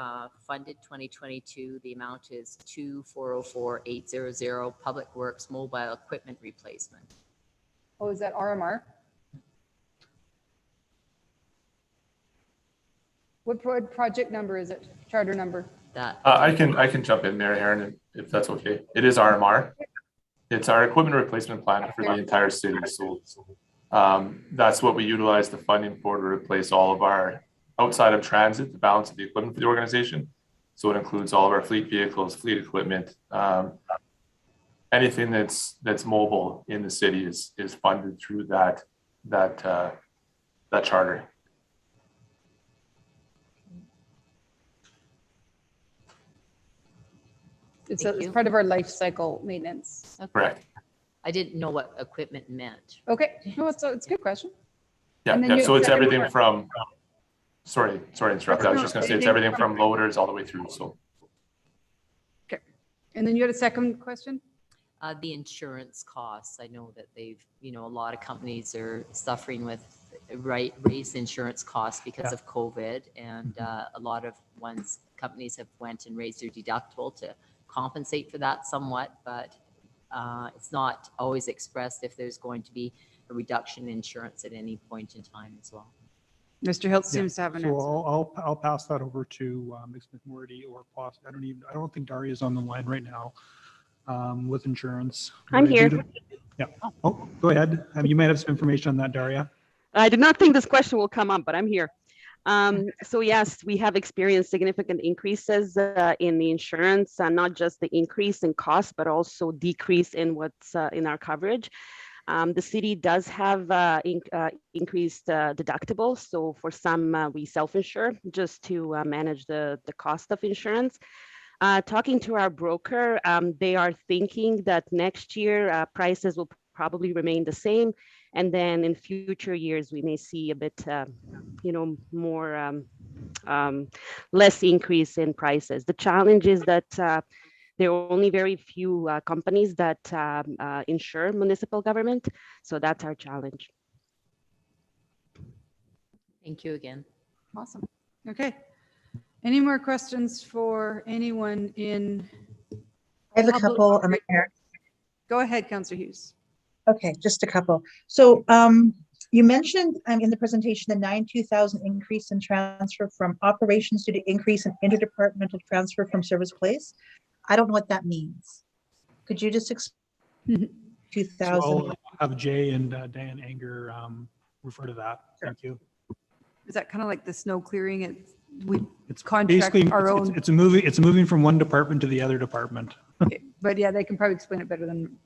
O: funded 2022. The amount is 2404800 Public Works mobile equipment replacement.
A: Oh, is that RMR? What project number is it? Charter number?
O: That
S: I can jump in, Mayor Herron, if that's okay. It is RMR. It's our equipment replacement plan for the entire city. So That's what we utilize the funding for to replace all of our outside of transit, the balance of the equipment for the organization. So it includes all of our fleet vehicles, fleet equipment, anything that's mobile in the city is funded through that charter.
A: It's part of our life cycle maintenance.
S: Correct.
O: I didn't know what equipment meant.
A: Okay, no, it's a good question.
S: Yeah,
A: And then
S: yeah.
A: you
S: So
A: have
S: it's
A: second
S: everything
A: part.
S: from, sorry to interrupt. I was just going to say it's everything from loaders all the way through. So.
A: Okay. And then you had a second question?
O: The insurance costs. I know that they've, a lot of companies are suffering with raised insurance costs because of COVID, and a lot of companies have went and raised their deductible to compensate for that somewhat, but it's not always expressed if there's going to be a reduction in insurance at any point in time as well.
A: Mr. Hilt seems to have an
E: So
A: answer.
E: I'll pass that over to Ms. McMurdy, or possibly, I don't think Daria's on the line right now with insurance.
H: I'm here.
E: Yeah. Oh, go ahead. You might have some information on that, Daria.
H: I did not think this question will come up, but I'm here. So yes, we have experienced significant increases in the insurance, not just the increase in cost, but also decrease in what's in our coverage. The city does have increased deductibles. So for some, we self-insure just to manage the cost of insurance. Talking to our broker, they are thinking that next year prices will probably remain the same. And then in future years, we may see a bit, more, less increase in prices. The challenge is that there are only very few companies that insure municipal government. So that's our challenge.
O: Thank you again.
A: Awesome. Okay. Any more questions for anyone in?
B: I have a couple.
A: Go ahead, Councillor Hughes.
B: Okay, just a couple. So you mentioned in the presentation the 92,000 increase in transfer from operations due to increase in interdepartmental transfer from service place. I don't know what that means. Could you just explain? 2,000.
E: So I'll have Jay and Dan Anger refer to that. Thank you.
A: Is that kind of like the snow clearing? It's
E: Basically,
A: contract our own.
E: it's moving from one department to the other department.
A: Okay, but yeah, they can probably explain it better than.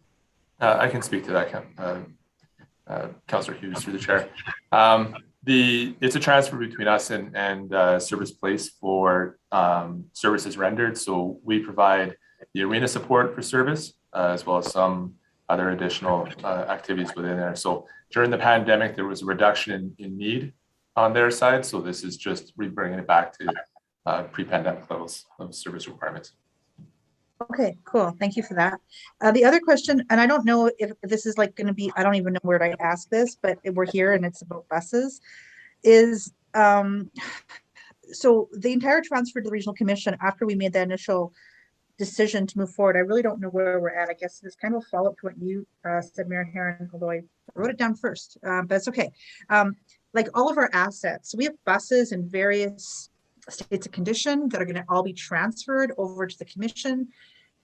S: I can speak to that, Councillor Hughes, through the chair. It's a transfer between us and Service Place for services rendered. So we provide the arena support for service, as well as some other additional activities within there. So during the pandemic, there was a reduction in need on their side. So this is just bringing it back to pre-pandemic levels of service requirements.
B: Okay, cool. Thank you for that. The other question, and I don't know if this is like going to be, I don't even know where to ask this, but we're here and it's about buses, is so the entire transfer to the Regional Commission after we made the initial decision to move forward, I really don't know where we're at. I guess it's kind of a follow-up to what you said, Mayor Herron, although I wrote it down first, but it's okay. Like all of our assets, so we have buses in various states of condition that are going to all be transferred over to the commission.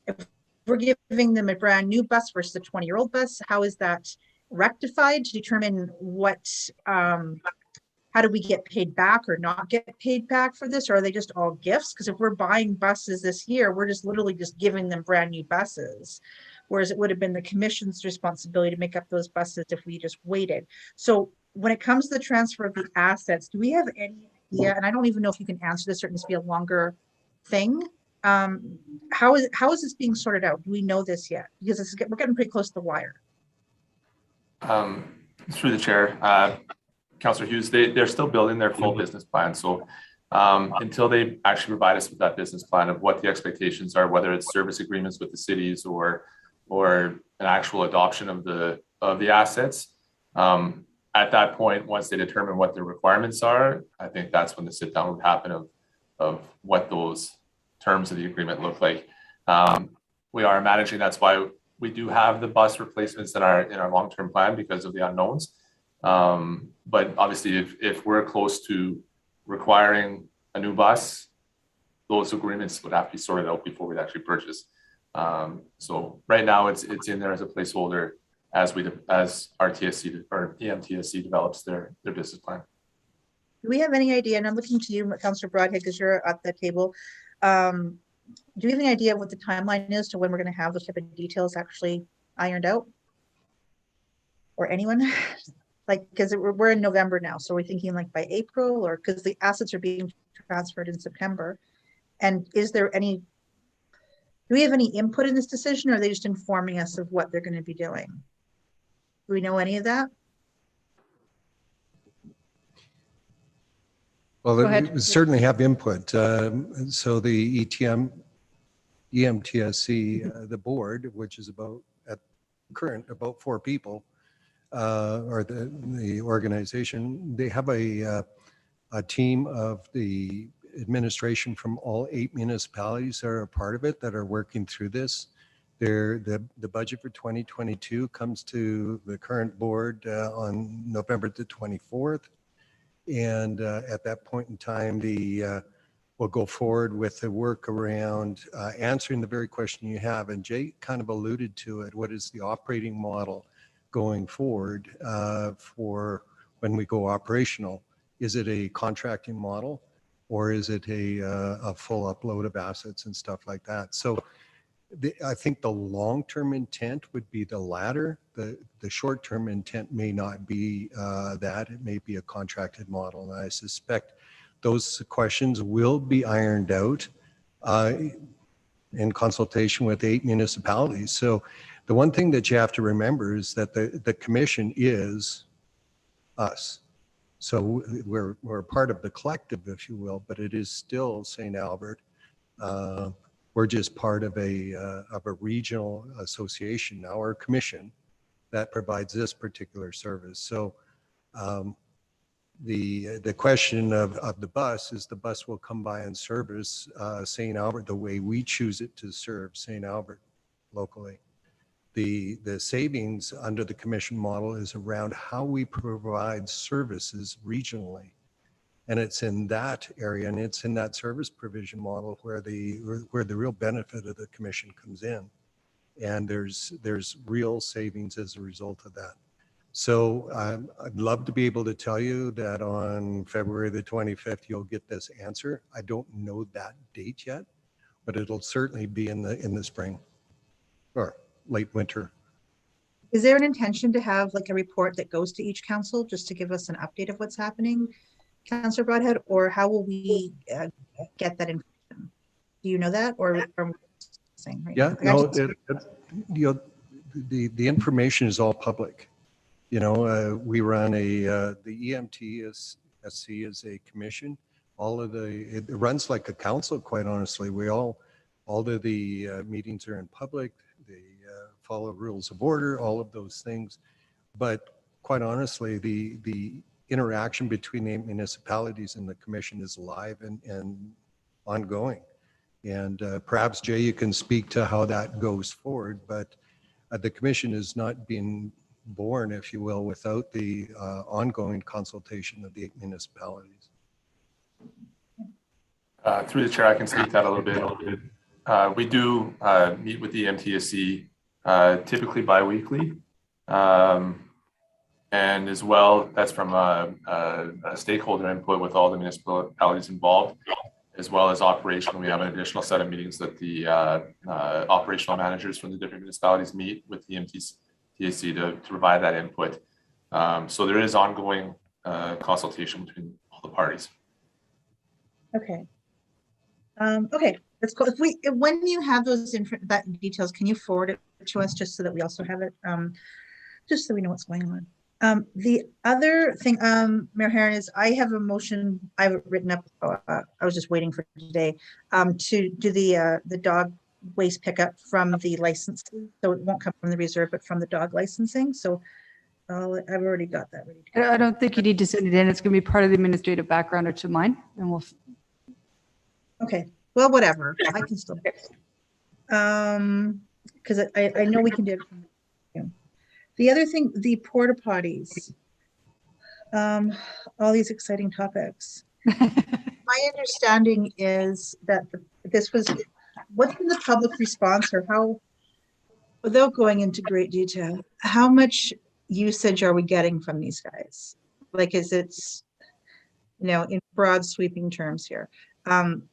B: If we're giving them a brand new bus versus a 20-year-old bus, how is that rectified to determine what, how do we get paid back or not get paid back for this? Or are they just all gifts? Because if we're buying buses this year, we're just literally just giving them brand new buses. Whereas it would have been the commission's responsibility to make up those buses if we just waited. So when it comes to the transfer of the assets, do we have any idea? And I don't even know if you can answer this, or it needs to be a longer thing. How is this being sorted out? Do we know this yet? Because we're getting pretty close to the wire.
S: Through the chair, Councillor Hughes, they're still building their full business plan. So until they actually provide us with that business plan of what the expectations are, whether it's service agreements with the cities or an actual adoption of the assets, at that point, once they determine what the requirements are, I think that's when the sit down would happen of what those terms of the agreement look like. We are managing, that's why we do have the bus replacements that are in our long-term plan because of the unknowns. But obviously if we're close to requiring a new bus, those agreements would have to be sorted out before we'd actually purchase. So right now it's in there as a placeholder as RTSC or EMTSC develops their business plan.
B: Do we have any idea, and I'm looking to you, Councillor Broadhead, because you're at the table. Do you have any idea what the timeline is to when we're going to have those type of details actually ironed out? Or anyone? Like, because we're in November now, so we're thinking like by April, or because the assets are being transferred in September. And is there any, do we have any input in this decision, or are they just informing us of what they're going to be doing? Do we know any of that?
M: Well, we certainly have input. So the EMTSC, the board, which is about at current about 4 people, or the organization, they have a team of the administration from all 8 municipalities that are a part of it that are working through this. The budget for 2022 comes to the current board on November the 24th. And at that point in time, we'll go forward with the work around answering the very question you have. And Jay kind of alluded to it. What is the operating model going forward for when we go operational? Is it a contracting model, or is it a full upload of assets and stuff like that? So I think the long-term intent would be the latter. The short-term intent may not be that. It may be a contracted model. And I suspect those questions will be ironed out in consultation with 8 municipalities. So the one thing that you have to remember is that the commission is us. So we're part of the collective, if you will, but it is still St. Albert. We're just part of a regional association now, or commission, that provides this particular service. So the question of the bus is the bus will come by and service St. Albert the way we choose it to serve St. Albert locally. The savings under the commission model is around how we provide services regionally. And it's in that area, and it's in that service provision model where the real benefit of the commission comes in. And there's real savings as a result of that. So I'd love to be able to tell you that on February the 25th, you'll get this answer. I don't know that date yet, but it'll certainly be in the spring or late winter.
B: Is there an intention to have like a report that goes to each council just to give us an update of what's happening, Councillor Broadhead, or how will we get that information? Do you know that, or from saying right
M: yeah,
B: now?
M: no, the information is all public. You know, we run the EMTSC is a commission. It runs like a council, quite honestly. All of the meetings are in public. They follow rules of order, all of those things. But quite honestly, the interaction between the municipalities and the commission is live and ongoing. And perhaps, Jay, you can speak to how that goes forward. But the commission is not being born, if you will, without the ongoing consultation of the 8 municipalities.
S: Through the chair, I can speak to that a little bit. We do meet with the MTSC typically bi-weekly. And as well, that's from a stakeholder input with all the municipalities involved, as well as operational. We have an additional set of meetings that the operational managers from the different municipalities meet with the MTSC to provide that input. So there is ongoing consultation between all the parties.
B: Okay. Okay, let's go. When you have those that details, can you forward it to us just so that we also have it, just so we know what's going on? The other thing, Mayor Herron, is I have a motion I've written up. I was just waiting for today to do the dog waste pickup from the licensing. So it won't come from the reserve, but from the dog licensing. So I've already got that ready to go.
A: I don't think you need to send it in. It's going to be part of the administrative background or to mine, and we'll.
B: Okay. Well, whatever. I can still. Because I know we can do it. The other thing, the porta potties, all these exciting topics. My understanding is that this was, what's been the public response, or how, Without going into great detail, how much usage are we getting from these guys? Like, is it's, in broad sweeping terms here? I'm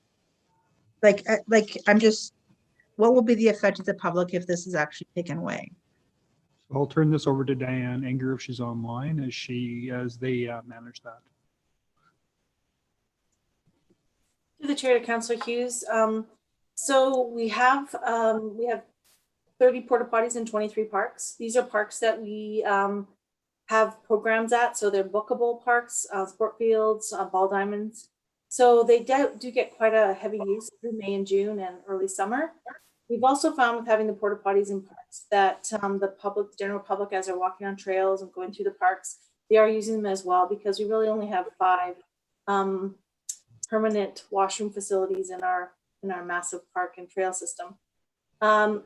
B: just, what will be the effect of the public if this is actually taken away?
E: I'll turn this over to Diane Enger if she's online as they manage that.
I: To the chair, to Councillor Hughes. So we have 30 porta potties in 23 parks. These are parks that we have programs at, so they're bookable parks, sport fields, ball diamonds. So they do get quite a heavy use through May and June and early summer. We've also found with having the porta potties in parks that the general public, as they're walking on trails and going through the parks, they are using them as well, because we really only have 5 permanent washroom facilities in our massive park and trail system.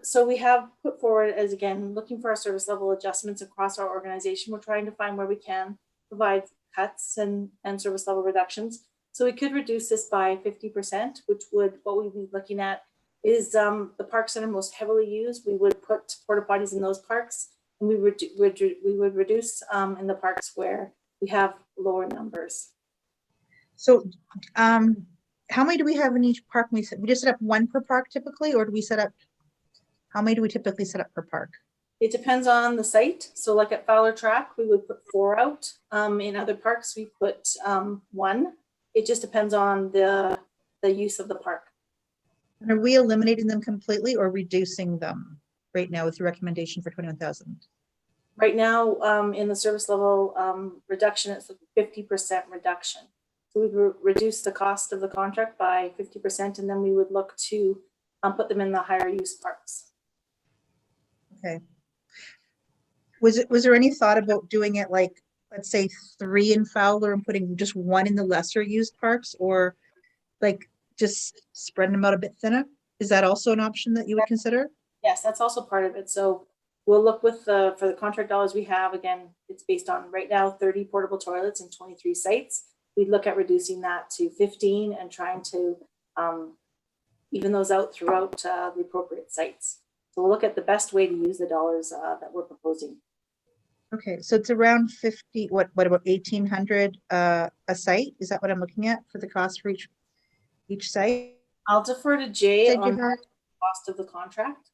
I: So we have put forward as, again, looking for our service level adjustments across our organization. We're trying to find where we can provide cuts and service level reductions. So we could reduce this by 50%, which would, what we'd be looking at is the parks that are most heavily used. We would put porta potties in those parks, and we would reduce in the parks where we have lower numbers.
B: So how many do we have in each park? We just set up 1 per park typically, or do we set up, how many do we typically set up per park?
I: It depends on the site. So like at Fowler Track, we would put 4 out. In other parks, we put 1. It just depends on the use of the park.
B: And are we eliminating them completely or reducing them right now with the recommendation for 21,000?
I: Right now, in the service level reduction, it's a 50% reduction. So we would reduce the cost of the contract by 50%, and then we would look to put them in the higher use parks.
B: Okay. Was there any thought about doing it like, let's say 3 in Fowler and putting just 1 in the lesser used parks, or like just spreading them out a bit thinner? Is that also an option that you would consider?
I: Yes, that's also part of it. So we'll look with for the contract dollars we have. Again, it's based on right now 30 portable toilets in 23 sites. We'd look at reducing that to 15 and trying to even those out throughout the appropriate sites. So we'll look at the best way to use the dollars that we're proposing.
B: Okay, so it's around 50, what about 1,800 a site? Is that what I'm looking at for the cost for each site?
I: I'll defer to Jay on the cost of the contract.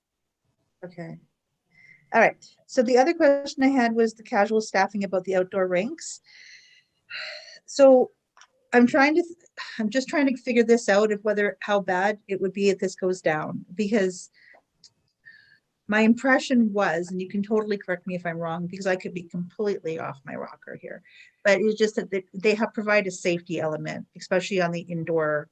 B: Okay. All right. So the other question I had was the casual staffing about the outdoor rinks. So I'm just trying to figure this out of how bad it would be if this goes down, because my impression was, and you can totally correct me if I'm wrong, because I could be completely off my rocker here, but it's just that they have provided a safety element, especially on the indoor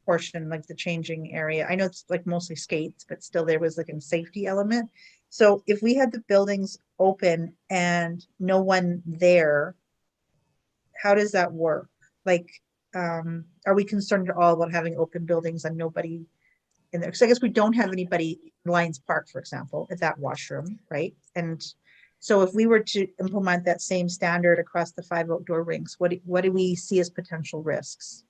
B: portion, like the changing area. I know it's like mostly skates, but still there was like a safety element. So if we had the buildings open and no one there, how does that work? Like, are we concerned at all about having open buildings and nobody in there? Because I guess we don't have anybody in Lions Park, for example, at that washroom, right? And so if we were to implement that same standard across the 5 outdoor rinks, what do we see as potential risks?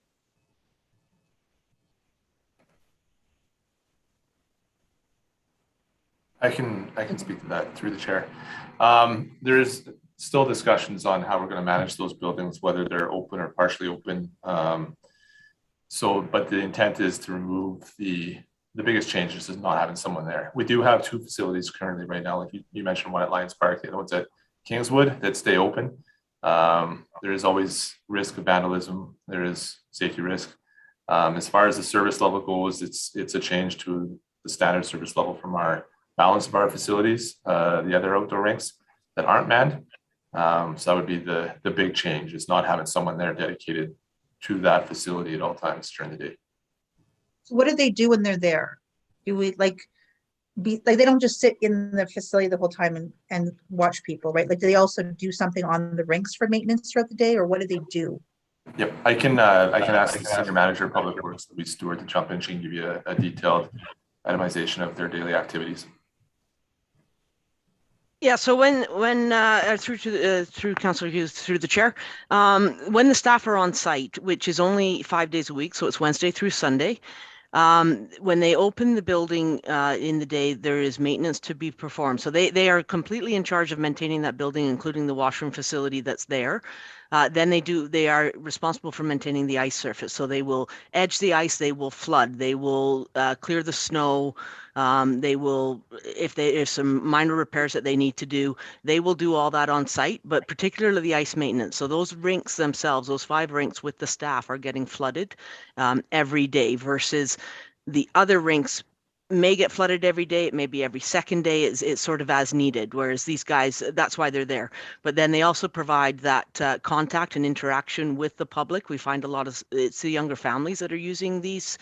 S: I can speak to that through the chair. There's still discussions on how we're going to manage those buildings, whether they're open or partially open. But the intent is to remove the biggest changes is not having someone there. We do have 2 facilities currently right now, like you mentioned, one at Lions Park, the other one's at Kingswood, that stay open. There is always risk of vandalism. There is safety risk. As far as the service level goes, it's a change to the standard service level from our balance of our facilities, the other outdoor rinks that aren't manned. So that would be the big change, is not having someone there dedicated to that facility at all times during the day.
B: So what do they do when they're there? Do we they don't just sit in the facility the whole time and watch people, right? Like, do they also do something on the rinks for maintenance throughout the day, or what do they do?
S: Yep, I can ask the senior manager of public works, Louise Stewart, to jump in. She can give you a detailed itemization of their daily activities.
U: Yeah, so when through Councillor Hughes, through the chair, when the staff are on site, which is only 5 days a week, so it's Wednesday through Sunday, When they open the building in the day, there is maintenance to be performed. So they are completely in charge of maintaining that building, including the washroom facility that's there. Then they are responsible for maintaining the ice surface. So they will edge the ice, they will flood, they will clear the snow. They will, if there's some minor repairs that they need to do, they will do all that on site, but particularly the ice maintenance. So those rinks themselves, those 5 rinks with the staff are getting flooded every day versus the other rinks may get flooded every day. It may be every second day. It's sort of as needed, whereas these guys, that's why they're there. But then they also provide that contact and interaction with the public. We find a lot of, it's the younger families that are using these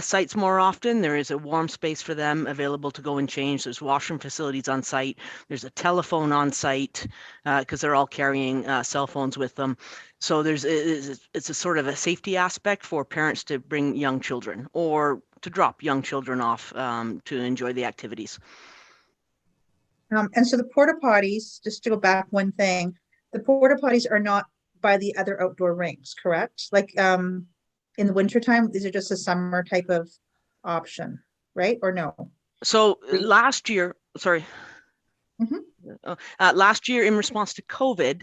U: sites more often. There is a warm space for them available to go and change. There's washroom facilities on site. There's a telephone on site because they're all carrying cell phones with them. So it's a sort of a safety aspect for parents to bring young children or to drop young children off to enjoy the activities.
B: And so the porta potties, just to go back one thing, the porta potties are not by the other outdoor rinks, correct? Like in the wintertime, these are just a summer type of option, right? Or no?
U: So last year, sorry. Last year, in response to COVID,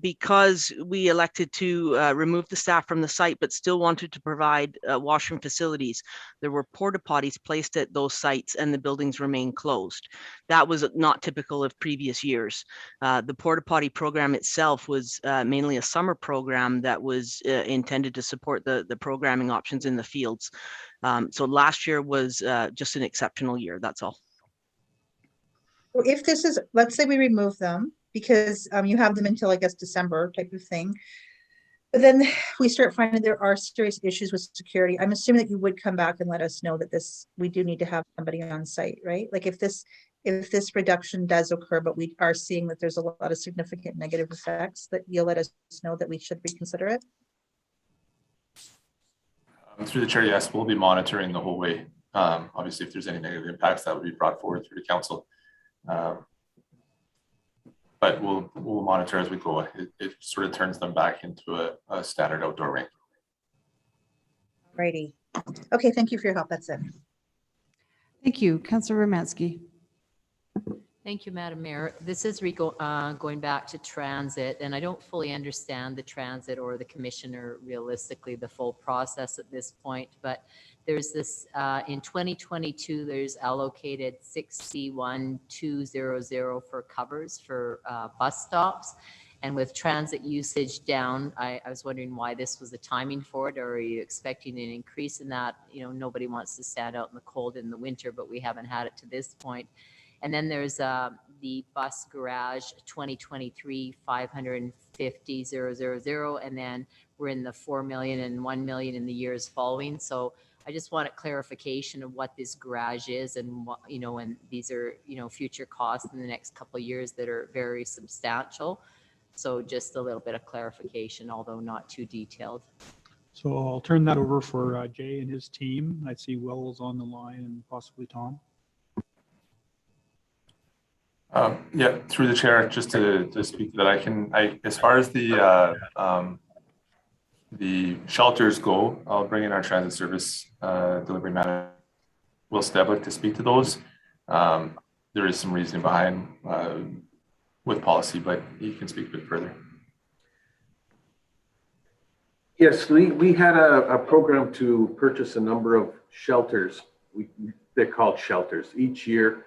U: because we elected to remove the staff from the site, but still wanted to provide washroom facilities, there were porta potties placed at those sites and the buildings remained closed. That was not typical of previous years. The porta potty program itself was mainly a summer program that was intended to support the programming options in the fields. So last year was just an exceptional year, that's all.
B: If this is, let's say we remove them because you have them until I guess December type of thing, but then we start finding there are serious issues with security. I'm assuming that you would come back and let us know that we do need to have somebody on site, right? Like if this reduction does occur, but we are seeing that there's a lot of significant negative effects, that you'll let us know that we should reconsider it.
S: Through the chair, yes, we'll be monitoring the whole way. Obviously, if there's any negative impacts, that would be brought forward through the council. But we'll monitor as we go. It sort of turns them back into a standard outdoor rink.
B: Righty. Okay, thank you for your help. That's it.
A: Thank you. Councillor Romansky.
O: Thank you, Madam Mayor. This is going back to transit, and I don't fully understand the transit or the commissioner realistically the full process at this point, but there's this, in 2022, there's allocated 6C1200 for covers for bus stops. And with transit usage down, I was wondering why this was the timing for it, or are you expecting an increase in that? You know, nobody wants to stand out in the cold in the winter, but we haven't had it to this point. And then there's the bus garage 2023 550,000, and then we're in the 4 million and 1 million in the years following. So I just want a clarification of what this garage is and what, you know, and these are, you know, future costs in the next couple of years that are very substantial. So just a little bit of clarification, although not too detailed.
E: So I'll turn that over for Jay and his team. I see Will's on the line and possibly Tom.
S: Yeah, through the chair, just to speak to that, I as far as the shelters go, I'll bring in our transit service delivery manager, Will Steblik, to speak to those. There is some reasoning behind with policy, but he can speak a bit further.
M: Yes, we had a program to purchase a number of shelters. They're called shelters each year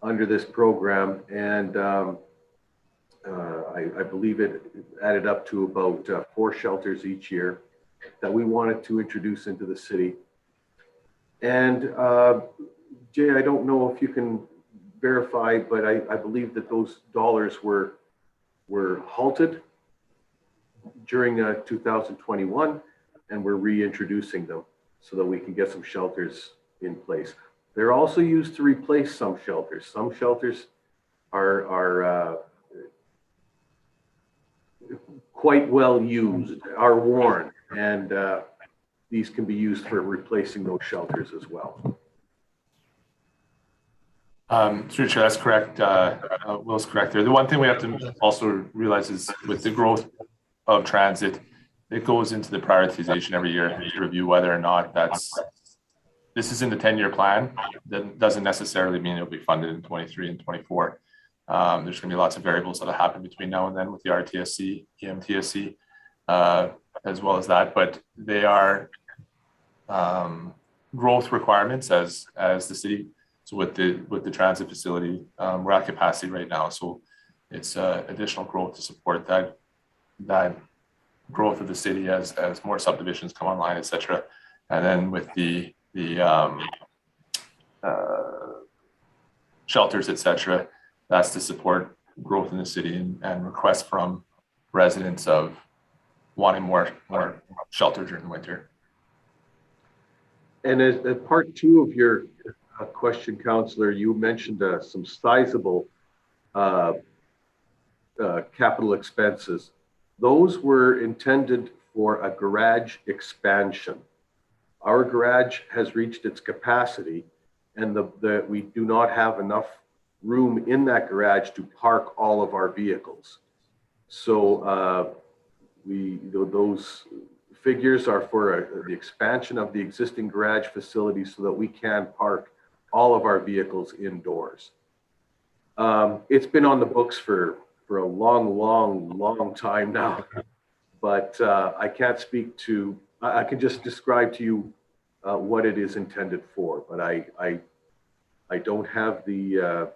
M: under this program, and I believe it added up to about 4 shelters each year that we wanted to introduce into the city. And Jay, I don't know if you can verify, but I believe that those dollars were halted during 2021, and we're reintroducing them so that we can get some shelters in place. They're also used to replace some shelters. Some shelters are quite well used, are worn, and these can be used for replacing those shelters as well.
S: Through Chair, that's correct. Will's correct there. The one thing we have to also realize is with the growth of transit, it goes into the prioritization every year to review whether or not that's this is in the 10-year plan. That doesn't necessarily mean it'll be funded in 23 and 24. There's going to be lots of variables that'll happen between now and then with the RTSC, EMTSC, as well as that. But they are growth requirements as the city. So with the transit facility, we're at capacity right now. So it's additional growth to support that growth of the city as more subdivisions come online, et cetera. And then with the shelters, et cetera, that's to support growth in the city and requests from residents of wanting more shelter during the winter.
M: And as part two of your question, Councillor, you mentioned some sizable capital expenses. Those were intended for a garage expansion. Our garage has reached its capacity, and we do not have enough room in that garage to park all of our vehicles. So those figures are for the expansion of the existing garage facility so that we can park all of our vehicles indoors. It's been on the books for a long time now, but I can't speak to, I can just describe to you what it is intended for, but I don't have the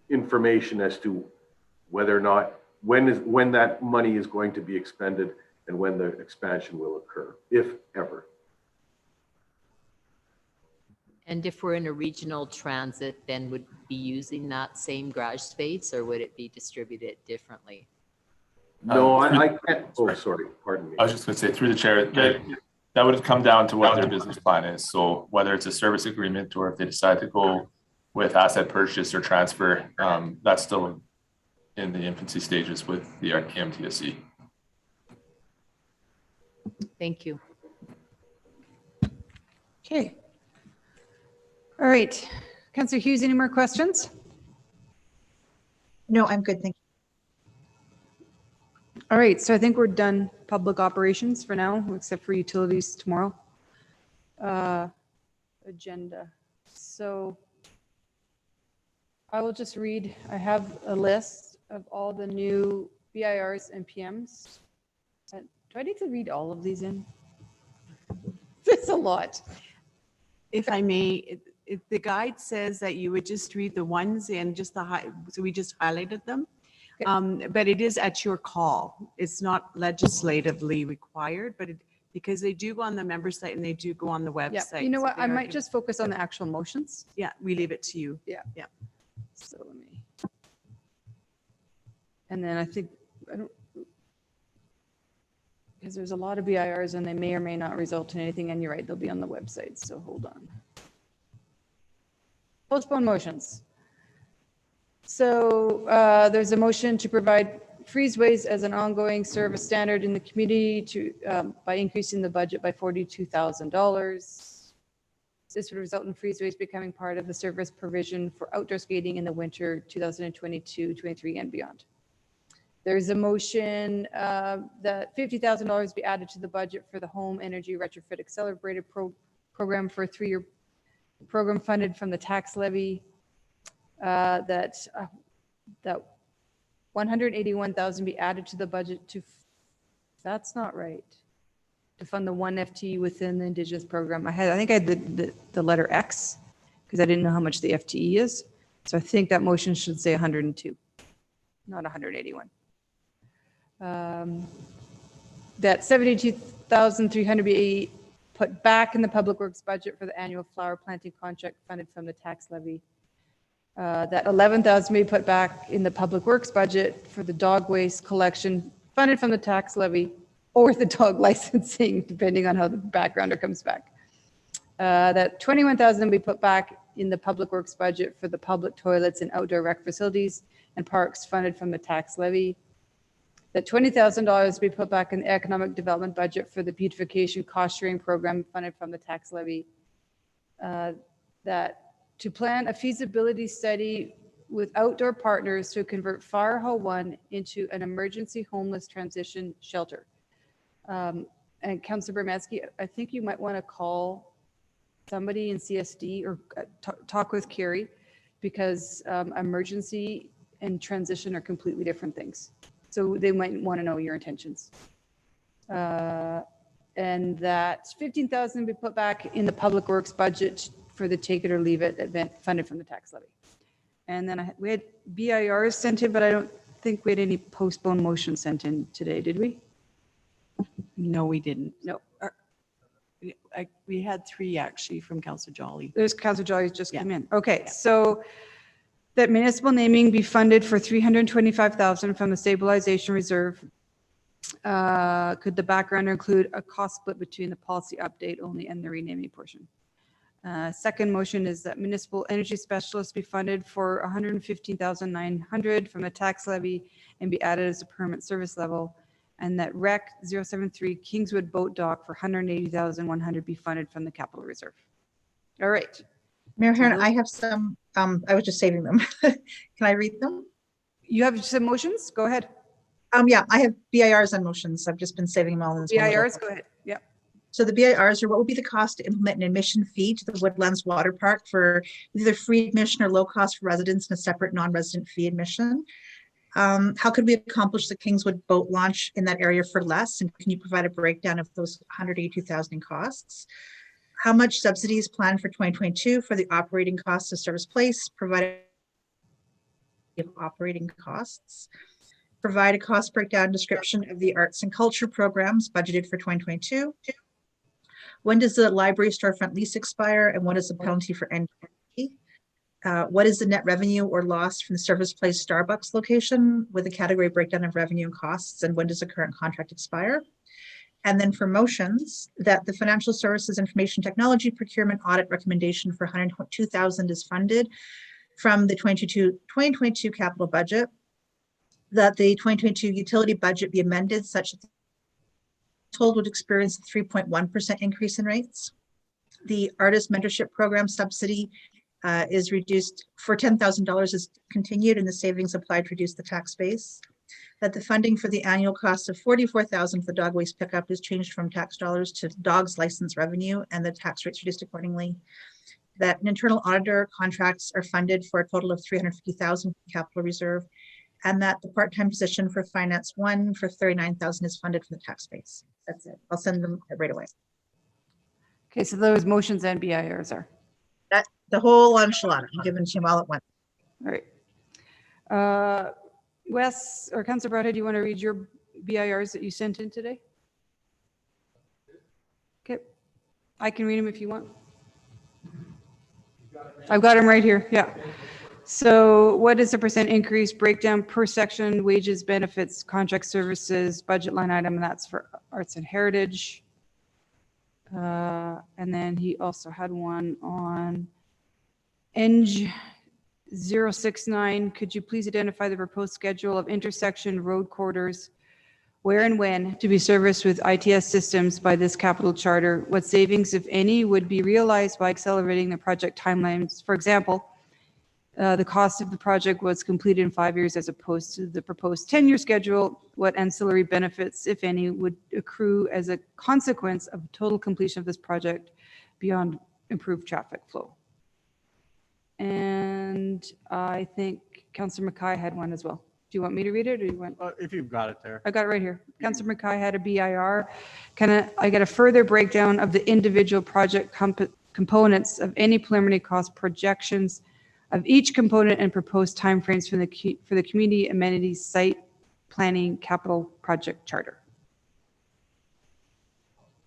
M: information as to whether or not, when that money is going to be expended and when the expansion will occur, if ever.
O: And if we're in a regional transit, then would be using that same garage space, or would it be distributed differently?
M: No, I can't. Oh, sorry. Pardon me.
S: I was just going to say, through the chair, that would come down to what their business plan is. So whether it's a service agreement or if they decide to go with asset purchase or transfer, that's still in the infancy stages with the EMTSC.
O: Thank you.
A: Okay. All right. Councillor Hughes, any more questions?
B: No, I'm good. Thank you.
A: All right. So I think we're done public operations for now, except for utilities tomorrow. Agenda. So I will just read. I have a list of all the new BIRs and PMs. Do I need to read all of these in? It's a lot.
J: If I may, the guide says that you would just read the ones in, just so we just highlighted them. But it is at your call. It's not legislatively required, but because they do go on the member site and they do go on the website.
A: Yeah, you know what? I might just focus on the actual motions.
J: Yeah, we leave it to you.
A: Yeah.
J: Yeah.
A: So let me. And then I think, because there's a lot of BIRs and they may or may not result in anything. And you're right, they'll be on the website. So hold on. Postpone motions. So there's a motion to provide freezeways as an ongoing service standard in the community by increasing the budget by $42,000. This would result in freezeways becoming part of the service provision for outdoor skating in the winter 2022-23 and beyond. There's a motion that $50,000 be added to the budget for the Home Energy Retrofit Accelerated Program for a 3-year program funded from the tax levy. That $181,000 be added to the budget to, that's not right, to fund the 1 FTE within the Indigenous program. I think I had the letter X because I didn't know how much the FTE is. So I think that motion should say 102, not 181. That $72,300 be put back in the Public Works budget for the annual flower planting contract funded from the tax levy. That $11,000 be put back in the Public Works budget for the dog waste collection funded from the tax levy or the dog licensing, depending on how the backgrounder comes back. That $21,000 be put back in the Public Works budget for the public toilets and outdoor rec facilities and parks funded from the tax levy. That $20,000 be put back in the economic development budget for the beautification cost sharing program funded from the tax levy. That to plan a feasibility study with outdoor partners to convert Fire Hall 1 into an emergency homeless transition shelter. And Councilor Bermansky, I think you might want to call somebody in CSD or talk with Carrie, because emergency and transition are completely different things. So they might want to know your intentions. And that 15,000 be put back in the public works budget for the take it or leave it event funded from the tax levy. And then we had BIRs sent in, but I don't think we had any postponed motions sent in today, did we?
J: No, we didn't.
A: No.
J: We had 3 actually from Councillor Jolly.
A: There's Councillor Jolly just come in. Okay, so that municipal naming be funded for 325,000 from the stabilization reserve. Could the background include a cost split between the policy update only and the renaming portion? Second motion is that municipal energy specialists be funded for 115,900 from the tax levy and be added as a permanent service level, and that REC 073 Kingswood Boat Dock for 180,100 be funded from the capital reserve. All right.
B: Mayor Heron, I have some, I was just saving them. Can I read them?
A: You have some motions? Go ahead.
B: Yeah, I have BIRs and motions. I've just been saving them all in this one.
A: BIRs, go ahead. Yeah.
B: So the BIRs are what would be the cost to implement an admission fee to the Woodlands Water Park for either free admission or low cost for residents and a separate non-resident fee admission? How could we accomplish the Kingswood boat launch in that area for less? And can you provide a breakdown of those 182,000 in costs? How much subsidies planned for 2022 for the operating costs of Service Place, provided operating costs? Provide a cost breakdown description of the arts and culture programs budgeted for 2022. When does the library storefront lease expire, and what is the penalty for NPT? What is the net revenue or loss from the Service Place Starbucks location with a category breakdown of revenue and costs, and when does the current contract expire? And then for motions, that the Financial Services Information Technology Procurement Audit recommendation for 102,000 is funded from the 2022 capital budget, that the 2022 utility budget be amended such that the total would experience a 3.1% increase in rates. The artist mentorship program subsidy is reduced for $10,000 is continued, and the savings applied to reduce the tax base. That the funding for the annual cost of $44,000 for dog waste pickup is changed from tax dollars to dogs license revenue, and the tax rates reduced accordingly. That an internal auditor contracts are funded for a total of $350,000 capital reserve, and that the part-time position for Finance 1 for $39,000 is funded from the tax base. That's it. I'll send them right away.
A: Okay, so those motions and BIRs are.
B: That the whole enchilada. I'm giving to you all at once.
A: All right. Wes or Councillor Broadhead, do you want to read your BIRs that you sent in today? Okay, I can read them if you want. I've got them right here. Yeah. So what is the percent increase breakdown per section, wages, benefits, contract services, budget line item, and that's for arts and heritage. And then he also had one on ENG 069. Could you please identify the proposed schedule of intersection road corridors, where and when to be serviced with ITS systems by this capital charter? What savings, if any, would be realized by accelerating the project timelines? For example, the cost of the project was completed in 5 years as opposed to the proposed 10-year schedule. What ancillary benefits, if any, would accrue as a consequence of total completion of this project beyond improved traffic flow? And I think Councillor Mackay had one as well. Do you want me to read it, or do you want?
K: If you've got it there.
A: I got it right here. Councillor Mackay had a BIR. I get a further breakdown of the individual project components of any preliminary cost projections of each component and proposed timeframes for the community amenities site planning capital project charter.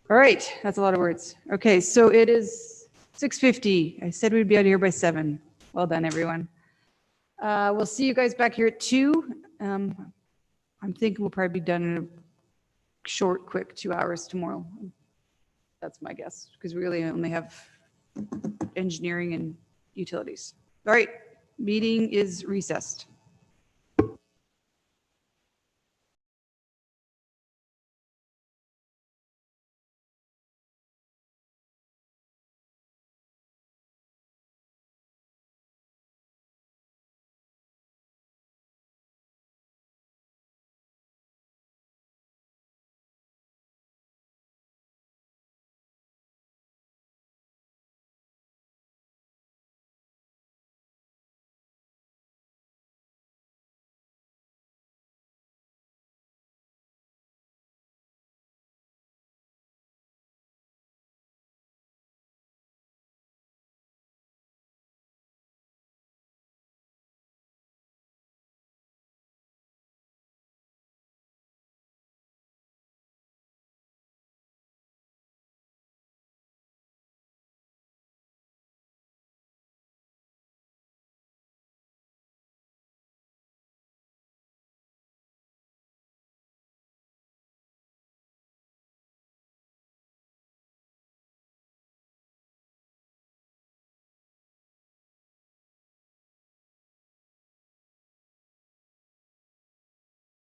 A: All right, that's a lot of words. Okay, so it is 6:50. I said we'd be out of here by 7. Well done, everyone. We'll see you guys back here at 2. I'm thinking we'll probably be done in a short, quick 2 hours tomorrow. That's my guess, because we really only have engineering and utilities. All right, meeting is recessed.